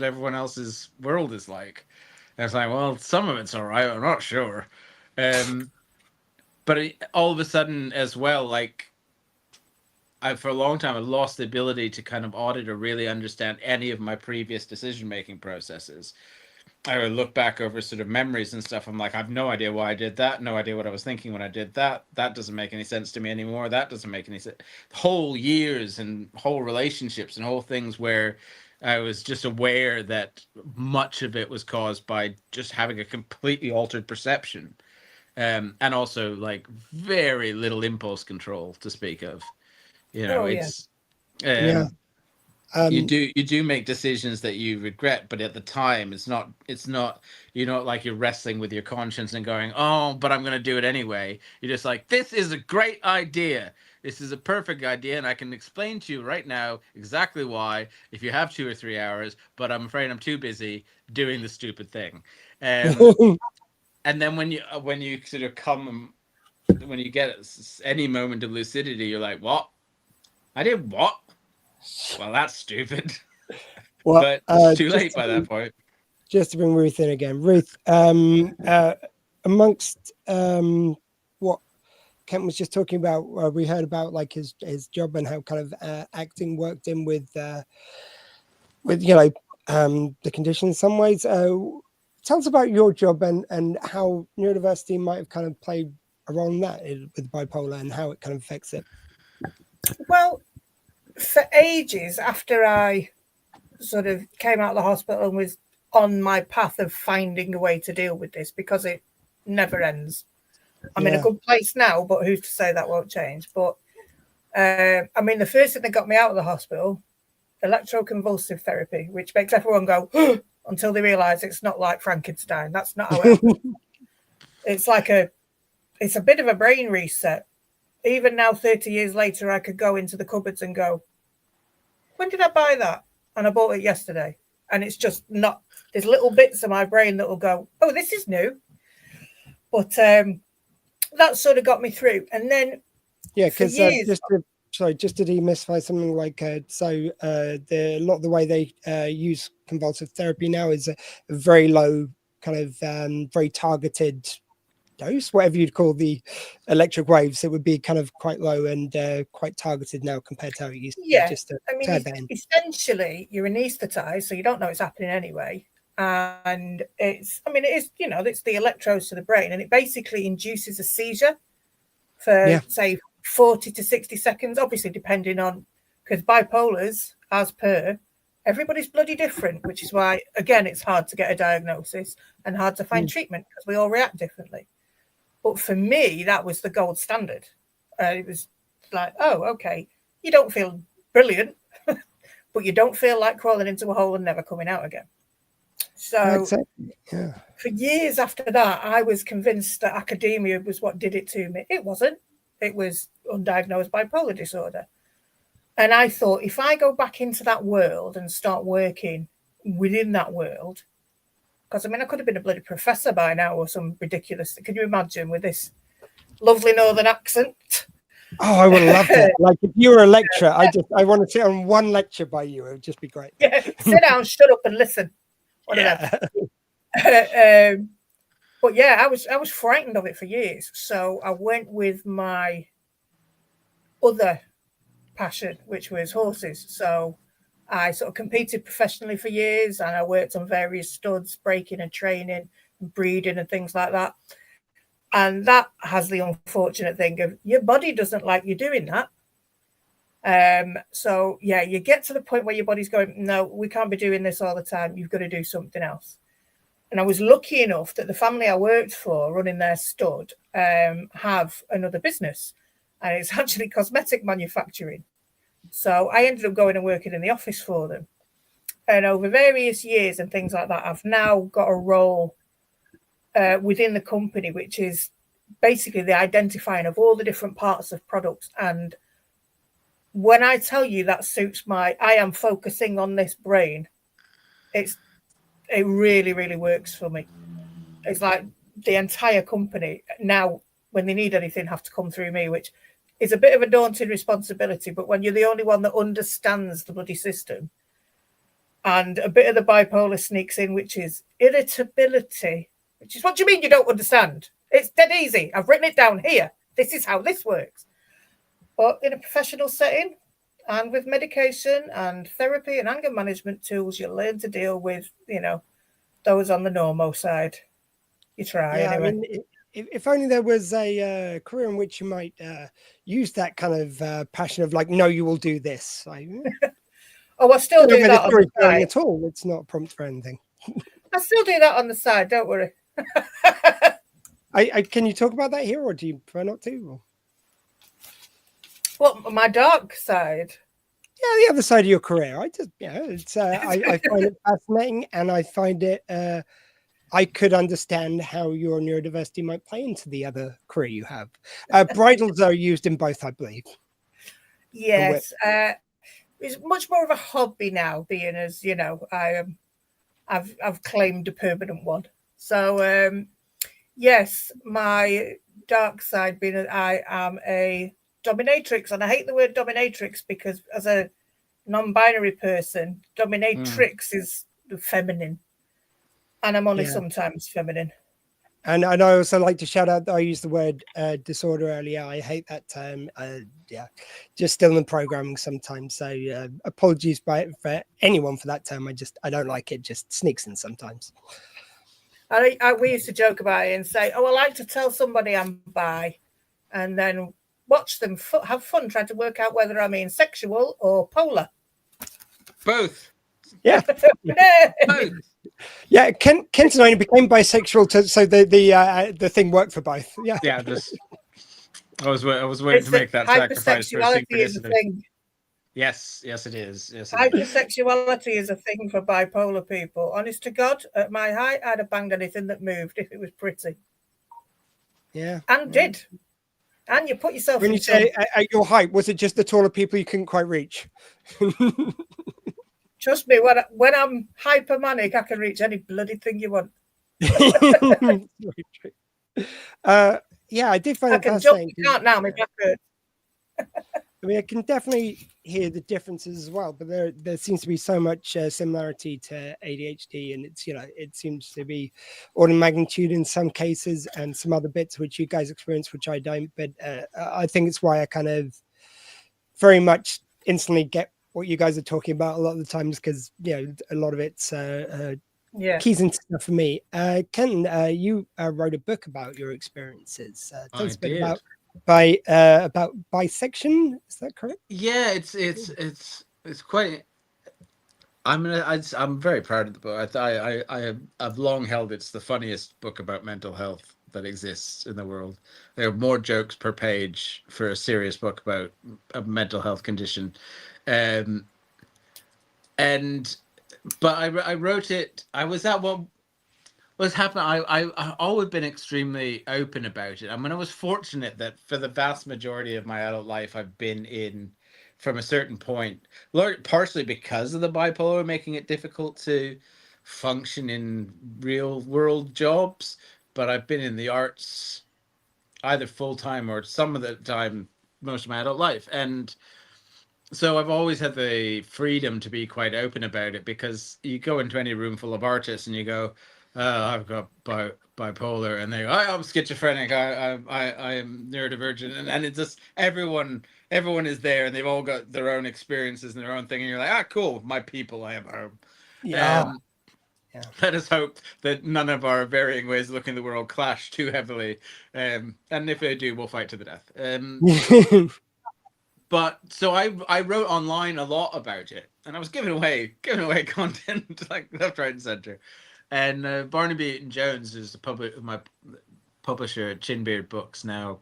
everyone else's world is like? And I was like, well, some of it's all right, I'm not sure. But all of a sudden as well, like, for a long time, I lost the ability to kind of audit or really understand any of my previous decision-making processes. I would look back over sort of memories and stuff. I'm like, I have no idea why I did that. No idea what I was thinking when I did that. That doesn't make any sense to me anymore. That doesn't make any sense. Whole years and whole relationships and whole things where I was just aware that much of it was caused by just having a completely altered perception. And also like very little impulse control to speak of. You do make decisions that you regret, but at the time it's not you're not like you're wrestling with your conscience and going, oh, but I'm going to do it anyway. You're just like, this is a great idea. This is a perfect idea, and I can explain to you right now exactly why if you have 2 or 3 hours, but I'm afraid I'm too busy doing the stupid thing. And then when you sort of when you get any moment of lucidity, you're like, what? I did what? Well, that's stupid. Well, but it's too late by that point. Just to bring Ruth in again. Ruth, amongst what Kent was just talking about, we heard about like his job and how kind of acting worked in with the condition in some ways. Tell us about your job and how neurodiversity might have kind of played a role in that with bipolar and how it kind of affects it. Well, for ages after I sort of came out of the hospital and was on my path of finding a way to deal with this, because it never ends. I'm in a good place now, but who's to say that won't change? But I mean, the first thing that got me out of the hospital, electroconvulsive therapy, which makes everyone go until they realise it's not like Frankenstein. That's not how it happens. It's a bit of a brain reset. Even now, 30 years later, I could go into the cupboards and go, when did I buy that? and I bought it yesterday, and it's just not. There's little bits of my brain that will go, "Oh, this is new," but that sort of got me through. And then, yeah, because just to demystify something like a lot of the way they use convulsive therapy now is a very low kind of very targeted dose, whatever you'd call the electric waves. It would be kind of quite low and quite targeted now compared to how it used to be. Just to add that in. Essentially you're anesthetized, so you don't know it's happening anyway. And it's the electrodes to the brain, and it basically induces a seizure for say 40 to 60 seconds, obviously depending on, because bipolars, as per, everybody's bloody different, which is why, again, it's hard to get a diagnosis and hard to find treatment because we all react differently. But for me, that was the gold standard. It was like, oh, okay, you don't feel brilliant, but you don't feel like crawling into a hole and never coming out again. So for years after that, I was convinced that academia was what did it to me. It wasn't. It was undiagnosed bipolar disorder. And I thought, if I go back into that world and start working within that world, because I could have been a bloody professor by now or some ridiculous. Can you imagine with this lovely northern accent? Oh, I would love that. Like if you were a lecturer, I want to sit on one lecture by you. It would just be great. Yeah, sit down, shut up, and listen. One of them. But yeah, I was frightened of it for years. So I went with my other passion, which was horses. So I sort of competed professionally for years, and I worked on various studs, breaking and training and breeding and things like that. And that has the unfortunate thing of your body doesn't like you doing that. So yeah, you get to the point where your body's going, no, we can't be doing this all the time. You've got to do something else. And I was lucky enough that the family I worked for running their stud have another business, and it's actually cosmetic manufacturing. So I ended up going and working in the office for them. And over various years and things like that, I've now got a role within the company, which is basically the identifying of all the different parts of products. And when I tell you that suits I am focusing on this brain, it really, really works for me. It's like the entire company now, when they need anything, have to come through me, which is a bit of a daunting responsibility. But when you're the only one that understands the bloody system, and a bit of the bipolar sneaks in, which is irritability, which is, what do you mean you don't understand? It's dead easy. I've written it down here. This is how this works. But in a professional setting, and with medication and therapy and anger management tools, you learn to deal with, those on the normo side. You try anyway. If only there was a career in which you might use that kind of passion of like, no, you will do this. Oh, I still do that on the side. At all. It's not a prompt for anything. I still do that on the side. Don't worry. Can you talk about that here, or do you prefer not to? Well, my dark side. Yeah, the other side of your career. I find it fascinating, and I find it. I could understand how your neurodiversity might play into the other career you have. Bridles are used in both, I believe. Yes, it's much more of a hobby now, being as I've claimed a permanent one. So yes, my dark side being that I am a dominatrix, and I hate the word dominatrix because as a non-binary person, dominatrix is the feminine, and I'm only sometimes feminine. And I also like to shout out that I used the word disorder earlier. I hate that term. Just still in programming sometimes. So apologies for anyone for that term. I don't like it. Just sneaks in sometimes. We used to joke about it and say, I like to tell somebody I'm bi, and then watch them have fun trying to work out whether I'm being sexual or polar. Both. Yeah. Both. Yeah, Kenton only became bisexual so the thing worked for both. Yeah. Yeah, I was waiting to make that sacrifice for hypersexuality is a thing. Yes, it is. Yes, hypersexuality is a thing for bipolar people. Honest to God, at my height, I'd have banged anything that moved if it was pretty. Yeah. And did. And you put yourself when you say at your height, was it just the taller people you couldn't quite reach? Trust me, when I'm hypermanic, I can reach any bloody thing you want. Very true. Yeah, I did find I it can jump. fascinating. You can't now. My back hurts. I mean, I can definitely hear the differences as well, but there seems to be so much similarity to ADHD, and it's, you know, it seems to be order of magnitude in some cases, and some other bits which you guys experience, which I don't. But I think it's why I kind of very much instantly get what you guys are talking about a lot of the times, because, you know, a lot of it's keys into stuff for me. Kenton, you wrote a book about your experiences. Tell us a bit about bisection. Is that correct? Yeah, it's quite. I'm very proud of the book. I've long held it's the funniest book about mental health that exists in the world. There are more jokes per page for a serious book about a mental health condition, but I wrote it. I was at what was happening. I always been extremely open about it. I mean, I was fortunate that for the vast majority of my adult life, I've been in from a certain point, partially because of the bipolar, making it difficult to function in real world jobs. But I've been in the arts either full time or some of the time, most of my adult life. And so I've always had the freedom to be quite open about it, because you go into any room full of artists and you go, I've got bipolar, and they go, I'm schizophrenic, I am neurodivergent, and it's just everyone is there, and they've all got their own experiences and their own thing, and you're like, cool, my people, I am home. Yeah. Let us hope that none of our varying ways of looking at the world clash too heavily, and if they do, we'll fight to the death. But so I wrote online a lot about it, and I was giving away content like left, right, and center. And Barnaby Eaton Jones is my publisher at Chinbeard Books, now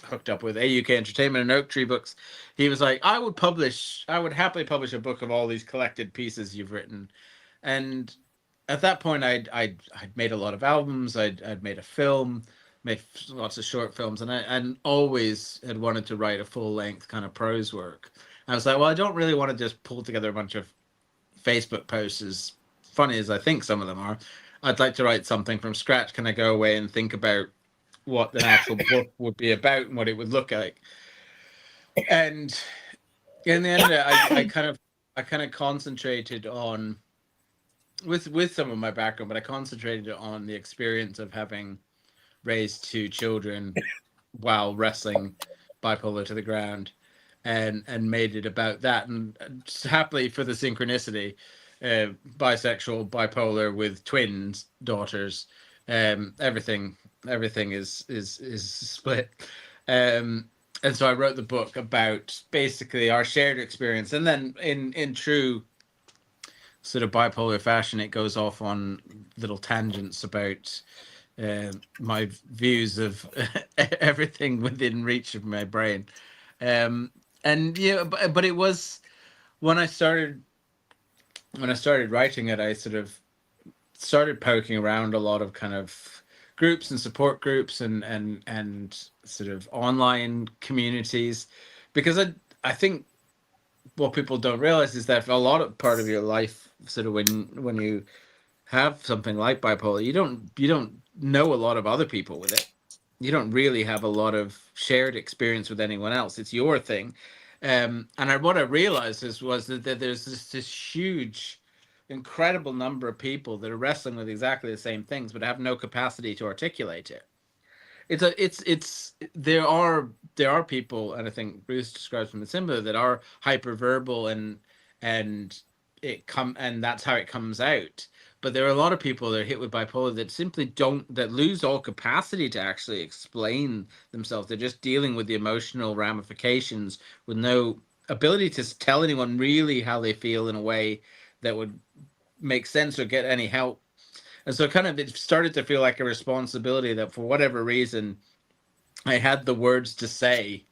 hooked up with AUK Entertainment and Oak Tree Books. He was like, I would happily publish a book of all these collected pieces you've written. And at that point, I'd made a lot of albums. I'd made a film, made lots of short films, and always had wanted to write a full length kind of prose work. I was like, well, I don't really want to just pull together a bunch of Facebook posts, as funny as I think some of them are. I'd like to write something from scratch. Can I go away and think about what the actual book would be about and what it would look like? And in the end, I kind of concentrated on, with some of my background, but I concentrated on the experience of having raised two children while wrestling bipolar to the ground, and made it about that. And happily, for the synchronicity, bisexual, bipolar with twins, daughters, everything is split. And so I wrote the book about basically our shared experience, and then in true sort of bipolar fashion, it goes off on little tangents about my views of everything within reach of my brain. And yeah, but it was when I started writing it, I sort of started poking around a lot of kind of groups and support groups and sort of online communities, because I think what people don't realize is that for a lot of part of your life, sort of when you have something like bipolar, you don't know a lot of other people with it. You don't really have a lot of shared experience with anyone else. It's your thing. And what I realized was that there's this huge, incredible number of people that are wrestling with exactly the same things, but have no capacity to articulate it. There are people, and I think Bruce describes them as similar, that are hyperverbal and that's how it comes out. But there are a lot of people that are hit with bipolar that simply that lose all capacity to actually explain themselves. They're just dealing with the emotional ramifications with no ability to tell anyone really how they feel in a way that would make sense or get any help. And so it started to feel like a responsibility that for whatever reason, I had the words to say,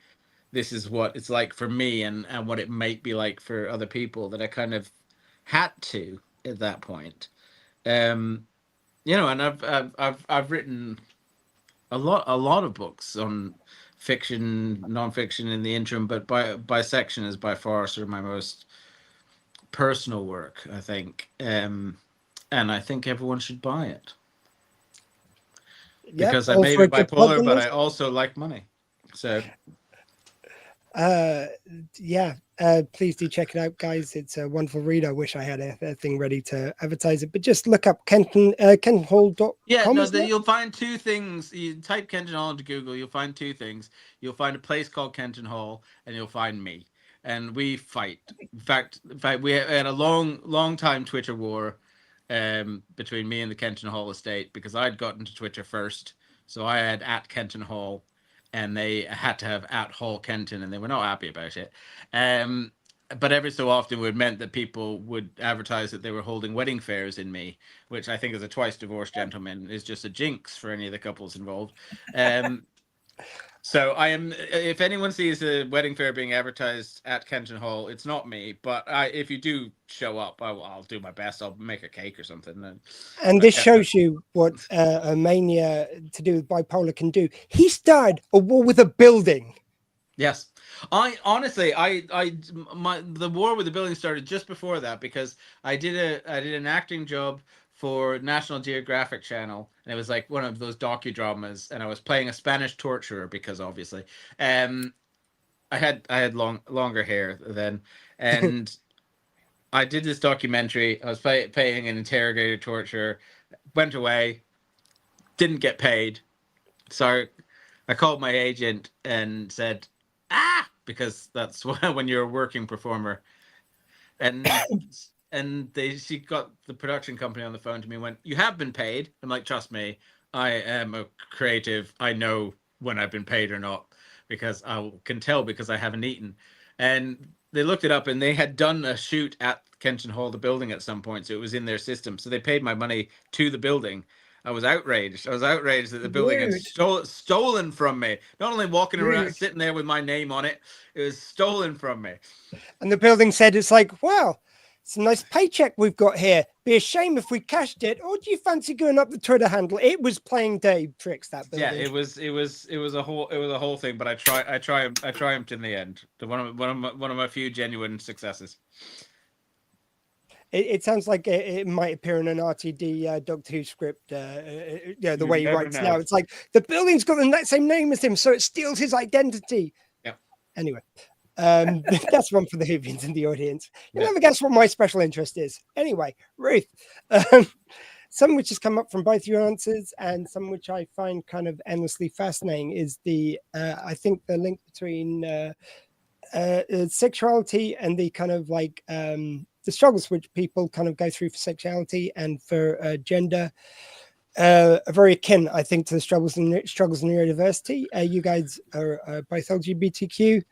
this is what it's like for me and what it might be like for other people, that I kind of had to at that point. And I've written a lot of books on fiction, non-fiction in the interim, but bisection is by far sort of my most personal work, I think. And I think everyone should buy it. Because I may be bipolar, but I also like money. So please do check it out, guys. It's a wonderful read. I wish I had a thing ready to advertise it, but just look up Kenton, kentonhall.com. yeah, no, you'll find two things. You type Kenton Hall into Google, you'll find two things. You'll find a place called Kenton Hall, and you'll find me. And we fight. In fact, we had a long time Twitter war between me and the Kenton Hall estate, because I'd gotten to Twitter first. So I had at Kenton Hall, and they had to have at Hall Kenton, and they were not happy about it. But every so often it meant that people would advertise that they were holding wedding fairs in me, which I think as a twice divorced gentleman is just a jinx for any of the couples involved. So I am, if anyone sees a wedding fair being advertised at Kenton Hall, it's not me, but if you do show up, I'll do my best. I'll make a cake or something. And this shows you what a mania to do with bipolar can do. He started a war with a building. Yes. I honestly, the war with the building started just before that, because I did an acting job for National Geographic Channel, and it was like one of those docudramas, and I was playing a Spanish torturer, because obviously I had longer hair then, and I did this documentary. I was paying an interrogator torturer, went away, didn't get paid, so I called my agent and said, because that's when you're a working performer, and she got the production company on the phone to me and went, "You have been paid." I'm like, "Trust me, I am a creative. I know when I've been paid or not, because I can tell, because I haven't eaten." And they looked it up, and they had done a shoot at Kenton Hall, the building, at some point, so it was in their system. So they paid my money to the building. I was outraged. that the building had stolen from me. Not only walking around, sitting there with my name on it, it was stolen from me. And the building said, "It's like, wow, it's a nice paycheck we've got here. Be a shame if we cashed it. Or do you fancy going up the Twitter handle?" It was playing Dave tricks, that building. Yeah, it was a whole thing. But I triumphed in the end. One of my few genuine successes. It sounds like it might appear in an RTD Doctor Who script. The way he writes now, it's like the building's got the same name as him, so it steals his identity. Yeah. Anyway, that's one for the Whovians in the audience. You never guess what my special interest is. Anyway, Ruth, some which has come up from both your answers, and some which I find kind of endlessly fascinating, is I think the link between sexuality and the kind of like the struggles which people kind of go through for sexuality and for gender are very akin, I think, to the struggles in neurodiversity. You guys are both LGBTQ.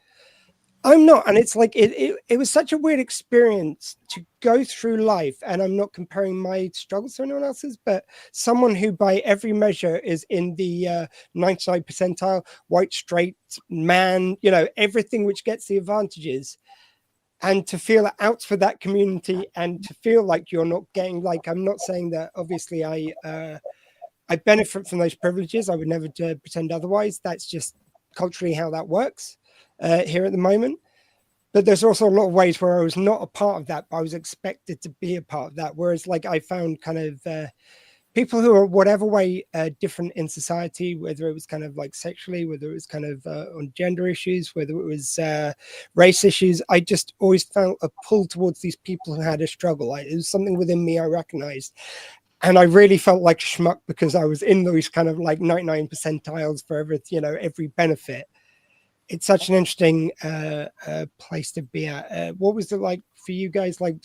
I'm not, and it's like it was such a weird experience to go through life, and I'm not comparing my struggles to anyone else's, but someone who by every measure is in the 99th percentile, white, straight man, everything which gets the advantages, and to feel out for that community, and to feel like you're not getting, like, I'm not saying that obviously I benefit from those privileges. I would never pretend otherwise. That's just culturally how that works here at the moment. But there's also a lot of ways where I was not a part of that, but I was expected to be a part of that. Whereas like I found kind of people who are whatever way different in society, whether it was kind of like sexually, whether it was kind of on gender issues, whether it was race issues, I just always felt a pull towards these people who had a struggle. It was something within me I recognized. And I really felt like schmuck because I was in those kind of like 99 percentiles for every benefit. It's such an interesting place to be at. What was it like for you guys? Like,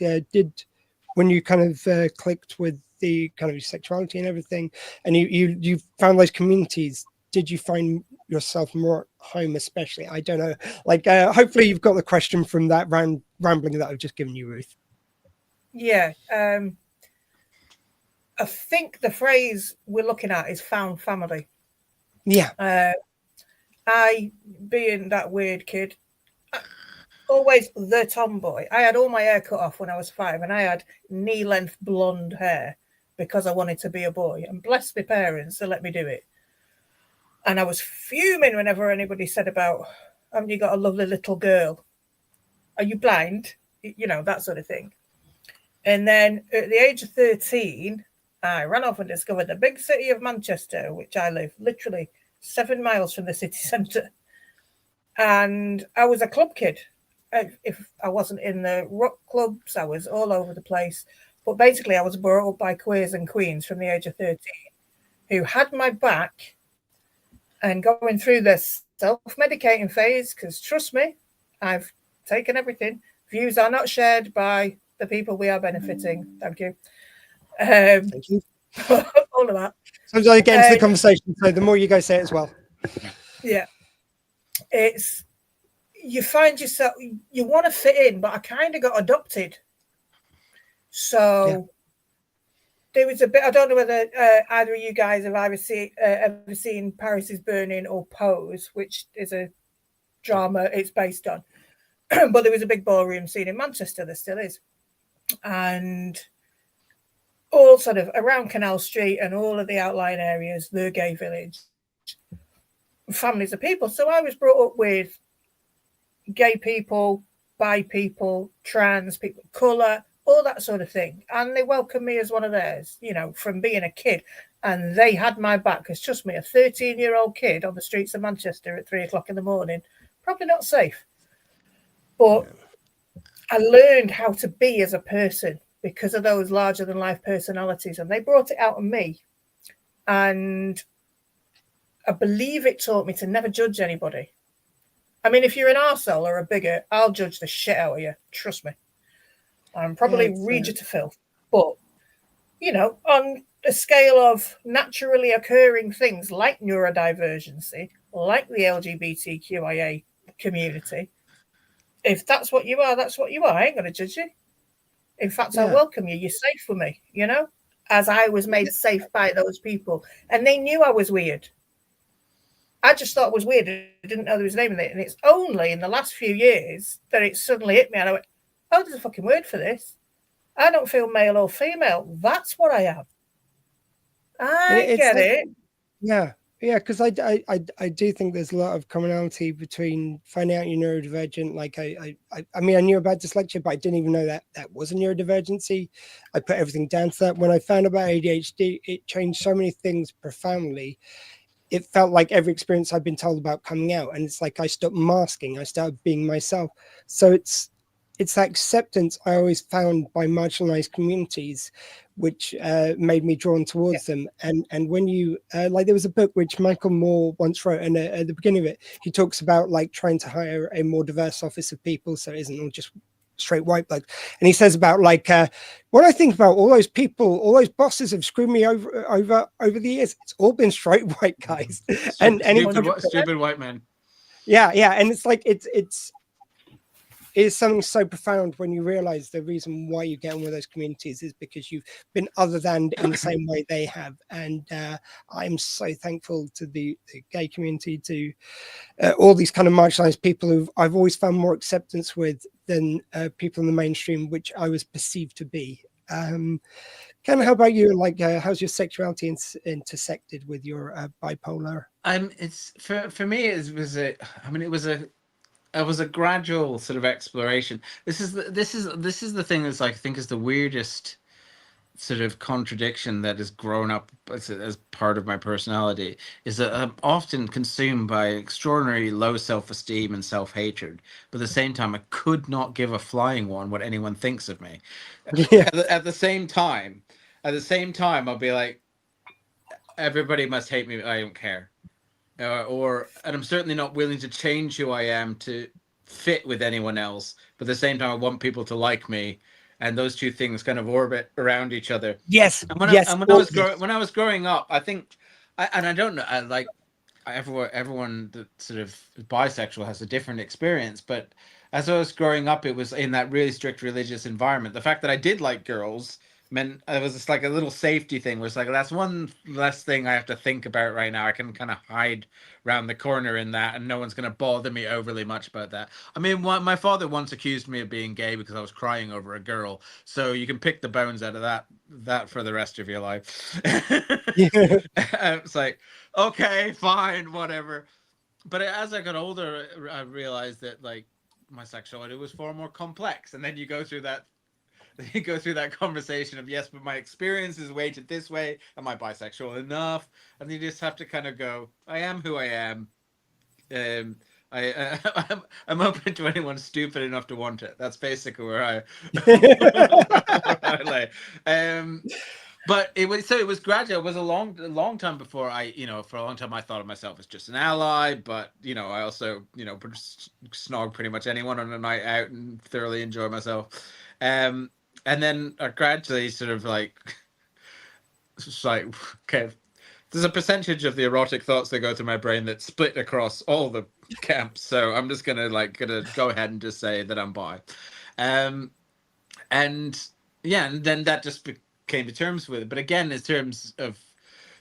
when you kind of clicked with the kind of sexuality and everything, and you found those communities, did you find yourself more at home, especially? I don't know. Like, hopefully you've got the question from that rambling that I've just given you, Ruth. Yeah. I think the phrase we're looking at is found family. Yeah. I, being that weird kid, always the tomboy. I had all my hair cut off when I was 5, and I had knee-length blonde hair because I wanted to be a boy. And bless my parents, they let me do it. And I was fuming whenever anybody said about, haven't you got a lovely little girl? Are you blind? That sort of thing. And then at the age of 13, I ran off and discovered the big city of Manchester, which I live literally 7 miles from the city centre. And I was a club kid. If I wasn't in the rock clubs, I was all over the place. But basically, I was brought up by queers and queens from the age of 13 who had my back and going through this self-medicating phase, because trust me, I've taken everything. Views are not shared by the people we are benefiting. Thank you. Thank you. All of that. Sometimes I get into the conversation, so the more you go, say it as well. Yeah. It's, you find yourself, you want to fit in, but I kind of got adopted. So there was a bit, I don't know whether either of you guys have ever seen Paris is Burning or Pose, which is a drama it's based on. But there was a big ballroom scene in Manchester, there still is. And all sort of around Canal Street and all of the outlying areas, the gay village, families of people. So I was brought up with gay people, bi people, trans people, colour, all that sort of thing. And they welcomed me as one of theirs, you know, from being a kid. And they had my back, because trust me, a 13-year-old kid on the streets of Manchester at 3 o'clock in the morning, probably not safe. But I learned how to be as a person because of those larger than life personalities. And they brought it out of me. And I believe it taught me to never judge anybody. I mean, if you're an arsehole or a bigot, I'll judge the shit out of you. Trust me. I'm probably read you to filth. But, you know, on a scale of naturally occurring things like neurodivergency, like the LGBTQIA community, if that's what you are, that's what you are. I ain't going to judge you. In fact, I welcome you. You're safe with me, you know, as I was made safe by those people. And they knew I was weird. I just thought it was weird. I didn't know there was a name in it. And it's only in the last few years that it suddenly hit me. And I went, oh, there's a fucking word for this. I don't feel male or female. That's what I am. I get it. Yeah. Yeah, because I do think there's a lot of commonality between finding out you're neurodivergent. Like I mean, I knew about dyslexia, but I didn't even know that was a neurodivergency. I put everything down to that. When I found about ADHD, it changed so many things profoundly. It felt like every experience I've been told about coming out, and it's like I stopped masking. I started being myself. So it's that acceptance I always found by marginalized communities, which made me drawn towards them. And when you like, there was a book which Michael Moore once wrote, and at the beginning of it, he talks about like trying to hire a more diverse office of people, so it isn't all just straight white blokes. And he says about like what I think about all those people, all those bosses have screwed me over the years. It's all been straight white guys. Stupid white men. Yeah, and it's like it's something so profound when you realize the reason why you get on with those communities is because you've been other than in the same way they have. And I'm so thankful to the gay community, to all these kind of marginalized people who I've always found more acceptance with than people in the mainstream, which I was perceived to be. Ken, how about you? Like, how's your sexuality intersected with your bipolar? It's for me. It was a gradual sort of exploration. This is the thing that's like, I think is the weirdest sort of contradiction that has grown up as part of my personality, is that I'm often consumed by extraordinary low self-esteem and self-hatred, but at the same time I could not give a flying one what anyone thinks of me. Yeah. At the same time I'll be like, everybody must hate me, I don't care. And I'm certainly not willing to change who I am to fit with anyone else. But at the same time, I want people to like me, and those two things kind of orbit around each other. Yes. And when I was growing up, I think, I don't know, everyone that sort of bisexual has a different experience. But as I was growing up, it was in that really strict religious environment. The fact that I did like girls meant it was just like a little safety thing, where it's like, that's one less thing I have to think about right now. I can kind of hide around the corner in that, and no one's going to bother me overly much about that. I mean, my father once accused me of being gay because I was crying over a girl, so you can pick the bones out of that for the rest of your life. It's like, okay, fine, whatever. But as I got older, I realized that like my sexuality was far more complex, and then you go through that you go through that conversation of, yes, but my experience is weighted this way. Am I bisexual enough? And you just have to kind of go, I am who I am. I'm open to anyone stupid enough to want it. That's basically where I lay. But it was gradual. It was a long time before for a long time I thought of myself as just an ally. But I also snog pretty much anyone on a night out and thoroughly enjoy myself. And then I gradually sort of like, it's like, okay, there's a percentage of the erotic thoughts that go through my brain that split across all the camps. So I'm just gonna go ahead and just say that I'm bi. And then that just came to terms with it. But again, in terms of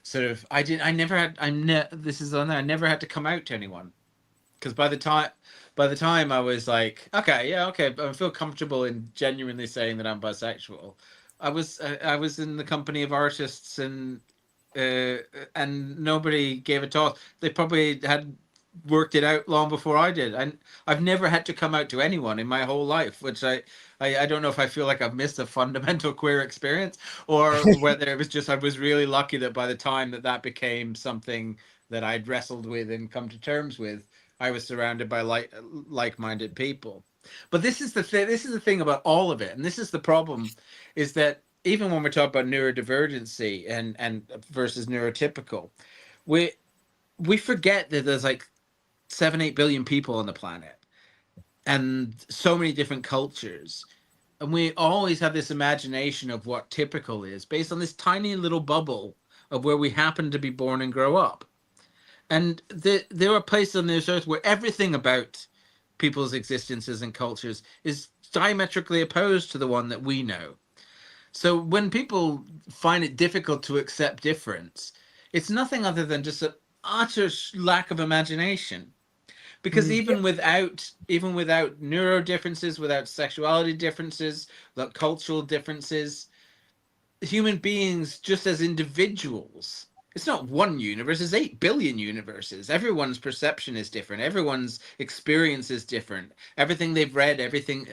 sort of, I never had to come out to anyone, because by the time I was like, okay, I feel comfortable in genuinely saying that I'm bisexual. I was in the company of artists and nobody gave a toss. They probably had worked it out long before I did. And I've never had to come out to anyone in my whole life, which I don't know if I feel like I've missed a fundamental queer experience, or whether it was just I was really lucky that by the time that became something that I'd wrestled with and come to terms with, I was surrounded by like-minded people. But this is the thing about all of it, and this is the problem, is that even when we're talking about neurodivergency and versus neurotypical, we forget that there's like 7-8 billion people on the planet and so many different cultures, and we always have this imagination of what typical is based on this tiny little bubble of where we happen to be born and grow up. And there are places on this earth where everything about people's existences and cultures is diametrically opposed to the one that we know. So when people find it difficult to accept difference, it's nothing other than just an utter lack of imagination. Because even without neuro differences, without sexuality differences, without cultural differences, human beings, just as individuals, it's not one universe, it's 8 billion universes. Everyone's perception is different. Everyone's experience is different. Everything they've read,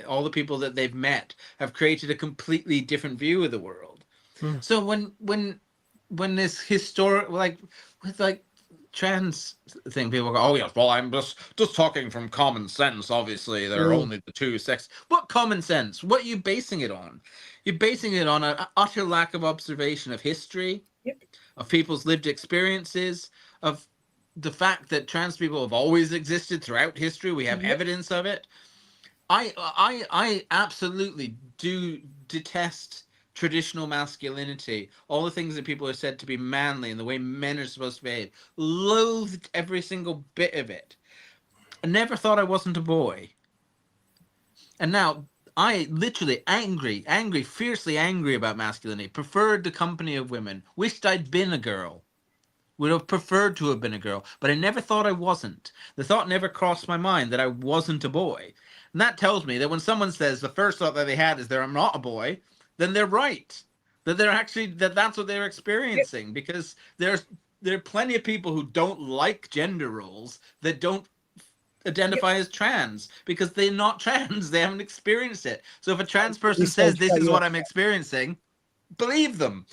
all the people that they've met have created a completely different view of the world. So when this historic, with trans thing, people go, oh yes, well, I'm just talking from common sense. Obviously, there are only the two sexes. What common sense? What are you basing it on? You're basing it on an utter lack of observation of history, of people's lived experiences, of the fact that trans people have always existed throughout history. We have evidence of it. I absolutely do detest traditional masculinity, all the things that people are said to be manly and the way men are supposed to behave. Loathed every single bit of it. I never thought I wasn't a boy. And now I literally angry, fiercely angry about masculinity, preferred the company of women, wished I'd been a girl, would have preferred to have been a girl, but I never thought I wasn't. The thought never crossed my mind that I wasn't a boy. And that tells me that when someone says the first thought that they had is that I'm not a boy, then they're right. That they're actually, that's what they're experiencing, because there are plenty of people who don't like gender roles that don't identify as trans because they're not trans. They haven't experienced it. So if a trans person says this is what I'm experiencing, believe them.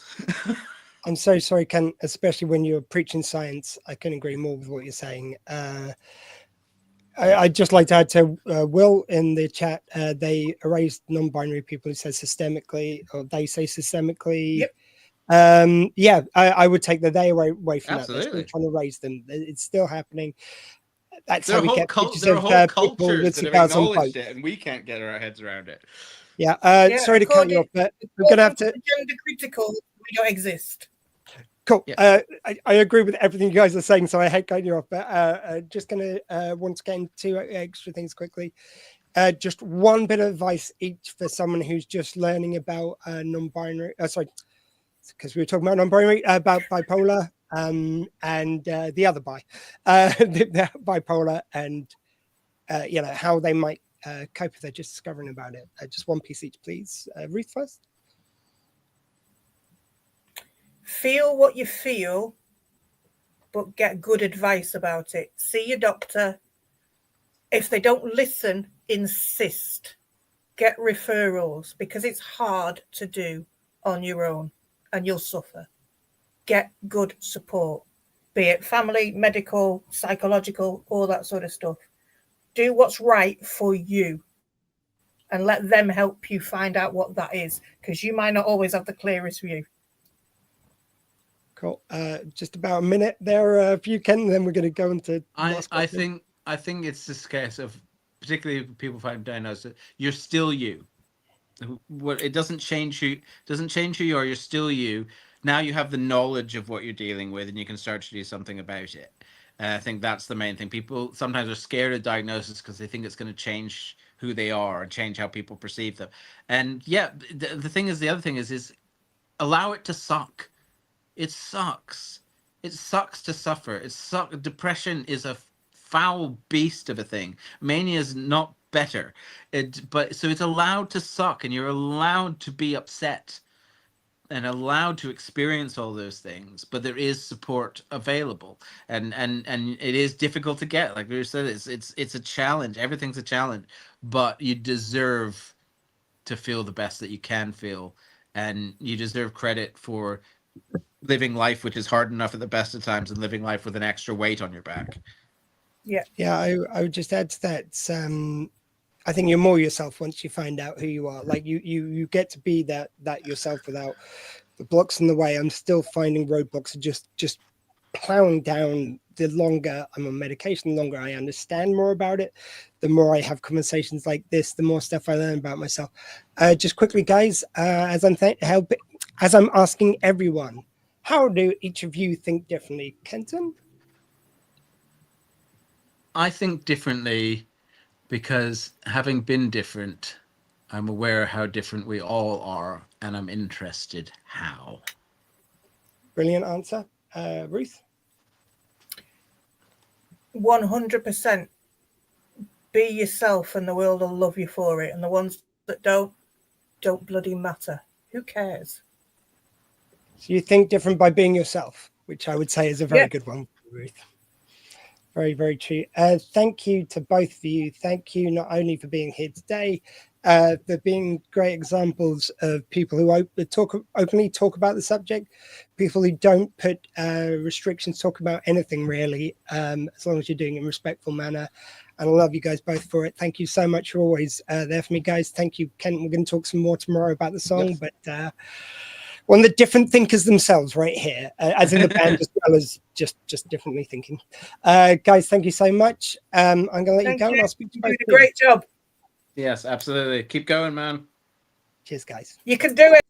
I'm so sorry, Ken, especially when you're preaching science. I couldn't agree more with what you're saying. I'd just like to add to Will in the chat, they erased non-binary people who say systemically, or they say systemically. I would take the they away from that. They're still trying to raise them. It's still happening. That's how we get pictures of people with that have acknowledged it, and we can't get our heads around it. Sorry to cut you off, but we're going to have to... Gender critical, we don't exist. Cool. I agree with everything you guys are saying, so I hate cutting you off, but just going to once again, 2 extra things quickly. Just one bit of advice each for someone who's just learning about non-binary, because we were talking about non-binary, about bipolar and the other the bipolar, and how they might cope if they're just discovering about it. Just one piece each, please. Ruth first. Feel what you feel, but get good advice about it. See your doctor. If they don't listen, insist. get referrals, because it's hard to do on your own and you'll suffer. Get good support, be it family, medical, psychological, all that sort of stuff. Do what's right for you and let them help you find out what that is, because you might not always have the clearest view. Cool. Just about a minute there for you, Ken, and then we're going to go into. I think it's this case of, particularly if people find diagnosed, you're still you. What it doesn't change who you are. You're still you. Now you have the knowledge of what you're dealing with, and you can start to do something about it. I think that's the main thing. People sometimes are scared of diagnosis because they think it's going to change who they are and change how people perceive them. And yeah, the thing is, the other thing is allow it to suck. It sucks. It sucks to suffer. Depression is a foul beast of a thing. Mania is not better. So it's allowed to suck, and you're allowed to be upset and allowed to experience all those things, but there is support available, and it is difficult to get. Like we said, it's a challenge. Everything's a challenge, but you deserve to feel the best that you can feel, and you deserve credit for living life which is hard enough at the best of times, and living life with an extra weight on your back. Yeah. I would just add to that. I think you're more yourself once you find out who you are. Like you get to be that yourself without the blocks in the way. I'm still finding roadblocks are just plowing down. The longer I'm on medication, the longer I understand more about it. The more I have conversations like this, the more stuff I learn about myself. Just quickly, guys, as I'm asking everyone, how do each of you think differently? Kenton? I think differently because, having been different, I'm aware how different we all are, and I'm interested how. Brilliant answer. Ruth? 100%. Be yourself and the world will love you for it. And the ones that don't bloody matter. Who cares? So you think different by being yourself, which I would say is a very good one, Ruth. Very, very true. Thank you to both of you. Thank you not only for being here today, for being great examples of people who openly talk about the subject, people who don't put restrictions, talk about anything really, as long as you're doing it in a respectful manner. And I love you guys both for it. Thank you so much for always there for me, guys. Thank you, Kenton. We're going to talk some more tomorrow about the song, but one of the different thinkers themselves right here, as in the band as well as just differently thinking. Guys, thank you so much. I'm going to let you go. And I'll speak to you both. You did a great job. Yes, absolutely. Keep going, man. Cheers, guys. You can do it.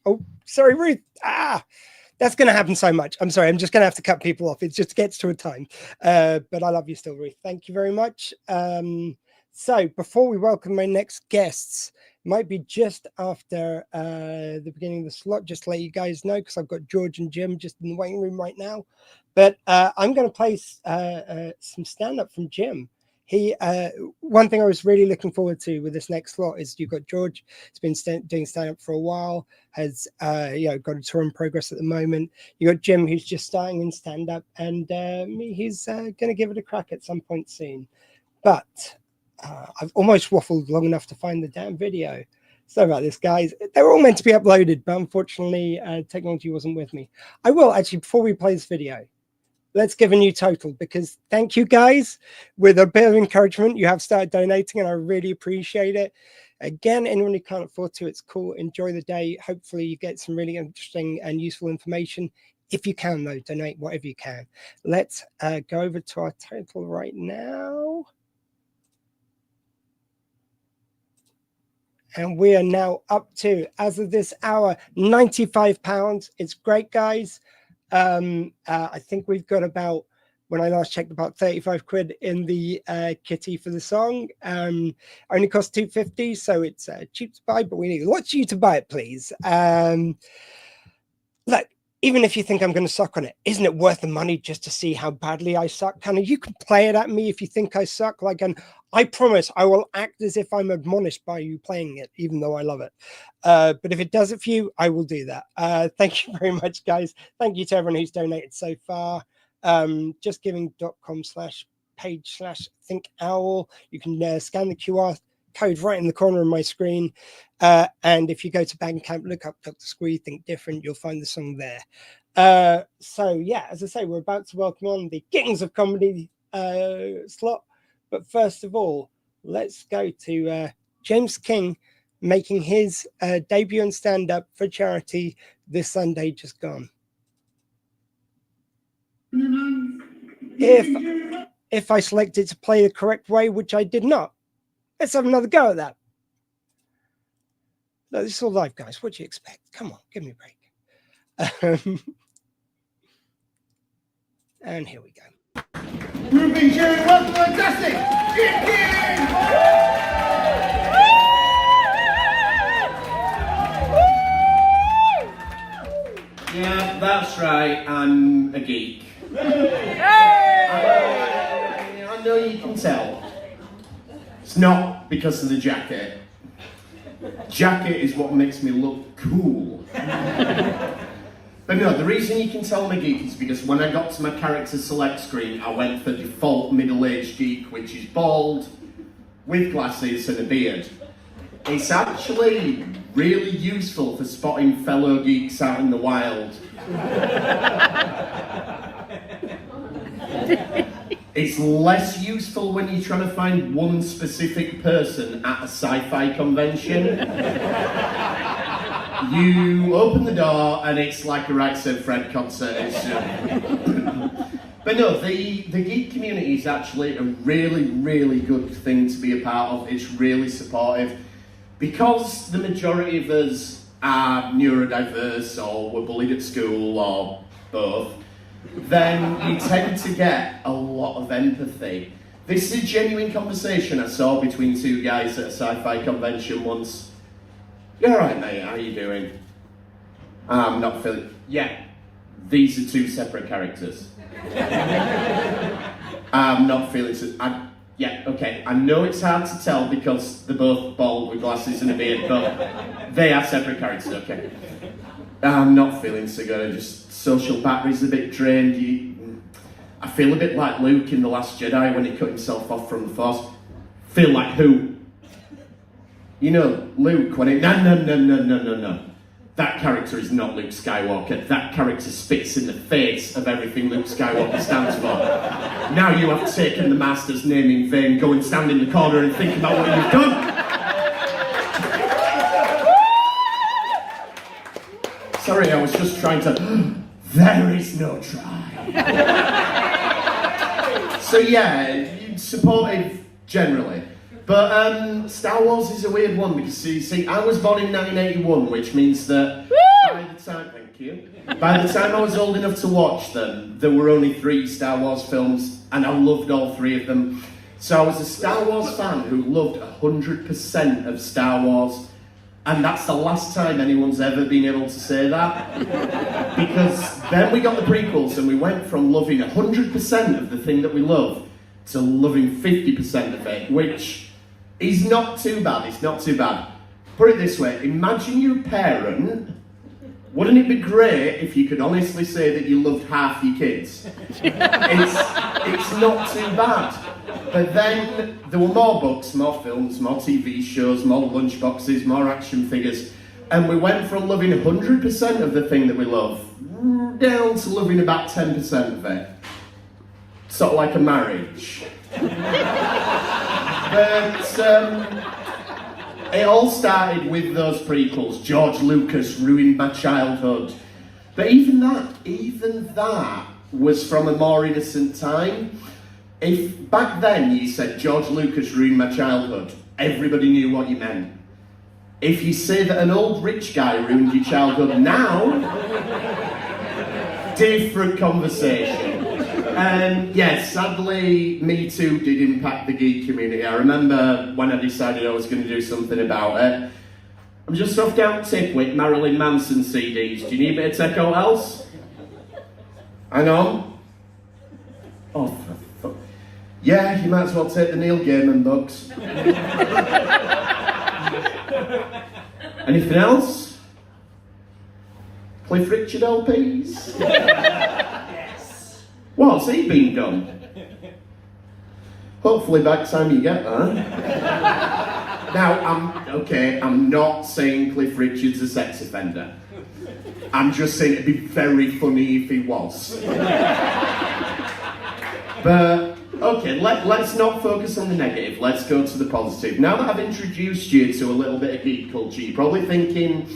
Oh, sorry, Ruth. That's going to happen so much. I'm sorry. I'm just going to have to cut people off. It just gets to a time. But I love you still, Ruth. Thank you very much. So before we welcome my next guests, might be just after the beginning of the slot, just to let you guys know, because I've got George and Jim just in the waiting room right now. But I'm going to play some stand-up from Jim. One thing I was really looking forward to with this next slot is you've got George. He's been doing stand-up for a while, has got a tour in progress at the moment. You got Jim, who's just starting in stand-up, and me, who's going to give it a crack at some point soon. But I've almost waffled long enough to find the damn video. Sorry about this, guys. They were all meant to be uploaded, but unfortunately, technology wasn't with me. I will actually, before we play this video, let's give a new total, because thank you, guys. With a bit of encouragement, you have started donating, and I really appreciate it. Again, anyone who can't afford to, it's cool. Enjoy the day. Hopefully, you get some really interesting and useful information. If you can, though, donate whatever you can. Let's go over to our total right now. And we are now up to, as of this hour, £95. It's great, guys. I think we've got about, when I last checked, about 35 quid in the kitty for the song. Only costs £2.50, so it's cheap to buy, but we need lots of you to buy it, please. Look, even if you think I'm going to suck on it, isn't it worth the money just to see how badly I suck? Kind of, you can play it at me if you think I suck. Like, and I promise I will act as if I'm admonished by you playing it, even though I love it. But if it does it for you, I will do that. Thank you very much, guys. Thank you to everyone who's donated so far. Justgiving.com/page/thinkowl. You can scan the QR code right in the corner of my screen. And if you go to Bandcamp, look up Dr. Squee, Think Different, you'll find the song there. So yeah, as I say, we're about to welcome on the Kings of Comedy slot. But first of all, let's go to James King making his debut and stand-up for charity this Sunday just gone. If I selected to play the correct way, which I did not, let's have another go at that. No, this is all live, guys. What do you expect? Come on, give me a break. And here we go. We've been sharing welcome fantastic. Yeah, that's right. I'm a geek. I know you can tell. It's not because of the jacket. Jacket is what makes me look cool. But no, the reason you can tell I'm a geek is because when I got to my character select screen, I went for default middle-aged geek, which is bald, with glasses and a beard. It's actually really useful for spotting fellow geeks out in the wild. It's less useful when you're trying to find one specific person at a sci-fi convention. You open the door and it's like a Right Said Fred concert. But no, the geek community is actually a really, really good thing to be a part of. It's really supportive. Because the majority of us are neurodiverse or were bullied at school or both, then you tend to get a lot of empathy. This is a genuine conversation I saw between two guys at a sci-fi convention once. "You alright, mate? How you doing?" "I'm not feeling..." "Yeah, these are two separate characters." "I'm not feeling so..." "Yeah, okay, I know it's hard to tell because they're both bald with glasses and a beard, but they are separate characters, okay." "I'm not feeling so good, just social battery's a bit drained. I feel a bit like Luke in The Last Jedi when he cut himself off from the Force." "Feel like who?" "You know, Luke, when it..." No. That character is not Luke Skywalker. That character spits in the face of everything Luke Skywalker stands for. Now you have taken the Master's name in vain. Go and stand in the corner and think about what you've done. Sorry, I was just trying to... There is no try. So yeah, supportive generally. But Star Wars is a weird one because you see, I was born in 1981, which means that by the time I was old enough to watch them, there were only 3 Star Wars films, and I loved all 3 of them. So I was a Star Wars fan who loved 100% of Star Wars, and that's the last time anyone's ever been able to say that. Because then we got the prequels, and we went from loving 100% of the thing that we love to loving 50% of it, which is not too bad. It's not too bad. Put it this way, imagine you're a parent. Wouldn't it be great if you could honestly say that you loved half your kids? It's not too bad. But then there were more books, more films, more TV shows, more lunchboxes, more action figures, and we went from loving 100% of the thing that we love down to loving about 10% of it. Sort of like a marriage. But it all started with those prequels. George Lucas ruined my childhood. But even that was from a more innocent time. If back then you said George Lucas ruined my childhood, everybody knew what you meant. If you say that an old rich guy ruined your childhood now, different conversation. Yes, sadly, Me Too did impact the geek community. I remember when I decided I was going to do something about it. I'm just stuffed out tip with Marilyn Manson CDs. Do you need a bit of tech else? Hang on. Oh, for fuck. Yeah, you might as well take the Neil Gaiman books. Anything else? Cliff Richard LPs? What's he been done? Hopefully by the time you get there. Now, I'm not saying Cliff Richard's a sex offender. I'm just saying it'd be very funny if he was. But, okay, let's not focus on the negative. Let's go to the positive. Now that I've introduced you to a little bit of geek culture, you're probably thinking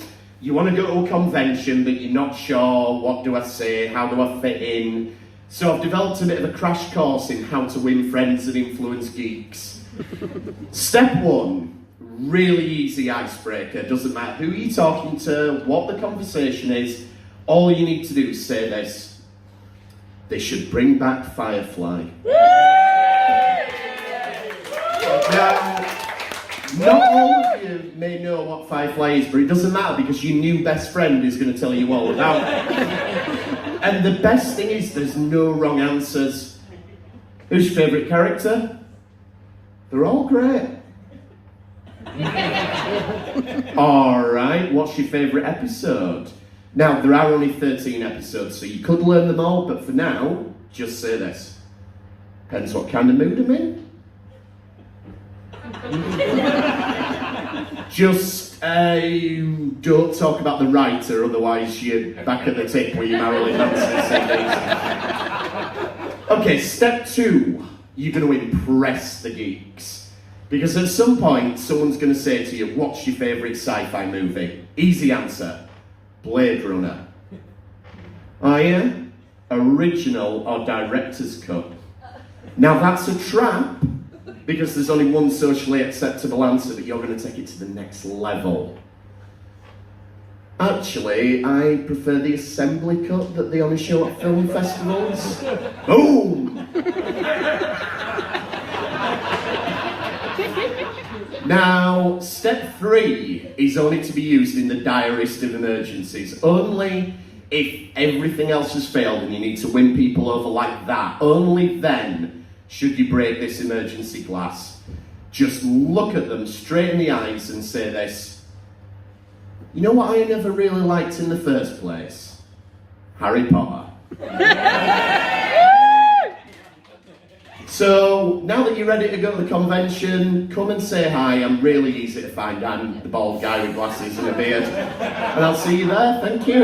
you want to go to a convention, but you're not sure, what do I say, how do I fit in? So I've developed a bit of a crash course in how to win friends and influence geeks. Step 1. Really easy icebreaker. Doesn't matter who you're talking to, what the conversation is. All you need to do is say this: they should bring back Firefly. Now, not all of you may know what Firefly is, but it doesn't matter because your new best friend is going to tell you all about it. And the best thing is there's no wrong answers. Who's your favourite character? They're all great. Alright, what's your favourite episode? Now, there are only 13 episodes, so you could learn them all, but for now, just say this. Depends what kind of mood I'm in. Just don't talk about the writer, otherwise you're back at the tip where you're Marilyn Manson. Okay, step 2. You're going to impress the geeks. Because at some point, someone's going to say to you, what's your favourite sci-fi movie? Easy answer. Blade Runner. Oh yeah? Original or director's cut? Now that's a trap, because there's only one socially acceptable answer, but you're going to take it to the next level. Actually, I prefer the assembly cut that they only show at film festivals. Boom! Now, step 3 is only to be used in the direst of emergencies. Only if everything else has failed and you need to win people over like that, only then should you break this emergency glass. Just look at them straight in the eyes and say this: you know what I never really liked in the first place? Harry Potter. So, now that you're ready to go to the convention, come and say hi. I'm really easy to find. I'm the bald guy with glasses and a beard. And I'll see you there. Thank you.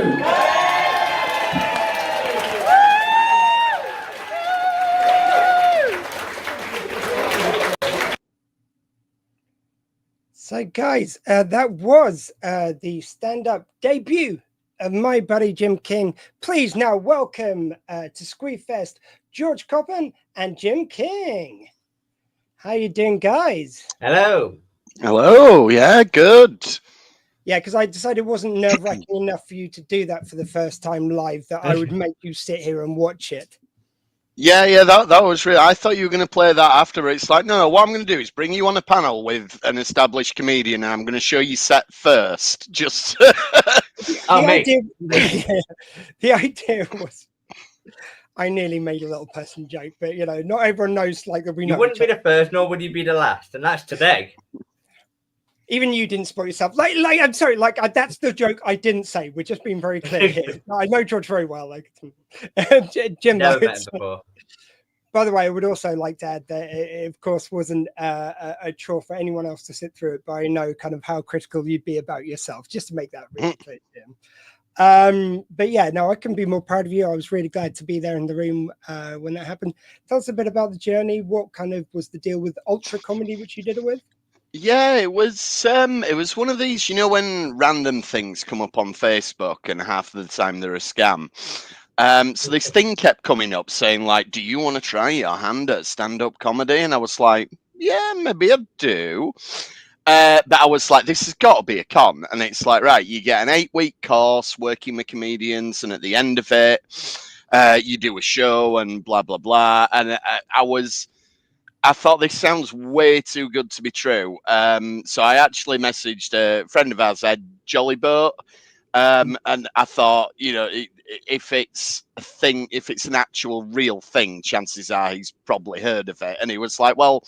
So, guys, that was the stand-up debut of my buddy Jim King. Please now welcome to Squeefest, George Coppen and Jim King. How you doing, guys? Hello. Hello. Yeah, good. Yeah, because I decided it wasn't nerve-wracking enough for you to do that for the first time live, that I would make you sit here and watch it. Yeah, that was real. I thought you were going to play that after. It's like, no, what I'm going to do is bring you on a panel with an established comedian, and I'm going to show you set first. Just the idea was, I nearly made a little person joke, but you know, not everyone knows like that. You wouldn't be the first, nor would you be the last, and that's today. Even you didn't spoil yourself. Like I'm sorry. That's the joke I didn't say. We're just being very clear here. I know George very well. Like Jim. Never met him before. By the way, I would also like to add that it of course, wasn't a chore for anyone else to sit through it, but I know kind of how critical you'd be about yourself, just to make that really clear, Jim. But yeah, no, I couldn't be more proud of you. I was really glad to be there in the room when that happened. Tell us a bit about the journey. What kind of was the deal with Ultra Comedy, which you did it with? Yeah, it was one of these, you know, when random things come up on Facebook and half of the time they're a scam. So this thing kept coming up saying like, do you want to try your hand at stand-up comedy? And I was like, yeah, maybe I do. But I was like, this has got to be a con. And it's like, right, you get an 8-week course working with comedians, and at the end of it, you do a show and blah, blah, blah. And I thought this sounds way too good to be true. So I actually messaged a friend of ours, Ed Jollyboat, and I thought, you know, if it's a thing, if it's an actual real thing, chances are he's probably heard of it. And he was like, well,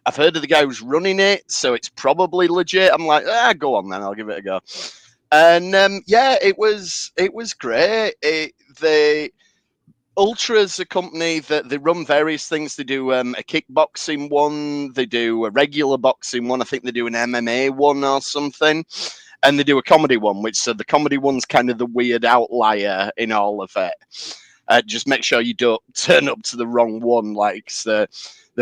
I've heard of the guy who's running it, so it's probably legit. I'm like, go on then, I'll give it a go. And yeah, it was great. Ultra's a company that they run various things. They do a kickboxing one, they do a regular boxing one, I think they do an MMA one or something, and they do a comedy one, which the comedy one's kind of the weird outlier in all of it. Just make sure you don't turn up to the wrong one. Like the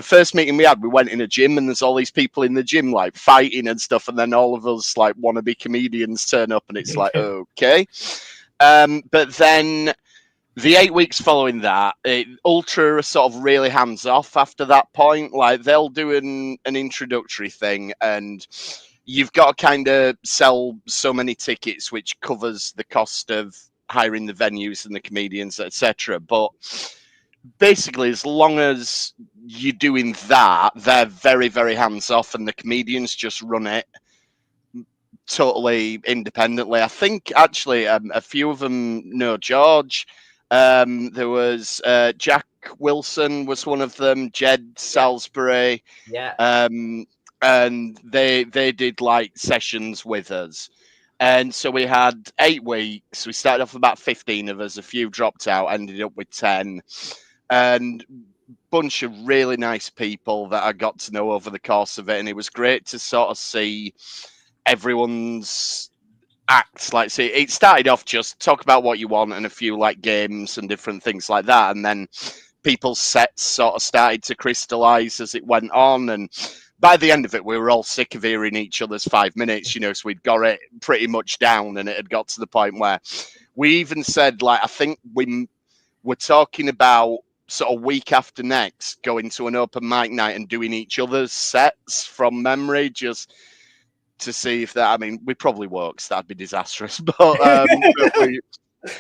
first meeting we had, we went in a gym and there's all these people in the gym like fighting and stuff, and then all of us like wannabe comedians turn up and it's like, okay. But then the 8 weeks following that, Ultra are sort of really hands off after that point. Like they'll do an introductory thing and you've got to kind of sell so many tickets, which covers the cost of hiring the venues and the comedians, etc. But basically, as long as you're doing that, they're very, very hands off, and the comedians just run it totally independently. I think actually a few of them know George. There was Jack Wilson was one of them, Jed Salisbury. Yeah. And they did like sessions with us. And so we had 8 weeks. We started off with about 15 of us. A few dropped out, ended up with 10. And bunch of really nice people that I got to know over the course of it. And it was great to sort of see everyone's acts. Like, see, it started off just talk about what you want and a few like games and different things like that. And then people's sets sort of started to crystallize as it went on. And by the end of it, we were all sick of hearing each other's 5 minutes, you know, so we'd got it pretty much down, and it had got to the point where we even said, like, I think we were talking about sort of week after next going to an open mic night and doing each other's sets from memory just to see if that, I mean, we probably won't, because that'd be disastrous, but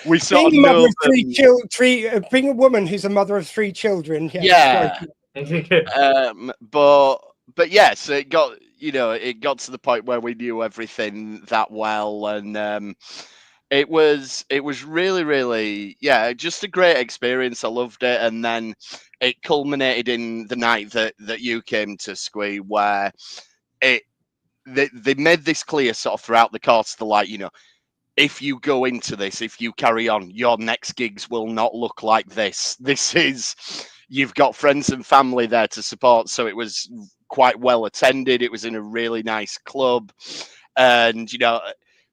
we sort being of know being a woman who's a mother of 3 children. Yeah. But yeah, so it got, you know, it got to the point where we knew everything that well, and it was really, really, yeah, just a great experience. I loved it, and then it culminated in the night that you came to Squee, where they made this clear sort of throughout the course of the light, you know, if you go into this, if you carry on, your next gigs will not look like this. This is, you've got friends and family there to support. So it was quite well attended. It was in a really nice club. And, you know,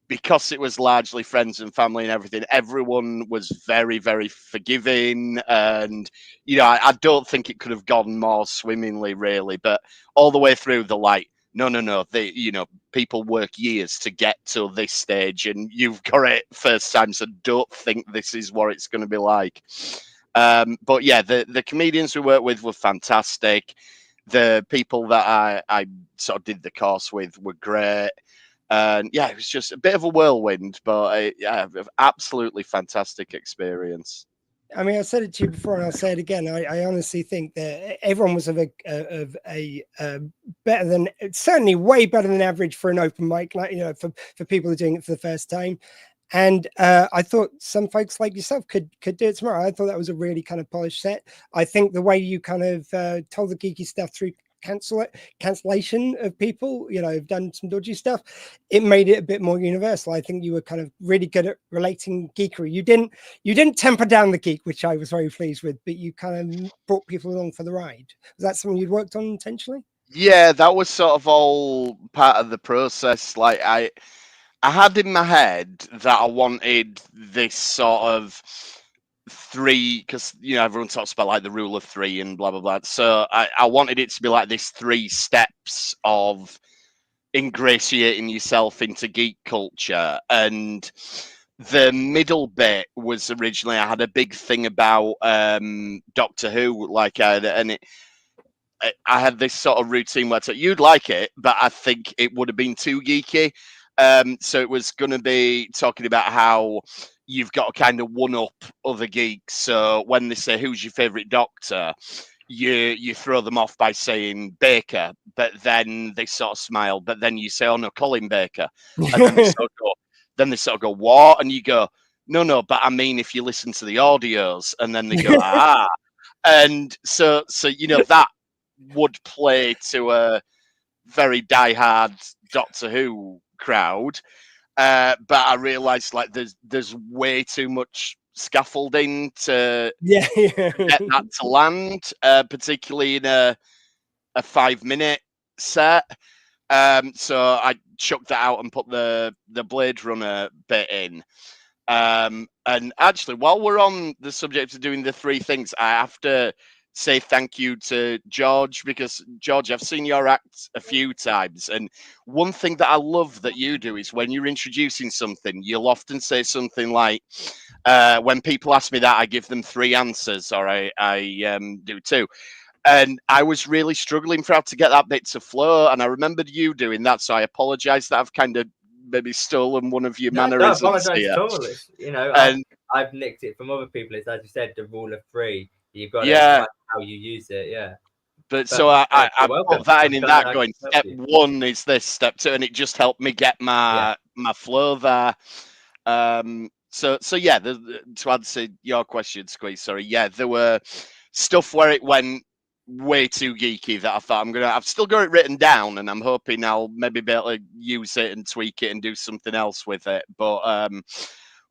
because it was largely friends and family and everything, everyone was very, very forgiving. And, you know, I don't think it could have gone more swimmingly, really. But all the way through the light, no, they, you know, people work years to get to this stage, and you've got it first time, so don't think this is what it's going to be like. But yeah, the comedians we worked with were fantastic. The people that I sort of did the course with were great. And yeah, it was just a bit of a whirlwind, but yeah, absolutely fantastic experience. I mean, I said it to you before, and I'll say it again. I honestly think that everyone was of a better than, certainly way better than average for an open mic, like, you know, for people who are doing it for the first time. And I thought some folks like yourself could do it tomorrow. I thought that was a really kind of polished set. I think the way you kind of told the geeky stuff through cancellation of people, you know, have done some dodgy stuff, it made it a bit more universal. I think you were kind of really good at relating geekery. You didn't temper down the geek, which I was very pleased with, but you kind of brought people along for the ride. Was that something you'd worked on intentionally? Yeah, that was sort of all part of the process. Like I had in my head that I wanted this sort of 3, because, you know, everyone talks about like the rule of 3 and blah blah blah, so I wanted it to be like this 3 steps of ingratiating yourself into geek culture. And the middle bit was originally, I had a big thing about Doctor Who, like I had this sort of routine where you'd like it, but I think it would have been too geeky. So it was going to be talking about how you've got to kind of one-up other geeks. So when they say, who's your favourite Doctor, you throw them off by saying Baker, but then they sort of smile. But then you say, oh no, Colin Baker. And then they sort of go, what? And you go, no, but I mean, if you listen to the audios. And then they go, ah. And so you know, that would play to a very diehard Doctor Who crowd. But I realized like there's way too much scaffolding to yeah. get that to land, particularly in a 5-minute set. So I chucked that out and put the Blade Runner bit in. And actually, while we're on the subject of doing the 3 things, I have to say thank you to George, because George, I've seen your act a few times, and one thing that I love that you do is when you're introducing something, you'll often say something like, when people ask me that, I give them 3 answers, or I do 2. And I was really struggling for how to get that bit to flow, and I remembered you doing that, so I apologize that I've kind of maybe stolen one of your mannerisms. Don't apologize here. at all. It's, you know, And I've nicked it from other people. It's, as you said, the rule of 3. You've got to yeah, how you use it. Yeah. but so I welcome. put that I'm in glad that I going, could step help you. 1 is this, step 2, and it just helped me get my flow there. So yeah, to answer your question, Squeeze, sorry, yeah, there were stuff where it went way too geeky that I thought I've still got it written down, and I'm hoping I'll maybe be able to use it and tweak it and do something else with it. But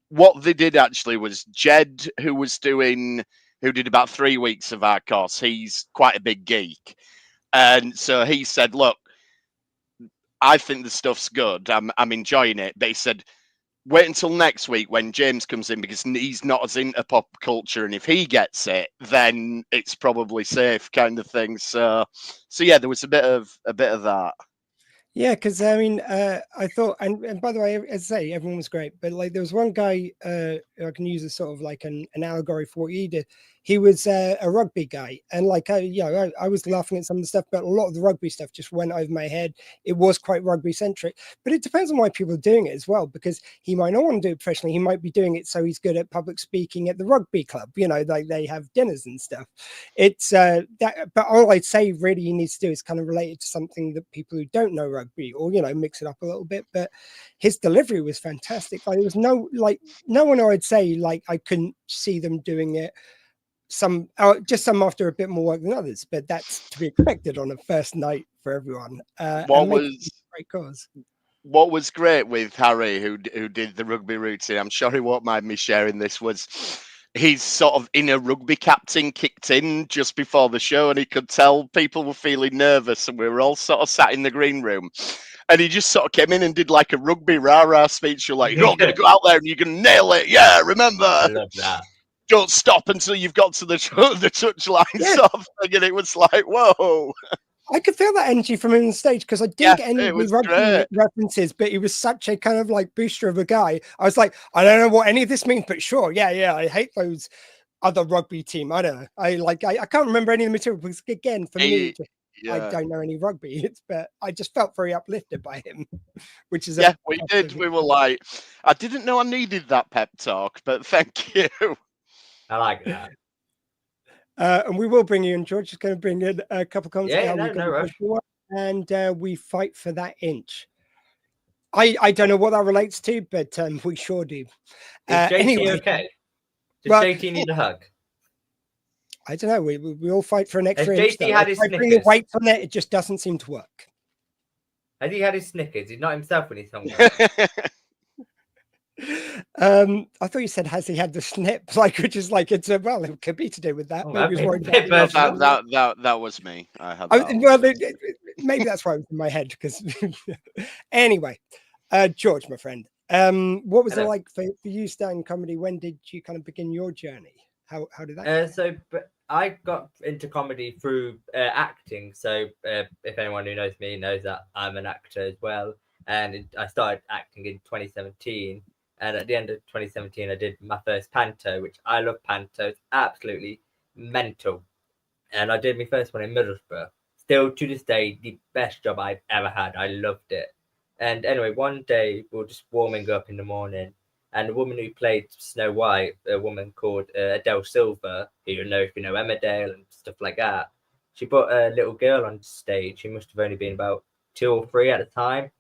what they did actually was Jed, who did about 3 weeks of our course, he's quite a big geek, and so he said, look, I think the stuff's good, I'm enjoying it, but he said, wait until next week when James comes in, because he's not as into pop culture, and if he gets it, then it's probably safe, kind of thing. So yeah, there was a bit of that. Yeah, because I mean, I thought, and by the way, as I say, everyone was great, but like there was one guy who I can use as sort of like an allegory for what he did. He was a rugby guy, and like I was laughing at some of the stuff, but a lot of the rugby stuff just went over my head. It was quite rugby centric, but it depends on why people are doing it as well, because he might not want to do it professionally. He might be doing it so he's good at public speaking at the rugby club. You know, like they have dinners and stuff. It's that, but all I'd say really he needs to do is kind of relate it to something that people who don't know rugby, or mix it up a little bit. But his delivery was fantastic. Like there was no one I'd say like I couldn't see them doing it. Some after a bit more work than others, but that's to be expected on a first night for everyone. What great cause? What was great with Harry, who did the rugby routine, I'm sure he won't mind me sharing this, was his sort of inner rugby captain kicked in just before the show, and he could tell people were feeling nervous, and we were all sort of sat in the green room. And he just sort of came in and did like a rugby rah-rah speech. You're like, you're all going to go out there and you're going to nail it. Yeah, remember. I love that. Don't stop until you've got to the touchline, sort of thing. And it was like, whoa. I could feel that energy from him on stage, because I didn't get any rugby references, but he was such a kind of like booster of a guy. I was like, I don't know what any of this means, but sure, yeah. I hate those other rugby team. I don't know. I can't remember any of the material, because again, for me, I don't know any rugby. But I just felt very uplifted by him, which is we did. We were like, I didn't know I needed that pep talk, but thank you. I like that. And we will bring you in. George is going to bring in a couple of comments. Yeah, no rush. And we fight for that inch. I don't know what that relates to, but we sure do. Is JT anyway, okay? Does JT need a hug? I don't know. We all fight for an extra Has inch. JT had his I bring the Snickers? weight on it. It just doesn't seem to work. Has he had his Snickers? He's not himself when he's hungry. I thought you said, has he had the snip? Like, which is like, it could be to do with that. Maybe he was worried about that was me. I had maybe that's why it was in my head. Because anyway, George, my friend, what was it like for you starting comedy? When did you kind of begin your journey? How did that go? So I got into comedy through acting. So if anyone who knows me knows that I'm an actor as well. And I started acting in 2017. And at the end of 2017, I did my first panto, which I love panto. It's absolutely mental. And I did my first one in Middlesbrough. Still to this day, the best job I've ever had. I loved it. And anyway, one day we were just warming up in the morning. And the woman who played Snow White, a woman called Adele Silver, who you know if you know Emmerdale and stuff like that, she put a little girl on stage. She must have only been about 2 or 3 at the time.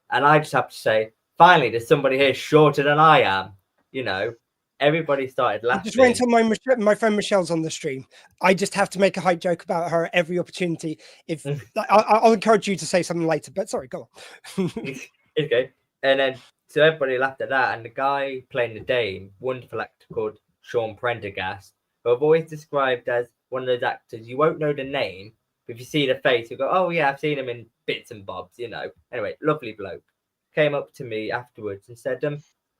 And I just have to say, finally, there's somebody here shorter than I am. You know, everybody started laughing. Just wait until my friend Michelle's on the stream. I just have to make a hype joke about her every opportunity. If I'll encourage you to say something later, but sorry, go on. Okay. And then so everybody laughed at that. And the guy playing the Dame, wonderful actor called Sean Prendergast, who I've always described as one of those actors you won't know the name, but if you see the face, you go, oh yeah, I've seen him in bits and bobs, you know. Anyway, lovely bloke. Came up to me afterwards and said,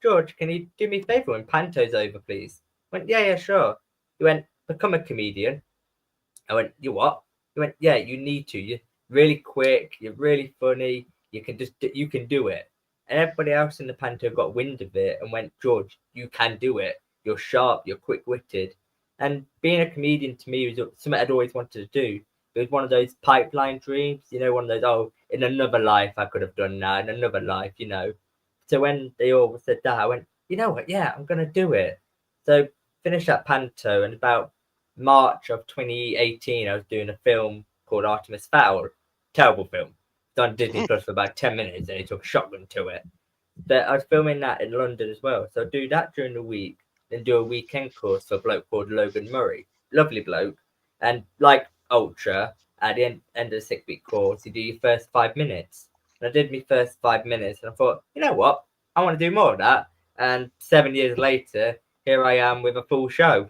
George, can you do me a favour when Panto's over, please? I went, yeah, sure. He went, become a comedian. I went, you what? He went, yeah, you need to. You're really quick. You're really funny. You can do it. And everybody else in the Panto got wind of it and went, George, you can do it. You're sharp. You're quick-witted. And being a comedian to me was something I'd always wanted to do. It was one of those pipeline dreams, you know, one of those, oh, in another life I could have done that, in another life, you know. So when they all said that, I went, you know what, yeah, I'm going to do it. So finished that Panto, and about March of 2018, I was doing a film called Artemis Fowl. Terrible film. It's on Disney Plus for about 10 minutes, and he took a shotgun to it. But I was filming that in London as well. So I'd do that during the week, then do a weekend course for a bloke called Logan Murray. Lovely bloke. And like Ultra, at the end of the 6-week course, you do your first 5 minutes. And I did my first 5 minutes, and I thought, you know what? I want to do more of that. And 7 years later, here I am with a full show.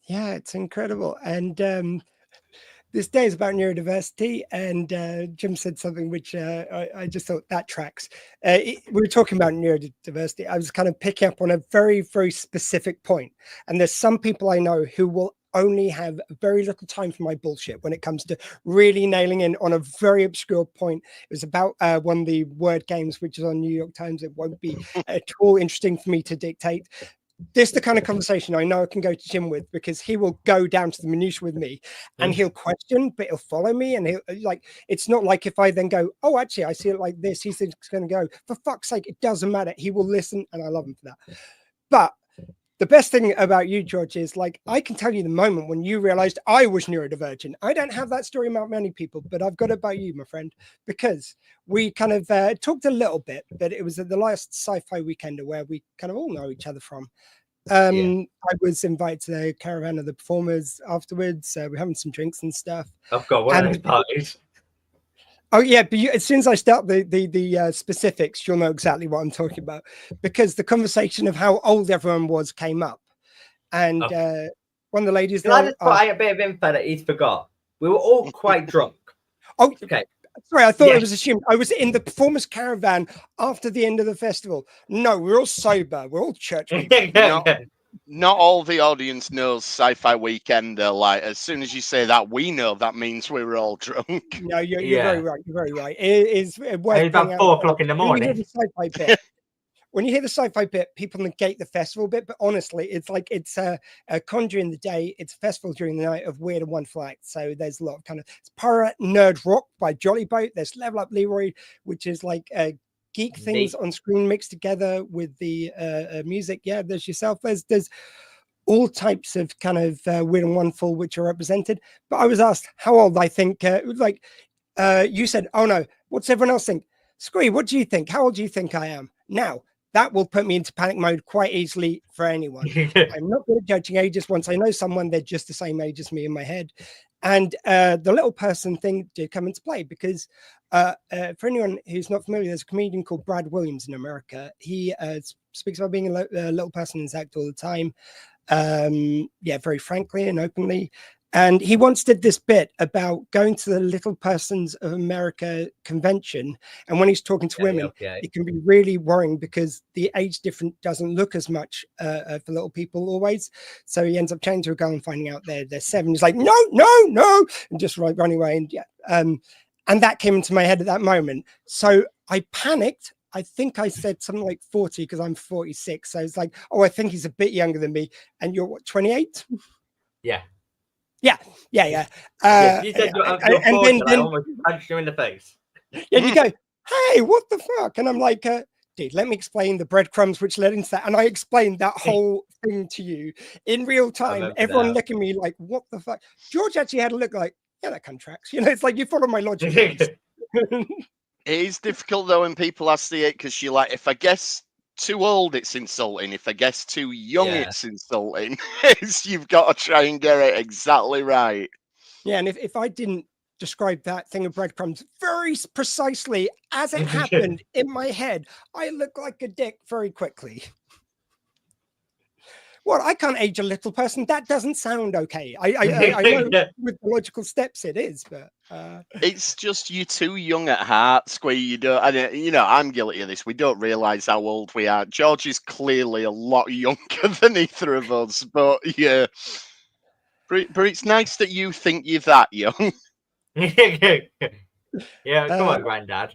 Yeah, it's incredible. And this day is about neurodiversity, and Jim said something which I just thought that tracks. We were talking about neurodiversity. I was kind of picking up on a very, very specific point. And there's some people I know who will only have very little time for my bullshit when it comes to really nailing in on a very obscure point. It was about one of the word games, which is on New York Times. It won't be at all interesting for me to dictate. This is the kind of conversation I know I can go to Jim with, because he will go down to the minutiae with me, and he'll question, but he'll follow me. And he'll like, it's not like if I then go, oh, actually, I see it like this, he's going to go, for fuck's sake, it doesn't matter. He will listen, and I love him for that. But the best thing about you, George, is like, I can tell you the moment when you realized I was neurodivergent. I don't have that story about many people, but I've got it about you, my friend, because we kind of talked a little bit, but it was at the last sci-fi weekender where we kind of all know each other from. I was invited to the caravan of the performers afterwards. We're having some drinks and stuff. I've got one of those parties. Oh yeah, but as soon as I start the specifics, you'll know exactly what I'm talking about, because the conversation of how old everyone was came up, and one of the ladies. Can I just put a bit of info that he's forgot? We were all quite drunk. Oh, okay. Sorry, I thought it was assumed I was in the performers caravan after the end of the festival. No, we're all sober. We're all church. Not all the audience knows Sci-Fi Weekender. Like, as soon as you say that, we know that means we were all drunk. No, you're very right. You're very right. It is worth it's about 4 o'clock in the morning. When you hear the sci-fi bit, people negate the festival bit, but honestly, it's like it's a con during the day, it's a festival during the night of weird and wonderful acts. So there's a lot of kind of pirate nerd rock by Jolly Boat. There's Level Up Leroy, which is like geek things on screen mixed together with the music. Yeah, there's yourself. There's all types of kind of weird and wonderful which are represented. But I was asked how old I think. You said, "Oh no, what's everyone else think?" Squee, what do you think? How old do you think I am now? That will put me into panic mode quite easily for anyone. I'm not good at judging ages. Once I know someone, they're just the same age as me in my head. And the little person thing did come into play because for anyone who's not familiar, there's a comedian called Brad Williams in America. He speaks about being a little person in his act all the time. Very frankly and openly. And he once did this bit about going to the Little Persons of America convention. And when he's talking to women, it can be really worrying because the age difference doesn't look as much for little people always. So he ends up chatting to a girl and finding out they're 7. He's like, no, and just running away. And and that came into my head at that moment. So I panicked. I think I said something like 40 because I'm 46. So it's like, oh, I think he's a bit younger than me. And you're what, 28? Yeah. Yeah. You said and then I almost punched you in the face. Yeah, you go, hey, what the fuck? And I'm like, dude, let me explain the breadcrumbs which led into that. And I explained that whole thing to you in real time. Everyone looking at me like, what the fuck? George actually had a look like, yeah, that contracts. You know, it's like you follow my logic. It is difficult though when people ask the age because you're like, if I guess too old, it's insulting. If I guess too young, it's insulting. You've got to try and get it exactly right. Yeah, and if I didn't describe that thing of breadcrumbs very precisely as it happened in my head, I look like a dick very quickly. Well, I can't age a little person. That doesn't sound okay. I know with the logical steps it is, but it's just you're too young at heart, Squee. You don't. I'm guilty of this. We don't realise how old we are. George is clearly a lot younger than either of us, but yeah. But it's nice that you think you're that young. Yeah, come on, Grandad.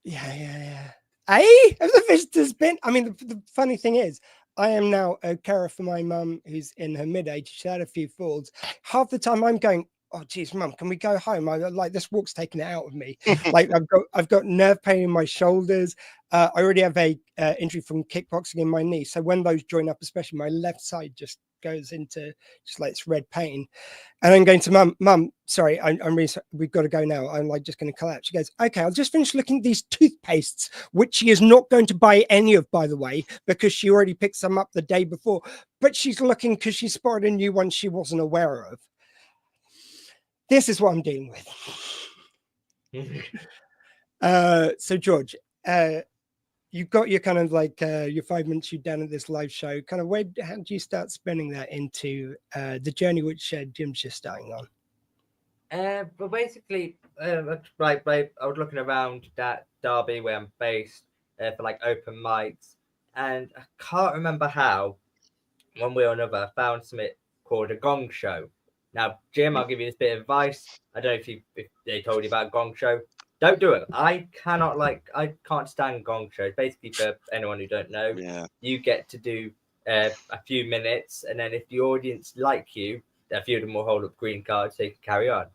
Yeah. Hey, have the visitors been? I mean, the funny thing is, I am now a carer for my mum who's in her mid-age. She had a few falls. Half the time I'm going, oh geez, mum, can we go home? I like this walk's taking it out of me. Like I've got nerve pain in my shoulders. I already have a injury from kickboxing in my knee. So when those join up, especially my left side just goes into just like it's red pain. And I'm going to mum, sorry, I'm really sorry. We've got to go now. I'm like just going to collapse. She goes, okay, I'll just finish looking at these toothpastes, which she is not going to buy any of, by the way, because she already picked some up the day before. But she's looking because she spotted a new one she wasn't aware of. This is what I'm dealing with. So George, you've got your kind of like your 5 minutes you down at this live show. Kind of how do you start spinning that into the journey which Jim's just starting on? But basically, I was looking around that Derby where I'm based for like open mics, and I can't remember how, one way or another, I found something called a gong show. Now, Jim, I'll give you this bit of advice. I don't know if they told you about gong show. Don't do it. I can't stand gong shows. Basically, for anyone who don't know, you get to do a few minutes, and then if the audience like you, a few of them will hold up green cards so you can carry on.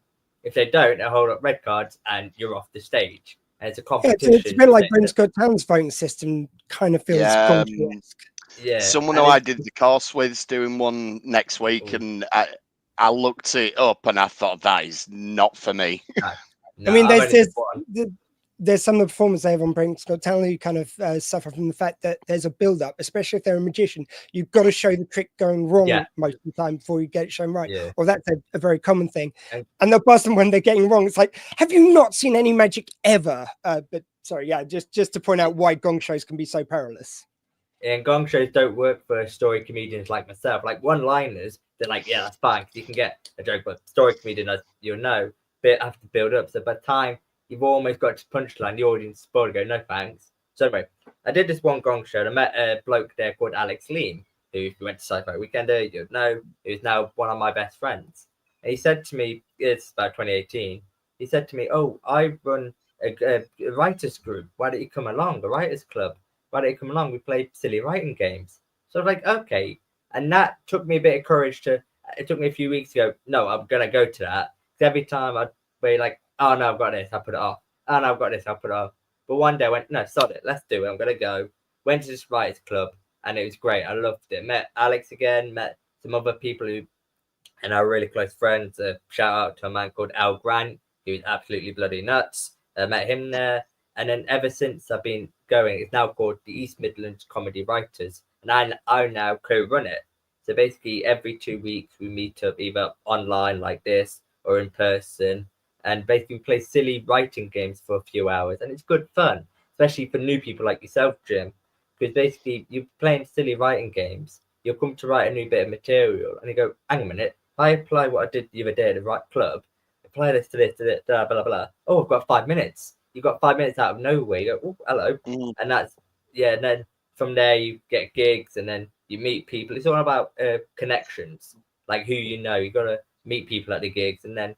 If they don't, they'll hold up red cards and you're off the stage. And it's a competition. It's a bit like Britain's Got Talent's voting system, kind of feels gong-esque. Yeah. Someone who I did the course with is doing one next week, and I looked it up and I thought that is not for me. No, I mean, there's some of the performers they have on Britain's Got Talent who kind of suffer from the fact that there's a build-up, especially if they're a magician. You've got to show the trick going wrong most of the time before you get it shown right. Or that's a very common thing. And they'll bust them when they're getting wrong. It's like, have you not seen any magic ever? But sorry, just to point out why gong shows can be so perilous. And gong shows don't work for story comedians like myself. Like one-liners, they're like, yeah, that's fine, because you can get a joke, but story comedian, as you'll know, bit have to build up. So by the time you've almost got to punchline, the audience will go, no thanks. So anyway, I did this one gong show, and I met a bloke there called Alex Leem, who, if you went to Sci-Fi Weekender, you'd know, who's now one of my best friends. And he said to me, it's about 2018, he said to me, oh, I run a writers group. Why don't you come along? A writers club. Why don't you come along? We play silly writing games. So I was like, okay. And that took me a bit of courage it took me a few weeks to go, no, I'm going to go to that. Every time I'd be like, oh no, I've got this, I'll put it off. Oh no, I've got this, I'll put it off. But one day I went, no, sod it, let's do it. I'm going to go. Went to this writers club, and it was great. I loved it. Met Alex again, met some other people who and our really close friends. Shout out to a man called Al Grant, who is absolutely bloody nuts. I met him there. And then ever since I've been going, it's now called the East Midlands Comedy Writers. And I now co-run it. So basically every 2 weeks we meet up either online like this or in person. And basically we play silly writing games for a few hours. And it's good fun, especially for new people like yourself, Jim. Because basically you're playing silly writing games. You'll come to write a new bit of material and you go, hang a minute, if I apply what I did the other day at the right club, apply this to this, blah, blah, blah. Oh, I've got 5 minutes. You've got 5 minutes out of nowhere. You go, oh, hello. And that's, and then from there you get gigs and then you meet people. It's all about connections, like who you know. You got to meet people at the gigs. And then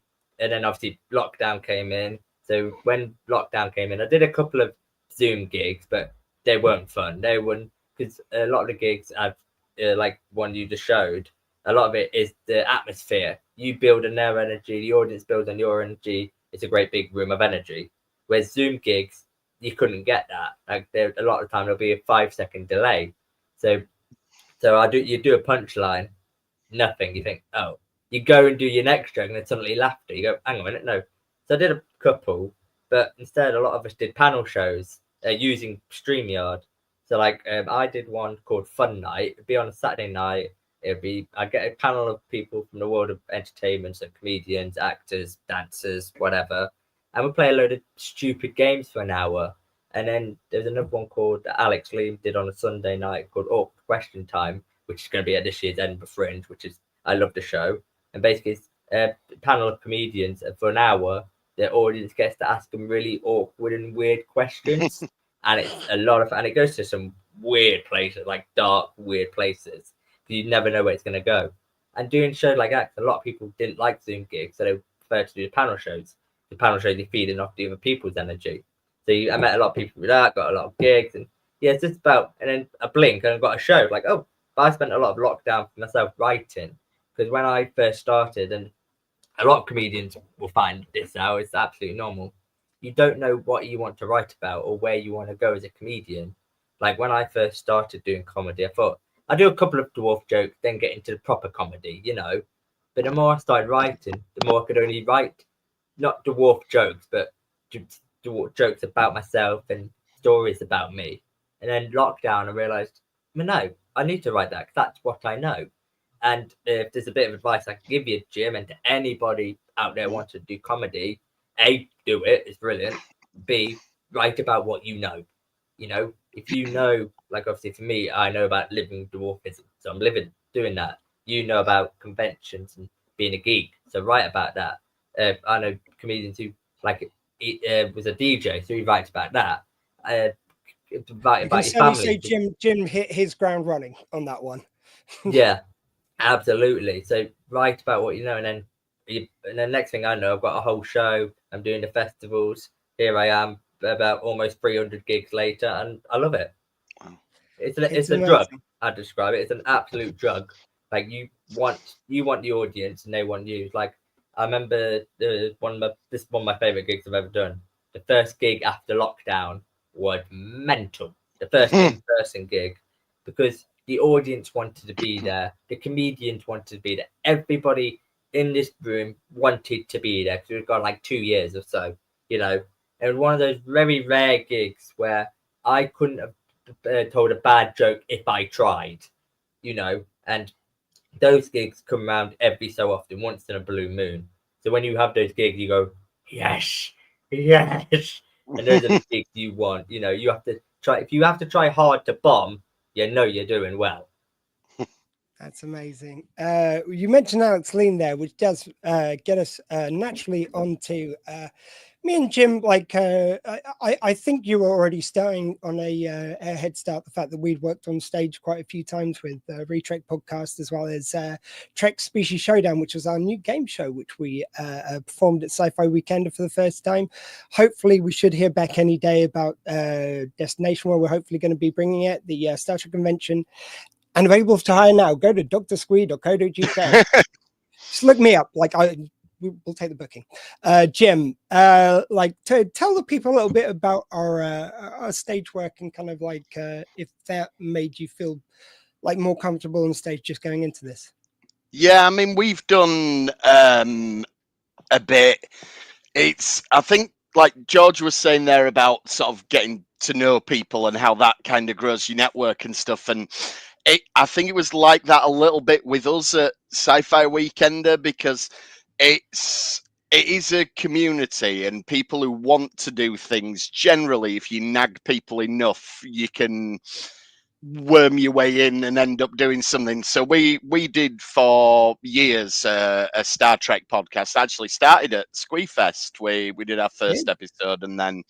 obviously lockdown came in. So when lockdown came in, I did a couple of Zoom gigs, but they weren't fun. They weren't, because a lot of the gigs I've, like one you just showed, a lot of it is the atmosphere. You build on their energy, the audience builds on your energy. It's a great big room of energy. Whereas Zoom gigs, you couldn't get that. Like there, a lot of the time there'll be a 5-second delay. So you do a punchline, nothing. You think, oh, you go and do your next joke, and then suddenly laughter. You go, hang on a minute, no. So I did a couple, but instead a lot of us did panel shows using StreamYard. So like I did one called Fun Night. It'd be on a Saturday night. I get a panel of people from the world of entertainment, so comedians, actors, dancers, whatever. And we play a load of stupid games for an hour. And then there's another one called Alex Lee did on a Sunday night called Awkward Question Time, which is going to be at this year's Edinburgh Fringe, which is, I love the show. And basically it's a panel of comedians, and for an hour the audience gets to ask them really awkward and weird questions. And it's a lot of, and it goes to some weird places, like dark, weird places. You never know where it's going to go. And doing shows like that, a lot of people didn't like Zoom gigs, so they prefer to do the panel shows. The panel shows, you're feeding off the other people's energy. So I met a lot of people with that, got a lot of gigs, and yeah, it's just about, and then a blink and I got a show. Like, oh, but I spent a lot of lockdown for myself writing, because when I first started, and a lot of comedians will find this out, it's absolutely normal. You don't know what you want to write about or where you want to go as a comedian. Like when I first started doing comedy, I thought I'd do a couple of dwarf jokes, then get into the proper comedy, you know. But the more I started writing, the more I could only write not dwarf jokes, but dwarf jokes about myself and stories about me. And then lockdown, I realized, no, I need to write that, because that's what I know. And if there's a bit of advice I can give you, Jim, and to anybody out there wanting to do comedy, A, do it, it's brilliant. B, write about what you know. You know, if you know, like obviously for me, I know about living dwarfism, so I'm doing that. You know about conventions and being a geek, so write about that. I know comedians who was a DJ, so he writes about that. Write about your family. Say Jim hit his ground running on that one. Yeah, absolutely. So write about what you know, and then next thing I know, I've got a whole show. I'm doing the festivals. Here I am, about almost 300 gigs later, and I love it. Wow. It's a drug. I'd describe it. It's an absolute drug. Like you want the audience, and they want you. Like I remember one of my favorite gigs I've ever done. The first gig after lockdown was mental. The first in-person gig, because the audience wanted to be there, the comedians wanted to be there, everybody in this room wanted to be there, because we've got like 2 years or so, you know. And one of those very rare gigs where I couldn't have told a bad joke if I tried, you know. And those gigs come around every so often, once in a blue moon. So when you have those gigs, you go, yes. And those are the gigs you want. You know, you have to try. If you have to try hard to bomb, you know you're doing well. That's amazing. You mentioned Alex Lean there, which does get us naturally onto me and Jim. Like, I think you were already starting on a head start. The fact that we'd worked on stage quite a few times with Retrek podcast, as well as Trek Species Showdown, which was our new game show, which we performed at Sci-Fi Weekender for the first time. Hopefully, we should hear back any day about Destination, where we're hopefully going to be bringing it, the Star Trek convention. And available to hire now. Go to drsquee.co.uk. Just look me up. Like we'll take the booking. Jim, like to tell the people a little bit about our stage work, and kind of like if that made you feel like more comfortable on stage just going into this. Yeah, I mean, we've done a bit. I think like George was saying there about sort of getting to know people and how that kind of grows your network and stuff. And I think it was like that a little bit with us at Sci-Fi Weekender, because it is a community, and people who want to do things, generally, if you nag people enough, you can worm your way in and end up doing something. So we did for years a Star Trek podcast. Actually started at Squeefest. We did our first episode, and then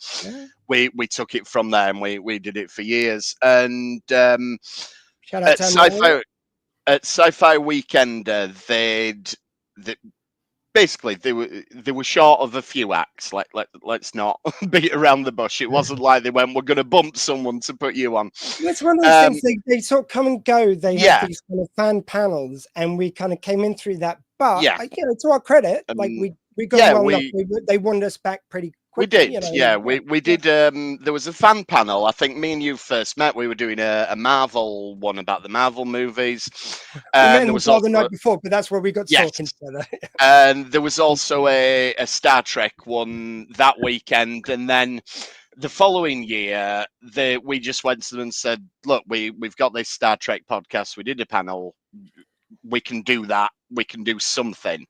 we took it from there, and we did it for years. And shout out to at Sci-Fi Weekender, basically they were short of a few acts. Let's not beat around the bush. It wasn't like they went, we're going to bump someone to put you on. It's one of those things, they sort of come and go. They have these kind of fan panels, and we kind of came in through that. But you know, to our credit, like we got well enough. They wanted us back pretty quick. We did, you know, yeah. We did. There was a fan panel. I think me and you first met. We were doing a Marvel one about the Marvel movies. There was the night before, but that's where we got talking together. And there was also a Star Trek one that weekend, and then the following year, we just went to them and said, "Look, we've got this Star Trek podcast. We did a panel. We can do that. We can do something."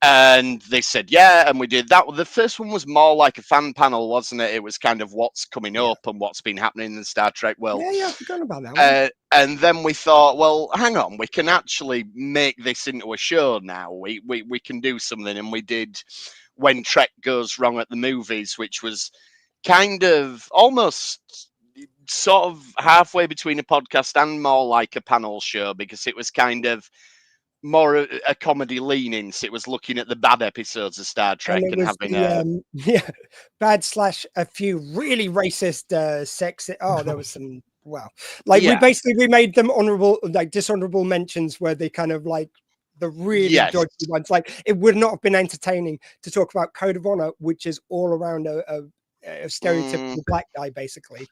And they said, yeah, and we did that. The first one was more like a fan panel, wasn't it? It was kind of what's coming up and what's been happening in the Star Trek world. Yeah, I forgot about that one. And then we thought, well, hang on, we can actually make this into a show now. We can do something. And we did When Trek Goes Wrong at the Movies, which was kind of almost sort of halfway between a podcast and more like a panel show, because it was kind of more a comedy leaning. So it was looking at the bad episodes of Star Trek and having bad / a few really racist there was some we made them honorable, like dishonorable mentions, where they kind of like the really dodgy ones. Like, it would not have been entertaining to talk about Code of Honor, which is all around a stereotypical black guy, basically.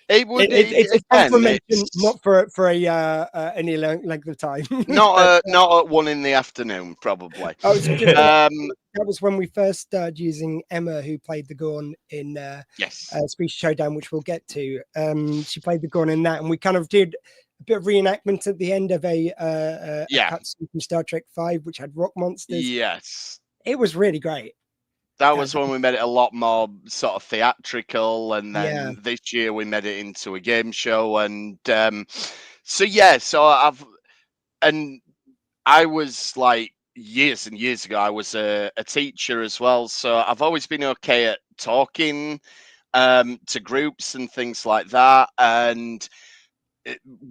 It's fun for mention, not for any length of time. not at 1 p.m, probably. That was when we first started using Emma, who played the Gorn in Species Showdown, which we'll get to. She played the Gorn in that, and we kind of did a bit of reenactment at the end of a cutscene from Star Trek V, which had rock monsters. Yes, it was really great. That was when we made it a lot more sort of theatrical, and then this year we made it into a game show, and I was like, years and years ago, I was a teacher as well, so I've always been okay at talking to groups and things like that, and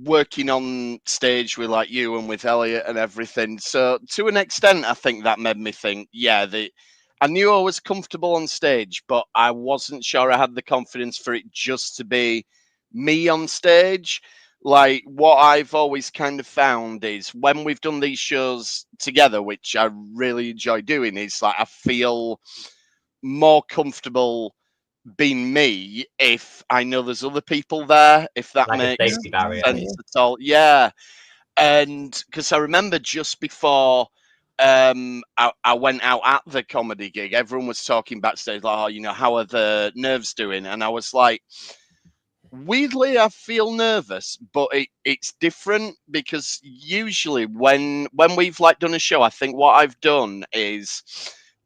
working on stage with like you and with Elliot and everything. So to an extent, I think that made me think, I knew I was comfortable on stage, but I wasn't sure I had the confidence for it just to be me on stage. Like, what I've always kind of found is when we've done these shows together, which I really enjoy doing, is like I feel more comfortable being me if I know there's other people there, if that like makes sense at all. Yeah. And because I remember just before I went out at the comedy gig, everyone was talking backstage like, how are the nerves doing? And I was like, weirdly, I feel nervous, but it's different, because usually when we've like done a show, I think what I've done is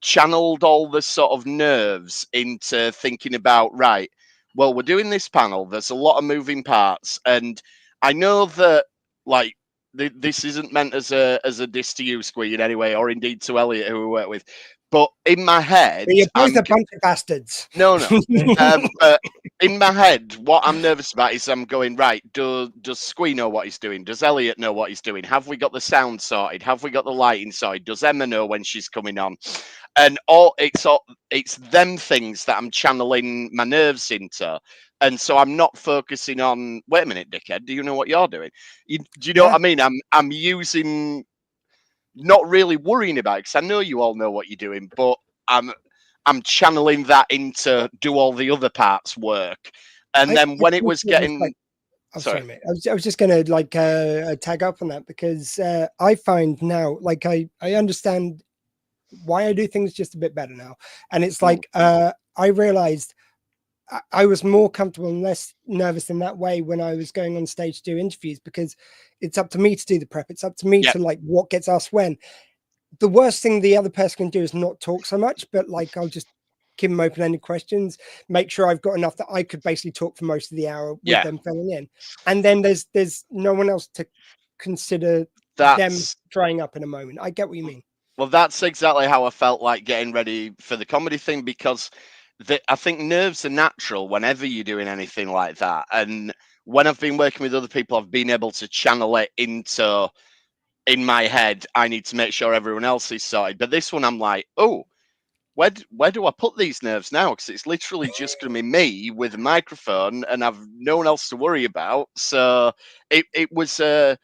channeled all the sort of nerves into thinking about, right, well, we're doing this panel, there's a lot of moving parts, and I know that like this isn't meant as a diss to you, Squee, in any way, or indeed to Elliot, who we work with. But in my head, you're both a bunch of bastards. No. But in my head, what I'm nervous about is I'm going, right, does Squee know what he's doing? Does Elliot know what he's doing? Have we got the sound sorted? Have we got the lighting sorted? Does Emma know when she's coming on? And it's them things that I'm channeling my nerves into. And so I'm not focusing on, wait a minute, dickhead, do you know what you're doing? Do you know what I mean? I'm using, not really worrying about it, because I know you all know what you're doing, but I'm channeling that into do all the other parts work. And then when it was getting... sorry, mate. I was just going to tag up on that, because I find now, like, I understand why I do things just a bit better now. And it's like, I realized I was more comfortable and less nervous in that way when I was going on stage to do interviews, because it's up to me to do the prep. It's up to me to like what gets asked when. The worst thing the other person can do is not talk so much, but like I'll just give them open-ended questions, make sure I've got enough that I could basically talk for most of the hour with them filling in. And then there's no one else to consider them drying up in a moment. I get what you mean. Well, that's exactly how I felt like getting ready for the comedy thing, because I think nerves are natural whenever you're doing anything like that. And when I've been working with other people, I've been able to channel it into, in my head, I need to make sure everyone else is sorted. But this one, I'm like, oh, where do I put these nerves now? Because it's literally just going to be me with a microphone, and I've no one else to worry about. So it was a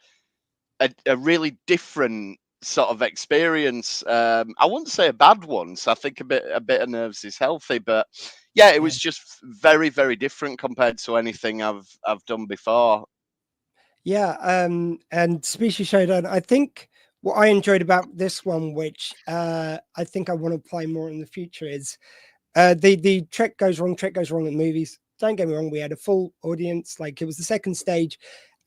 really different sort of experience. I wouldn't say a bad one. So I think a bit of nerves is healthy, but yeah, it was just very, very different compared to anything I've done before. Yeah, and Species Showdown, I think what I enjoyed about this one, which I think I want to play more in the future, is the Trek Goes Wrong in movies. Don't get me wrong, we had a full audience, like it was the second stage,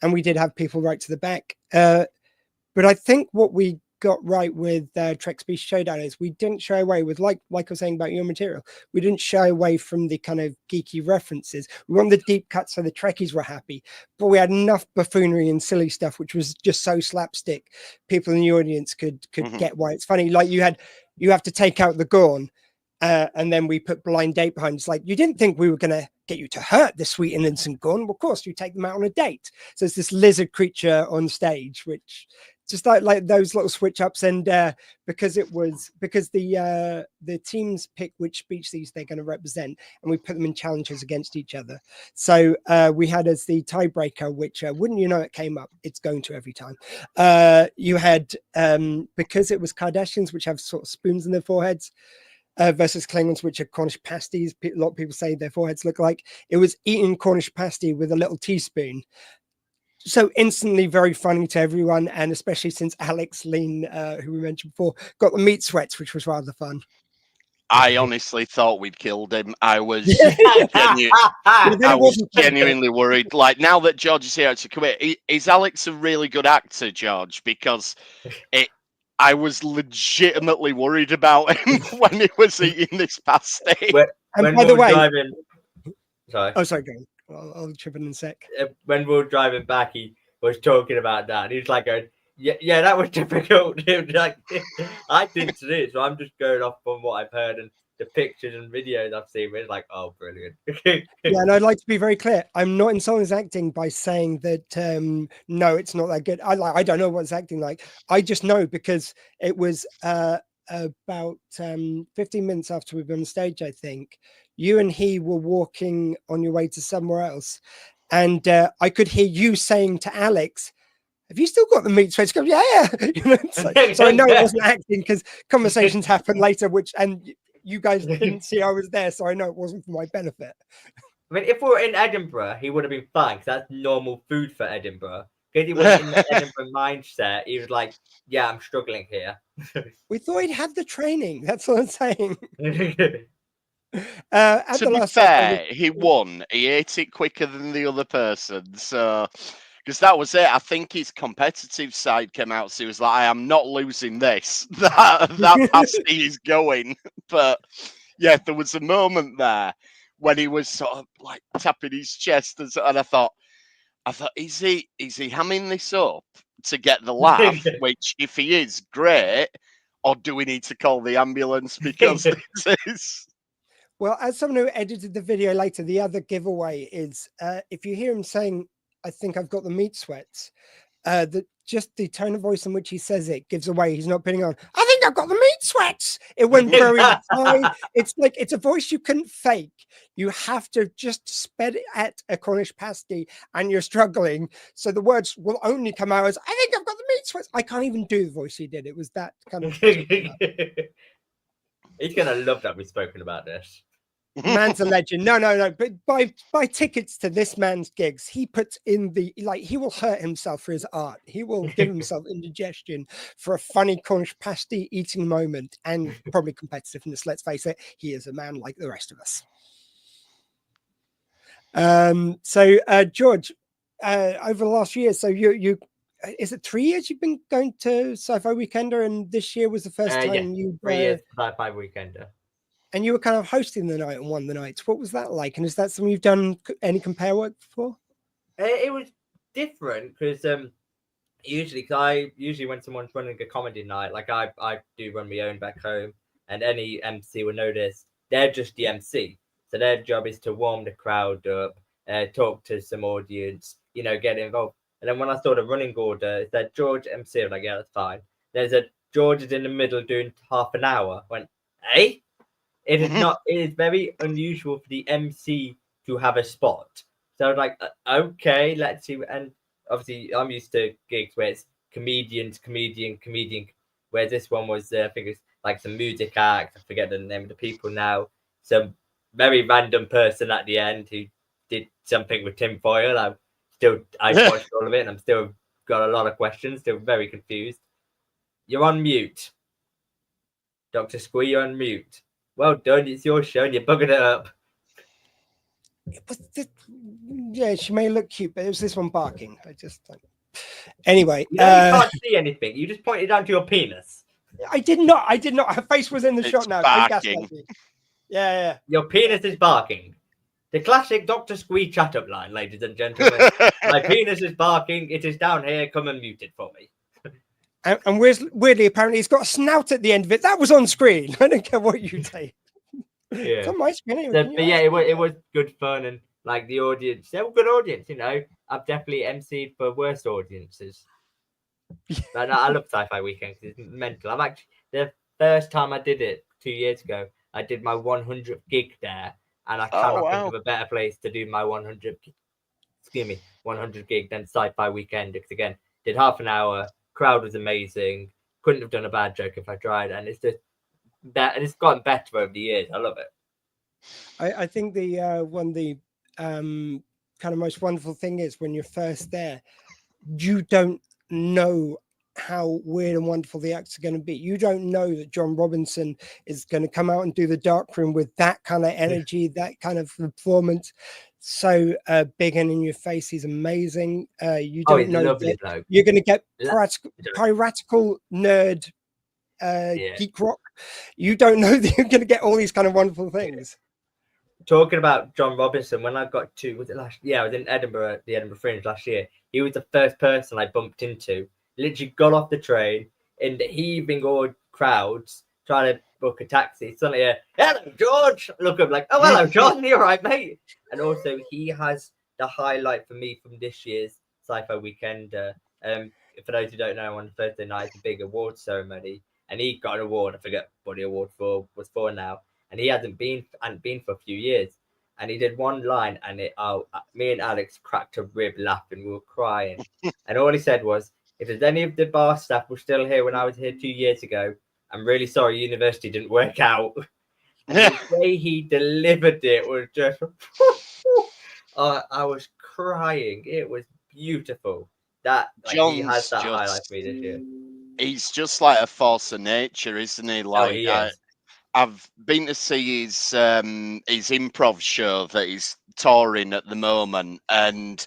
and we did have people right to the back. But I think what we got right with Trek Species Showdown is we didn't shy away with, like I was saying about your material, we didn't shy away from the kind of geeky references. We wanted the deep cuts so the Trekkies were happy, but we had enough buffoonery and silly stuff, which was just so slapstick. People in the audience could get why it's funny. Like you have to take out the Gorn. And then we put blind date behind. It's like, you didn't think we were going to get you to hurt the sweet innocent Gorn. Well, of course, you take them out on a date. So it's this lizard creature on stage, which just like those little switch ups. And because the teams pick which species they're going to represent, and we put them in challenges against each other. So we had as the tiebreaker, which wouldn't you know it came up, it's going to every time. You had because it was Kardashians, which have sort of spoons in their foreheads. Versus Klingons, which are Cornish pasties. A lot of people say their foreheads look like. It was eating Cornish pasty with a little teaspoon. So instantly very funny to everyone, and especially since Alex Lean, who we mentioned before, got the meat sweats, which was rather fun. I honestly thought we'd killed him. I was genuinely worried. Like, now that George is here to commit, is Alex a really good actor, George? Because I was legitimately worried about him when he was eating this pasty. When by the way, driving, sorry. Oh, sorry, go on. I'll chip in a sec. When we were driving back, he was talking about that. And he was like, going, yeah, that was difficult. Like, I didn't do it, so I'm just going off on what I've heard and the pictures and videos I've seen. It's like, oh, brilliant. Yeah, and I'd like to be very clear. I'm not insulting his acting by saying that no, it's not that good. I don't know what it's acting like. I just know because it was about 15 minutes after we've been on stage, I think. You and he were walking on your way to somewhere else, and I could hear you saying to Alex, have you still got the meat sweats? Yeah. You know, so I know it wasn't acting because conversations happen later, and you guys didn't see I was there, so I know it wasn't for my benefit. I mean, if we were in Edinburgh, he would have been fine, because that's normal food for Edinburgh. Because he was in the Edinburgh mindset, he was like, yeah, I'm struggling here. We thought he'd had the training. That's what I'm saying. To be fair, he won. He ate it quicker than the other person. So, because that was it. I think his competitive side came out. So he was like, I am not losing this. That pasty is going. But yeah, there was a moment there when he was sort of like tapping his chest, and I thought, is he hamming this up to get the laugh? Which, if he is, great. Or do we need to call the ambulance because this is? Well, as someone who edited the video later, the other giveaway is if you hear him saying, I think I've got the meat sweats, just the tone of voice in which he says it gives away he's not putting on, I think I've got the meat sweats. It went very high. It's like, it's a voice you couldn't fake. You have to just sped at a Cornish pasty and you're struggling. So the words will only come out as, I think I've got the meat sweats. I can't even do the voice he did. It was that kind of. He's going to love that we've spoken about this. Man's a legend. No. But buy tickets to this man's gigs. He puts in he will hurt himself for his art. He will give himself indigestion for a funny Cornish pasty eating moment, and probably competitiveness. Let's face it, he is a man like the rest of us. So George, over the last year, so you is it 3 years you've been going to Sci-Fi Weekender, and this year was the first time you 3 years Sci-Fi Weekender. And you were kind of hosting the night and one of the nights. What was that like? And is that something you've done any compare work before? It was different because usually when someone's running a comedy night, like I do run my own back home, and any MC will know this, they're just the MC. So their job is to warm the crowd up, talk to some audience, get involved. And then when I saw the running order, it said George MC. I'm like, yeah, that's fine. There's a George is in the middle doing half an hour. I went, hey? It is not. It is very unusual for the MC to have a spot. So I was like, okay, let's see. And obviously, I'm used to gigs where it's comedian, where this one was, I think it's like some music act. I forget the name of the people now. Some very random person at the end who did something with tinfoil. I watched all of it, and I'm still got a lot of questions. Still very confused. You're on mute, Dr. Squee. You're on mute. Well done, it's your show and you're bugging it up. Yeah, she may look cute, but it was this one barking. I just Anyway, you can't see anything. You just pointed down to your penis. I did not. Her face was in the shot now. Don't barking. gaslight me. Yeah. Your penis is barking. The classic Dr. Squee chat-up line, ladies and gentlemen. My penis is barking. It is down here. Come and mute it for me. And weirdly, apparently, it's got a snout at the end of it. That was on screen. I don't care what you say. Yeah. It's on my screen. But yeah, it was good fun, and like the audience, they were good audience. You know, I've definitely emceed for worse audiences. But I love Sci-Fi Weekend because it's mental. I'm actually the first time I did it 2 years ago. I did my 100th gig there, and I cannot think of a better place to do my 100 gig than Sci-Fi Weekend. Because again, did half an hour. Crowd was amazing. Couldn't have done a bad joke if I tried, and it's just that, and it's gotten better over the years. I love it. I think the kind of most wonderful thing is when you're first there, you don't know how weird and wonderful the acts are going to be. You don't know that John Robertson is going to come out and do the dark room with that kind of energy, that kind of performance. So big and in your face. He's amazing. You don't know that you're going to get piratical nerd geek rock. You don't know that you're going to get all these kind of wonderful things. Talking about John Robertson, when I got to, was it last? Yeah, I was in Edinburgh at the Edinburgh Fringe last year. He was the first person I bumped into. Literally got off the train in the heaving crowds, trying to book a taxi. Suddenly, hello, George. Look up like, oh, hello, John. You're right, mate. And also, he has the highlight for me from this year's Sci-Fi Weekend. For those who don't know, on Thursday night, it's a big award ceremony, and he got an award. I forget what the award was for now. And he hadn't been for a few years. And he did one line, and me and Alex cracked a rib laughing. We were crying. And all he said was, if there's any of the bar staff were still here when I was here 2 years ago, I'm really sorry university didn't work out. And the way he delivered it was just... I was crying. It was beautiful. That he has that highlight for me this year. He's just like a force of nature, isn't he? Like he is. I've been to see his improv show that he's touring at the moment, and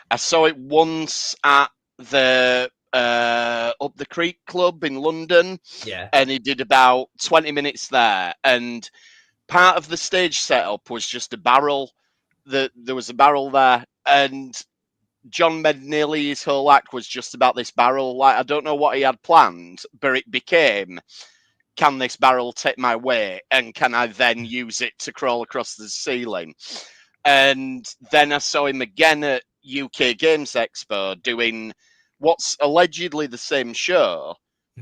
I saw it once at the Up the Creek Club in London. Yeah. And he did about 20 minutes there, and part of the stage setup was just a barrel. There was a barrel there, and John made nearly his whole act was just about this barrel. Like, I don't know what he had planned, but it became, can this barrel take my weight, and can I then use it to crawl across the ceiling? And then I saw him again at UK Games Expo doing what's allegedly the same show,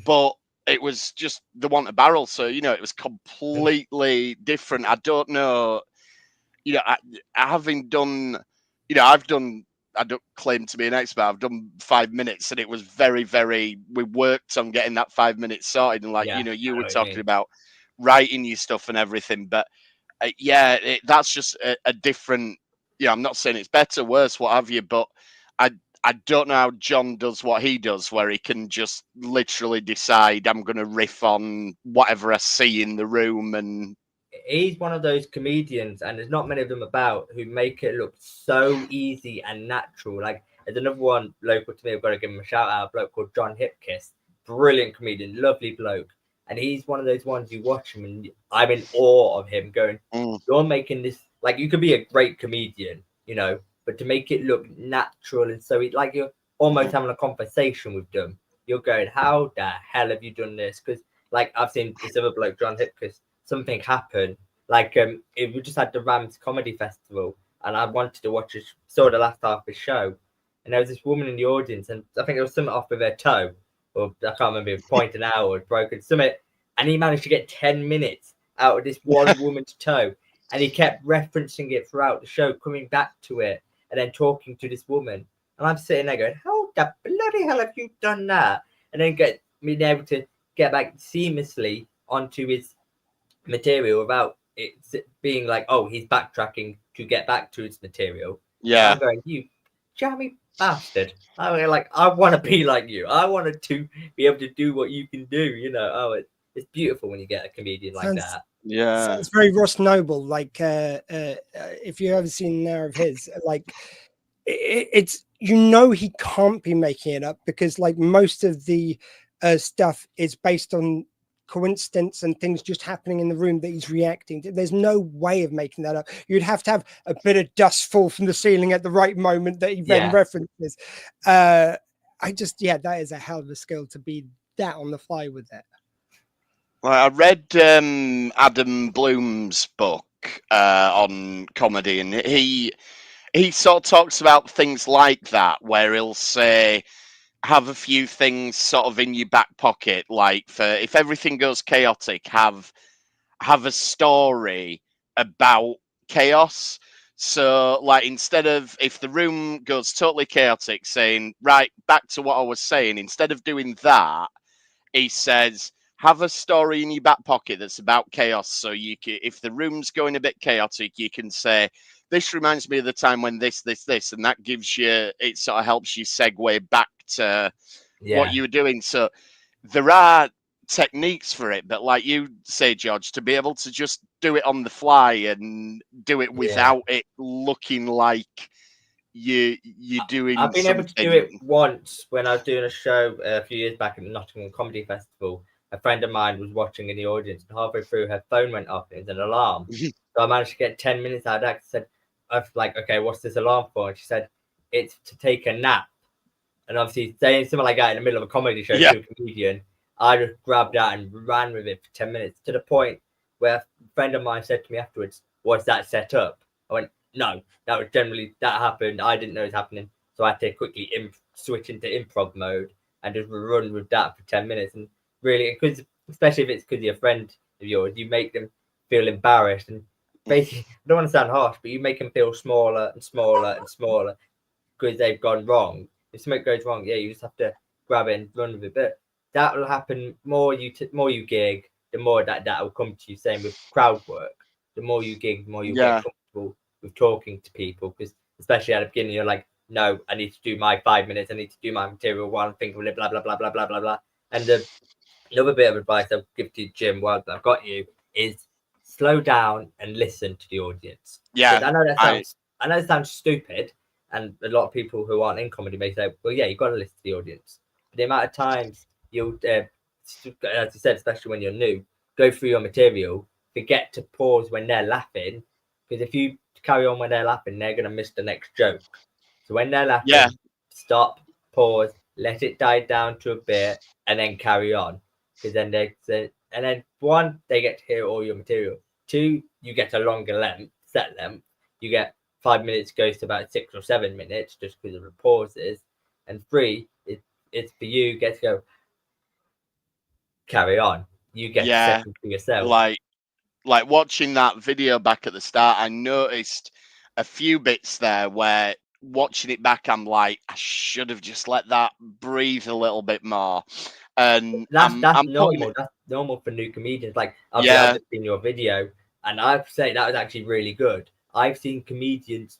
but it was just the want a barrel. So, you know, it was completely different. I don't know, you know, having done, you know, I don't claim to be an expert. I've done 5 minutes, and it was very, very, we worked on getting that 5 minutes sorted. And like, you know, you were talking about writing your stuff and everything, but that's just a different, you know, I'm not saying it's better, worse, what have you, but I don't know how John does what he does, where he can just literally decide, I'm going to riff on whatever I see in the room. And he's one of those comedians, and there's not many of them about, who make it look so easy and natural. Like, there's another one local to me, I've got to give him a shout out, a bloke called John Hipkiss. Brilliant comedian, lovely bloke. And he's one of those ones you watch him and I'm in awe of him, going, you're making this, like, you could be a great comedian, you know, but to make it look natural, and so like you're almost having a conversation with them. You're going, how the hell have you done this? Because like I've seen this other bloke, John Hipkiss, something happened. Like we just had the Rams Comedy Festival, and I wanted to watch saw the last half of the show, and there was this woman in the audience, and I think there was something off with her toe, or I can't remember, if pointing out or broken something, and he managed to get 10 minutes out of this one woman's toe, and he kept referencing it throughout the show, coming back to it, and then talking to this woman. And I'm sitting there going, how the bloody hell have you done that? And then being able to get back seamlessly onto his material without it being like, oh, he's backtracking to get back to his material. Yeah. I'm going, you jammy bastard. I mean, like, I want to be like you. I wanted to be able to do what you can do, you know. Oh, it's beautiful when you get a comedian like that. Yeah, it's very Ross Noble. Like if you ever seen an hour of his, like it's, you know, he can't be making it up, because like most of the stuff is based on coincidence and things just happening in the room that he's reacting to. There's no way of making that up. You'd have to have a bit of dust fall from the ceiling at the right moment that he then references. That is a hell of a skill to be that on the fly with it. Well, I read Adam Bloom's book on comedy, and he sort of talks about things like that, where he'll say, have a few things sort of in your back pocket, like for if everything goes chaotic, have a story about chaos. So like, instead of, if the room goes totally chaotic, saying, right, back to what I was saying, instead of doing that, he says, have a story in your back pocket that's about chaos. So you can, if the room's going a bit chaotic, you can say, this reminds me of the time when this, and that gives you, it sort of helps you segue back to what you were doing. So there are techniques for it, but like you say, George, to be able to just do it on the fly and do it without it looking like you're doing I've been something. able to do it once when I was doing a show a few years back at the Nottingham Comedy Festival. A friend of mine was watching in the audience, and halfway through her phone went off. It was an alarm. So I managed to get 10 minutes out of that. I said, I was like, okay, what's this alarm for? And she said, it's to take a nap. And obviously saying something like that in the middle of a comedy show to a comedian, I just grabbed that and ran with it for 10 minutes, to the point where a friend of mine said to me afterwards, was that set up? I went, no, that was generally, that happened. I didn't know it was happening. So I had to quickly switch into improv mode and just run with that for 10 minutes. And really, because especially if it's because you're a friend of yours, you make them feel embarrassed. And basically, I don't want to sound harsh, but you make them feel smaller and smaller and smaller because they've gone wrong. If something goes wrong, you just have to grab it and run with it. But that will happen more you gig, the more that will come to you. Same with crowd work. The more you gig, the more you get comfortable with talking to people. Because especially at the beginning, you're like, no, I need to do my 5 minutes. I need to do my material while I'm thinking of it, blah, blah, blah, blah, blah, blah, blah. And another bit of advice I'll give to Jim while I've got you is slow down and listen to the audience. Yeah. I know that sounds stupid. And a lot of people who aren't in comedy may say, well, you've got to listen to the audience. But the amount of times you'll, as you said, especially when you're new, go through your material, forget to pause when they're laughing. Because if you carry on when they're laughing, they're going to miss the next joke. So when they're laughing, stop, pause, let it die down to a bit, and then carry on. Because then one, they get to hear all your material. Two, you get a longer set length. You get 5 minutes goes to about 6 or 7 minutes just because of the pauses. And 3, it's for you get to go carry on. You get to second for yourself. Like watching that video back at the start, I noticed a few bits there where watching it back, I'm like, I should have just let that breathe a little bit more. And that's normal. That's normal for new comedians. Like I've just seen your video, and I've said that was actually really good. I've seen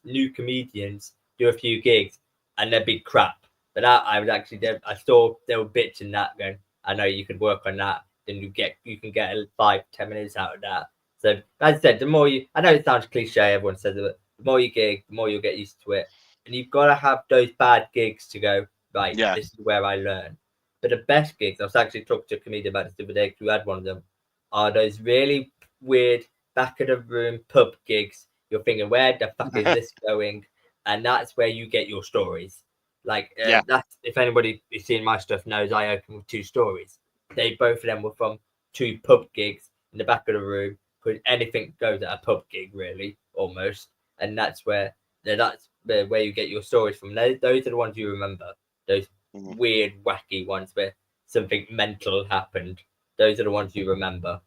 new comedians do a few gigs, and they'd be crap. But I was actually there. I saw they were bitching that, going, I know you could work on that. Then you can get 5-10 minutes out of that. So as I said, the more you, I know it sounds cliche, everyone says it, but the more you gig, the more you'll get used to it. And you've got to have those bad gigs to go, right, this is where I learn. But the best gigs, I was actually talking to a comedian about this the other day, who had one of them, are those really weird back of the room pub gigs. You're thinking, where the fuck is this going? And that's where you get your stories. Like, that's, if anybody who's seen my stuff knows, I open with 2 stories. Both of them were from 2 pub gigs in the back of the room, because anything goes at a pub gig, really, almost. And that's where you get your stories from. Those are the ones you remember. Those weird, wacky ones where something mental happened. Those are the ones you remember.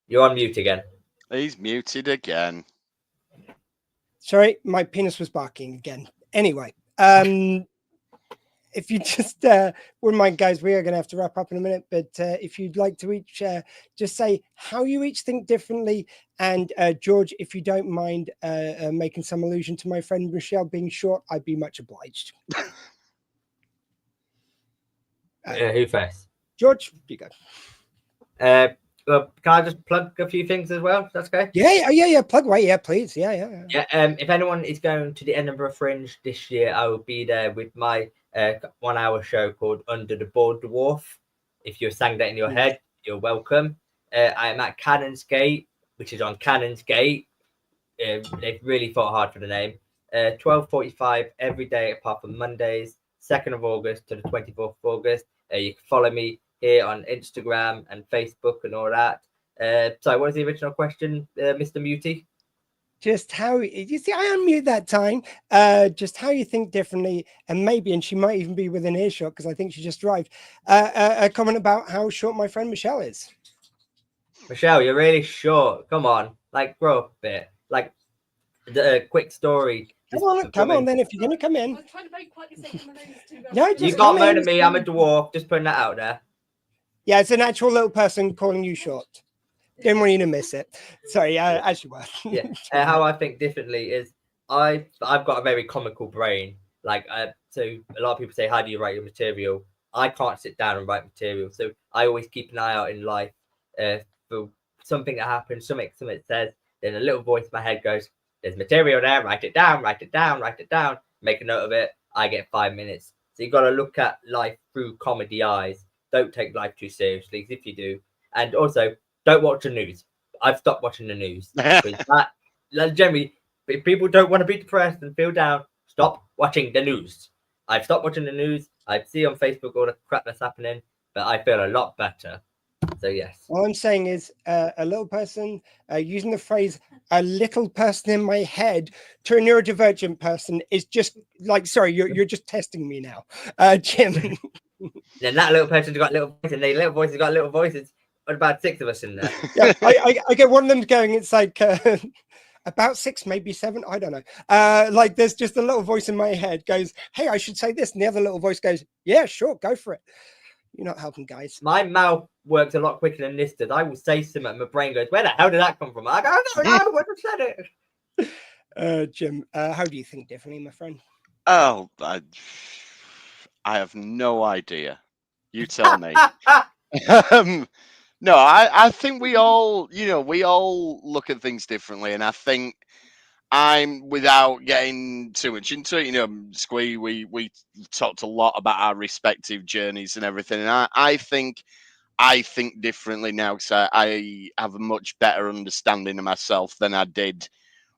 You're on mute again. He's muted again. Sorry, my penis was barking again. Anyway, if you just wouldn't mind, guys, we are going to have to wrap up in a minute. But if you'd like to each just say how you each think differently. And George, if you don't mind making some allusion to my friend Michelle being short, I'd be much obliged. Who first? George, you go. can I just plug a few things as well? That's okay. Yeah. Plug away. Yeah, please. Yeah. If anyone is going to the Edinburgh Fringe this year, I will be there with my 1 hour show called Under the Board Dwarf. If you sang that in your head, you're welcome. I am at Canonsgate, which is on Canonsgate. They've really fought hard for the name. 12:45 every day apart from Mondays, 2nd of August to the 24th of August. You can follow me here on Instagram and Facebook and all that. So what was the original question, Mr. Muty? Just how you see, I unmute that time. Just how you think differently, and she might even be within earshot because I think she just arrived. A comment about how short my friend Michelle is. Michelle, you're really short. Come on, like grow up a bit. Like the quick story. Come on, then if you're gonna come in. No, you can't murder me. I'm a dwarf. Just putting that out there. Yeah, it's an actual little person calling you short. Didn't want you to miss it. Sorry, as you were. How I think differently is I've got a very comical brain. Like so a lot of people say, how do you write your material? I can't sit down and write material, so I always keep an eye out in life for something that happens, something says, then a little voice in my head goes, there's material there, write it down, make a note of it. I get 5 minutes. So you got to look at life through comedy eyes. Don't take life too seriously, if you do. And also, don't watch the news. I've stopped watching the news. Generally, if people don't want to be depressed and feel down, stop watching the news. I've stopped watching the news. I see on Facebook all the crap that's happening, but I feel a lot better. So yes. All I'm saying is a little person, using the phrase "a little person in my head" to a neurodivergent person is just like, sorry, you're just testing me now, Jim. Then that little person's got little voices, and the little voices got little voices. What about 6 of us in there? Yeah, I get one of them going. It's like about 6, maybe 7. I don't know. Like there's just a little voice in my head goes, "Hey, I should say this," and the other little voice goes, "Yeah, sure, go for it." You're not helping, guys. My mouth works a lot quicker than this does. I will say something, and my brain goes, "Where the hell did that come from?" I go, "I don't know. What said it?" Jim, how do you think differently, my friend? Oh, I have no idea. You tell me. No, I think we all look at things differently, and I think I'm, without getting too much into it, Squee, we talked a lot about our respective journeys and everything, and I think differently now because I have a much better understanding of myself than I did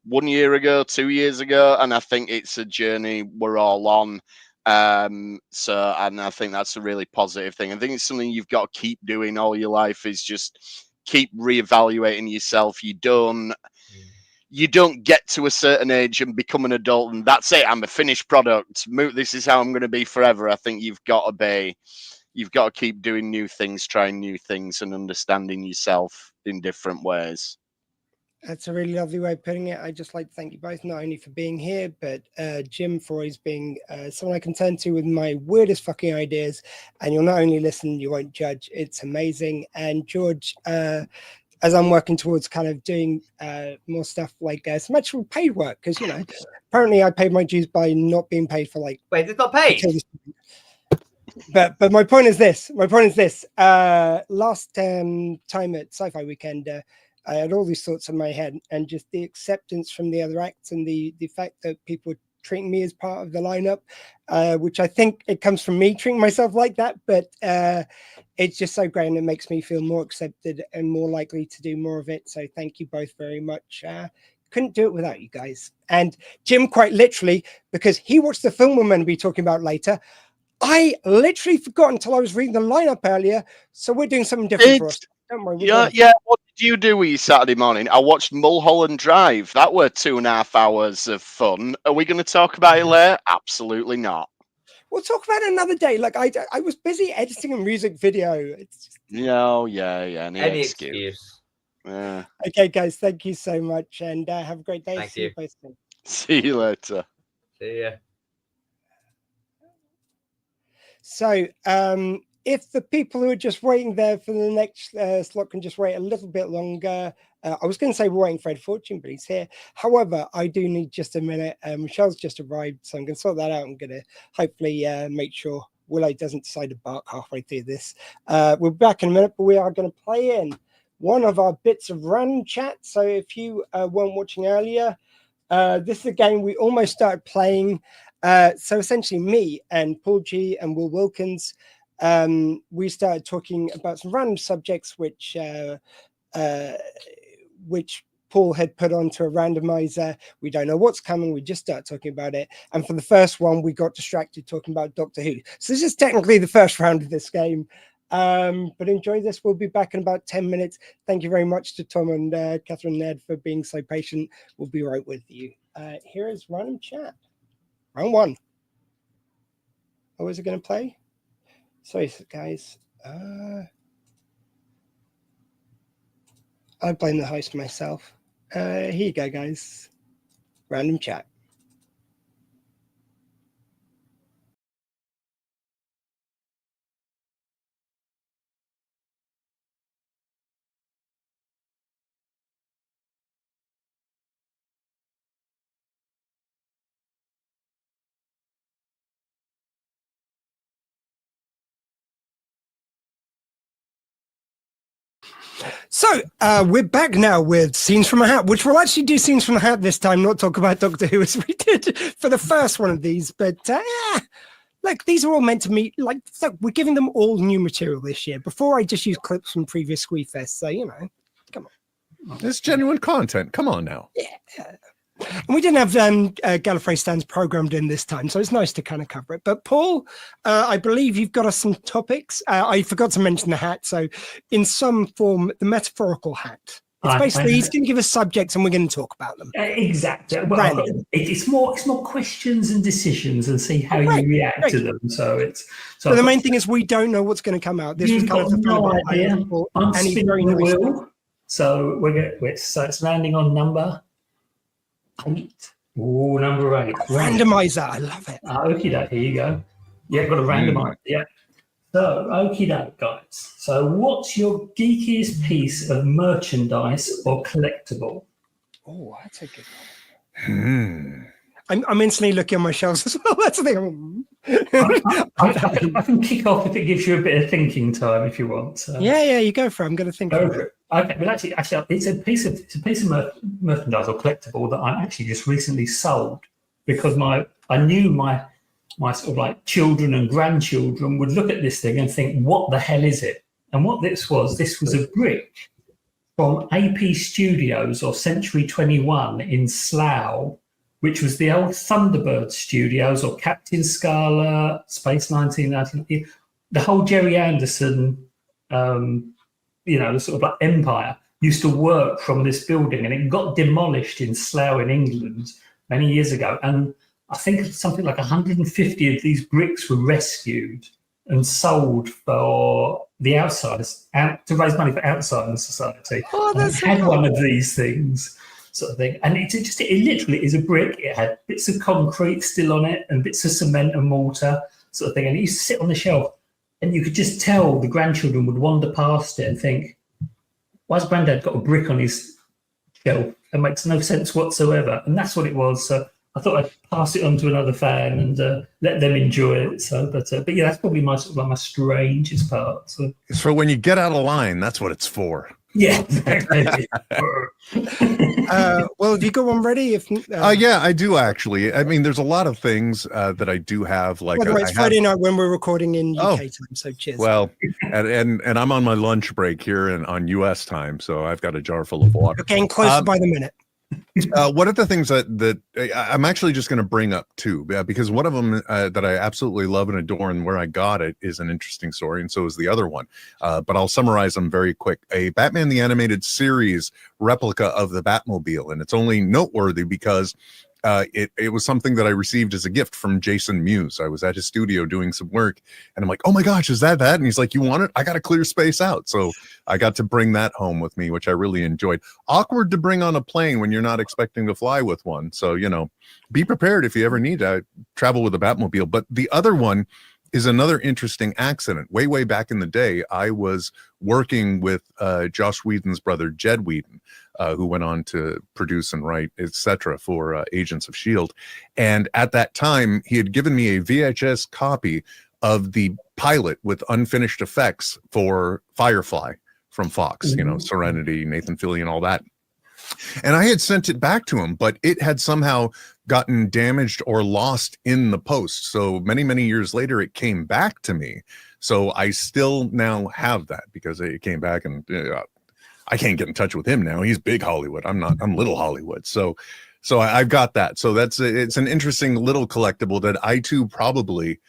1 year ago, 2 years ago, and I think it's a journey we're all on. And I think that's a really positive thing. I think it's something you've got to keep doing all your life, is just keep reevaluating yourself. You don't get to a certain age and become an adult and that's it, I'm a finished product. This is how I'm going to be forever. I think you've got to keep doing new things, trying new things, and understanding yourself in different ways. That's a really lovely way of putting it. I'd just like to thank you both, not only for being here, but Jim for always being someone I can turn to with my weirdest fucking ideas. And you'll not only listen, you won't judge. It's amazing. And George, as I'm working towards kind of doing more stuff like some actual paid work, because, apparently I paid my dues by not being paid for like... Wait, it's not paid? But my point is this. Last time at Sci-Fi Weekend, I had all these thoughts in my head, and just the acceptance from the other acts and the fact that people were treating me as part of the lineup, which I think it comes from me treating myself like that, but it's just so great, and it makes me feel more accepted and more likely to do more of it. So thank you both very much. Couldn't do it without you guys. And Jim, quite literally, because he watched the film we're going to be talking about later, I literally forgot until I was reading the lineup earlier. So we're doing something different for us. Don't worry. Yeah. What did you do with your Saturday morning? I watched Mulholland Drive. That were 2.5 hours of fun. Are we going to talk about it later? Absolutely not. We'll talk about it another day. Like I was busy editing a music video. It's just... No, yeah. Any excuse. Yeah. Okay, guys. Thank you so much, and have a great day. Thank you. See you later. See ya. So, if the people who are just waiting there for the next slot can just wait a little bit longer, I was going to say we're waiting for Ed Fortune, but he's here. However, I do need just a minute. Michelle's just arrived, so I'm going to sort that out. I'm going to hopefully make sure Willow doesn't decide to bark halfway through this. We're back in a minute, but we are going to play in one of our bits of random chat. So if you weren't watching earlier, this is a game we almost started playing. So essentially me and Paul G and Will Wilkins, we started talking about some random subjects which Paul had put onto a randomizer. We don't know what's coming. We just start talking about it. And for the first one, we got distracted talking about Doctor Who. So this is technically the first round of this game. But enjoy this. We'll be back in about 10 minutes. Thank you very much to Tom and Catherine Ned for being so patient. We'll be right with you. Here is random chat. Round one. Oh, is it going to play? Sorry, guys. I blame the host myself. Here you go, guys. Random chat. So we're back now with Scenes from a Hat, which we'll actually do Scenes from a Hat this time, not talk about Doctor Who as we did for the first one of these. But look, these are all meant to meet, like, so we're giving them all new material this year. Before I just use clips from previous Squeefest, so, you know, come on. It's genuine content. Come on now. Yeah. And we didn't have Gallifrey stands programmed in this time, so it's nice to kind of cover it. But Paul, I believe you've got us some topics. I forgot to mention the hat. So in some form, the metaphorical hat. It's basically he's going to give us subjects and we're going to talk about them. Exactly. Well, it's more questions and decisions and see how you react to them. So it's so the main thing is we don't know what's going to come out. This was kind of the no idea. I'm and spinning very the nice wheel. So it's landing on number 8. Oh, number 8. Randomizer. I love it. Okie doke. Here you go. Yeah, got a randomizer. Yeah. So, okie doke, guys. So, what's your geekiest piece of merchandise or collectible? Oh, that's a good one. I'm instantly looking on my shelves as well. That's the thing. I can kick off if it gives you a bit of thinking time if you want. So. Yeah, you go for it. I'm going to think of it. Okay, but actually, it's a piece of merchandise or collectible that I actually just recently sold because I knew my sort of like children and grandchildren would look at this thing and think, what the hell is it? And what this was a brick from AP Studios or Century 21 in Slough, which was the old Thunderbird Studios or Captain Scarlet, Space 1999, the whole Jerry Anderson, the sort of like empire used to work from this building, and it got demolished in Slough in England many years ago. And I think something like 150 of these bricks were rescued and sold for the outsiders to raise money for Outsiders Society. Oh, that's I had one of these things, sort of thing. And it literally is a brick. It had bits of concrete still on it and bits of cement and mortar, sort of thing. And it used to sit on the shelf. And you could just tell the grandchildren would wander past it and think, why's Granddad got a brick on his shelf? It makes no sense whatsoever. And that's what it was. So I thought I'd pass it on to another fan and let them enjoy it. So, but yeah, that's probably my strangest part. So it's for when you get out of line. That's what it's for. Yeah, exactly. Well, have you got one ready? Yeah, I do actually. I mean, there's a lot of things that I do have. Like, by the way, it's Friday night when we're recording in UK time, so cheers. Well, and I'm on my lunch break here on US time, so I've got a jar full of water. You're getting closer by the minute. One of the things that I'm actually just going to bring up too, because one of them that I absolutely love and adore, and where I got it is an interesting story, and so is the other one. But I'll summarize them very quick. A Batman the Animated Series replica of the Batmobile, and it's only noteworthy because it was something that I received as a gift from Jason Mewes. I was at his studio doing some work, and I'm like, oh my gosh, is that? And he's like, you want it? I got to clear space out. So I got to bring that home with me, which I really enjoyed. Awkward to bring on a plane when you're not expecting to fly with one. So, be prepared if you ever need to travel with a Batmobile. But the other one is another interesting accident. Way back in the day, I was working with Joss Whedon's brother, Jed Whedon, who went on to produce and write, etc., for Agents of S.H.I.E.L.D. And at that time, he had given me a VHS copy of the pilot with unfinished effects for Firefly from Fox, you know, Serenity, Nathan Fillion, all that. And I had sent it back to him, but it had somehow gotten damaged or lost in the post. So many, many years later, it came back to me. So I still now have that because it came back, and I can't get in touch with him now. He's big Hollywood. I'm not. I'm little Hollywood. So I've got that. So it's an interesting little collectible that I too probably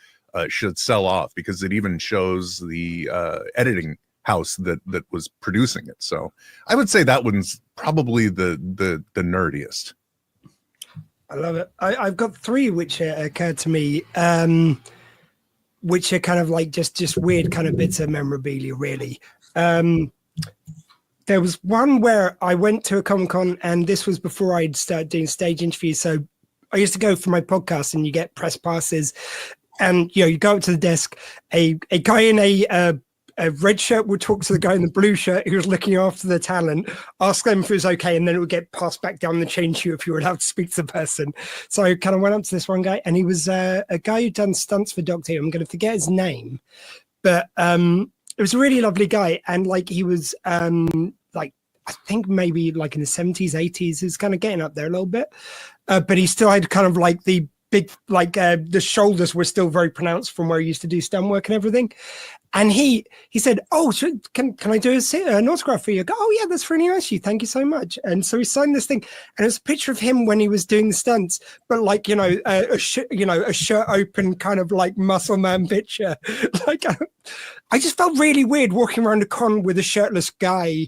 should sell off, because it even shows the editing house that was producing it. So I would say that one's probably the nerdiest. I love it. I've got 3 which occurred to me, which are kind of like just weird kind of bits of memorabilia, really. There was one where I went to a Comic-Con, and this was before I'd started doing stage interviews. So I used to go for my podcast, and you get press passes, and you go up to the desk. A guy in a red shirt would talk to the guy in the blue shirt who was looking after the talent, ask them if it was okay, and then it would get passed back down the chain queue if you were allowed to speak to the person. So I kind of went up to this one guy, and he was a guy who'd done stunts for Doctor Who. I'm going to forget his name, but it was a really lovely guy, and like he was like, I think maybe like in the 70s, 80s, he's kind of getting up there a little bit, but he still had kind of like the big, like the shoulders were still very pronounced from where he used to do stunt work and everything. And he said, "Oh, can I do an autograph for you?" I go, "Oh yeah, that's really nice of you. Thank you so much." And so he signed this thing, and it's a picture of him when he was doing the stunts, but like a shirt open kind of like muscle man picture. Like I just felt really weird walking around a con with a shirtless guy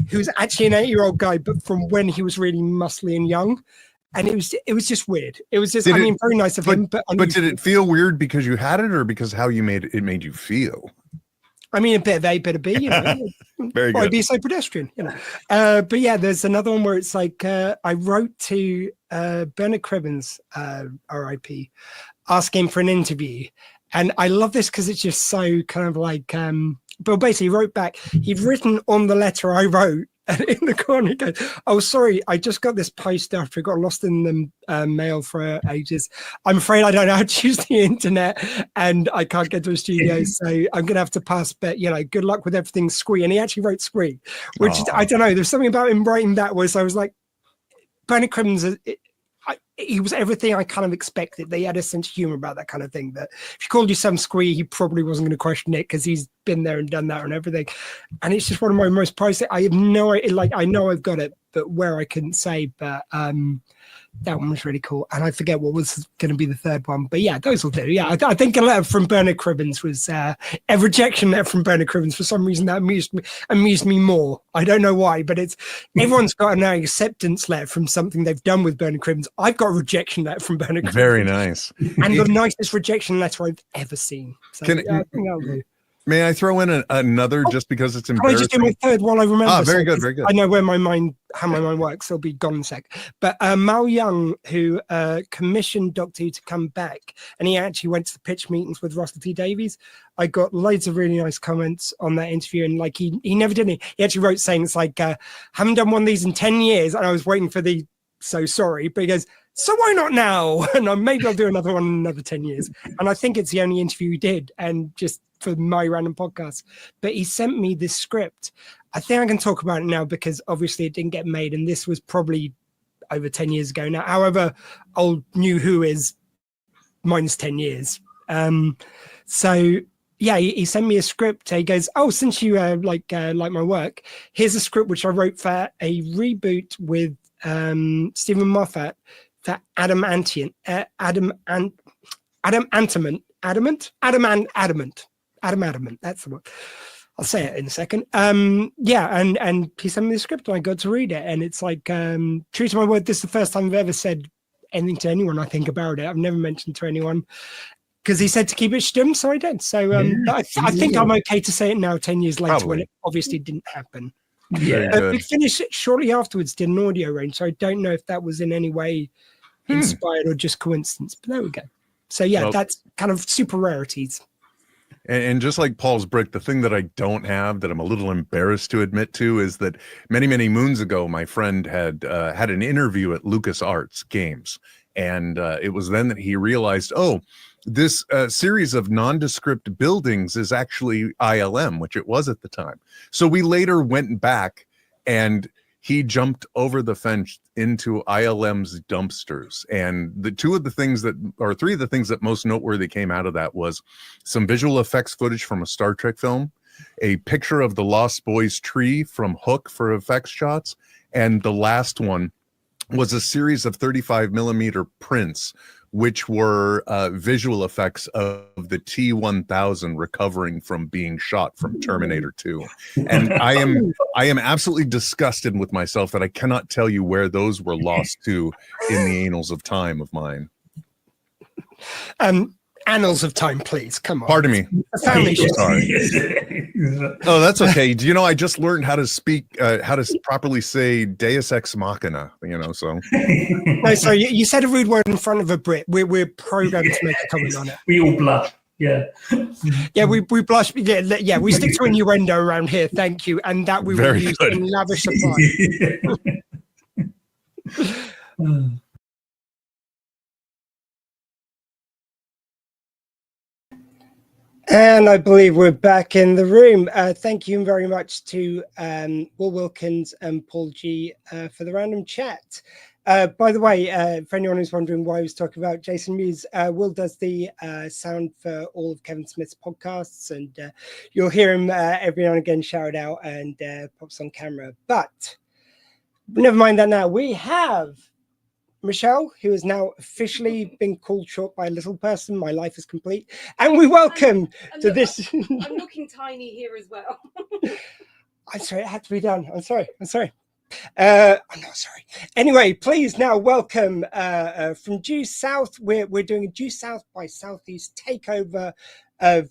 who's actually an 8-year-old guy, but from when he was really muscly and young. And it was just weird. It was just, very nice of him. But did it feel weird because you had it, or because how you made it you feel? I mean, a bit of A, bit of B, you know. Very good. Why be so pedestrian, you know? But yeah, there's another one where it's like I wrote to Bernard Cribbins, R.I.P., asking for an interview, and I love this because it's just so kind of like. But basically, he wrote back. He'd written on the letter I wrote. And in the corner, he goes, "Oh, sorry, I just got this post after it got lost in the mail for ages. I'm afraid I don't know how to use the internet, and I can't get to a studio, so I'm going to have to pass. But, good luck with everything, Squee." And he actually wrote Squee, which I don't know. There's something about him writing that was, I was like, Bernard Cribbins, he was everything I kind of expected. They had a sense of humor about that kind of thing. That if you called you some Squee, he probably wasn't going to question it because he's been there and done that and everything. And it's just one of my most prized. I have no idea. Like, I know I've got it, but where I couldn't say. But that one was really cool. And I forget what was going to be the third one. But yeah, those will do. Yeah, I think a letter from Bernard Cribbins was a rejection letter from Bernard Cribbins. For some reason, that amused me more. I don't know why, but it's everyone's got an acceptance letter from something they've done with Bernard Cribbins. I've got a rejection letter from Bernard Cribbins. Very nice. And the nicest rejection letter I've ever seen. So, I think that'll do. May I throw in another just because it's embarrassing? Can I just do my third while I remember? Very good, very good. I know how my mind works. It'll be gone in a sec. But Mal Young, who commissioned Doctor Who to come back, and he actually went to the pitch meetings with Russell T Davies. I got loads of really nice comments on that interview, and like he never did it. He actually wrote saying it's like, haven't done one of these in 10 years, and I was waiting for the so sorry, but he goes, so why not now? And maybe I'll do another one in another 10 years. And I think it's the only interview he did, and just for my random podcast. But he sent me this script. I think I can talk about it now because obviously it didn't get made, and this was probably over 10 years ago now. However old New Who is minus 10 years. So yeah, he sent me a script. He goes, "Oh, since you like my work, here's a script which I wrote for a reboot with Stephen Moffat for Adamant. That's the one. I'll say it in a second. Yeah, and he sent me the script and I got to read it, and it's like true to my word, this is the first time I've ever said anything to anyone I think about it. I've never mentioned to anyone because he said to keep it stum, so I did. So I think I'm okay to say it now 10 years later. Probably. When it obviously didn't happen. Yeah, we finished it shortly afterwards, did an audio range, so I don't know if that was in any way inspired or just coincidence, but there we go. So yeah, well, that's kind of super rarities. And just like Paul's brick, the thing that I don't have that I'm a little embarrassed to admit to is that many moons ago, my friend had had an interview at LucasArts Games, And it was then that he realized, oh, this series of nondescript buildings is actually ILM, which it was at the time. So we later went back, and he jumped over the fence into ILM's dumpsters. And three of the things that most noteworthy came out of that was some visual effects footage from a Star Trek film, a picture of the Lost Boys tree from Hook for effects shots, and the last one was a series of 35 millimeter prints, which were visual effects of the T-1000 recovering from being shot from Terminator 2. And I am absolutely disgusted with myself that I cannot tell you where those were lost to in the annals of time of mine. Annals of time, please. Come on. Pardon me. Family show. Sorry. Oh, that's okay. Do you know I just learned how to speak, how to properly say Deus Ex Machina, so. No, sorry, you said a rude word in front of a Brit. We're programmed to make a comment on it. We all blush. Yeah. Yeah, we blush. Yeah, we stick to innuendo around here. Thank you. And that we will use in lavish supply. And I believe we're back in the room. Thank you very much to Will Wilkins and Paul G for the random chat. By the way, for anyone who's wondering why I was talking about Jason Mewes, Will does the sound for all of Kevin Smith's podcasts, and you'll hear him every now and again shout out and pops on camera. But never mind that now. We have Michelle, who has now officially been called short by a little person. My life is complete. And we welcome to this. I'm looking tiny here as well. I'm sorry, it had to be done. I'm sorry. I'm not sorry. Anyway, please now welcome from Due South. We're doing a Due South by Southeast takeover of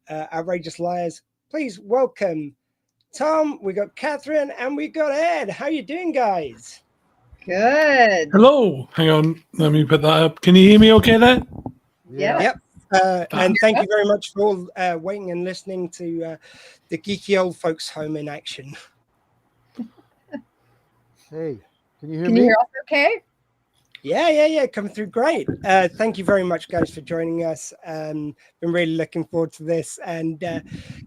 Outrageous Liars. Please welcome Tom. We got Catherine and we got Ed. How you doing, guys? Good. Hello. Hang on. Let me put that up. Can you hear me okay there? Yeah. Yep. And thank you very much for all waiting and listening to the Geeky Old Folks Home in action. Hey, can you hear Can me? you hear us okay? Yeah, coming through great. Thank you very much, guys, for joining us. Been really looking forward to this. And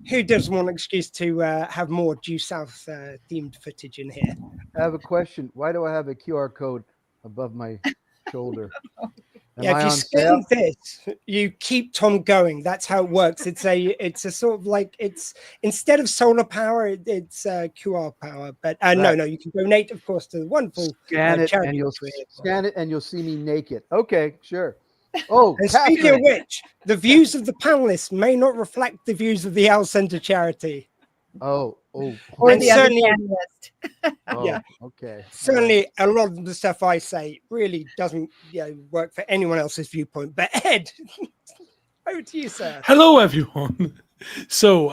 who doesn't want an excuse to have more Due South themed footage in here? I have a question. Why do I have a QR code above my shoulder? Yeah, if you scan this, you keep Tom going. That's how it works. It's a sort of like, it's instead of solar power, it's QR power. But no, you can donate, of course, to the wonderful Scan it charity. and you'll scan it and you'll see me naked. Okay, sure. Oh, and speaking of which, the views of the panelists may not reflect the views of the Al Center charity. Oh. Or And the other certainly, panelist. Yeah. Okay. Certainly, a lot of the stuff I say really doesn't work for anyone else's viewpoint. But Ed, over to you, sir. Hello, everyone. So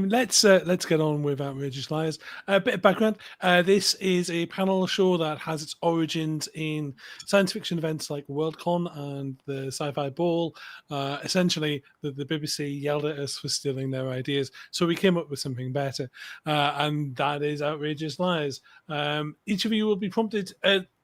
let's get on with Outrageous Liars. A bit of background. This is a panel show that has its origins in science fiction events like Worldcon and the Sci-Fi Ball. Essentially, the BBC yelled at us for stealing their ideas, so we came up with something better, and that is Outrageous Liars. Each of you will be prompted.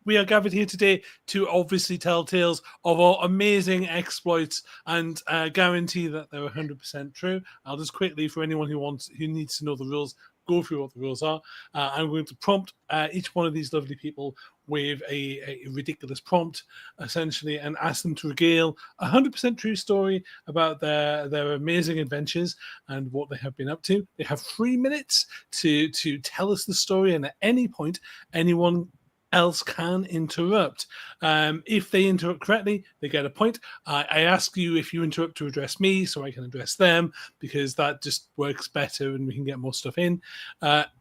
We are gathered here today to obviously tell tales of our amazing exploits and guarantee that they're 100% true. I'll just quickly, for anyone who needs to know the rules, go through what the rules are. I'm going to prompt each one of these lovely people with a ridiculous prompt, essentially, and ask them to regale a 100% true story about their amazing adventures and what they have been up to. They have 3 minutes to tell us the story, and at any point, anyone else can interrupt. If they interrupt correctly, they get a point. I ask you if you interrupt to address me so I can address them, because that just works better and we can get more stuff in.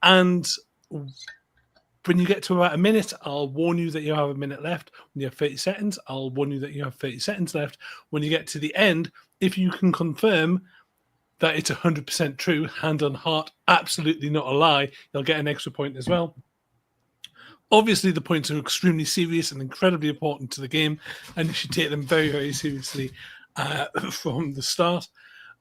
And when you get to about a minute, I'll warn you that you have a minute left. When you have 30 seconds, I'll warn you that you have 30 seconds left. When you get to the end, if you can confirm that it's 100% true, hand on heart, absolutely not a lie, you'll get an extra point as well. Obviously, the points are extremely serious and incredibly important to the game, and you should take them very, very seriously from the start.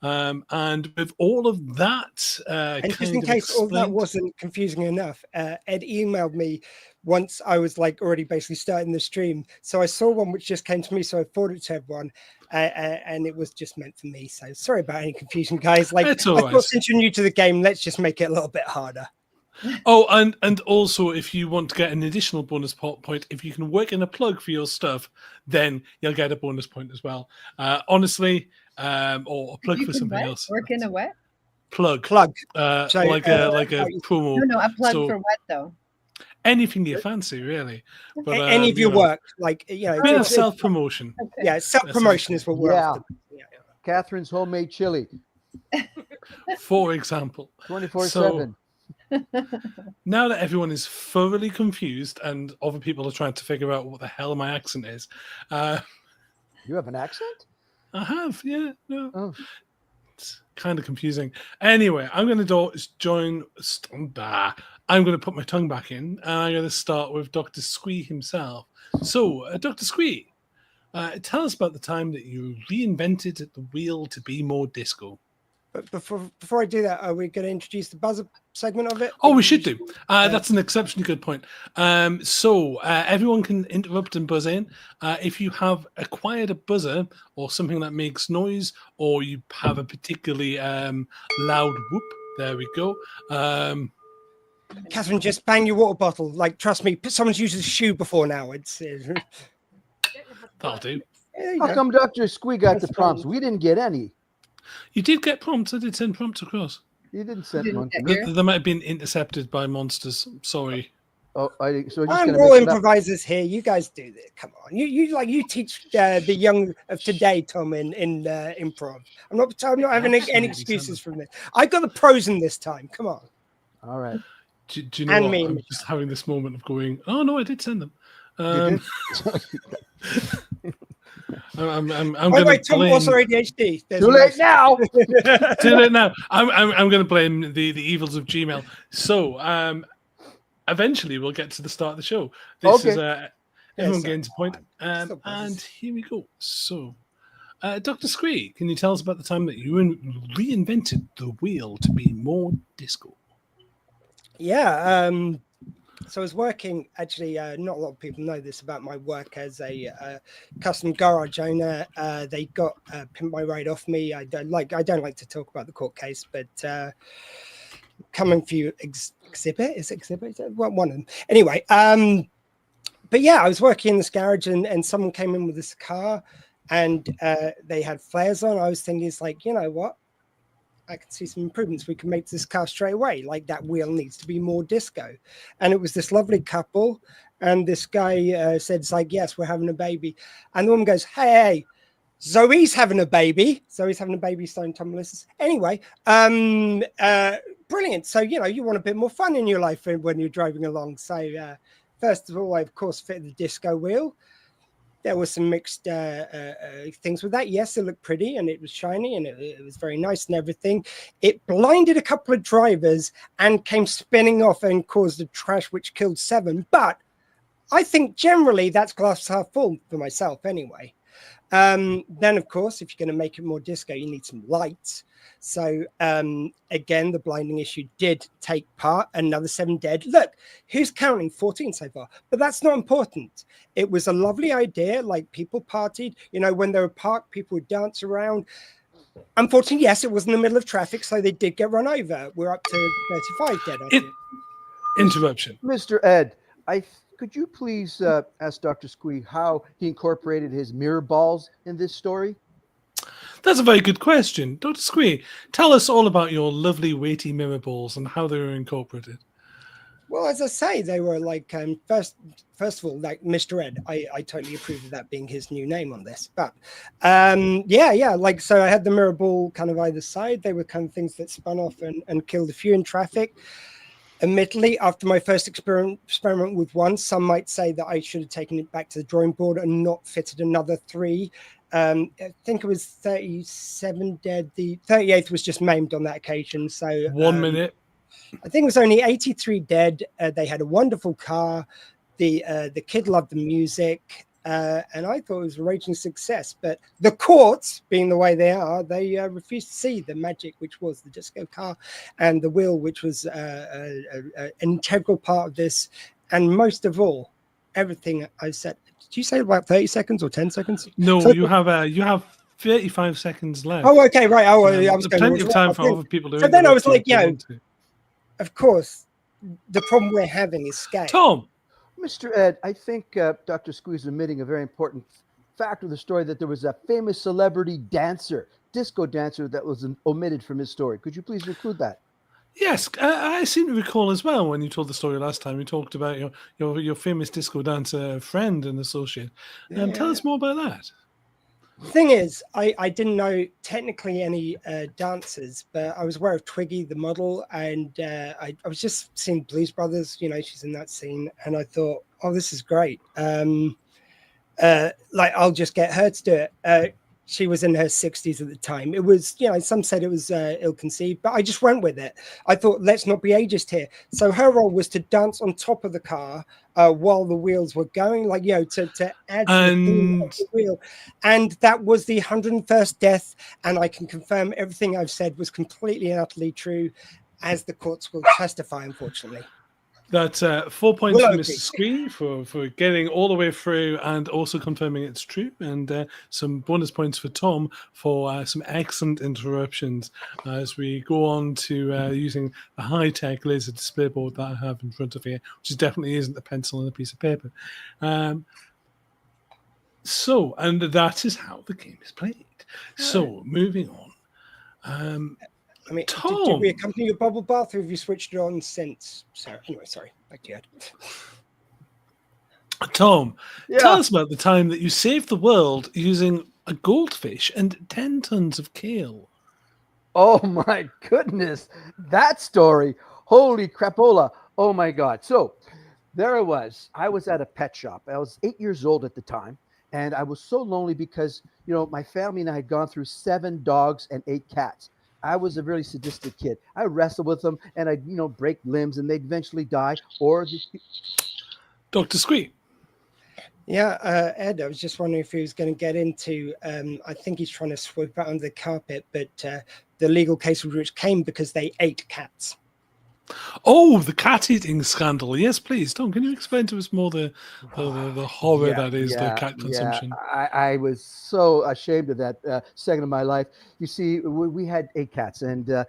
And with all of that, and just in case all that wasn't confusing enough, Ed emailed me once I was like already basically starting the stream. So I saw one which just came to me, so I forwarded it to everyone, and it was just meant for me. So sorry about any confusion, guys. Like, I thought since you're new to the game, let's just make it a little bit harder. Oh, and also, if you want to get an additional bonus point, if you can work in a plug for your stuff, then you'll get a bonus point as well. Honestly, or a plug for something else. Work in a what? Plug. So, like a promo. No, a plug So for what though? anything you fancy, really. But, any of your work, like, you know, bit of self-promotion. Okay. Yeah, self-promotion is what we're after. Catherine's homemade chili. For example. 24/7. Now that everyone is thoroughly confused and other people are trying to figure out what the hell my accent is. You have an accent? I have, yeah. No. Oh. It's kind of confusing. Anyway, I'm going to I'm going to put my tongue back in, and I'm going to start with Dr. Squee himself. So, Dr. Squee, tell us about the time that you reinvented the wheel to be more disco. But before I do that, are we going to introduce the buzzer segment of it? Oh, we should do. That's an exceptionally good point. So everyone can interrupt and buzz in. If you have acquired a buzzer or something that makes noise, or you have a particularly loud whoop, there we go. Catherine, just bang your water bottle. Like, trust me, someone's used a shoe before now. That'll do. How come Dr. Squee got the prompts? We didn't get any. You did get prompts. I did send prompts across. You didn't send one. They might have been intercepted by monsters. Sorry. Oh, so I'm all improvisers here. You guys do this. Come on. You teach the young of today, Tom, in improv. I'm not having any excuses from this. I got the pros in this time. Come on. All right. Do you know what? I'm just having this moment of going, oh no, I did send them. I'm going to Tom also ADHD. Too late now. Too late now. I'm going to blame the evils of Gmail. So eventually we'll get to the start of the show. This is everyone gains a point. And here we go. So, Dr. Squee, can you tell us about the time that you reinvented the wheel to be more disco? Yeah. So I was working, actually, not a lot of people know this about my work as a custom garage owner. They got Pimp My Ride off me. I don't like to talk about the court case, but coming for you, exhibit? Is it exhibit? Well, one of them. Anyway, but yeah, I was working in this garage and someone came in with this car and they had flares on. I was thinking, it's like, you know what? I can see some improvements. We can make this car straight away. Like, that wheel needs to be more disco. And it was this lovely couple. And this guy said, it's like, yes, we're having a baby. And the woman goes, hey, Zoe's having a baby. Zoe's having a baby, starring Tom Melissis. Anyway, brilliant. So, you know, you want a bit more fun in your life when you're driving along. So, first of all, I, of course, fitted the disco wheel. There were some mixed things with that. Yes, it looked pretty and it was shiny and it was very nice and everything. It blinded a couple of drivers and came spinning off and caused a crash which killed 7. But I think generally that's glass half full for myself anyway. Then, of course, if you're going to make it more disco, you need some lights. So, again, the blinding issue did take part. Another 7 dead. Look, who's counting? 14 so far. But that's not important. It was a lovely idea. Like, people partied. You know, when they were parked, people would dance around. Unfortunately, yes, it was in the middle of traffic, so they did get run over. We're up to 35 dead, I think. Interruption. Mr. Ed, could you please ask Dr. Squee how he incorporated his mirror balls in this story? That's a very good question. Dr. Squee, tell us all about your lovely weighty mirror balls and how they were incorporated. Well, as I say, they were like, first of all, like Mr. Ed, I totally approve of that being his new name on this. But yeah, like, so I had the mirror ball kind of either side. They were kind of things that spun off and killed a few in traffic. Admittedly, after my first experiment with one, some might say that I should have taken it back to the drawing board and not fitted another 3. I think it was 37 dead. The 38th was just maimed on that occasion. So 1 minute. I think it was only 83 dead. They had a wonderful car. The kid loved the music. and I thought it was a raging success. But the courts, being the way they are, they refused to see the magic, which was the disco car, and the wheel, which was an integral part of this, and most of all, everything I said. Did you say about 30 seconds or 10 seconds? No, So, you have 35 seconds left. Oh, okay, right. Oh, I was going plenty of time for other people to So then I was interrupt like, you if they you know, want to. of course, the problem we're having is scale. Tom. Mr. Ed, I think Dr. Squee is omitting a very important fact of the story, that there was a famous celebrity dancer, disco dancer, that was omitted from his story. Could you please include that? Yes, I seem to recall as well when you told the story last time. You talked about your famous disco dancer friend and associate. Tell us more about that. Thing is, I didn't know technically any dancers, but I was aware of Twiggy, the model, and I was just seeing Blues Brothers. You know, she's in that scene, and I thought, oh, this is great. Like, I'll just get her to do it. She was in her 60s at the time. It was, you know, some said it was ill-conceived, but I just went with it. I thought, let's not be ageist here. So her role was to dance on top of the car while the wheels were going, like, you know, to add to the theme of the wheel. And that was the 101st death. And I can confirm everything I've said was completely and utterly true, as the courts will testify, unfortunately. That's 4 points Well, for okay. Mr. Squee for getting all the way through and also confirming it's true, and some bonus points for Tom for some excellent interruptions as we go on to using a high-tech laser display board that I have in front of here, which definitely isn't a pencil and a piece of paper. So, and that is how the game is played. So, moving on. I mean, Tom. did we accompany your bubble bath, or have you switched it on since? So, anyway, sorry, back to you, Ed. Tom, tell us about the time that you saved the world using a goldfish and 10 tons of kale. Oh my goodness, that story. Holy crapola. Oh my God. So there I was. I was at a pet shop. I was 8 years old at the time. And I was so lonely because, you know, my family and I had gone through 7 dogs and 8 cats. I was a really sadistic kid. I wrestled with them and I'd, you know, break limbs and they'd eventually die. Or Dr. Squee. Yeah, Ed, I was just wondering if he was going to get into, I think he's trying to sweep it under the carpet, but the legal case which came because they ate cats. Oh, the cat eating scandal. Yes, please. Tom, can you explain to us more the horror that is the cat consumption? Yeah. I was so ashamed of that second of my life. You see, we had 8 cats, and the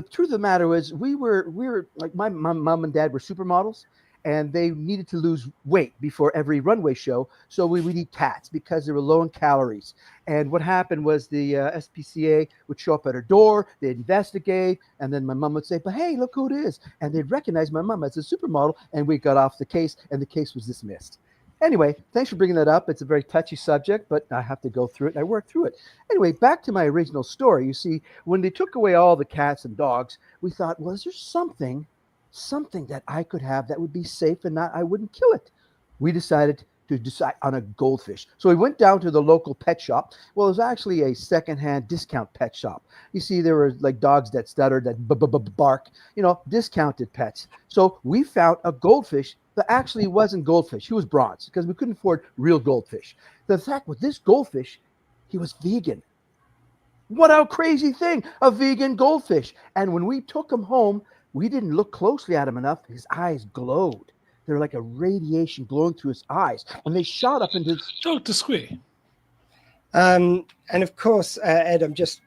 truth of the matter was we were like, my mom and dad were supermodels, and they needed to lose weight before every runway show. So we would eat cats because they were low in calories. And what happened was the SPCA would show up at her door, they'd investigate, and then my mom would say, but hey, look who it is. And they'd recognize my mom as a supermodel, and we got off the case, and the case was dismissed. Anyway, thanks for bringing that up. It's a very touchy subject, but I have to go through it, and I worked through it. Anyway, back to my original story. You see, when they took away all the cats and dogs, we thought, well, is there something that I could have that would be safe and I wouldn't kill it? We decided to decide on a goldfish. So we went down to the local pet shop. Well, it was actually a secondhand discount pet shop. You see, there were like dogs that stuttered, that bark, you know, discounted pets. So we found a goldfish that actually wasn't goldfish. He was bronze because we couldn't afford real goldfish. The fact with this goldfish, he was vegan. What a crazy thing, a vegan goldfish. And when we took him home, we didn't look closely at him enough. His eyes glowed. They were like a radiation glowing through his eyes, and they shot up into his... Dr. Squee. And of course, Ed, I'm just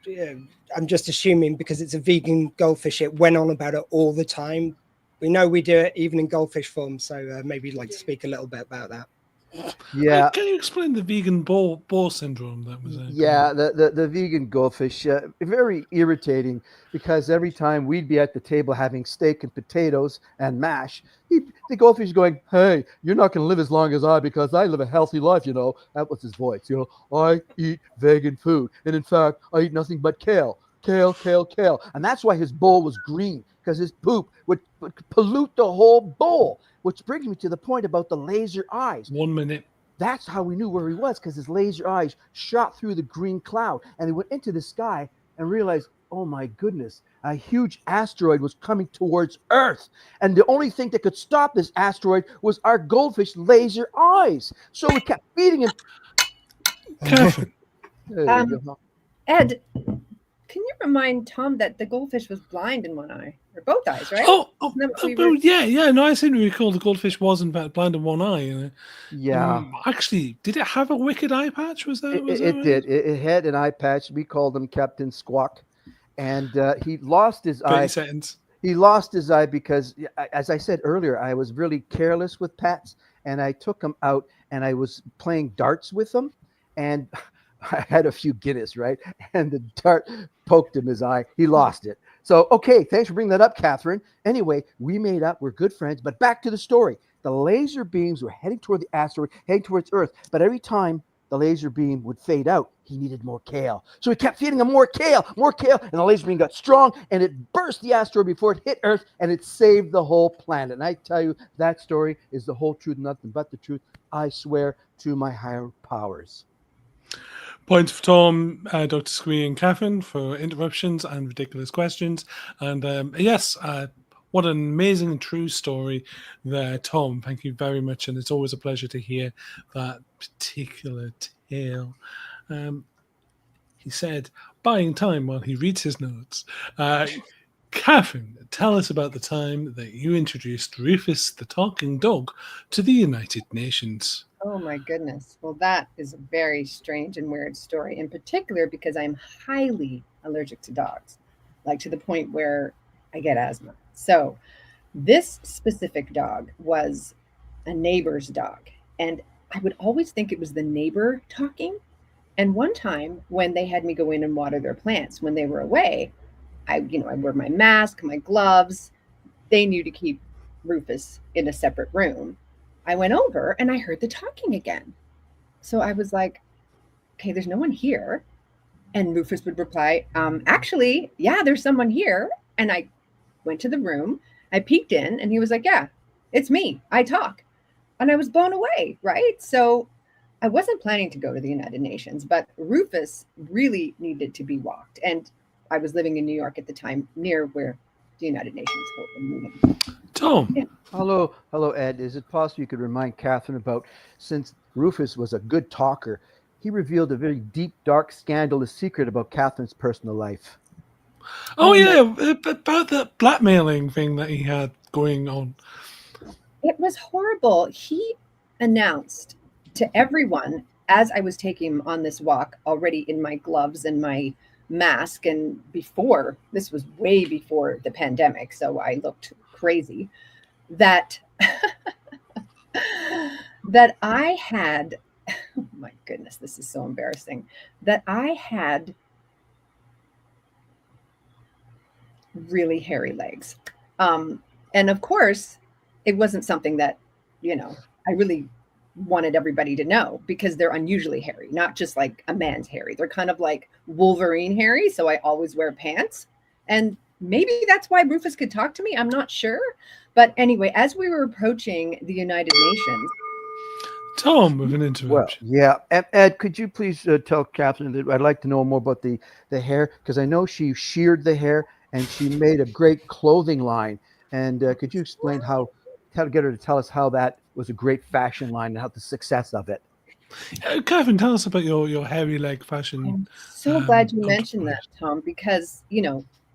assuming because it's a vegan goldfish, it went on about it all the time. We know we do it even in goldfish form, so maybe you'd like to speak a little bit about that. Yeah. Can you explain the vegan boar syndrome that was there? Yeah, the vegan goldfish, very irritating because every time we'd be at the table having steak and potatoes and mash, the goldfish is going, hey, you're not going to live as long as I because I live a healthy life, you know. That was his voice, you know. I eat vegan food. And in fact, I eat nothing but kale. Kale. And that's why his bowl was green, because his poop would pollute the whole bowl, which brings me to the point about the laser eyes. 1 minute. That's how we knew where he was, because his laser eyes shot through the green cloud, and he went into the sky and realized, oh my goodness, a huge asteroid was coming towards Earth. And the only thing that could stop this asteroid was our goldfish laser eyes. So we kept feeding him. Catherine. There you go. Ed, can you remind Tom that the goldfish was blind in one eye, or both eyes, right? Yeah. No, I seem to recall the goldfish was in fact blind in one eye. Yeah. Actually, did it have a wicked eye patch? Was that? It did. It had an eye patch. We called him Captain Squawk, and he lost his eye. He lost his eye because, as I said earlier, I was really careless with Pats, and I took him out, and I was playing darts with him, and I had a few Guinness, right? And the dart poked him his eye. He lost it. So, okay, thanks for bringing that up, Catherine. Anyway, we made up. We're good friends. But back to the story. The laser beams were heading toward the asteroid, heading towards Earth. But every time the laser beam would fade out, he needed more kale. So we kept feeding him more kale, and the laser beam got strong, and it burst the asteroid before it hit Earth, and it saved the whole planet. And I tell you, that story is the whole truth, nothing but the truth. I swear to my higher powers. Points for Tom, Dr. Squee, and Catherine for interruptions and ridiculous questions. And yes, what an amazing and true story there, Tom. Thank you very much. And it's always a pleasure to hear that particular tale. He said, buying time while he reads his notes. Catherine, tell us about the time that you introduced Rufus the talking dog to the United Nations. Oh my goodness. Well, that is a very strange and weird story, in particular because I'm highly allergic to dogs, like to the point where I get asthma. So this specific dog was a neighbor's dog, and I would always think it was the neighbor talking. And one time when they had me go in and water their plants when they were away, I wore my mask, my gloves. They knew to keep Rufus in a separate room. I went over and I heard the talking again. So I was like, okay, there's no one here. And Rufus would reply, actually, yeah, there's someone here. And I went to the room, I peeked in, and he was like, yeah, it's me, I talk. And I was blown away, right? So I wasn't planning to go to the United Nations, but Rufus really needed to be walked. And I was living in New York at the time, near where the United Nations hold a meeting. Tom. Yeah. Hello, Ed. Is it possible you could remind Catherine about, since Rufus was a good talker, he revealed a very deep, dark, scandalous secret about Catherine's personal life. Oh, yeah, about that blackmailing thing that he had going on. It was horrible. He announced to everyone as I was taking him on this walk, already in my gloves and my mask, and this was way before the pandemic, so I looked crazy, that that I had, oh my goodness, this is so embarrassing, that I had really hairy legs. And of course, it wasn't something that, I really wanted everybody to know, because they're unusually hairy, not just like a man's hairy. They're kind of like Wolverine hairy. So I always wear pants. And maybe that's why Rufus could talk to me. I'm not sure. But anyway, as we were approaching the United Nations. Tom, with an interruption. Well, yeah. Ed, could you please tell Catherine that I'd like to know more about the hair, because I know she sheared the hair and she made a great clothing line. And could you explain how to get her to tell us how that was a great fashion line and how the success of it? Catherine, tell us about your hairy leg fashion. I'm so glad you mentioned that, Tom, because,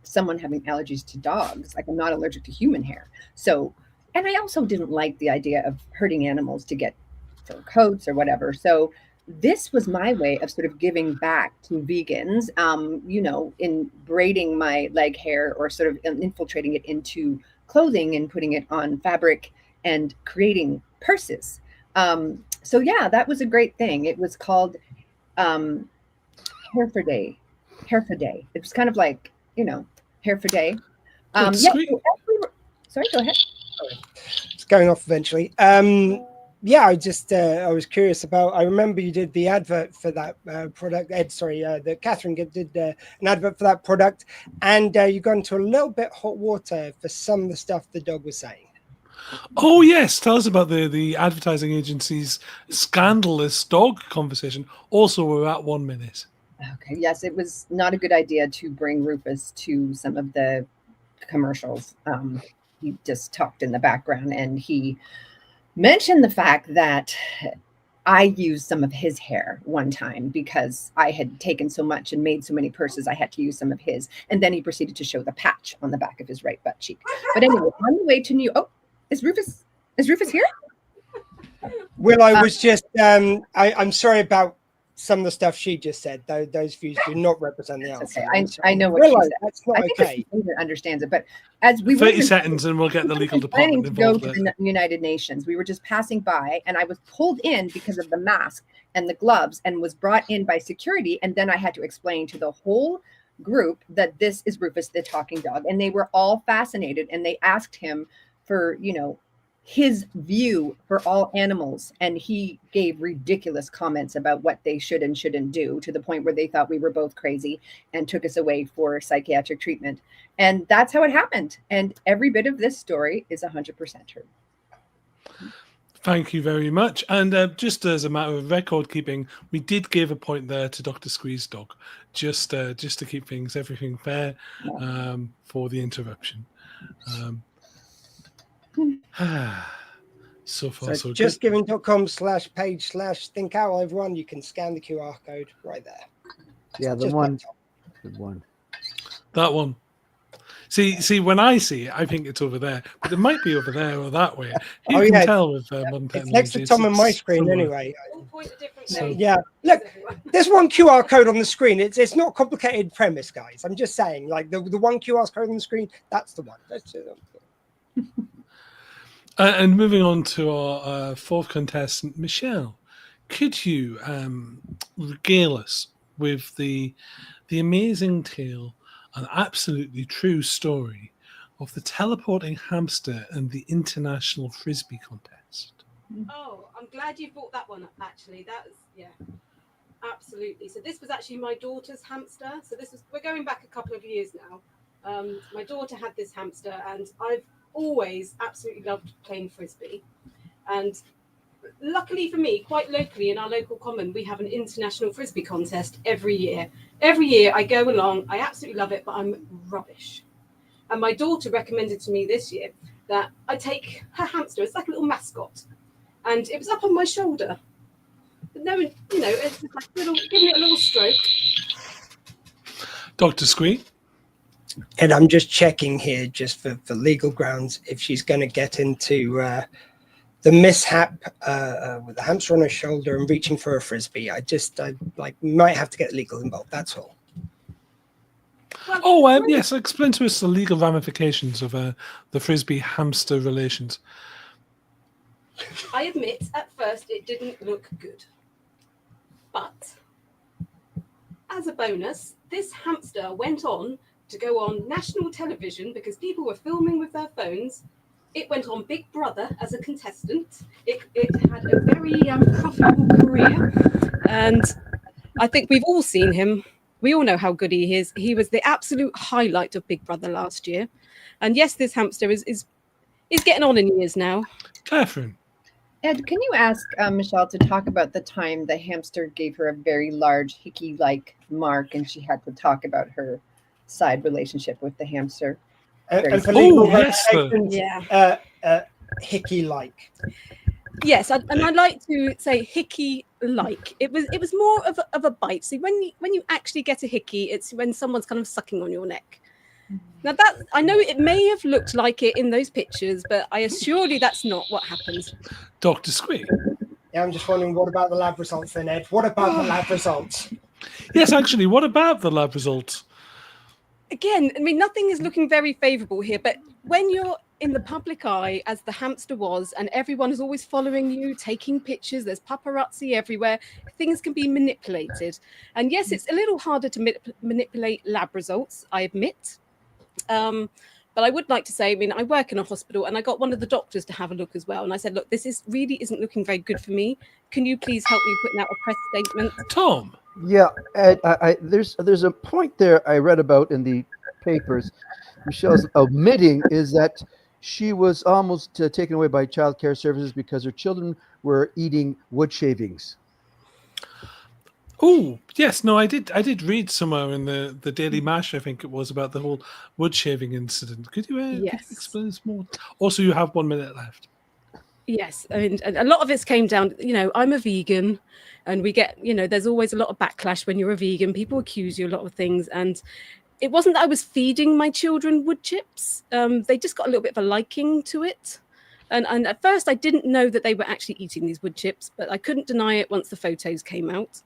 someone having allergies to dogs, like I'm not allergic to human hair. So, and I also didn't like the idea of hurting animals to get fur coats or whatever. So this was my way of sort of giving back to vegans, in braiding my leg hair or sort of infiltrating it into clothing and putting it on fabric and creating purses. So yeah, that was a great thing. It was called Hair for Day. It was kind of like, Hair for Day. Yeah, sorry, go ahead. It's going off eventually. Yeah, I was curious about, I remember you did the advert for that product, Ed, sorry, that Catherine did an advert for that product, and you got into a little bit hot water for some of the stuff the dog was saying. Oh, yes. Tell us about the advertising agency's scandalous dog conversation. Also, we're at 1 minute. Okay, yes, it was not a good idea to bring Rufus to some of the commercials. He just talked in the background, and he mentioned the fact that I used some of his hair one time because I had taken so much and made so many purses, I had to use some of his. And then he proceeded to show the patch on the back of his right butt cheek. But anyway, on the way to is Rufus here? Will, I was just, I'm sorry about some of the stuff she just said. Those views do not represent the answer. Okay, I know what Willow, she said. that's not I think okay. she understands it, but as we 30 seconds and we'll get the legal planning department to go involved. to the United Nations, we were just passing by, and I was pulled in because of the mask and the gloves, and was brought in by security. And then I had to explain to the whole group that this is Rufus the talking dog, and they were all fascinated, and they asked him for, his view for all animals, and he gave ridiculous comments about what they should and shouldn't do, to the point where they thought we were both crazy and took us away for psychiatric treatment. And that's how it happened. And every bit of this story is 100% true. Thank you very much. And just as a matter of record keeping, we did give a point there to Dr. Squee's dog, just to keep everything fair, for the interruption. So far, so good. justgiving.com/page/think owl, everyone. You can scan the QR code right there. Yeah, the Just one. Good one. That one. See, when I see it, I think it's over there, but it might be over there or that way. You can tell with modern technology. It's next to Tom and my screen somewhere. anyway. So- Yeah, look, there's one QR code on the screen. It's not a complicated premise, guys. I'm just saying, like the one QR code on the screen, that's the one. That's it. And moving on to our fourth contestant, Michelle, could you regale us with the amazing tale, an absolutely true story of the teleporting hamster and the international frisbee contest? Oh, I'm glad you brought that one up, actually. Absolutely. So this was actually my daughter's hamster. So we're going back a couple of years now. My daughter had this hamster, and I've always absolutely loved playing frisbee. And luckily for me, quite locally in our local common, we have an international frisbee contest every year. Every year I go along, I absolutely love it, but I'm rubbish. And my daughter recommended to me this year that I take her hamster, it's like a little mascot, and it was up on my shoulder. But no, it's just like giving it a little stroke. Dr. Squee? And I'm just checking here, just for legal grounds, if she's going to get into the mishap with the hamster on her shoulder and reaching for a frisbee. I might have to get legal involved. That's all. Yes. Explain to us the legal ramifications of the frisbee hamster relations. I admit, at first, it didn't look good. But as a bonus, this hamster went on to go on national television because people were filming with their phones. It went on Big Brother as a contestant. It had a very profitable career. And I think we've all seen him. We all know how good he is. He was the absolute highlight of Big Brother last year. And yes, this hamster is getting on in years now. Catherine. Ed, can you ask Michelle to talk about the time the hamster gave her a very large hickey-like mark, and she had to talk about her side relationship with the hamster? And for legal hickey-like. Yes, and I like to say hickey-like. It was more of a bite. See, when you actually get a hickey, it's when someone's kind of sucking on your neck. Now that I know it may have looked like it in those pictures, but I assure you that's not what happened. Dr. Squee. Yeah, I'm just wondering, what about the lab results then, Ed? What about the lab results? Yes, actually, what about the lab results? Again, I mean, nothing is looking very favourable here, but when you're in the public eye, as the hamster was, and everyone is always following you, taking pictures, there's paparazzi everywhere, things can be manipulated. And yes, it's a little harder to manipulate lab results, I admit. But I would like to say, I mean, I work in a hospital, and I got one of the doctors to have a look as well. And I said, look, this really isn't looking very good for me. Can you please help me putting out a press statement? Tom. Yeah, Ed, there's a point there I read about in the papers. Michelle's omitting is that she was almost taken away by child care services because her children were eating wood shavings. Oh yes, no, I did read somewhere in the Daily Mash, I think it was, about the whole wood shaving incident. Could you Yes. explain this more? Also, you have 1 minute left. Yes, I mean, a lot of this came down, I'm a vegan, and we get, there's always a lot of backlash when you're a vegan. People accuse you of a lot of things, and it wasn't that I was feeding my children wood chips. They just got a little bit of a liking to it. And at first I didn't know that they were actually eating these wood chips, but I couldn't deny it once the photos came out.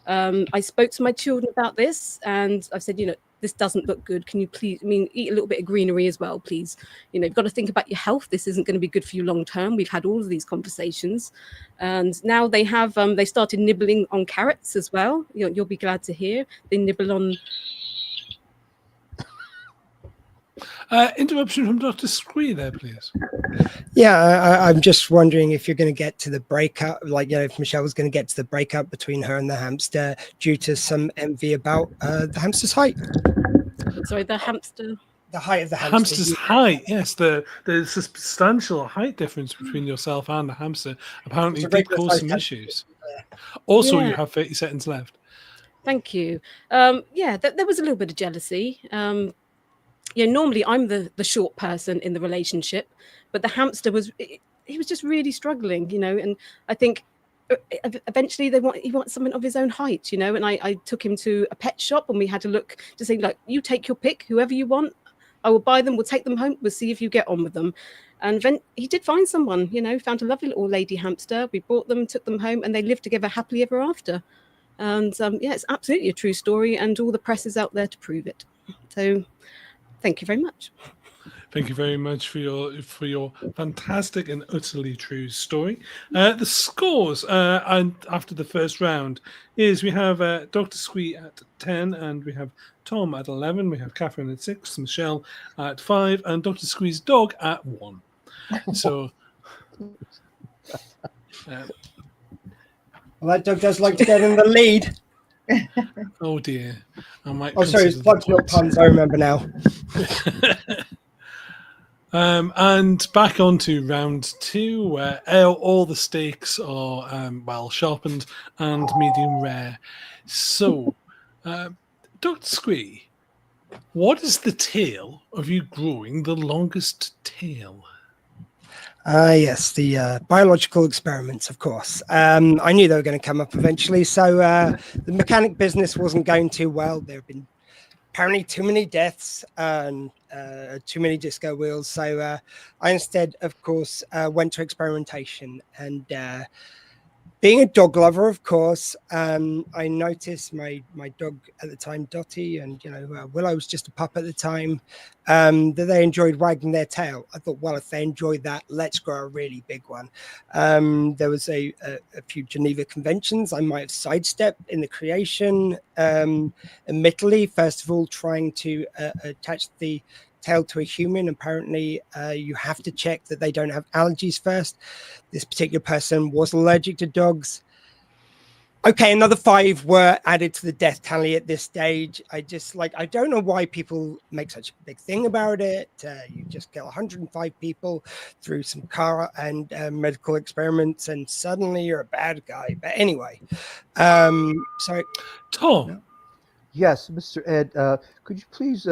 I spoke to my children about this, and I said, this doesn't look good. Can you please, eat a little bit of greenery as well, please? You've got to think about your health. This isn't going to be good for you long term. We've had all of these conversations, and now they have, they started nibbling on carrots as well. You'll be glad to hear they nibble on. Interruption from Dr. Squee there, please. Yeah, I'm just wondering if you're going to get to the breakup, if Michelle was going to get to the breakup between her and the hamster due to some envy about the hamster's height. Sorry, the hamster. The height of the hamster. Hamster's height, yes. There's a substantial height difference between yourself and the hamster. Apparently, did cause some issues. Also, you have 30 seconds left. Thank you. There was a little bit of jealousy. Normally I'm the short person in the relationship, but the hamster he was just really struggling, and I think eventually he wants something of his own height, and I took him to a pet shop, and we had to look to say, like, you take your pick, whoever you want, I will buy them, we'll take them home, we'll see if you get on with them. And then he did find someone, found a lovely little lady hamster. We bought them, took them home, and they lived together happily ever after. And it's absolutely a true story, and all the press is out there to prove it. So thank you very much. Thank you very much for your fantastic and utterly true story. The scores and after the first round is we have Dr. Squee at 10, and we have Tom at 11. We have Catherine at 6, Michelle at 5, and Dr. Squee's dog at 1. So, well, that dog does like to get in the lead. Oh dear. Sorry, it's plugs, not puns. I remember now. And back on to round 2, where all the stakes are well sharpened and medium rare. So, Dr. Squee, what is the tale of you growing the longest tail? Yes, the biological experiments, of course. I knew they were going to come up eventually. So the mechanic business wasn't going too well. There have been apparently too many deaths and too many disco wheels. So I instead, of course, went to experimentation. And being a dog lover, of course, I noticed my dog at the time, Dottie, and Willow was just a pup at the time, that they enjoyed wagging their tail. I thought, well, if they enjoyed that, let's grow a really big one. There was a few Geneva conventions I might have sidestepped in the creation. Admittedly, first of all, trying to attach the tail to a human. Apparently, you have to check that they don't have allergies first. This particular person was allergic to dogs. Okay, another 5 were added to the death tally at this stage. I don't know why people make such a big thing about it. You just kill 105 people through some car and medical experiments, and suddenly you're a bad guy. But anyway, sorry. Tom. Yes, Mr. Ed, could you please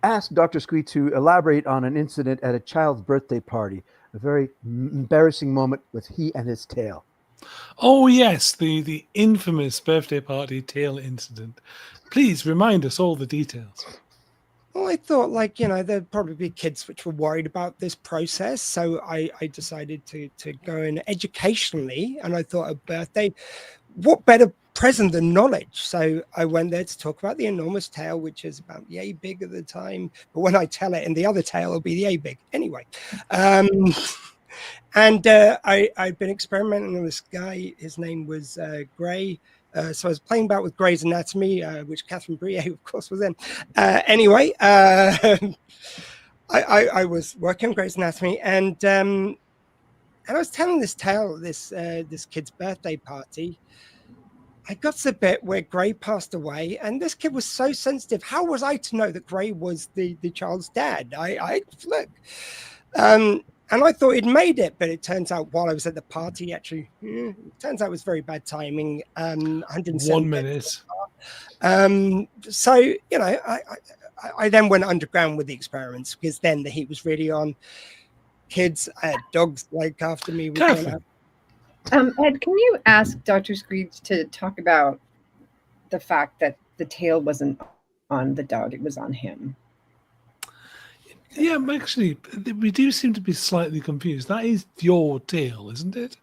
ask Dr. Squee to elaborate on an incident at a child's birthday party, a very embarrassing moment with he and his tail? Oh yes, the infamous birthday party tail incident. Please remind us all the details. Well, I thought, there'd probably be kids which were worried about this process. So I decided to go in educationally, and I thought a birthday, what better present than knowledge? So I went there to talk about the enormous tail, which is about yay big at the time. But when I tell it, and the other tail will be yay big. Anyway. And I'd been experimenting with this guy. His name was Gray. So I was playing about with Gray's Anatomy, which Catherine Bruier, of course, was in. Anyway, I was working on Gray's Anatomy, and I was telling this tale at this kid's birthday party. I got to the bit where Gray passed away, and this kid was so sensitive. How was I to know that Gray was the child's dad? Look. And I thought he'd made it, but it turns out while I was at the party, actually, it turns out it was very bad timing. 107 1 minute. So, you know, I then went underground with the experiments because then the heat was really on. Kids, dogs like after me. Ed, can you ask Dr. Screech to talk about the fact that the tail wasn't on the dog, it was on him? Yeah, actually, we do seem to be slightly confused. That is your tail, isn't it?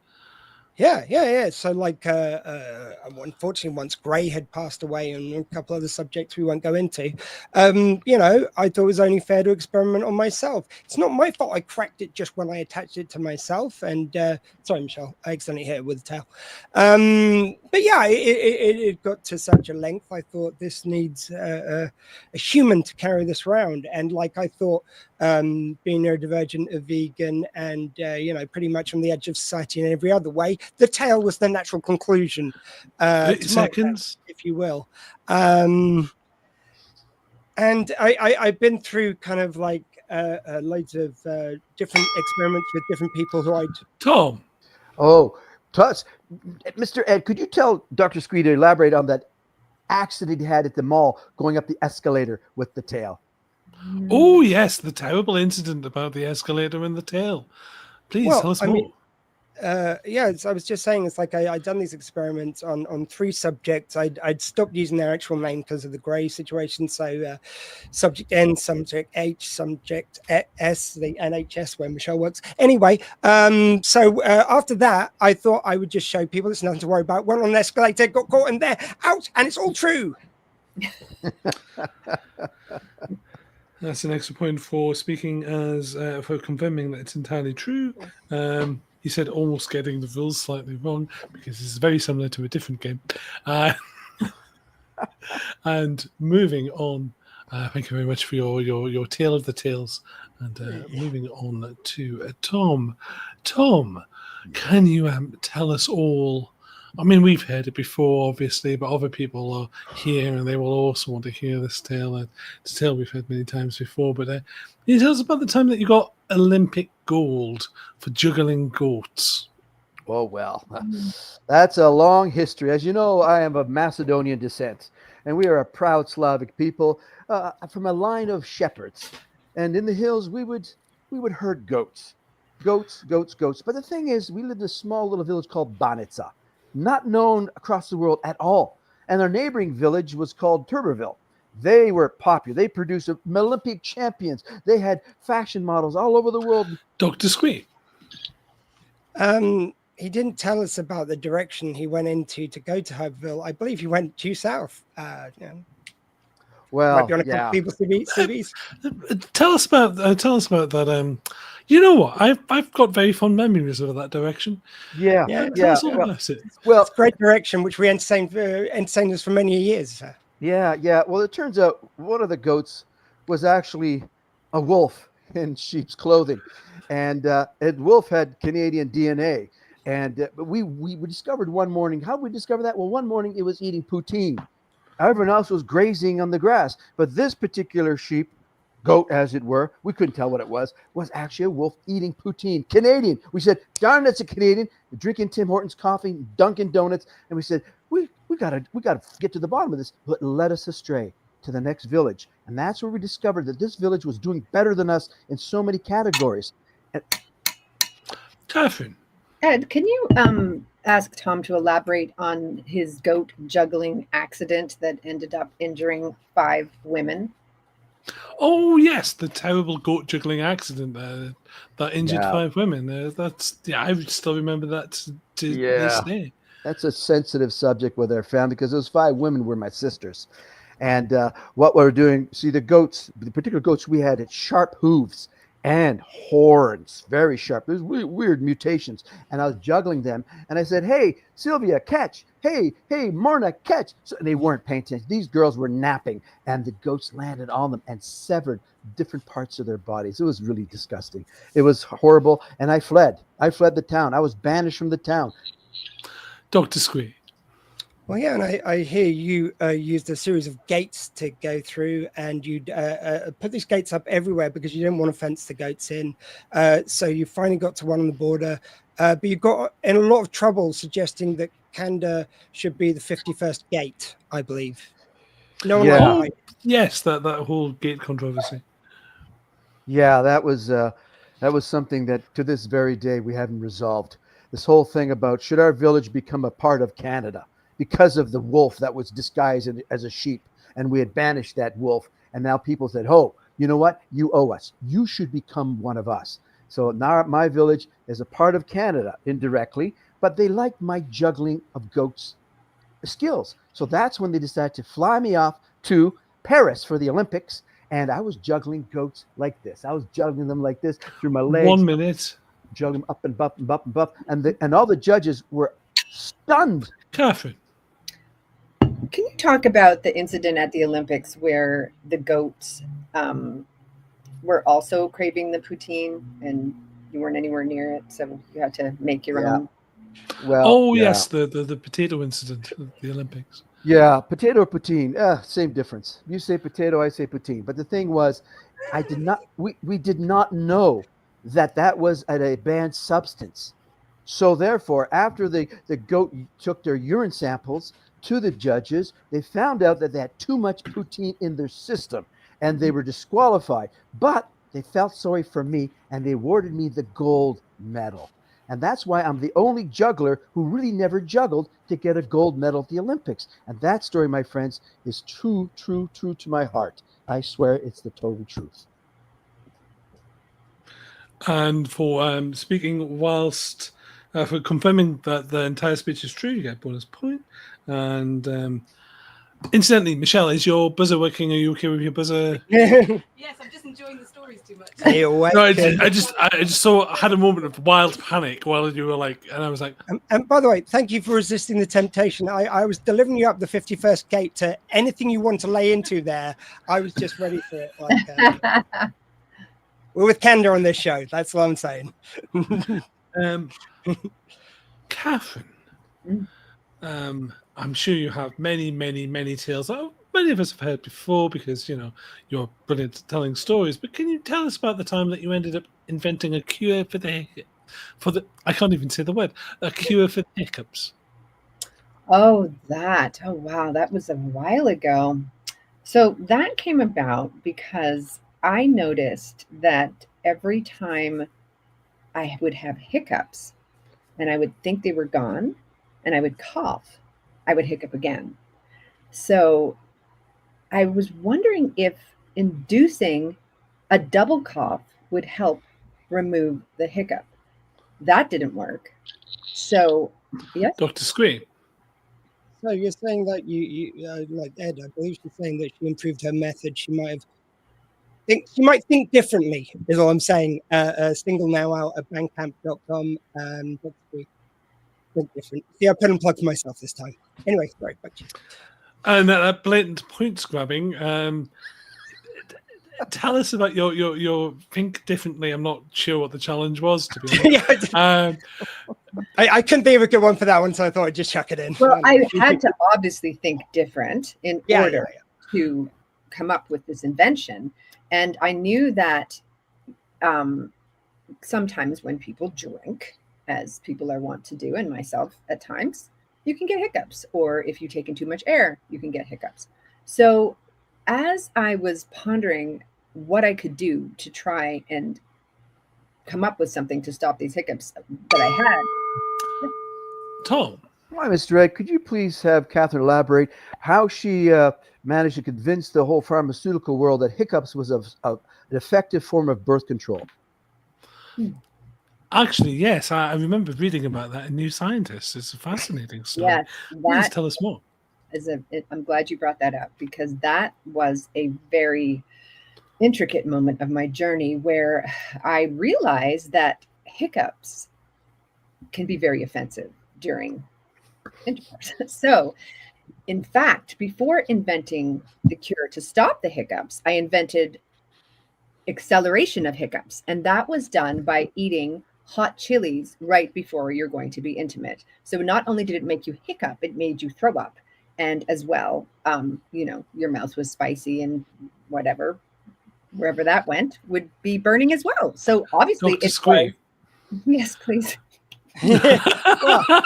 Yeah. So, like, unfortunately, once Gray had passed away and a couple other subjects we won't go into, you know, I thought it was only fair to experiment on myself. It's not my fault I cracked it just when I attached it to myself. And sorry, Michelle, I accidentally hit it with the tail. But yeah, it got to such a length. I thought this needs a human to carry this around. And like I thought, being neurodivergent, a vegan, and you know, pretty much on the edge of society in every other way, the tail was the natural conclusion. 30 seconds, if you will. And I've been through kind of like loads of different experiments with different people who Tom. Oh, Tuss, Mr. Ed, could you tell Dr. Scree to elaborate on that accident he had at the mall going up the escalator with the tail? Oh, yes, the terrible incident about the escalator and the tail. Please tell us more. Mean, yeah, I was just saying, it's like I'd done these experiments on 3 subjects. I'd stopped using their actual name because of the Gray situation. So subject N, subject H, subject S, the NHS where Michelle works. Anyway, so after that, I thought I would just show people there's nothing to worry about. Went on an escalator, got caught in there, out, and it's all true. That's an extra point for speaking as for confirming that it's entirely true. He said almost getting the rules slightly wrong because it's very similar to a different game. And moving on, thank you very much for your tale of the tales. And moving on to Tom. Tom, can you tell us all? I mean, we've heard it before, obviously, but other people are here and they will also want to hear this tale. It's a tale we've heard many times before. But can you tell us about the time that you got Olympic gold for juggling goats? Oh, well, that's a long history. As you know, I am of Macedonian descent, and we are a proud Slavic people from a line of shepherds. And in the hills, we would herd goats. Goats. But the thing is, we lived in a small little village called Banitsa, not known across the world at all. And our neighboring village was called Turberville. They were popular. They produced Olympic champions. They had fashion models all over the world. Dr. Squee. He didn't tell us about the direction he went into to go to Hopeville. I believe he went due south. Well, yeah. CVs. Tell us about that. You know what? I've got very fond memories of that direction. Yeah. Tell us all about it. Well, it's a great direction, which we entertained us for many years. Yeah. Well, it turns out one of the goats was actually a wolf in sheep's clothing, and wolf had Canadian DNA. And we discovered one morning. How did we discover that? Well, one morning it was eating poutine. Everyone else was grazing on the grass, but this particular sheep, goat as it were, we couldn't tell what it was actually a wolf eating poutine. Canadian. We said, darn, that's a Canadian. We're drinking Tim Hortons coffee, Dunkin' Donuts, and we said, we gotta get to the bottom of this. But it led us astray to the next village, and that's where we discovered that this village was doing better than us in so many categories. Catherine. Ed, can you ask Tom to elaborate on his goat juggling accident that ended up injuring 5 women? Oh yes, the terrible goat juggling accident that injured 5 women. I still remember that to this day. That's a sensitive subject with our family because those 5 women were my sisters, and what we were doing. See, the particular goats we had sharp hooves and horns, very sharp. There's weird mutations, and I was juggling them, and I said, "Hey, Sylvia, catch! Hey, Morna, catch!" So they weren't paying attention. These girls were napping, and the goats landed on them and severed different parts of their bodies. It was really disgusting. It was horrible, and I fled. I fled the town. I was banished from the town. Dr. Squee. Well, yeah, and I hear you used a series of gates to go through, and you'd put these gates up everywhere because you didn't want to fence the goats in. So you finally got to one on the border, but you got in a lot of trouble suggesting that Kanda should be the 51st gate, I believe. No one liked Oh, that. yes, that whole gate controversy. Yeah, that was something that to this very day we haven't resolved. This whole thing about should our village become a part of Canada because of the wolf that was disguised as a sheep, and we had banished that wolf, and now people said, "Oh, you know what? You owe us. You should become one of us." So now my village is a part of Canada indirectly, but they like my juggling of goats skills. So that's when they decided to fly me off to Paris for the Olympics. And I was juggling goats like this. I was juggling them like this through my legs. 1 minute. Juggling them up and buff and buff and buff. And all the judges were stunned. Catherine. Can you talk about the incident at the Olympics where the goats were also craving the poutine and you weren't anywhere near it, so you had to make your own? Well, yes, the potato incident at the Olympics. Yeah, potato or poutine, same difference. You say potato, I say poutine. But the thing was, we did not know that was a banned substance. So therefore, after the goat took their urine samples to the judges, they found out that they had too much poutine in their system and they were disqualified. But they felt sorry for me and they awarded me the gold medal. And that's why I'm the only juggler who really never juggled to get a gold medal at the Olympics. And that story, my friends, is true to my heart. I swear it's the total truth. And for speaking whilst, for confirming that the entire speech is true, you get a bonus point. And incidentally, Michelle, is your buzzer working? Are you okay with your buzzer? Yes, I'm just enjoying the stories too much. No, I just had a moment of wild panic while you were like, and I was like, and by the way, thank you for resisting the temptation. I was delivering you up the 51st gate to anything you want to lay into there. I was just ready for it. We're with Kanda on this show. That's what I'm saying. Catherine, I'm sure you have many tales that many of us have heard before because, you're brilliant at telling stories. But can you tell us about the time that you ended up inventing a cure for the I can't even say the word, a cure for hiccups? Oh, wow, that was a while ago. So that came about because I noticed that every time I would have hiccups and I would think they were gone and I would cough, I would hiccup again. So I was wondering if inducing a double cough would help remove the hiccup. That didn't work. So, yes. Dr. Squee. So you're saying that you like Ed, I believe she's saying that she improved her method. She might think differently, is all I'm saying. Single now out at bandcamp.com. Think different. See, I put and plug for myself this time. Anyway, sorry, back to you. And that blatant points grabbing. Tell us about your think differently. I'm not sure what the challenge was, to be honest. I couldn't think of a good one for that one, so I thought I'd just chuck it in. Well, I had to obviously think different in order to come up with this invention. And I knew that sometimes when people drink, as people are wont to do, and myself at times, you can get hiccups. Or if you take in too much air, you can get hiccups. So as I was pondering what I could do to try and come up with something to stop these hiccups that I had. Tom. Hi, Mr. Ed. Could you please have Catherine elaborate how she managed to convince the whole pharmaceutical world that hiccups was an effective form of birth control? Actually, yes, I remember reading about that in New Scientist. It's a fascinating story. Yes, Please tell us more. I'm glad you brought that up because that was a very intricate moment of my journey where I realized that hiccups can be very offensive during intercourse. So, in fact, before inventing the cure to stop the hiccups, I invented acceleration of hiccups. And that was done by eating hot chilies right before you're going to be intimate. So not only did it make you hiccup, it made you throw up. and as well, you know, your mouth was spicy and whatever, wherever that went would be burning as well. So obviously Dr. it Squee. was. Yes, please. Well,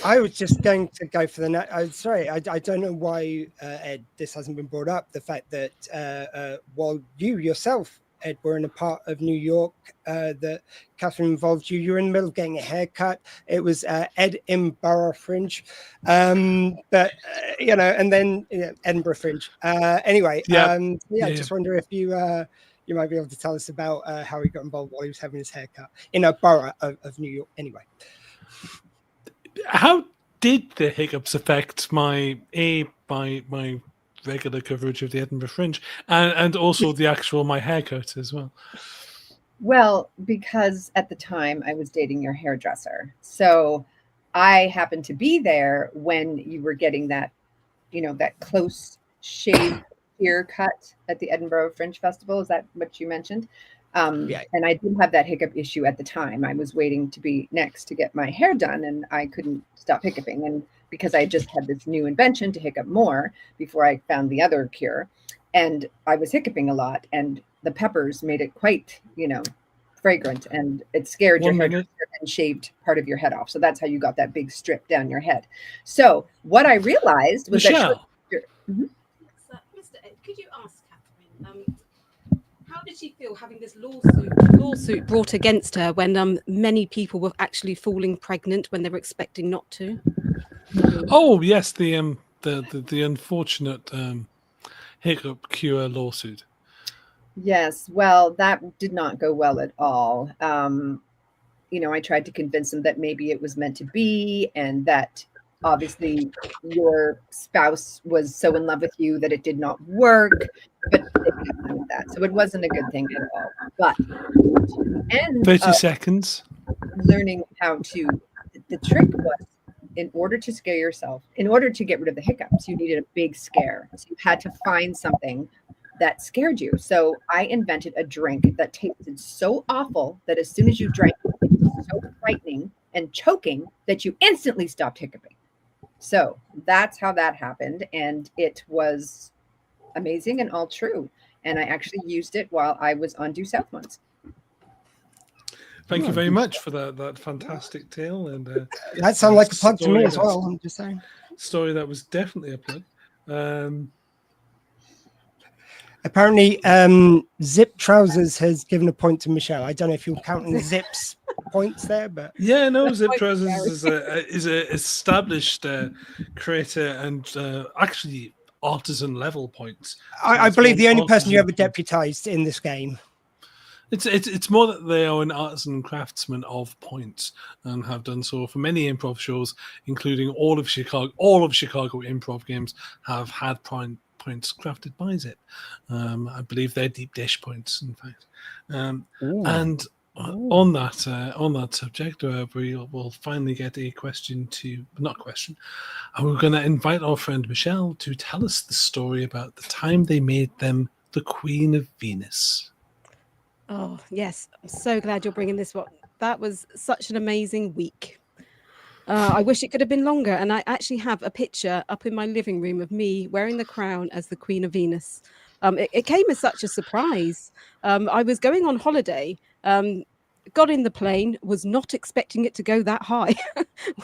I was just going to go for the. Sorry, I don't know why, Ed, this hasn't been brought up. The fact that while you yourself, Ed, were in a part of New York that Catherine involved you, you were in the middle of getting a haircut. It was Edinburgh Fringe, but you know, and then Edinburgh Fringe. Anyway, Yeah. just wonder if you might be able to tell us about how he got involved while he was having his haircut in a borough of New York. Anyway. How did the hiccups affect my regular coverage of the Edinburgh Fringe and also the actual my haircut as well? Well, because at the time I was dating your hairdresser, so I happened to be there when you were getting that, you know, that close shave ear cut at the Edinburgh Fringe Festival. Is that what you mentioned? Yeah. And I did have that hiccup issue at the time. I was waiting to be next to get my hair done, and I couldn't stop hiccuping. And because I just had this new invention to hiccup more before I found the other cure, and I was hiccuping a lot, and the peppers made it quite, you know, fragrant, and it scared your hairdresser and shaved part of your head off. So that's how you got that big strip down your head. So what I realized was Michelle. that. Mr. Ed, could you ask Catherine, how did she feel having this lawsuit brought against her when many people were actually falling pregnant when they were expecting not to? Oh yes, the unfortunate hiccup cure lawsuit. Yes, well, that did not go well at all. You know, I tried to convince them that maybe it was meant to be, and that obviously your spouse was so in love with you that it did not work, but they didn't know that. So it wasn't a good thing at all. But and 30 seconds. Learning how to, the trick was, in order to scare yourself, in order to get rid of the hiccups, you needed a big scare. So you had to find something that scared you. So I invented a drink that tasted so awful that as soon as you drank it, it was so frightening and choking that you instantly stopped hiccuping. So that's how that happened. And it was amazing and all true. And I actually used it while I was on Due South once. Thank you very much for that fantastic tale. And that sounds like a plug to me as well. I'm just saying. Story that was definitely a plug. Apparently, Zip Trousers has given a point to Michelle. I don't know if you're counting Zip's points there, but yeah, no, Zip Trousers is a established creator and actually artisan level points. So I believe the only person you ever deputized in this game. It's more that they are an artisan craftsman of points and have done so for many improv shows, including all of Chicago improv games have had points crafted by Zip. I believe they're deep dish points, in fact. And on that subject, we'll finally get a question we're going to invite our friend Michelle to tell us the story about the time they made them the Queen of Venus. Oh, yes. I'm so glad you're bringing this one. That was such an amazing week. I wish it could have been longer. And I actually have a picture up in my living room of me wearing the crown as the Queen of Venus. It came as such a surprise. I was going on holiday, got in the plane, was not expecting it to go that high.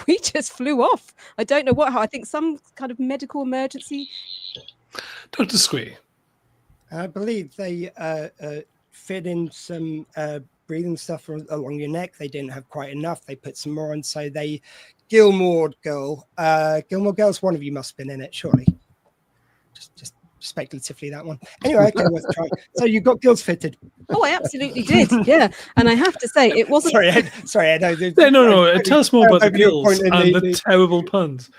We just flew off. I don't know I think some kind of medical emergency. Dr. Squee. I believe they fit in some breathing stuff along your neck. They didn't have quite enough. They put some more on, so they Gilmore Girls, one of you must have been in it, surely. Just speculatively, that one. Anyway, okay, worth a try. So you got gills fitted. Oh, I absolutely did. Yeah, and I have to say, it wasn't. Sorry, Ed. No. Tell us more about the gills and the terrible puns.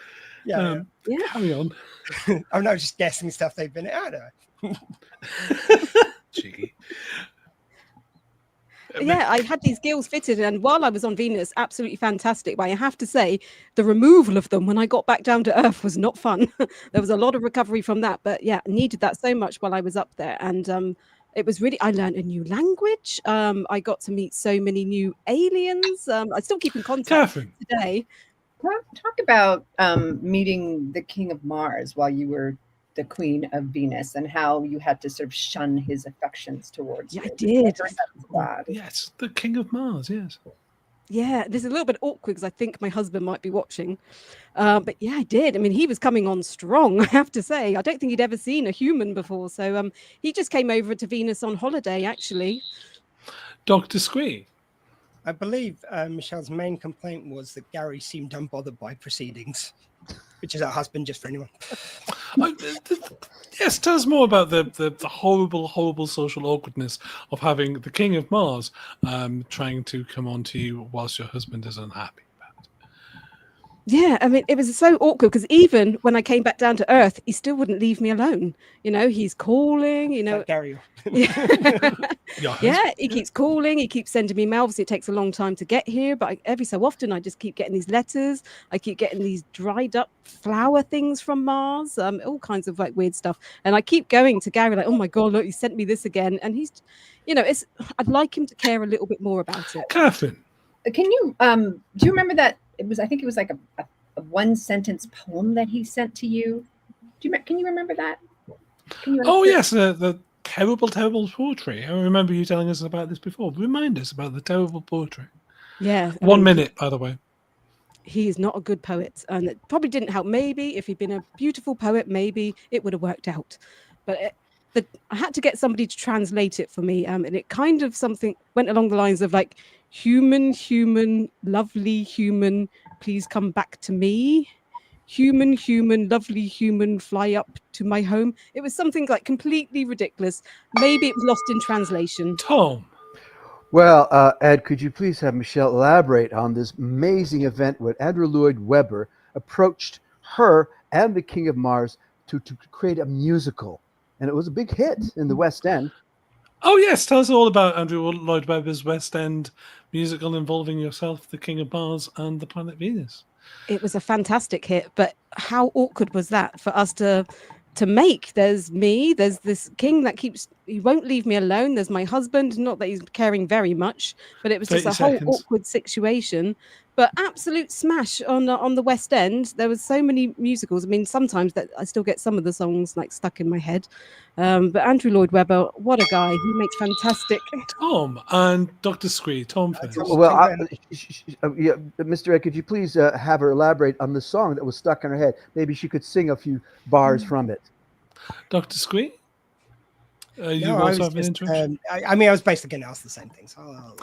Yeah. Carry on. I'm not just guessing stuff they've been. I don't know. Cheeky. Yeah, I had these gills fitted, and while I was on Venus, absolutely fantastic. But I have to say, the removal of them when I got back down to Earth was not fun. There was a lot of recovery from that, but yeah, needed that so much while I was up there. And it was really, I learned a new language. I got to meet so many new aliens. I still keep in contact today. Talk about meeting the King of Mars while you were the Queen of Venus, and how you had to sort of shun his affections towards you. I did. Yes, the King of Mars. Yes. Yeah, this is a little bit awkward because I think my husband might be watching. But yeah, I did. I mean, he was coming on strong, I have to say. I don't think he'd ever seen a human before. So he just came over to Venus on holiday, actually. Dr. Squee. I believe Michelle's main complaint was that Gary seemed unbothered by proceedings, which is her husband, just for anyone. Yes, tell us more about the horrible, horrible social awkwardness of having the King of Mars trying to come on to you whilst your husband is unhappy. Yeah, I mean, it was so awkward because even when I came back down to Earth, he still wouldn't leave me alone. You know, he's calling, you know. Gary. Yeah, he keeps calling, he keeps sending me mail. Obviously, it takes a long time to get here, but every so often I just keep getting these letters. I keep getting these dried up flower things from Mars, all kinds of like weird stuff. And I keep going to Gary like, oh my God, look, he sent me this again. And he's, you know, I'd like him to care a little bit more about it. Catherine. Can you, do you remember that? I think it was like a one sentence poem that he sent to you. Can you remember that? Oh yes, the terrible, terrible poetry. I remember you telling us about this before. Remind us about the terrible poetry. Yeah. 1 minute, by the way. He is not a good poet, and it probably didn't help. Maybe if he'd been a beautiful poet, maybe it would have worked out. But I had to get somebody to translate it for me, and it kind of something went along the lines of like, human, lovely human, please come back to me. Human, lovely human, fly up to my home. It was something like completely ridiculous. Maybe it was lost in translation. Tom. Well, Ed, could you please have Michelle elaborate on this amazing event where Andrew Lloyd Webber approached her and the King of Mars to create a musical? And it was a big hit in the West End. Oh, yes. Tell us all about Andrew Lloyd Webber's West End musical involving yourself, the King of Mars, and the planet Venus. It was a fantastic hit, but how awkward was that for us to make? There's me, there's this king that he won't leave me alone. There's my husband, not that he's caring very much, but it was just a whole awkward situation. But absolute smash on the West End. There was so many musicals. I mean, sometimes that I still get some of the songs like stuck in my head. But Andrew Lloyd Webber, what a guy! He makes fantastic. Tom and Dr. Squee. Tom first. Well, Mr. Ed, could you please have her elaborate on the song that was stuck in her head? Maybe she could sing a few bars from it. Dr. Squee? You No, also have an interest? I mean, I was basically going to ask the same thing. So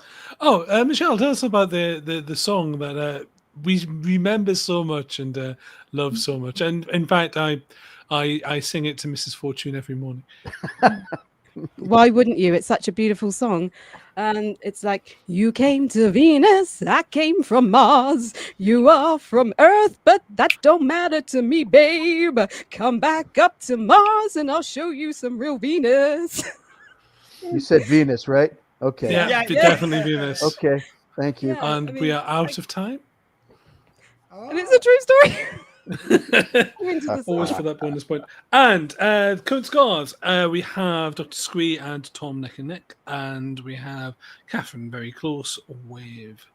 Michelle, tell us about the song that we remember so much and love so much. And in fact, I sing it to Mrs. Fortune every morning. Why wouldn't you? It's such a beautiful song. And it's like, you came to Venus, I came from Mars. You are from Earth, but that don't matter to me, babe. Come back up to Mars and I'll show you some real Venus. You said Venus, right? Okay. Yeah, definitely Venus. Okay, thank you. Yeah, and we are out of time. And it's a true story. Always for that bonus point. And current scores, we have Dr. Squee and Tom neck and neck, and we have Catherine very close with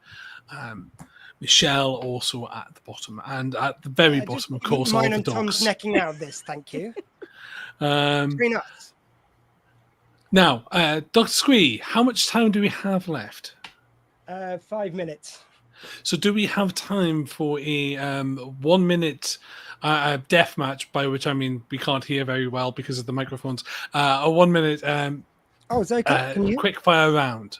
Michelle also at the bottom, and at the very bottom, of course, all mine the and dogs. Tom's necking out of this. Thank you. Very nice. Now, Dr. Squee, how much time do we have left? 5 minutes. So do we have time for a 1 minute death match, by which I mean we can't hear very well because of the microphones, a 1 minute is that okay? Can you? quick fire round?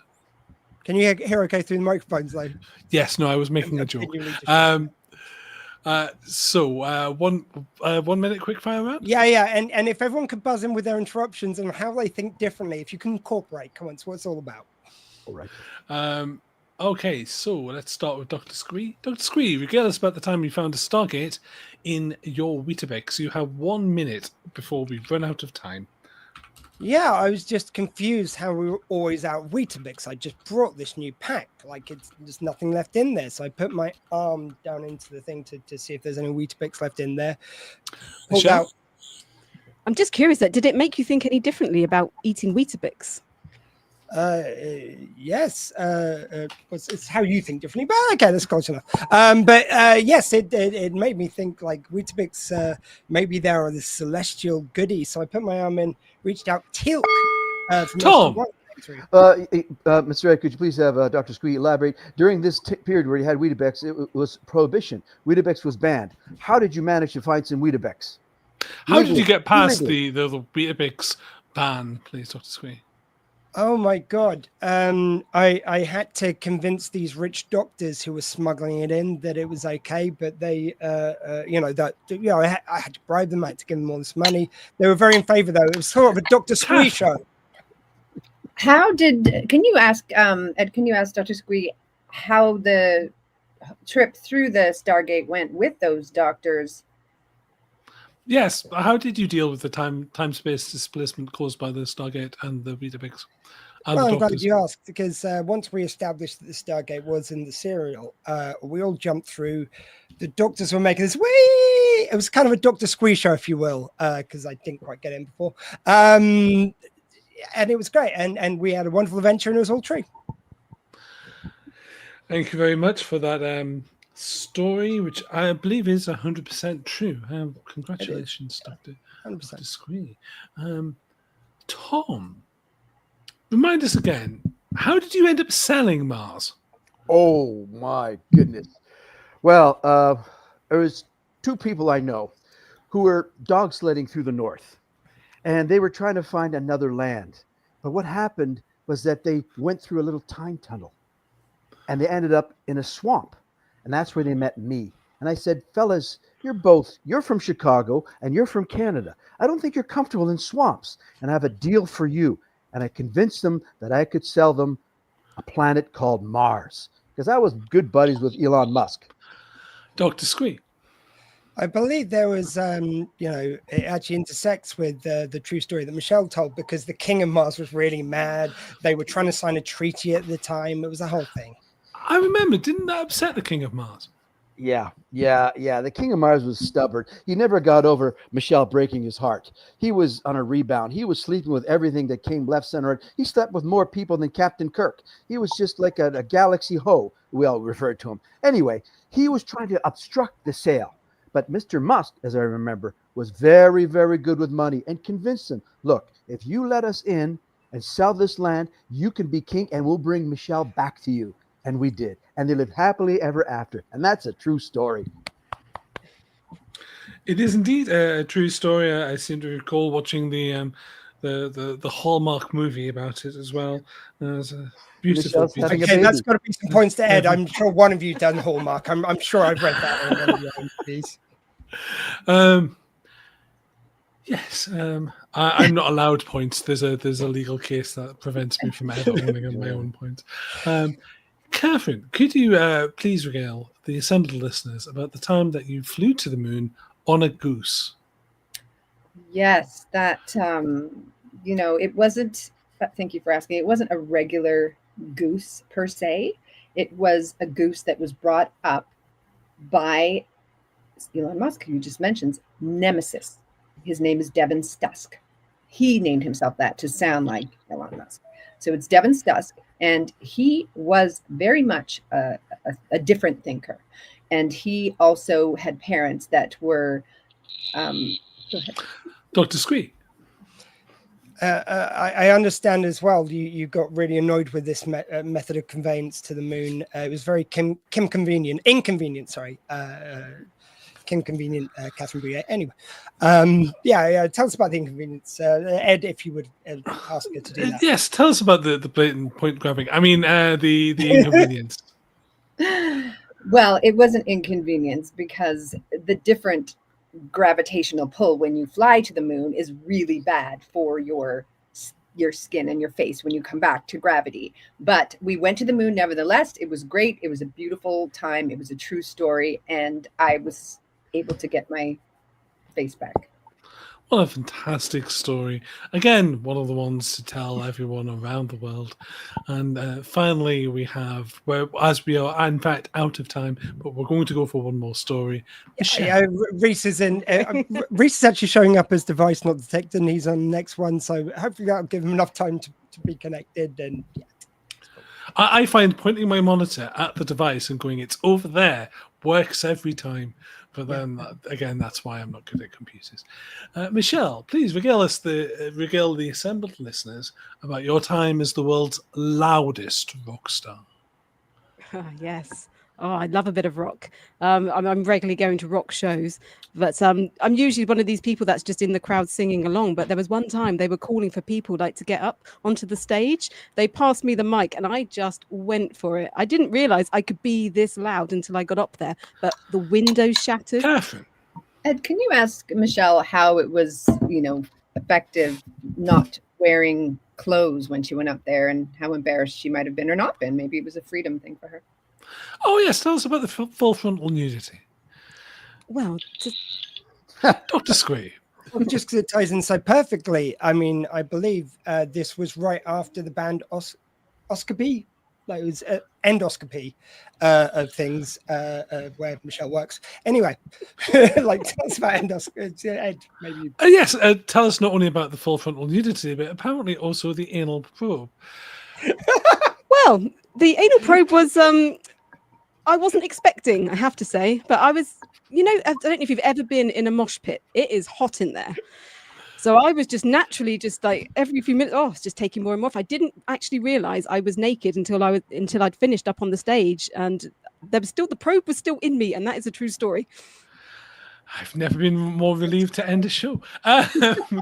Can you hear okay through the microphones though? Yes, no, I was making a joke. So 1 minute quick fire round? Yeah, and if everyone could buzz in with their interruptions and how they think differently, if you can incorporate, come on, it's what it's all about. All right. Okay, so let's start with Dr. Squee. Dr. Squee, regale us about the time you found a Stargate in your Weetabix. You have 1 minute before we run out of time. Yeah, I was just confused how we were always out of Weetabix. I just brought this new pack, like there's nothing left in there. So I put my arm down into the thing to see if there's any Weetabix left in there. Pulled out. I'm just curious, did it make you think any differently about eating Weetabix? Yes, it's how you think differently, but okay, that's close enough. But yes, it made me think like Weetabix, maybe they are the celestial goodies. So I put my arm in, reached out, Tilk. From Tom! Mr. Ed, could you please have Dr. Squee elaborate? During this period where you had Weetabix, it was prohibition. Weetabix was banned. How did you manage to find some Weetabix? How did you get past the Weetabix ban, please, Dr. Squee? Oh my God. I had to convince these rich doctors who were smuggling it in that it was okay, but they, I had to bribe them, I had to give them all this money. They were very in favor though. It was sort of a Dr. Squee show. Can you ask Dr. Squee how the trip through the Stargate went with those doctors? Yes. How did you deal with the time-space displacement caused by the Stargate and the Weetabix? Well, I'm glad you asked, because once we established that the Stargate was in the serial, we all jumped through. The doctors were making this wee. It was kind of a Dr. Squee show, if you will, because I didn't quite get in before. And it was great. And we had a wonderful adventure, and it was all true. Thank you very much for that story, which I believe is 100% true. Congratulations, Dr. Squee. Tom, remind us again, how did you end up selling Mars? Oh, my goodness. Well, there was two people I know who were dog sledding through the north, and they were trying to find another land. But what happened was that they went through a little time tunnel, and they ended up in a swamp. And that's where they met me. And I said, fellas, you're from Chicago and you're from Canada. I don't think you're comfortable in swamps. And I have a deal for you. And I convinced them that I could sell them a planet called Mars, because I was good buddies with Elon Musk. Dr. Squee. I believe there was, it actually intersects with the true story that Michelle told, because the King of Mars was really mad. They were trying to sign a treaty at the time. It was a whole thing. I remember, didn't that upset the King of Mars? Yeah. The King of Mars was stubborn. He never got over Michelle breaking his heart. He was on a rebound. He was sleeping with everything that came left, center, right. He slept with more people than Captain Kirk. He was just like a galaxy hoe, we all referred to him. Anyway, he was trying to obstruct the sale. But Mr. Musk, as I remember, was very, very good with money and convinced him, look, if you let us in and sell this land, you can be king and we'll bring Michelle back to you. And we did. And they lived happily ever after. And that's a true story. It is indeed a true story. I seem to recall watching the Hallmark movie about it as well. It was a beautiful. Okay, that's got to be some points to Ed. I'm sure one of you done Hallmark. I'm sure I've read that in one of your movies. Yes, I'm not allowed points. There's a legal case that prevents me from ever owning my own points. Catherine, could you please regale the assembled listeners about the time that you flew to the moon on a goose? Yes, that, it wasn't, thank you for asking, it wasn't a regular goose per se. It was a goose that was brought up by Elon Musk, who you just mentioned, nemesis. His name is Devin Stusk. He named himself that to sound like Elon Musk. So it's Devin Stusk. And he was very much a different thinker. And he also had parents that were... go ahead. Dr. Squee. I understand as well. You got really annoyed with this method of conveyance to the moon. It was very inconvenient. Inconvenient, Catherine Bruier. Anyway, tell us about the inconvenience, Ed, if you would ask her to do that. Yes, tell us about the blatant point grabbing. I mean, the inconvenience. Well, it wasn't inconvenience because the different gravitational pull when you fly to the moon is really bad for your skin and your face when you come back to gravity. But we went to the moon nevertheless. It was great. It was a beautiful time. It was a true story, and I was able to get my face back. What a fantastic story. Again, one of the ones to tell everyone around the world. And finally, we have, as we are, in fact, out of time, but we're going to go for one more story. Michelle. Rhys is in. Rhys is actually showing up as device not detected, and he's on the next one. So hopefully that'll give him enough time to be connected. And yeah. I find pointing my monitor at the device and going, it's over there, works every time. But then, again, that's why I'm not good at computers. Michelle, please regale the assembled listeners about your time as the world's loudest rock star. Yes. Oh, I love a bit of rock. I'm regularly going to rock shows, but I'm usually one of these people that's just in the crowd singing along. But there was one time they were calling for people like to get up onto the stage. They passed me the mic and I just went for it. I didn't realize I could be this loud until I got up there, but the window shattered. Catherine. Ed, can you ask Michelle how it was, effective not wearing clothes when she went up there and how embarrassed she might have been or not been? Maybe it was a freedom thing for her. Oh, yes. Tell us about the full frontal nudity. Well, Dr. Squee. Well, just because it ties in so perfectly. I mean, I believe this was right after the band Oscopy. Like it was endoscopy of things where Michelle works. Anyway, tell us about endoscopy. Ed, maybe. Yes, tell us not only about the full frontal nudity, but apparently also the anal probe. Well, the anal probe was I wasn't expecting, I have to say, but I was, I don't know if you've ever been in a mosh pit. It is hot in there. So I was just naturally just like every few minutes, it's just taking more and more off. I didn't actually realize I was naked until I'd finished up on the stage, and the probe was still in me, and that is a true story. I've never been more relieved to end a show.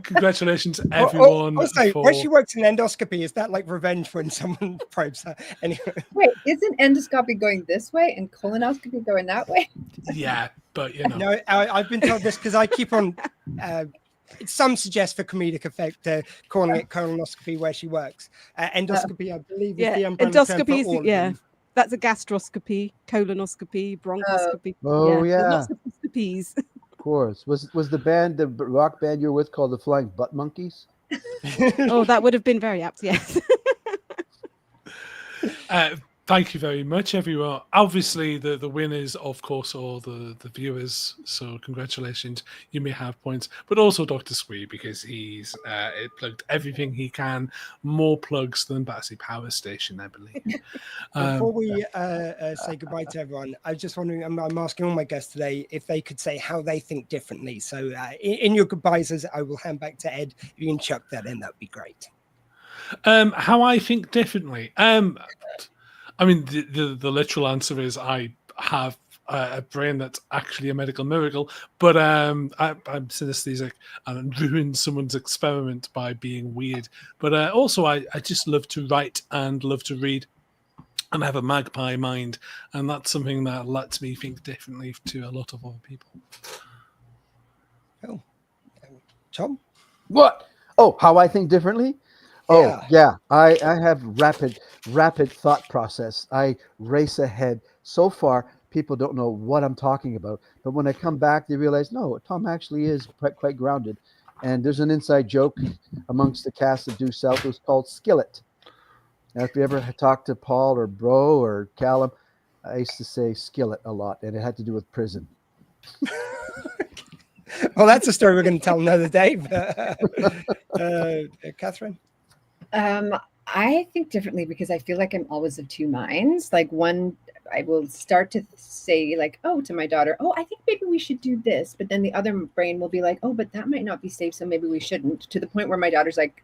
Congratulations, everyone. Also, when she works in endoscopy, is that like revenge when someone probes her? Anyway. Wait, isn't endoscopy going this way and colonoscopy going that way? Yeah, but No, I've been told this because I keep on. Some suggest for comedic effect calling it colonoscopy where she works. Endoscopy, I believe, is the umbrella term for all of them. That's a gastroscopy, colonoscopy, bronchoscopy. Yeah. Lots of oscopies. Of course. Was the rock band you were with called the Flying Butt Monkeys? Oh, that would have been very apt, yes. Thank you very much, everyone. Obviously, the winners, of course, are the viewers. So congratulations. You may have points. But also Dr. Squee, because he's plugged everything he can. More plugs than Battersea Power Station, I believe. Before we say goodbye to everyone, I was just wondering, I'm asking all my guests today if they could say how they think differently. So in your goodbyes, I will hand back to Ed. If you can chuck that in, that'd be great. How I think differently. I mean, the literal answer is I have a brain that's actually a medical miracle, but I'm synesthetic and ruin someone's experiment by being weird. But also, I just love to write and love to read and have a magpie mind, and that's something that lets me think differently to a lot of other people. Oh, Tom? What? Oh, how I think differently? Oh, yeah. I have rapid thought process. I race ahead. So far, people don't know what I'm talking about. But when I come back, they realize, no, Tom actually is quite grounded. And there's an inside joke amongst the cast of Due South. It was called Skillet. Now, if you ever talk to Paul or Bro or Callum, I used to say skillet a lot, and it had to do with prison. Well, that's a story we're going to tell another day. But, Catherine? I think differently because I feel like I'm always of two minds. Like one, I will start to say like, to my daughter, I think maybe we should do this. But then the other brain will be like, but that might not be safe. So maybe we shouldn't, to the point where my daughter's like,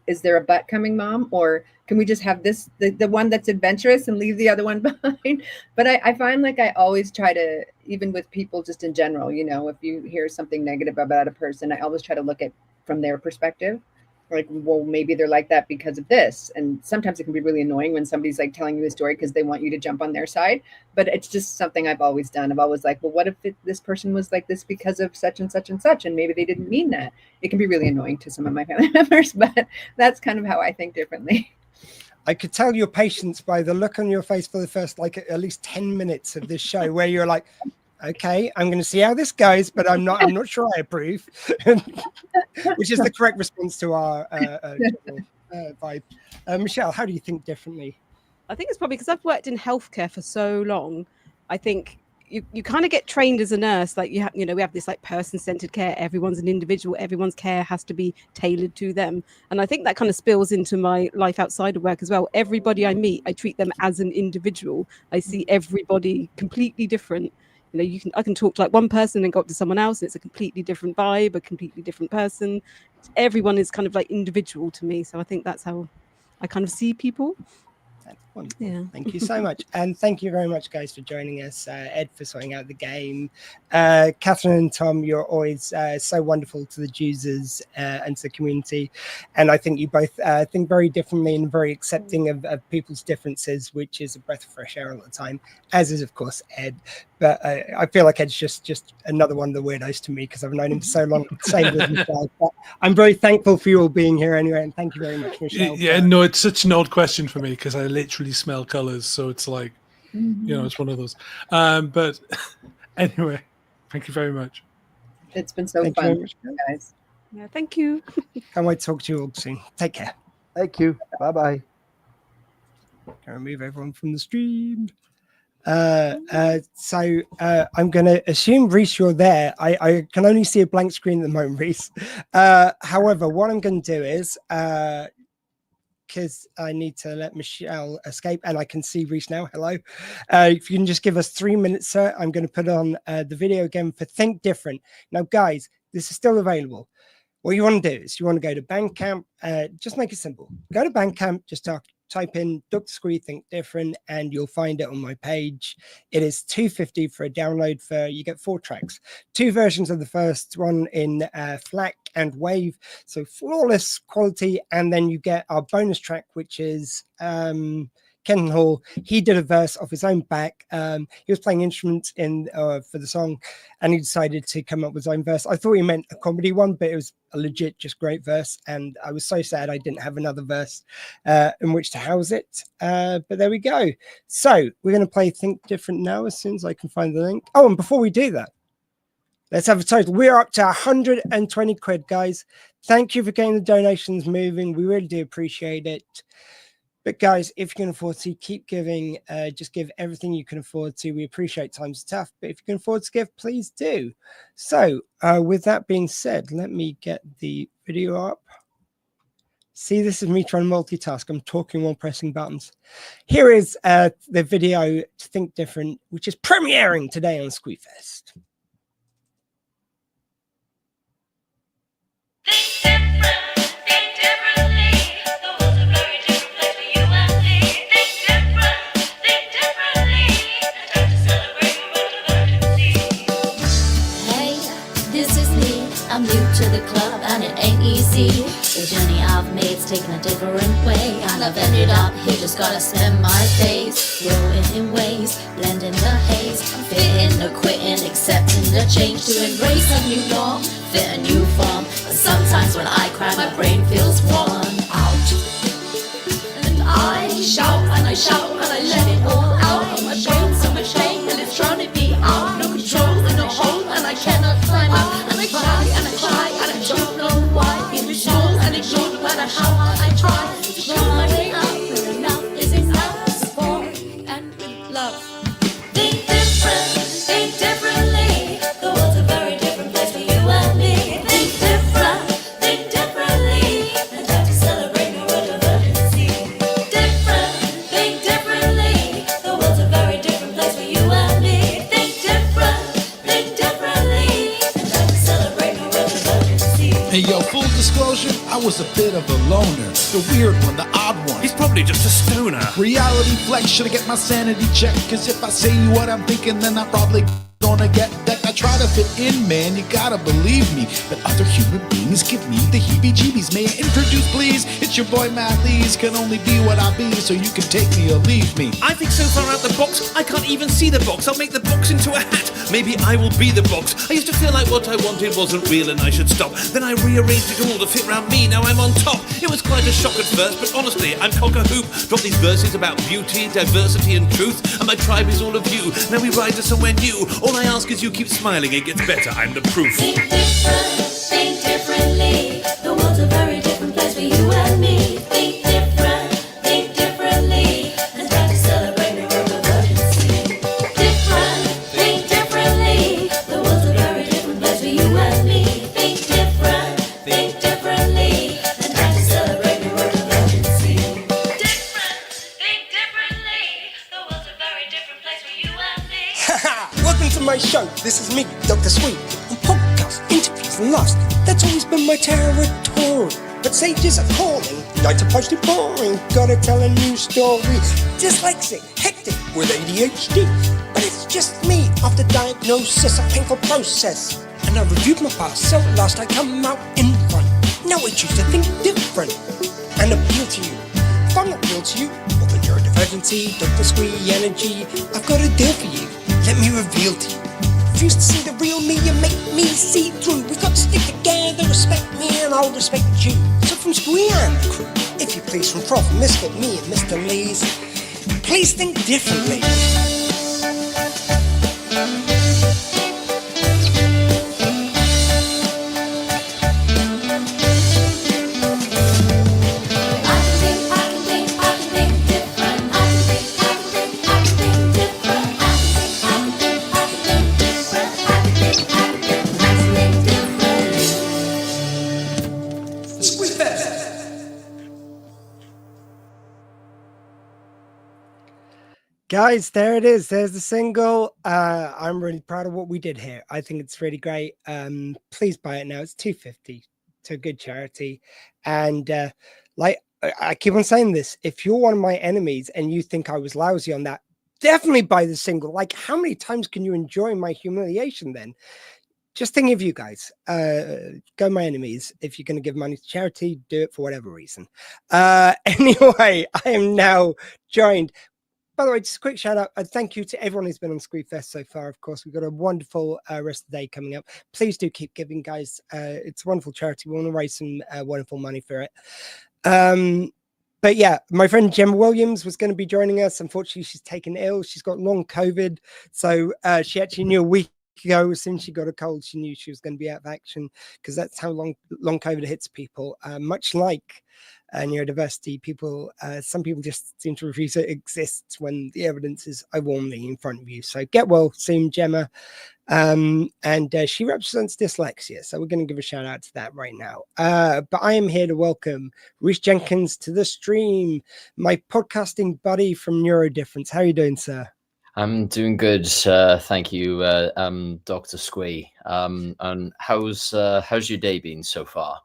is there a butt coming, Mom? Or can we just have this, the one that's adventurous and leave the other one behind? But I find like I always try to, even with people just in general, if you hear something negative about a person, I always try to look at from their perspective. Like, well, maybe they're like that because of this. And sometimes it can be really annoying when somebody's like telling you a story because they want you to jump on their side. But it's just something I've always done. I've always like, well, what if this person was like this because of such and such and such? And maybe they didn't mean that. It can be really annoying to some of my family members, but that's kind of how I think differently. I could tell your patience by the look on your face for the first, like, at least 10 minutes of this show where you're like, Okay, I'm going to see how this goes, but I'm not sure I approve. Which is the correct response to our vibe. Michelle, how do you think differently? I think it's probably because I've worked in healthcare for so long. I think you kind of get trained as a nurse, like we have this like person-centered care. Everyone's an individual. Everyone's care has to be tailored to them, and I think that kind of spills into my life outside of work as well. Everybody I meet, I treat them as an individual. I see everybody completely different. I can talk to like one person and go up to someone else, and it's a completely different vibe, a completely different person. Everyone is kind of like individual to me, so I think that's how I kind of see people. Wonderful. Yeah. Thank you so much. And thank you very much, guys, for joining us. Ed for sorting out the game. Catherine and Tom, you're always so wonderful to the users and to the community. And I think you both think very differently and very accepting of people's differences, which is a breath of fresh air all the time, as is, of course, Ed. But I feel like Ed's just another one of the weirdos to me because I've known him for so long. Same with Michelle. But I'm very thankful for you all being here anyway. And thank you very much, Michelle. Yeah, no, it's such an odd question for me because I literally smell colors. So it's like, it's one of those. But anyway, thank you very much. It's been so fun, guys. Yeah, thank you. Can't wait to talk to you all soon. Take care. Thank you. Bye-bye. Can remove everyone from the stream. So I'm going to assume, Rees, you're there. I can only see a blank screen at the moment, Rees. However, what I'm going to do is, because I need to let Michelle escape, and I can see Rees now. Hello. If you can just give us 3 minutes, sir, I'm going to put on the video again for Think Different. Now, guys, this is still available. What you want to do is you want to go to Bandcamp. Just make it simple. Go to Bandcamp, just type in Dr. Squee Think Different, and you'll find it on my page. It is $2.50 for a download. You get 4 tracks, 2 versions of the first one in FLAC and WAVE, so flawless quality. And then you get our bonus track, which is Kenton Hall. He did a verse off his own back. He was playing instruments for the song, and he decided to come up with his own verse. I thought he meant a comedy one, but it was a legit, just great verse. And I was so sad I didn't have another verse in which to house it. But there we go. So we're going to play Think Different now as soon as I can find the link. Oh, and before we do that, let's have a total. We're up to 120 quid, guys. Thank you for getting the donations moving. We really do appreciate it. But guys, if you can afford to, keep giving. Just give everything you can afford to. We appreciate times are tough, but if you can afford to give, please do. So with that being said, let me get the video up. See, this is me trying to multitask. I'm talking while pressing buttons. Here is the video to Think Different, which is premiering today on Squeefest. I'm new to the club and it ain't easy. The journey I've made's taken a different way, and I've ended up here, just gotta spend my days growing in ways, blending the haze, fitting the quitting, accepting the change, to embrace a new norm, fit a new form. But sometimes when I cry, my brain feels worn out, and I shout and I shout and I let it all out. My brain's so much pain and it's trying to be out, no control and no hold, and I cannot climb up. And I cry and I cry and I don't know why. It was small and ignored no matter how hard I try to show my way up, but enough is enough. Support and with love. Think different, think differently. The world's a very different place for you and me. Think differently, and time to celebrate no word of urgency. Different, think differently. The world's a very different place for you and me. Think differently, and time to celebrate no word of urgency. Hey yo, full disclosure, I was a bit of a loner. The weird one, the odd one. He's probably just a stoner. Reality flex, should I get my sanity checked? Cause if I say what I'm thinking, then I'm probably gonna get that. I try to fit in, man, you gotta believe me. But other human beings give me the heebie-jeebies. May I introduce, please? It's your boy Matt Lees. Can only be what I be, so you can take me or leave me. I think so far out the box, I can't even see the box. I'll make the box into a hat. Maybe I will be the box. I used to feel like what I wanted wasn't real and I should stop. Then I rearranged it all to fit around me. Now I'm on top. It was quite a shock at first, but honestly, I'm cock-a-hoop. Drop these verses about beauty, diversity and truth, and my tribe is all of you. Now we ride to somewhere new. All I ask as you keep smiling, it gets better. I'm the proof. Think different, think differently. The world's a very different place for you and me. Think differently. Let's try to celebrate the world of urgency. Different, think differently. The world's a very different place for you and me. Think differently. Let's try to celebrate the world of urgency. Different, think differently. The world's a very different place for you and me. Welcome to my show. This is me, Dr. Sweet. On podcasts, interviews, and laughs. That's always been my territory. But sages are calling, night to post it boring. Gotta tell a new story. Dyslexic, hectic with ADHD. But it's just me after diagnosis, a painful process. And I reviewed my past, so at last I come out in front. Now I choose to think different and appeal to you. If I'm not real to you, well then you're a divergency, Dr. Squee energy. I've got a deal for you, let me reveal to you. Refuse to see the real me, you make me see through. We've got to stick together, respect me and I'll respect you. So from Squee and the crew, if you please, from Prof, Misfit, me and Mr. Lees, please think differently. Guys, there it is. There's the single. I'm really proud of what we did here. I think it's really great. Please buy it now. It's $2.50 to a good charity. And like I keep on saying this, if you're one of my enemies and you think I was lousy on that, definitely buy the single. Like, how many times can you enjoy my humiliation then? Just thinking of you guys. Go my enemies. If you're going to give money to charity, do it for whatever reason. Anyway, I am now joined. By the way, just a quick shout out. Thank you to everyone who's been on Squeefest so far. Of course, we've got a wonderful rest of the day coming up. Please do keep giving, guys. It's a wonderful charity. We want to raise some wonderful money for it. But yeah, my friend Gemma Williams was going to be joining us. Unfortunately, she's taken ill. She's got long COVID. So she actually knew a week ago, as soon as she got a cold, she knew she was going to be out of action, because that's how long COVID hits people. Much like neurodiversity, people, some people just seem to refuse it exists when the evidence is overwhelmingly in front of you. So get well soon, Gemma. And she represents dyslexia, so we're going to give a shout out to that right now. But I am here to welcome Rhys Jenkins to the stream, my podcasting buddy from Neurodifference. How are you doing, sir? I'm doing good, thank you, Dr. Squee. And how's your day been so far?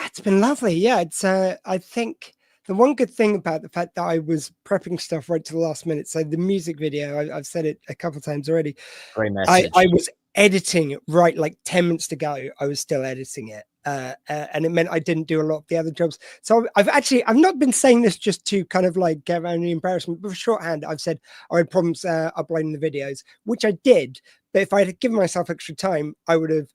It's been lovely. Yeah, it's I think the one good thing about the fact that I was prepping stuff right to the last minute. So the music video, I've said it a couple of times already. Great message. I was editing right like 10 minutes to go. I was still editing it. And it meant I didn't do a lot of the other jobs. So I've not been saying this just to kind of like get around the embarrassment, but for shorthand, I've said I had problems uploading the videos, which I did. But if I had given myself extra time, I would have,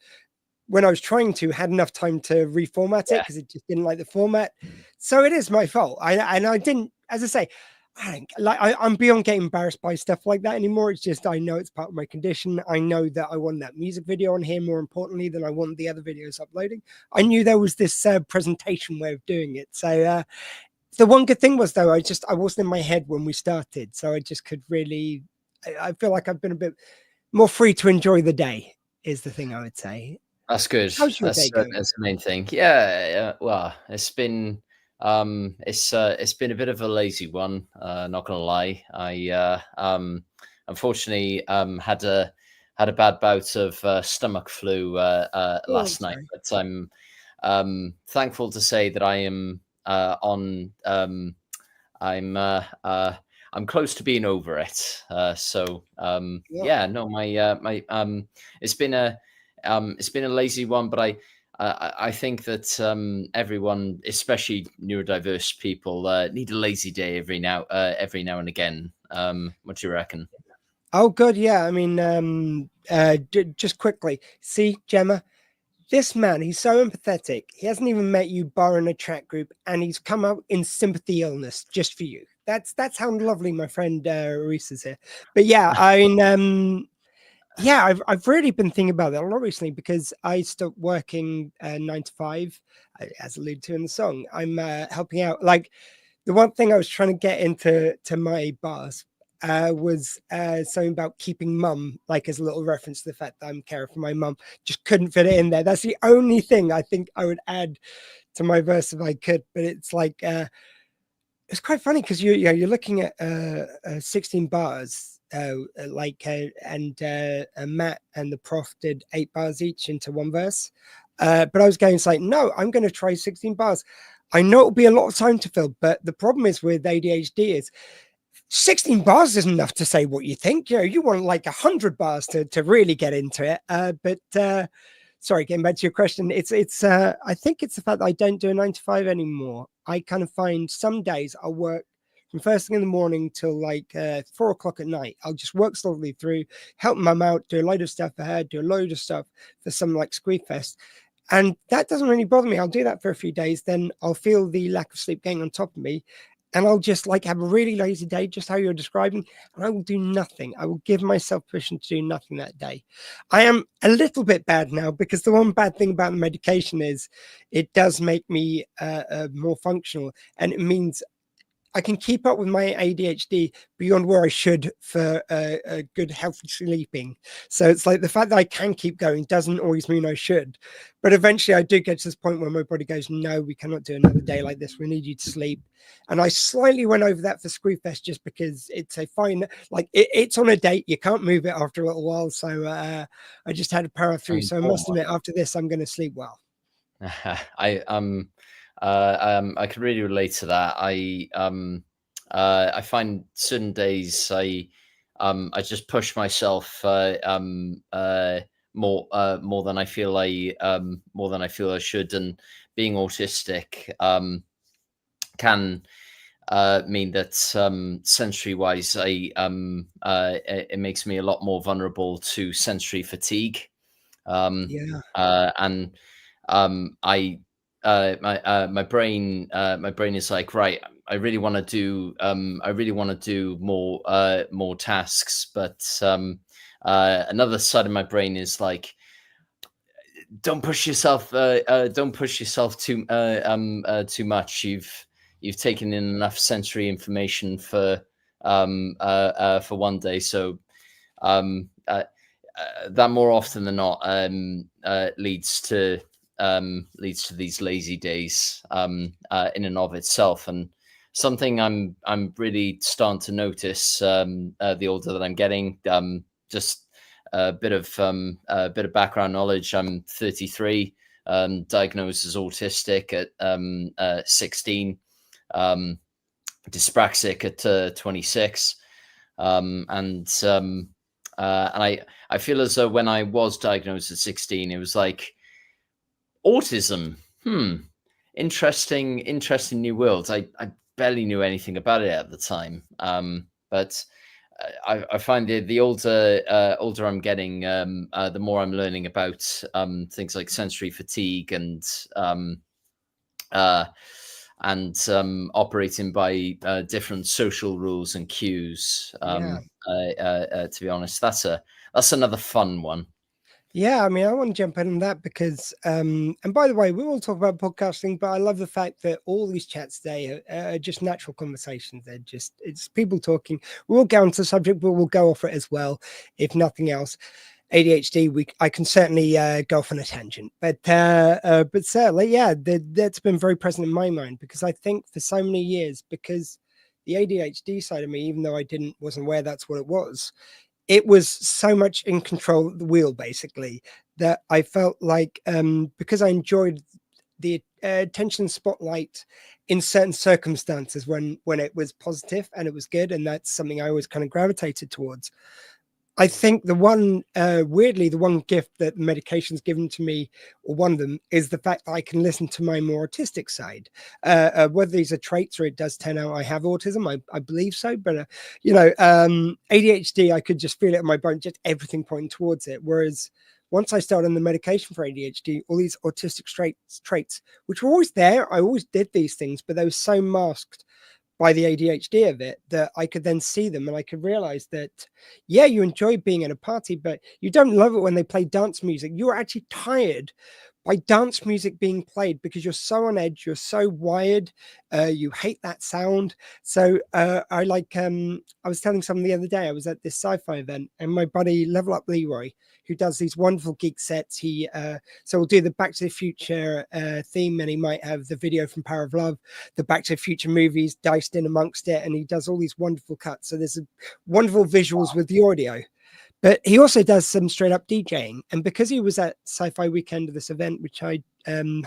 when I was trying to, had enough time to reformat it, because it just didn't like the format. So it is my fault. I didn't, as I say, I'm beyond getting embarrassed by stuff like that anymore. It's just, I know it's part of my condition. I know that I want that music video on here more importantly than I want the other videos uploading. I knew there was this presentation way of doing it. So the one good thing was, though, I wasn't in my head when we started. So I just could really, I feel like I've been a bit more free to enjoy the day is the thing I would say. That's good. How's your day going? That's the main thing. Yeah. Well, it's been it's been a bit of a lazy one. Not gonna lie. I unfortunately had a bad bout of stomach flu last night, but I'm thankful to say that I am I'm close to being over it. Yeah, no, my it's been a lazy one, but I think that everyone, especially neurodiverse people, need a lazy day every now and again. What do you reckon? Oh, good. Yeah. I mean, just quickly, see, Gemma, this man, he's so empathetic. He hasn't even met you bar in a chat group, and he's come out in sympathy illness just for you. That's how lovely my friend Rees is here. But yeah, I mean, Yeah, I've really been thinking about that a lot recently because I stopped working 9 to 5, as alluded to in the song. I'm helping out. Like the one thing I was trying to get into my bars was something about keeping mum, like as a little reference to the fact that I'm caring for my mum. Just couldn't fit it in there. That's the only thing I think I would add to my verse if I could. But it's like it's quite funny because you're looking at 16 bars. And Matt and the Prof did 8 bars each into one verse, but I was going to say no, I'm going to try 16 bars. I know it'll be a lot of time to fill, but the problem is with ADHD is 16 bars isn't enough to say what you think. You want like 100 bars to really get into it. But sorry, getting back to your question, it's I think it's the fact that I don't do a 9 to 5 anymore. I kind of find some days I'll work from first thing in the morning till like 4 o'clock at night. I'll just work slowly through, help mum out, do a load of stuff for her, do a load of stuff for something like Squeefest. And that doesn't really bother me. I'll do that for a few days. Then I'll feel the lack of sleep getting on top of me. And I'll just like have a really lazy day, just how you're describing. And I will do nothing. I will give myself permission to do nothing that day. I am a little bit bad now because the one bad thing about the medication is it does make me more functional. And it means I can keep up with my ADHD beyond where I should for a good healthy sleeping. So it's like the fact that I can keep going doesn't always mean I should. But eventually I do get to this point where my body goes, no, we cannot do another day like this. We need you to sleep. And I slightly went over that for Squeefest just because it's a fine, like it's on a date. You can't move it after a little while. So I just had to power through. So I must admit, after this, I'm going to sleep well. I could really relate to that. I find certain days I just push myself more than I feel I should, and being autistic can mean that sensory wise it makes me a lot more vulnerable to sensory fatigue. And my brain is like, right, I really want to do more tasks, but another side of my brain is like, don't push yourself too much. You've taken in enough sensory information for one day, so that more often than not leads to these lazy days in and of itself. And something I'm really starting to notice the older that I'm getting, just a bit of background knowledge. I'm 33, diagnosed as autistic at 16, dyspraxic at 26, and I feel as though when I was diagnosed at 16, it was like, autism, interesting new world. I barely knew anything about it at the time, but I find the older I'm getting, the more I'm learning about things like sensory fatigue and operating by different social rules and cues. To be honest, that's another fun one. Yeah, I mean, I want to jump in on that because, and by the way, we will talk about podcasting, but I love the fact that all these chats today are just natural conversations. It's people talking. We'll go into the subject, but we'll go off it as well, if nothing else. ADHD, I can certainly go off on a tangent, but certainly, yeah, that's been very present in my mind because I think for so many years, because the ADHD side of me, even though I wasn't aware that's what it was so much in control of the wheel, basically, that I felt like because I enjoyed the attention spotlight in certain circumstances when it was positive and it was good, and that's something I always kind of gravitated towards. I think the one, weirdly, the one gift that medication's given to me, or one of them, is the fact that I can listen to my more autistic side. Whether these are traits or it does turn out I have autism, I believe so. But, ADHD, I could just feel it in my bone, just everything pointing towards it. Whereas once I started on the medication for ADHD, all these autistic traits, which were always there, I always did these things, but they were so masked by the ADHD of it, that I could then see them and I could realize that, yeah, you enjoy being at a party, but you don't love it when they play dance music. You're actually tired by dance music being played because you're so on edge, you're so wired, you hate that sound. So I was telling someone the other day, I was at this sci-fi event, and my buddy Level Up Leroy, who does these wonderful geek sets, he so we'll do the Back to the Future theme, and he might have the video from Power of Love, the Back to the Future movies diced in amongst it, and he does all these wonderful cuts. So there's wonderful visuals with the audio. But he also does some straight up DJing. And because he was at Sci-Fi Weekend of this event, which I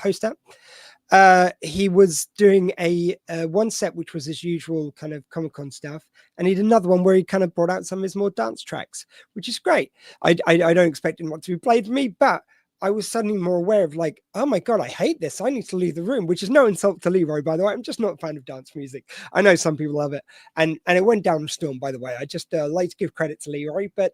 host at, he was doing a one set, which was his usual kind of Comic-Con stuff. And he did another one where he kind of brought out some of his more dance tracks, which is great. I don't expect him not to be played for me, but I was suddenly more aware of like, oh my God, I hate this. I need to leave the room, which is no insult to Leroy, by the way. I'm just not a fan of dance music. I know some people love it. And it went down a storm, by the way. I just like to give credit to Leroy. But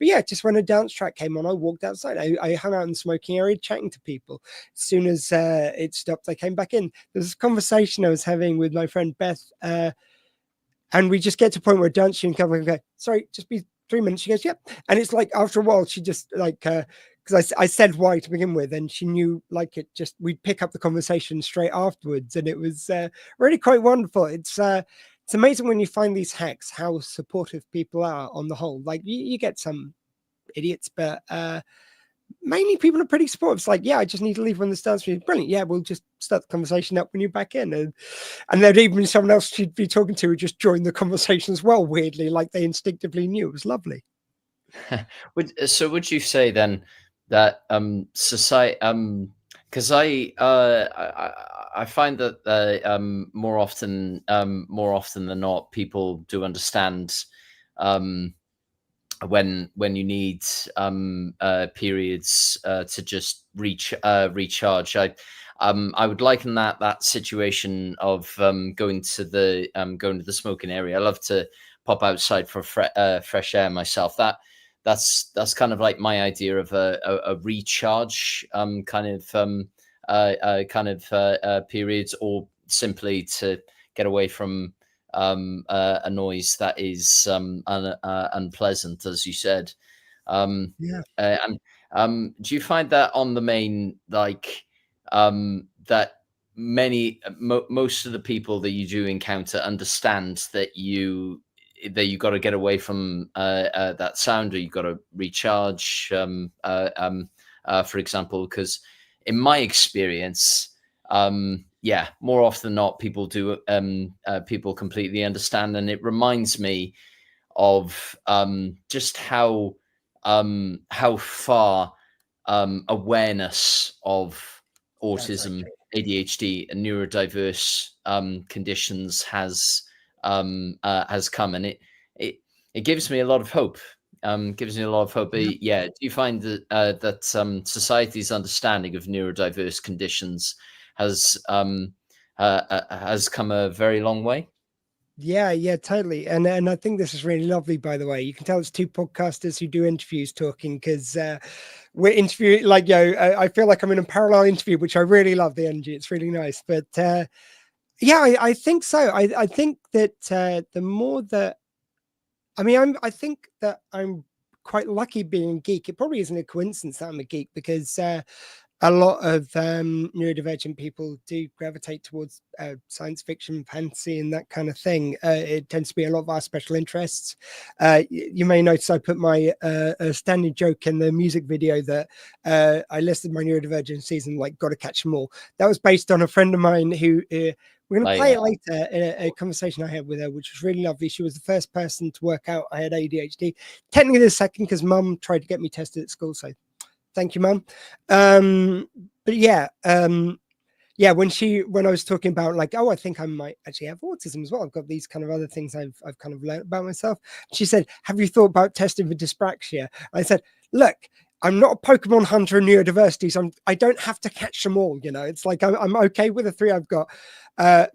yeah, just when a dance track came on, I walked outside. I hung out in the smoking area chatting to people. As soon as it stopped, I came back in. There's this conversation I was having with my friend Beth. And we just get to a point where dance tune comes and go, sorry, just be 3 minutes. She goes, yep. And it's like after a while, she just like, because I said why to begin with, and she knew like it just, we'd pick up the conversation straight afterwards. And it was really quite wonderful. It's amazing when you find these hacks, how supportive people are on the whole. Like you get some idiots, but mainly people are pretty supportive. It's like, yeah, I just need to leave when the dance music. Brilliant. Yeah, we'll just start the conversation up when you're back in. And there'd even be someone else she'd be talking to who just joined the conversation as well, weirdly, like they instinctively knew. It was lovely. So would you say then that society, because I find that more often than not, people do understand when you need periods to just recharge. I would liken that situation of going to the smoking area. I love to pop outside for fresh air myself. That's kind of like my idea of a recharge kind of periods, or simply to get away from a noise that is unpleasant, as you said. Yeah. And do you find that on the main, like that most of the people that you do encounter understand that you got to get away from that sound, or you got to recharge, for example? Because in my experience, yeah, more often than not, people do. People completely understand, and it reminds me of just how far awareness of autism, ADHD, and neurodiverse conditions has come, and it gives me a lot of hope. Yeah, do you find that society's understanding of neurodiverse conditions has come a very long way? Yeah, totally. And I think this is really lovely, by the way. You can tell it's two podcasters who do interviews talking, because we're interviewing, like, I feel like I'm in a parallel interview, which I really love the energy. It's really nice. But yeah, I think so. I think that the more that, I think that I'm quite lucky being a geek. It probably isn't a coincidence that I'm a geek, because a lot of neurodivergent people do gravitate towards science fiction, fantasy, and that kind of thing. It tends to be a lot of our special interests. You may notice I put my standing joke in the music video that I listed my neurodivergencies and like got to catch them all. That was based on a friend of mine who we're going to play it later in a conversation I had with her, which was really lovely. She was the first person to work out I had ADHD. Technically the second, because mum tried to get me tested at school. So thank you, Mum. But yeah, when I was talking about like, oh, I think I might actually have autism as well. I've got these kind of other things I've kind of learned about myself. She said, have you thought about testing for dyspraxia? I said, look, I'm not a Pokemon hunter of neurodiversities. I don't have to catch them all. It's like I'm okay with the three I've got.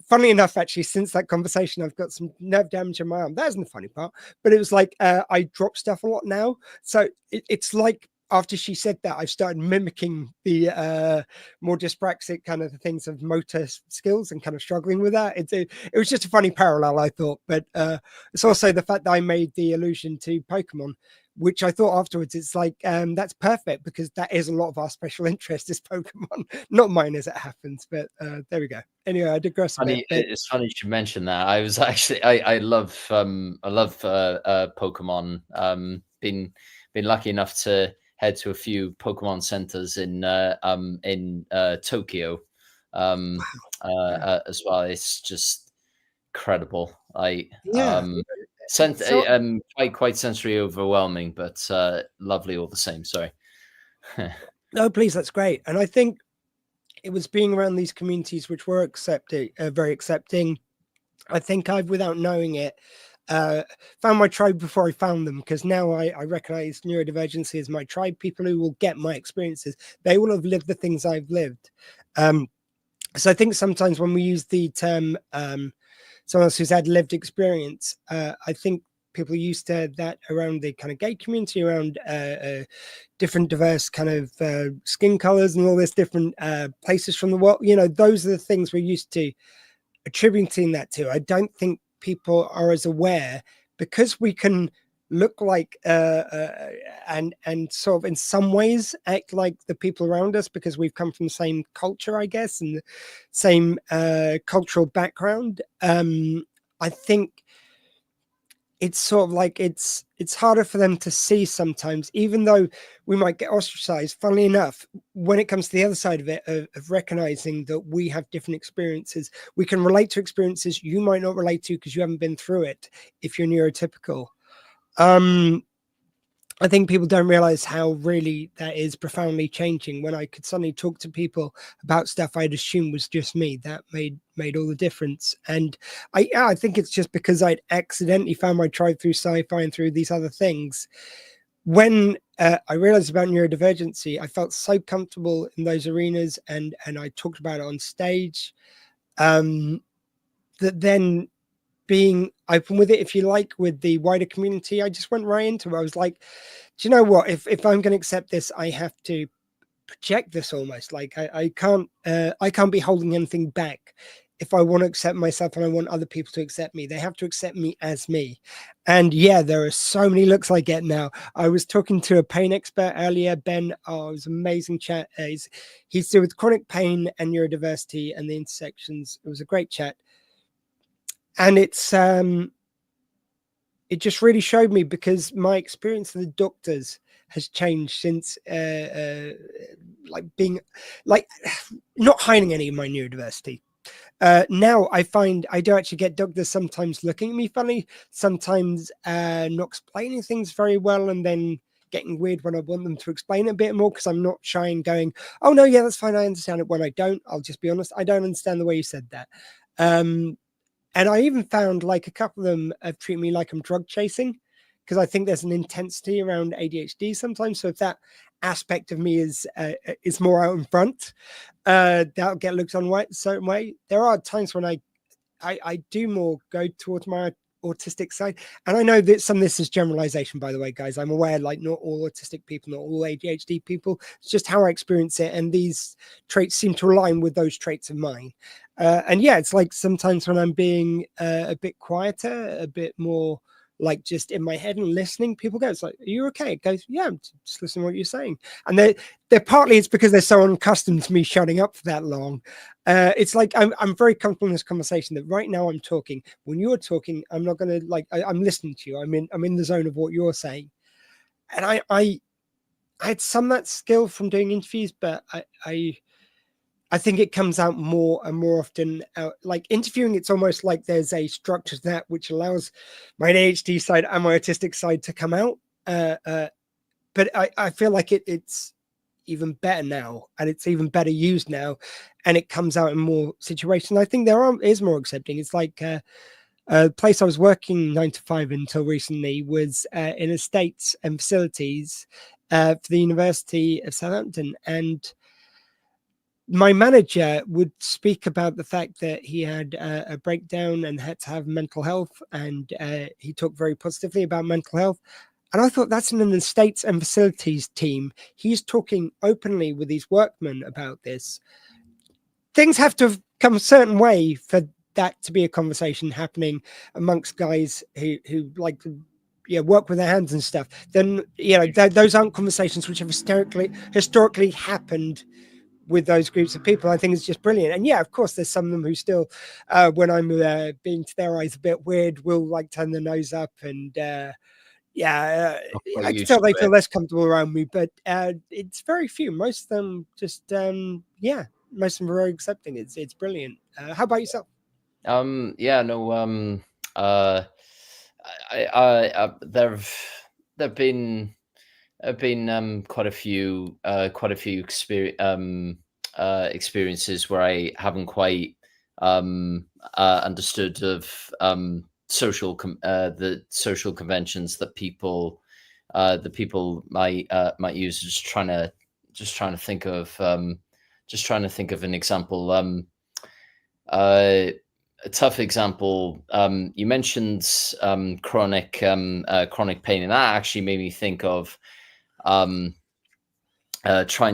Funnily enough, actually, since that conversation, I've got some nerve damage in my arm. That isn't the funny part, but it was like I drop stuff a lot now. So it's like after she said that, I've started mimicking the more dyspraxic kind of things of motor skills and kind of struggling with that. It was just a funny parallel, I thought. But it's also the fact that I made the allusion to Pokemon, which I thought afterwards, it's like, that's perfect, because that is a lot of our special interest is Pokemon, not mine as it happens. But there we go. Anyway, I digress a bit. But It's funny you should mention that. I was actually, I love Pokemon. Been lucky enough to head to a few Pokemon centers in Tokyo as well. It's just incredible. Quite sensory overwhelming, but lovely all the same. Sorry. No, please, that's great. And I think it was being around these communities which were very accepting. I think I've, without knowing it, found my tribe before I found them, because now I recognize neurodivergency as my tribe. People who will get my experiences, they will have lived the things I've lived. So I think sometimes when we use the term someone else who's had lived experience, I think people are used to that around the kind of gay community, around different diverse kind of skin colors and all this different places from the world. You know, those are the things we're used to attributing that to. I don't think people are as aware, because we can look like and sort of in some ways act like the people around us, because we've come from the same culture, I guess, and the same cultural background. I think it's sort of like it's harder for them to see sometimes, even though we might get ostracized. Funnily enough, when it comes to the other side of it, of recognizing that we have different experiences, we can relate to experiences you might not relate to because you haven't been through it if you're neurotypical. I think people don't realize how really that is profoundly changing. When I could suddenly talk to people about stuff I'd assumed was just me, that made all the difference. And I think it's just because I'd accidentally found my tribe through sci-fi and through these other things. When I realized about neurodivergency, I felt so comfortable in those arenas, and I talked about it on stage, that then being open with it, if you like, with the wider community, I just went right into it. I was like, do you know what? If I'm going to accept this, I have to project this almost. Like I can't be holding anything back. If I want to accept myself and I want other people to accept me, they have to accept me as me. And yeah, there are so many looks I get now. I was talking to a pain expert earlier, Ben. Oh, it was an amazing chat. He's dealt with chronic pain and neurodiversity and the intersections. It was a great chat. And it's it just really showed me, because my experience of the doctors has changed since like being like not hiding any of my neurodiversity. Now I find I do actually get doctors sometimes looking at me funny, sometimes not explaining things very well, and then getting weird when I want them to explain it a bit more, because I'm not shy and going, oh no, yeah, that's fine, I understand it. When I don't, I'll just be honest, I don't understand the way you said that. And I even found like a couple of them treat me like I'm drug chasing, because I think there's an intensity around ADHD sometimes. So if that aspect of me is more out in front, that'll get looked on a certain way. There are times when I do more go towards my autistic side. And I know that some of this is generalization, by the way, guys. I'm aware, like, not all autistic people, not all ADHD people. It's just how I experience it. And these traits seem to align with those traits of mine. And yeah, it's like sometimes when I'm being a bit quieter, a bit more like just in my head and listening, people go, it's like, are you okay? It goes, yeah, I'm just listening to what you're saying. And they're partly it's because they're so unaccustomed to me shutting up for that long. It's like I'm very comfortable in this conversation that right now I'm talking. When you're talking, I'm not going to like, I'm listening to you. I'm in the zone of what you're saying. And I had some of that skill from doing interviews, but I think it comes out more and more often. Like interviewing, it's almost like there's a structure to that which allows my ADHD side and my autistic side to come out. But I feel like it's even better now, and it's even better used now, and it comes out in more situations. I think is more accepting. It's like a place I was working 9 to 5 until recently was in estates and facilities for the University of Southampton, and my manager would speak about the fact that he had a breakdown and had to have mental health, and he talked very positively about mental health. And I thought that's in the estates and facilities team. He's talking openly with his workmen about this. Things have to have come a certain way for that to be a conversation happening amongst guys who like to work with their hands and stuff. Then those aren't conversations which have historically happened with those groups of people. I think it's just brilliant. And yeah, of course, there's some of them who still, when I'm being to their eyes a bit weird, will like turn their nose up and I can tell they feel less comfortable around me. But it's very few. Most of them just most of them are very accepting. It's brilliant. How about yourself? There've been quite a few experiences where I haven't quite understood of the social conventions that people might use. Just trying to think of an example. A tough example. You mentioned chronic pain, and that actually made me think of trying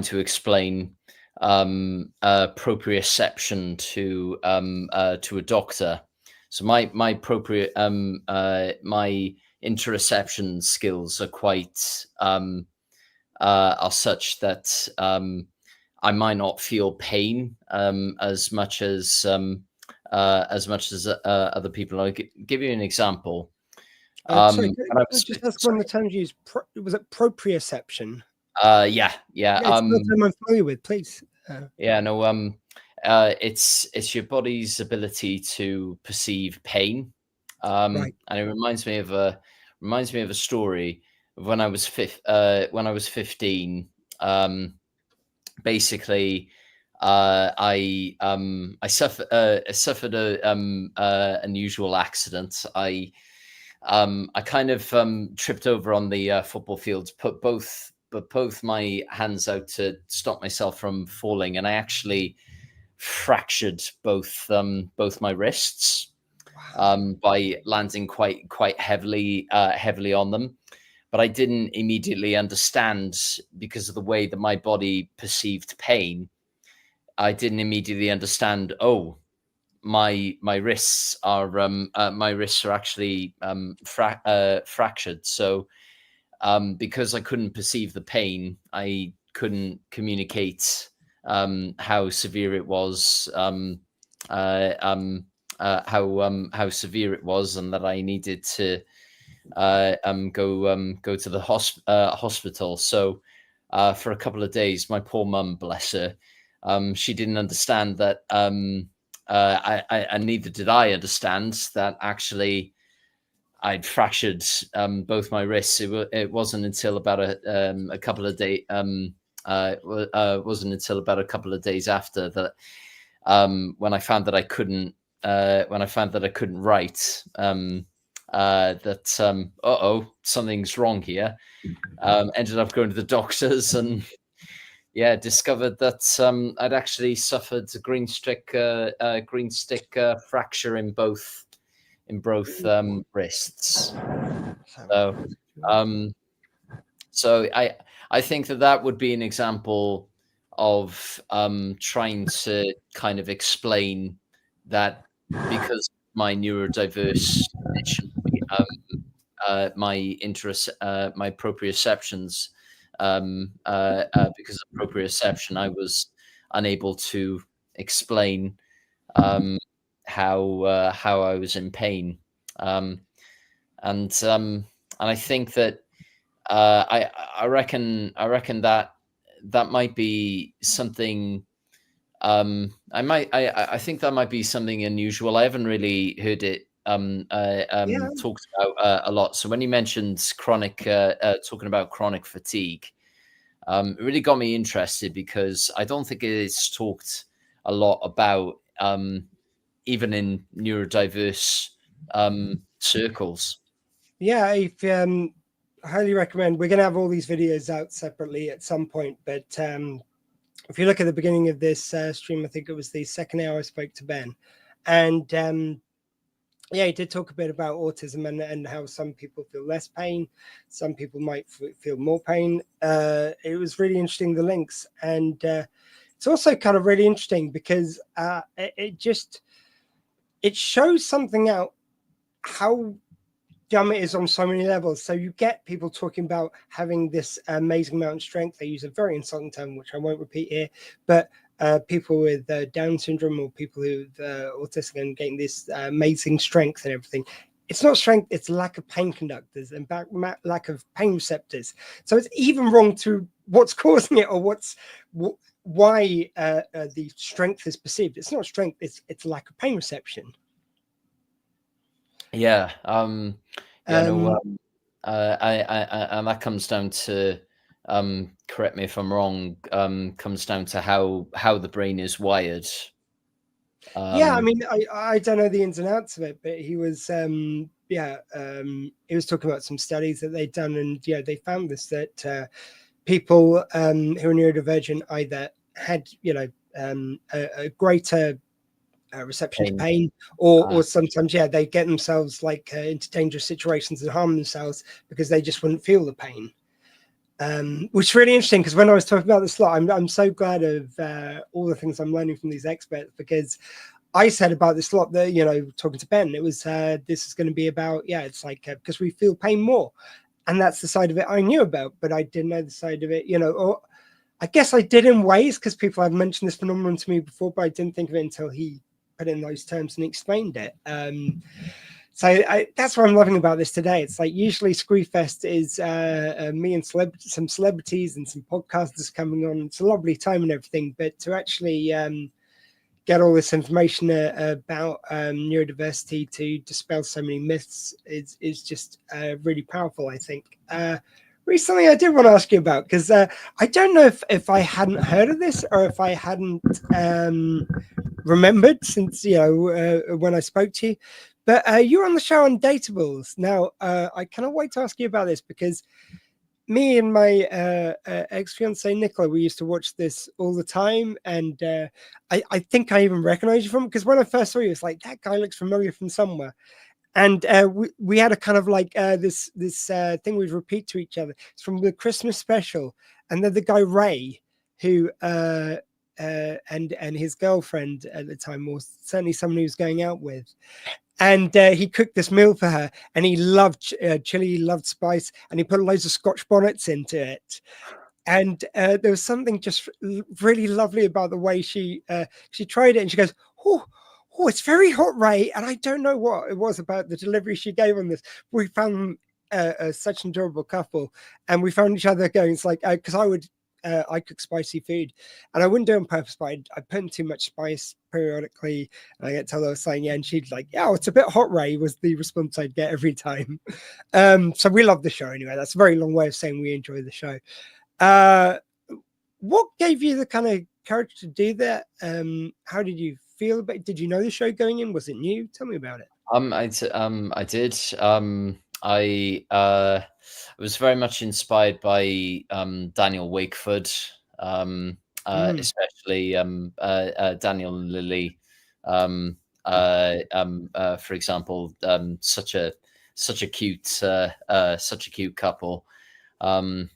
to explain proprioception to a doctor. So my interoception skills are quite are such that I might not feel pain as much as other people. I'll give you an example. Sorry, can I just ask one of the terms used? Was it proprioception? Yeah. It's not the term I'm familiar with, please. It's your body's ability to perceive pain. And it reminds me of a story of when I was 15. Basically, I suffered an unusual accident. I kind of tripped over on the football field, put both my hands out to stop myself from falling, and I actually fractured both my wrists by landing quite heavily on them. But I didn't immediately understand, because of the way that my body perceived pain. I didn't immediately understand. Oh, my wrists are actually fractured. So because I couldn't perceive the pain, I couldn't communicate how severe it was, how severe it was, and that I needed to go to the hospital. So for a couple of days, my poor mum, bless her, she didn't understand that, and neither did I understand that actually I'd fractured both my wrists. It wasn't until about a couple of days. Wasn't until about a couple of days after that, when I found that I couldn't write. Something's wrong here. Ended up going to the doctors and discovered that I'd actually suffered a green stick fracture in both wrists. So I think that would be an example of trying to kind of explain that, because my neurodiverse condition, my proprioceptions, because of proprioception, I was unable to explain how I was in pain, and I think that I reckon that might be something. I think that might be something unusual. I haven't really heard it talked about a lot. So when you mentioned talking about chronic fatigue, it really got me interested, because I don't think it is talked a lot about, even in neurodiverse circles. Yeah, I highly recommend. We're going to have all these videos out separately at some point, but if you look at the beginning of this stream, I think it was the second hour I spoke to Ben, and yeah, he did talk a bit about autism and how some people feel less pain, some people might feel more pain. It was really interesting, the links, and it's also kind of really interesting because it shows something out, how dumb it is on so many levels. So you get people talking about having this amazing amount of strength. They use a very insulting term, which I won't repeat here, but people with Down syndrome or people who autistic and getting this amazing strength and everything. It's not strength, it's lack of pain conductors and lack of pain receptors. So it's even wrong to what's causing it or why the strength is perceived. It's not strength, it's lack of pain reception. Yeah. And that comes down to, correct me if I'm wrong, comes down to how the brain is wired. Yeah, I mean, I don't know the ins and outs of it, but he was he was talking about some studies that they'd done, and they found this, that people who are neurodivergent either had a greater reception to pain, or sometimes they get themselves like into dangerous situations and harm themselves because they just wouldn't feel the pain. Which is really interesting, because when I was talking about this lot, I'm so glad of all the things I'm learning from these experts, because I said about this lot that, talking to Ben, it was this is going to be about, it's like because we feel pain more, and that's the side of it I knew about, but I didn't know the side of it, or I guess I did in ways, because people have mentioned this phenomenon to me before, but I didn't think of it until he put it in those terms and explained it. So that's what I'm loving about this today. It's like usually Squeefest is me and some celebrities and some podcasters coming on. It's a lovely time and everything, but to actually get all this information about neurodiversity to dispel so many myths is just really powerful, I think. Rhys, something I did want to ask you about, because I don't know if I hadn't heard of this or if I hadn't remembered since, when I spoke to you. But you're on the show Undateables. Now, I cannot wait to ask you about this, because me and my ex-fiancée, Nicola, we used to watch this all the time. And I think I even recognize you from it, because when I first saw you, it's like, that guy looks familiar from somewhere. And we had a kind of like this thing we'd repeat to each other. It's from the Christmas special. And then the guy, Ray, who... and his girlfriend at the time, or certainly someone he was going out with, and he cooked this meal for her, and he loved chili, he loved spice, and he put loads of Scotch bonnets into it. And there was something just really lovely about the way she tried it, and she goes, oh, it's very hot, Ray. And I don't know what it was about the delivery she gave on this. We found such an adorable couple, and we found each other going, it's like, because I cook spicy food, and I wouldn't do it on purpose, but I put in too much spice periodically, and I get told I was saying, and she'd like, it's a bit hot, Ray, was the response I'd get every time. So we love the show anyway. That's a very long way of saying we enjoy the show. What gave you the kind of courage to do that? How did you feel about it? Did you know the show going in? Was it new? Tell me about it. I did. I was very much inspired by Daniel Wakeford, especially Daniel and Lily. For example, such a cute couple. I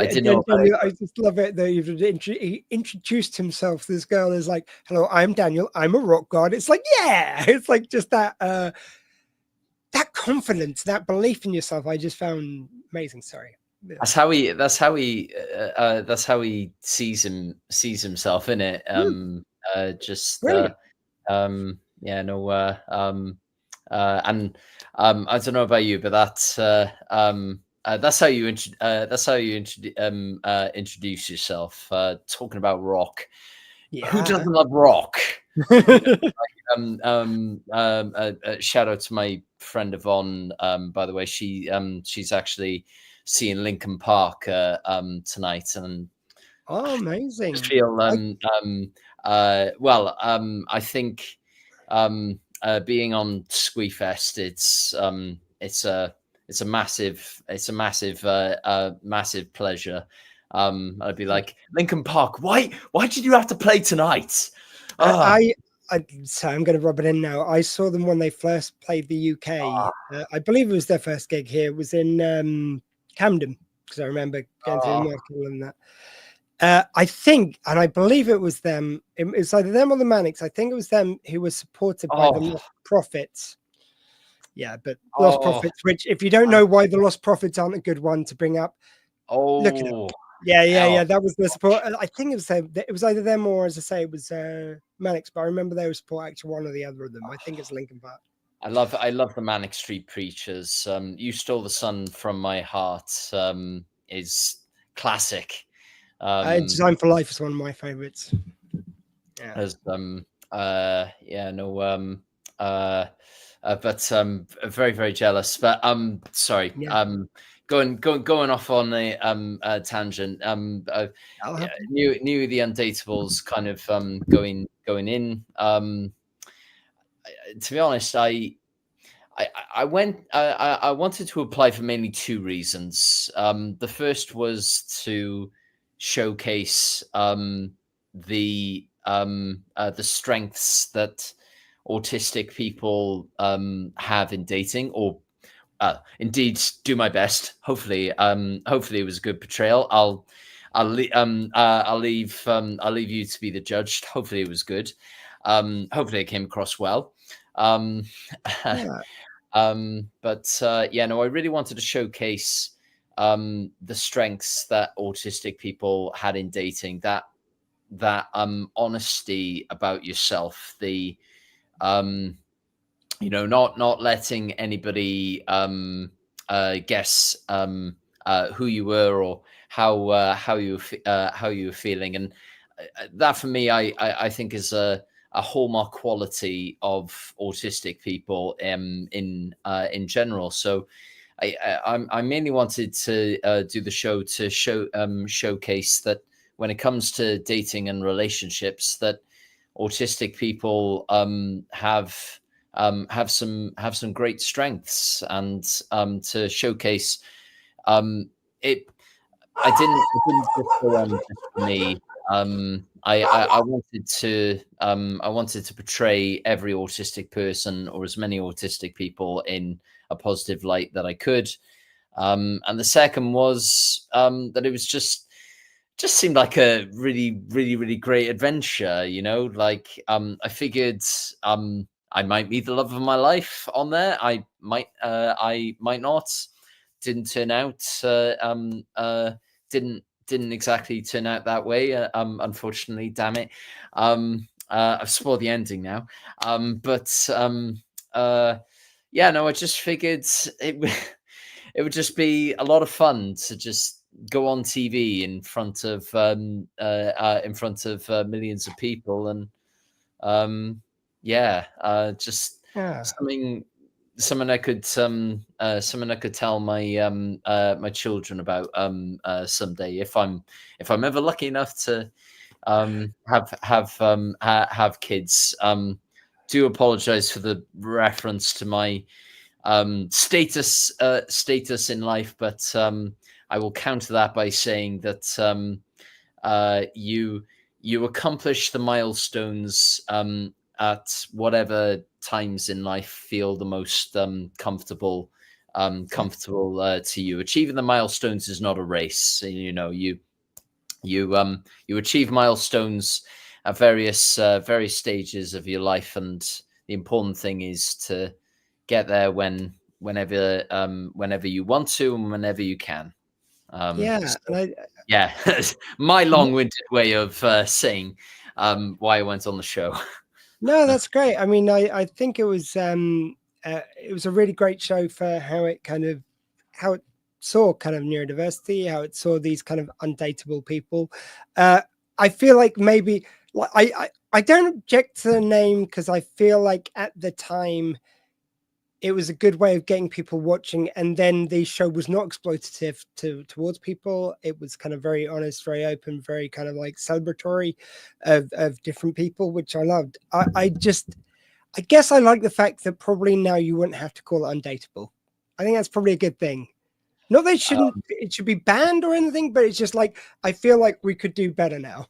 didn't know. I just love it that he introduced himself. This girl is like, "Hello, I'm Daniel. I'm a rock god." It's like, it's like just that that confidence, that belief in yourself. I just found amazing. Sorry. That's how he sees himself in it. And I don't know about you, but that's how you introduce yourself. Talking about rock. Yeah. Who doesn't love rock? Shout out to my friend Yvonne. By the way, she's actually seeing Linkin Park tonight, and amazing. I feel I think being on Squeefest, it's a massive pleasure. I'd be like, Linkin Park, why did you have to play tonight? I So I'm going to rub it in now. I saw them when they first played the UK. I believe it was their first gig here. It was in Camden, because I remember going through the market and that. I think, and I believe it was them. It was either them or the Manics. I think it was them who was supported by the Lost Prophets. Yeah, but Lost Prophets, which if you don't know why the Lost Prophets aren't a good one to bring up, look it up. Yeah. That was the support. I think it was them. It was either them or, as I say, it was Manics. But I remember they were support actually one or the other of them. I think it's Linkin Park. I love the Manic Street Preachers. You Stole the Sun from My Heart is classic. Design for Life is one of my favorites. Yeah. As but very, very jealous. But sorry. Yeah. Going off on a tangent. Knew the Undateables kind of going in. To be honest, I wanted to apply for mainly two reasons. The first was to showcase the strengths that autistic people have in dating, or indeed do my best. Hopefully it was a good portrayal. I'll leave you to be the judge. Hopefully it was good. Hopefully it came across well. But I really wanted to showcase the strengths that autistic people had in dating, that honesty about yourself, the not letting anybody guess who you were or how you were feeling, and that for me, I think is a hallmark quality of autistic people in general. So I mainly wanted to do the show to showcase that when it comes to dating and relationships, that autistic people have some great strengths, and to showcase it. I didn't just go on just for me. I wanted to portray every autistic person, or as many autistic people, in a positive light that I could. And the second was that it was just seemed like a really, really, really great adventure. Like I figured I might meet the love of my life on there. I might not. Didn't turn out. Didn't exactly turn out that way. Unfortunately, damn it. I've spoiled the ending now. I just figured it would just be a lot of fun to just go on TV in front of millions of people, and something I could tell my my children about someday, if I'm ever lucky enough to have kids. Do apologize for the reference to my status in life, but I will counter that by saying that you accomplish the milestones at whatever times in life feel the most comfortable to you. Achieving the milestones is not a race. You achieve milestones at various stages of your life, and the important thing is to get there whenever you want to and whenever you can. My long-winded way of saying why I went on the show. No, that's great. I mean, I think it was a really great show for how it saw kind of neurodiversity, how it saw these kind of undateable people. I feel like maybe I don't object to the name, because I feel like at the time it was a good way of getting people watching, and then the show was not exploitative towards people. It was kind of very honest, very open, very kind of like celebratory of different people, which I loved. I guess I like the fact that probably now you wouldn't have to call it undateable. I think that's probably a good thing. Not that it should be banned or anything, but it's just like, I feel like we could do better now.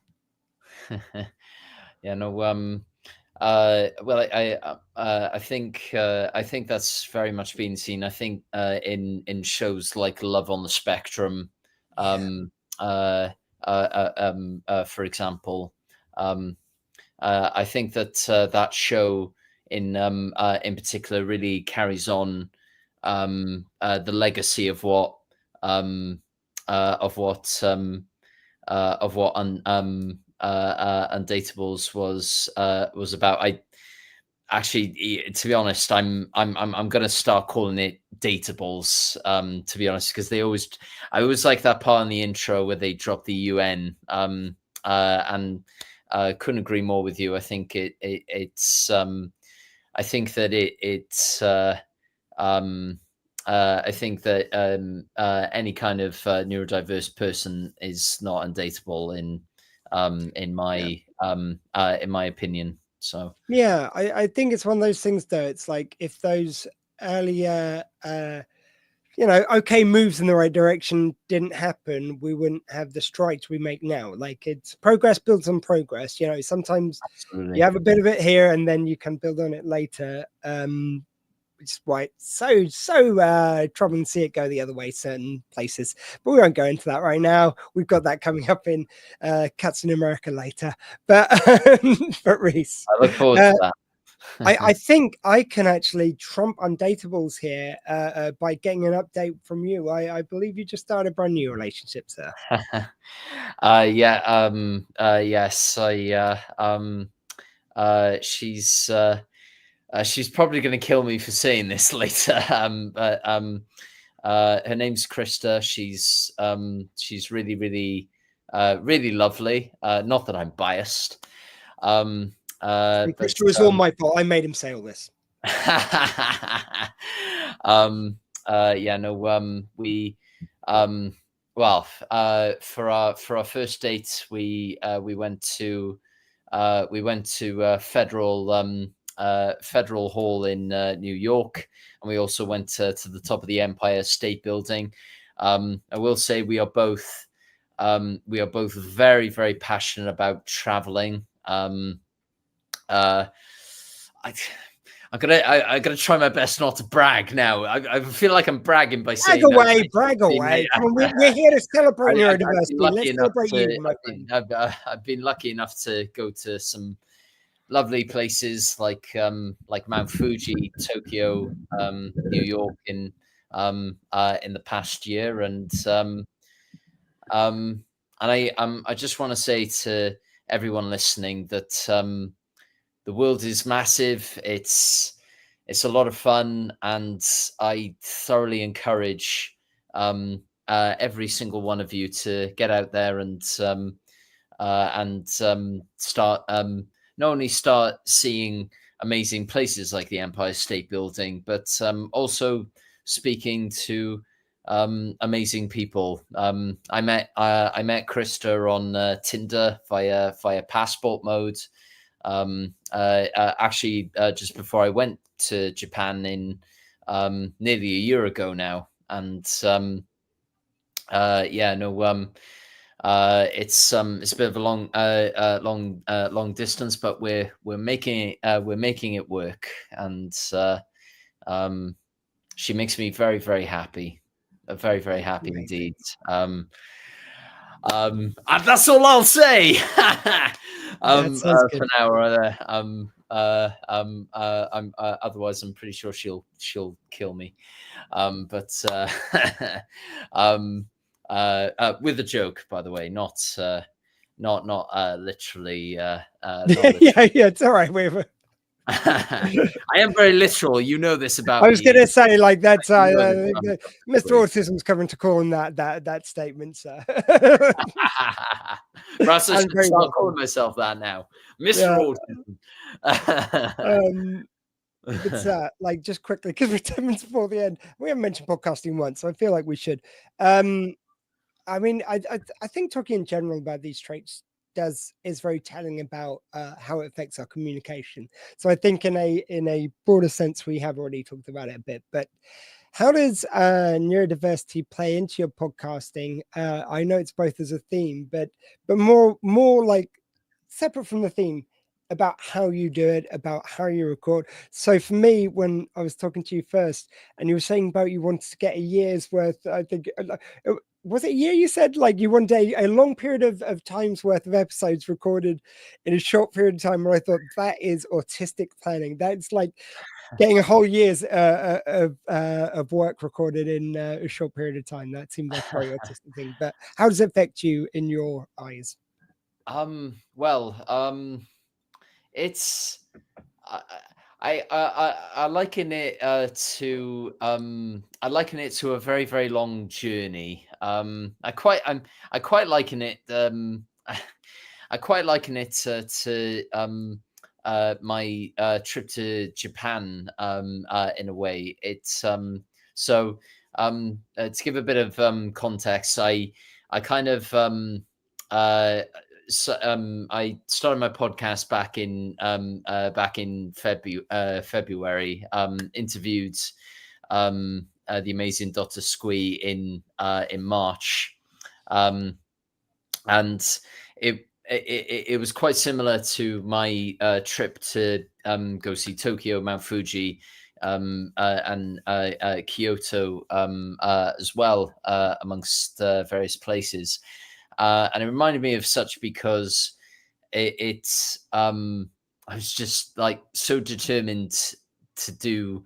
I think that's very much been seen. I think in shows like Love on the Spectrum, for example, I think that that show in particular really carries on the legacy of what Undateables was about. I actually, to be honest, I'm going to start calling it Dateables. To be honest, because I always like that part in the intro where they drop the UN. And couldn't agree more with you. I think it's I think that I think that any kind of neurodiverse person is not undateable in my opinion. So Yeah, I think it's one of those things though. It's like if those earlier okay moves in the right direction didn't happen, we wouldn't have the strides we make now. Like, it's progress builds on progress. Sometimes absolutely. you have a bit of it here and then you can build on it later. Which is why it's so troubling to see it go the other way certain places, but we won't go into that right now. We've got that coming up in Cuts in America later, but Rees, I look forward to that. I think I can actually trump Undateables here by getting an update from you. I believe you just started a brand new relationship, sir. Yes, she's probably going to kill me for saying this later. Her name's Krista. She's really, really, really lovely. Not that I'm biased. Krista was all my fault. I made him say all this. For our first date, we went to Federal Hall in New York, and we also went to the top of the Empire State Building. I will say we are both very, very passionate about traveling. I'm gonna try my best not to brag now. I feel like I'm bragging by saying brag away. Come on, we're here to celebrate neurodiversity. Let's celebrate you, my friend. I've been lucky enough to go to some lovely places like Mount Fuji, Tokyo, New York in the past year, and I just want to say to everyone listening that the world is massive. It's a lot of fun, and I thoroughly encourage every single one of you to get out there and start not only start seeing amazing places like the Empire State Building, but also speaking to amazing people. I met Krista on Tinder via passport mode. Actually, just before I went to Japan in nearly a year ago now, and it's a bit of a long distance, but we're making it work, and she makes me very, very happy, very, very happy indeed. And that's all I'll say. For now, otherwise I'm pretty sure she'll kill me. But with a joke, by the way, not literally. Not literally. Yeah, it's all right. I am very literal. You know this about me. I was going to say, like, that's Mr. Autism's coming to call in that statement, sir. Russ, I should start calling myself that now, Mr. Autism. But like, just quickly, because we're 10 minutes before the end, we haven't mentioned podcasting once, so I feel like we should. I mean, I think talking in general about these traits is very telling about how it affects our communication. So I think in a broader sense, we have already talked about it a bit, but how does neurodiversity play into your podcasting? I know it's both as a theme, but more like separate from the theme. about how you do it, about how you record. So for me, when I was talking to you first, and you were saying about you wanted to get a year's worth, I think, was it a year? You said like you wanted a long period of time's worth of episodes recorded in a short period of time. Where I thought that is autistic planning. That's like getting a whole year's of work recorded in a short period of time. That seemed like a very autistic thing. But how does it affect you in your eyes? It's I liken it to I liken it to a very, very long journey. I quite liken it I quite liken it to my trip to Japan in a way. It's to give a bit of context, I kind of I started my podcast back in February. Interviewed the amazing Dr. Squee in March, and it was quite similar to my trip to go see Tokyo, Mount Fuji, and Kyoto as well, amongst various places. And it reminded me of such because I was just like so determined to do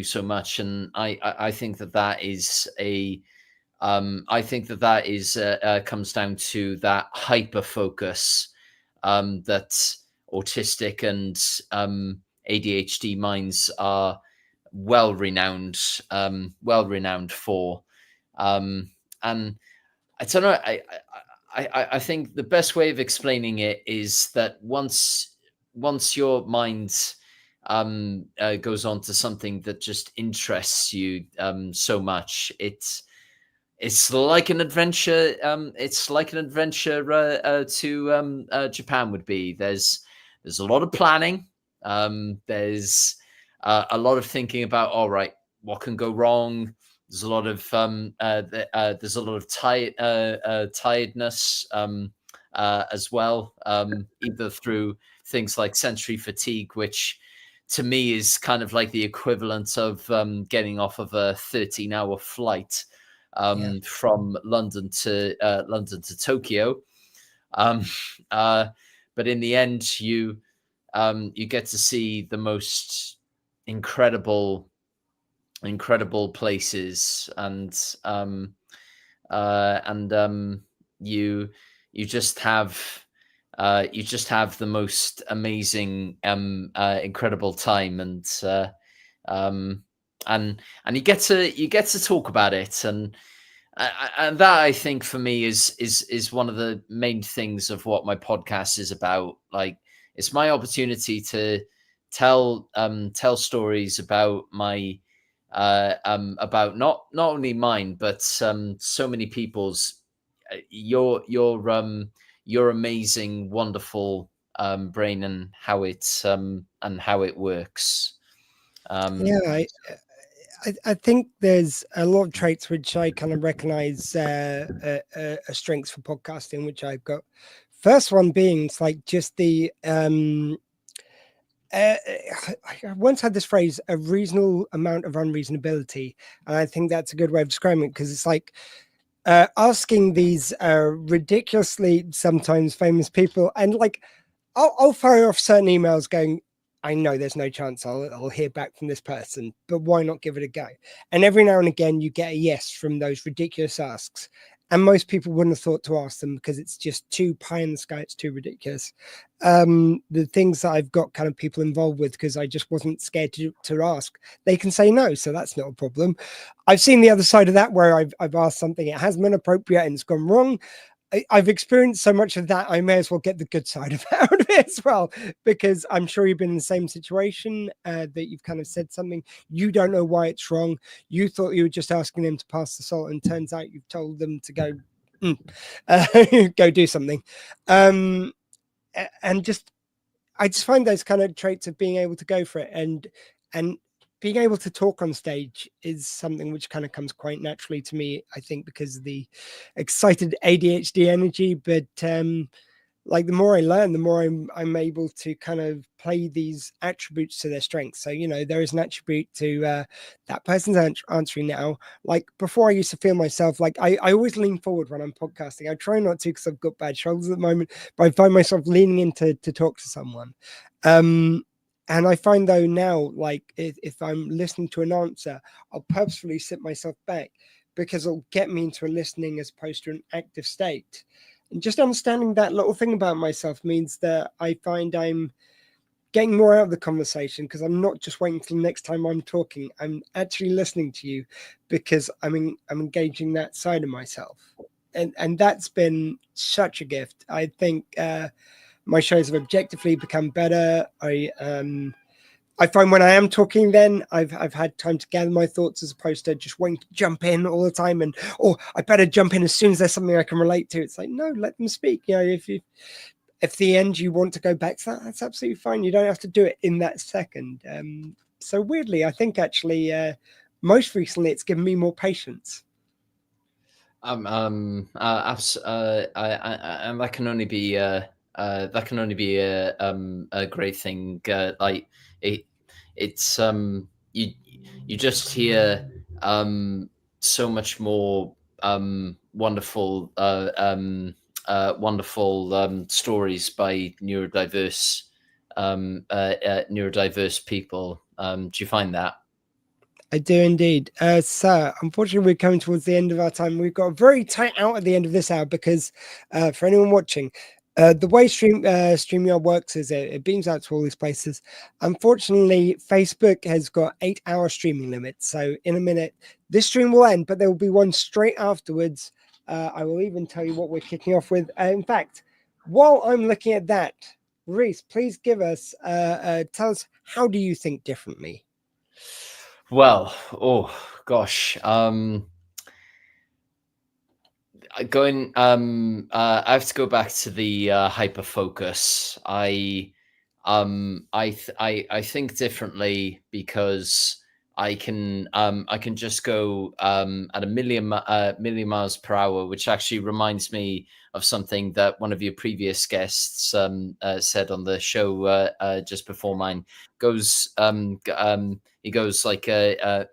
so much, and I think that is comes down to that hyper focus that autistic and ADHD minds are well renowned for, and I don't know. I think the best way of explaining it is that once your mind goes on to something that just interests you so much, it's like an adventure. It's like an adventure to Japan would be. There's a lot of planning. There's a lot of thinking about, all right, what can go wrong. There's a lot of tiredness as well, either through things like sensory fatigue, which to me is kind of like the equivalent of getting off of a 13-hour flight from London to Tokyo. But in the end, you get to see the most incredible places, and you just have the most amazing incredible time, and you get to talk about it, and that I think for me is one of the main things of what my podcast is about. Like, it's my opportunity to tell stories about my about not only mine, but so many people's, your amazing, wonderful brain, and how it works. I think there's a lot of traits which I kind of recognize strengths for podcasting, which I've got. First one being, it's like just the I once had this phrase, a reasonable amount of unreasonability, and I think that's a good way of describing it, because it's like asking these ridiculously sometimes famous people, and like I'll fire off certain emails going, I know there's no chance I'll hear back from this person, but why not give it a go? And every now and again you get a yes from those ridiculous asks. And most people wouldn't have thought to ask them because it's just too pie in the sky. It's too ridiculous. The things that I've got kind of people involved with, because I just wasn't scared to ask, they can say no. So that's not a problem. I've seen the other side of that, where I've asked something, it has been appropriate and it's gone wrong. I've experienced so much of that, I may as well get the good side of out of it as well, because I'm sure you've been in the same situation, that you've kind of said something, you don't know why it's wrong. You thought you were just asking them to pass the salt, and turns out you've told them to go, go do something. And I just find those kind of traits of being able to go for it and being able to talk on stage is something which kind of comes quite naturally to me, I think, because of the excited ADHD energy. But like the more I learn, the more I'm able to kind of play these attributes to their strengths. So, you know, there is an attribute to that person's answering now. Like before, I used to feel myself like I always lean forward when I'm podcasting. I try not to because I've got bad shoulders at the moment, but I find myself leaning in to talk to someone. And I find though now, like if I'm listening to an answer, I'll purposefully sit myself back because it'll get me into a listening as opposed to an active state. And just understanding that little thing about myself means that I find I'm getting more out of the conversation because I'm not just waiting till the next time I'm talking. I'm actually listening to you because I'm engaging that side of myself. And that's been such a gift. I think my shows have objectively become better. I find when I am talking, then I've had time to gather my thoughts as opposed to just waiting to jump in all the time or I better jump in as soon as there's something I can relate to. It's like, no, let them speak. You know, if the end you want to go back to that, that's absolutely fine. You don't have to do it in that second. So weirdly, I think actually most recently it's given me more patience. And that can only be a great thing. Like it's you just hear so much more wonderful stories by neurodiverse people. Do you find that? I do indeed. Sir, unfortunately, we're coming towards the end of our time. We've got a very tight out at the end of this hour because for anyone watching, the way StreamYard works is it beams out to all these places. Unfortunately, Facebook has got 8-hour streaming limit. So in a minute, this stream will end, but there will be one straight afterwards. I will even tell you what we're kicking off with. In fact, while I'm looking at that, Rees, please give us, tell us, how do you think differently? Well, oh gosh, I have to go back to the hyper focus. I think differently because I can just go at a million miles per hour, which actually reminds me of something that one of your previous guests said on the show just before mine. He goes like a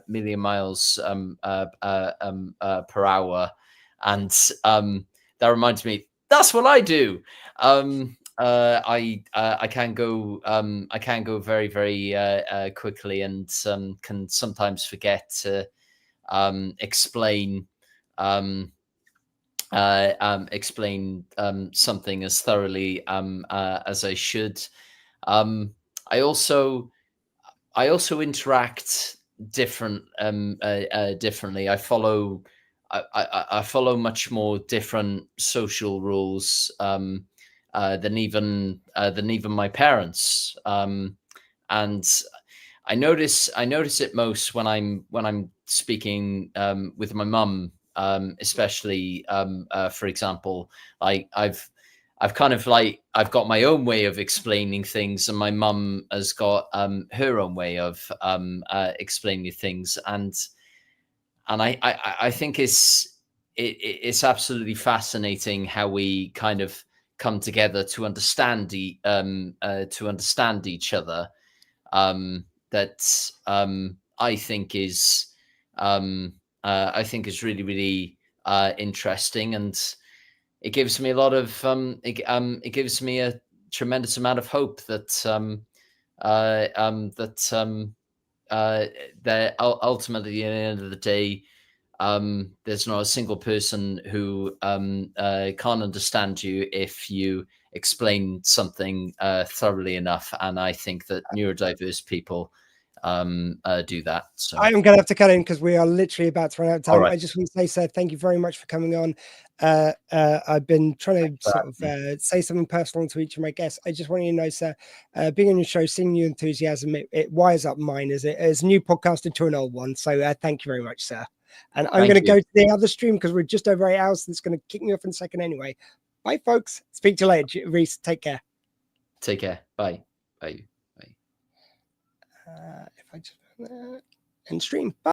million miles per hour, and that reminds me. That's what I do. I can go very very quickly and can sometimes forget to explain something as thoroughly as I should. I also interact differently. I follow much more different social rules than even my parents. And I notice it most when I'm speaking with my mum, especially for example, like I've got my own way of explaining things, and my mum has got her own way of explaining things, and I think it's absolutely fascinating how we kind of come together to understand each other. That I think is really really interesting, and it gives me a lot of it gives me a tremendous amount of hope that that ultimately at the end of the day, there's not a single person who can't understand you if you explain something thoroughly enough. And I think that neurodiverse people do that. So I am going to have to cut in because we are literally about to run out of time. Right. I just want to say, sir, thank you very much for coming on. I've been trying to sort of say something personal to each of my guests. I just want you to know, sir, being on your show, seeing your enthusiasm, it wires up mine as a new podcaster to an old one. So thank you very much, sir. And I'm going to go to the other stream because we're just over 8 hours. So it's going to kick me off in a second anyway. Bye, folks. Speak to you later. Rees, take care. Take care. Bye. Bye. If I just end stream. Bye.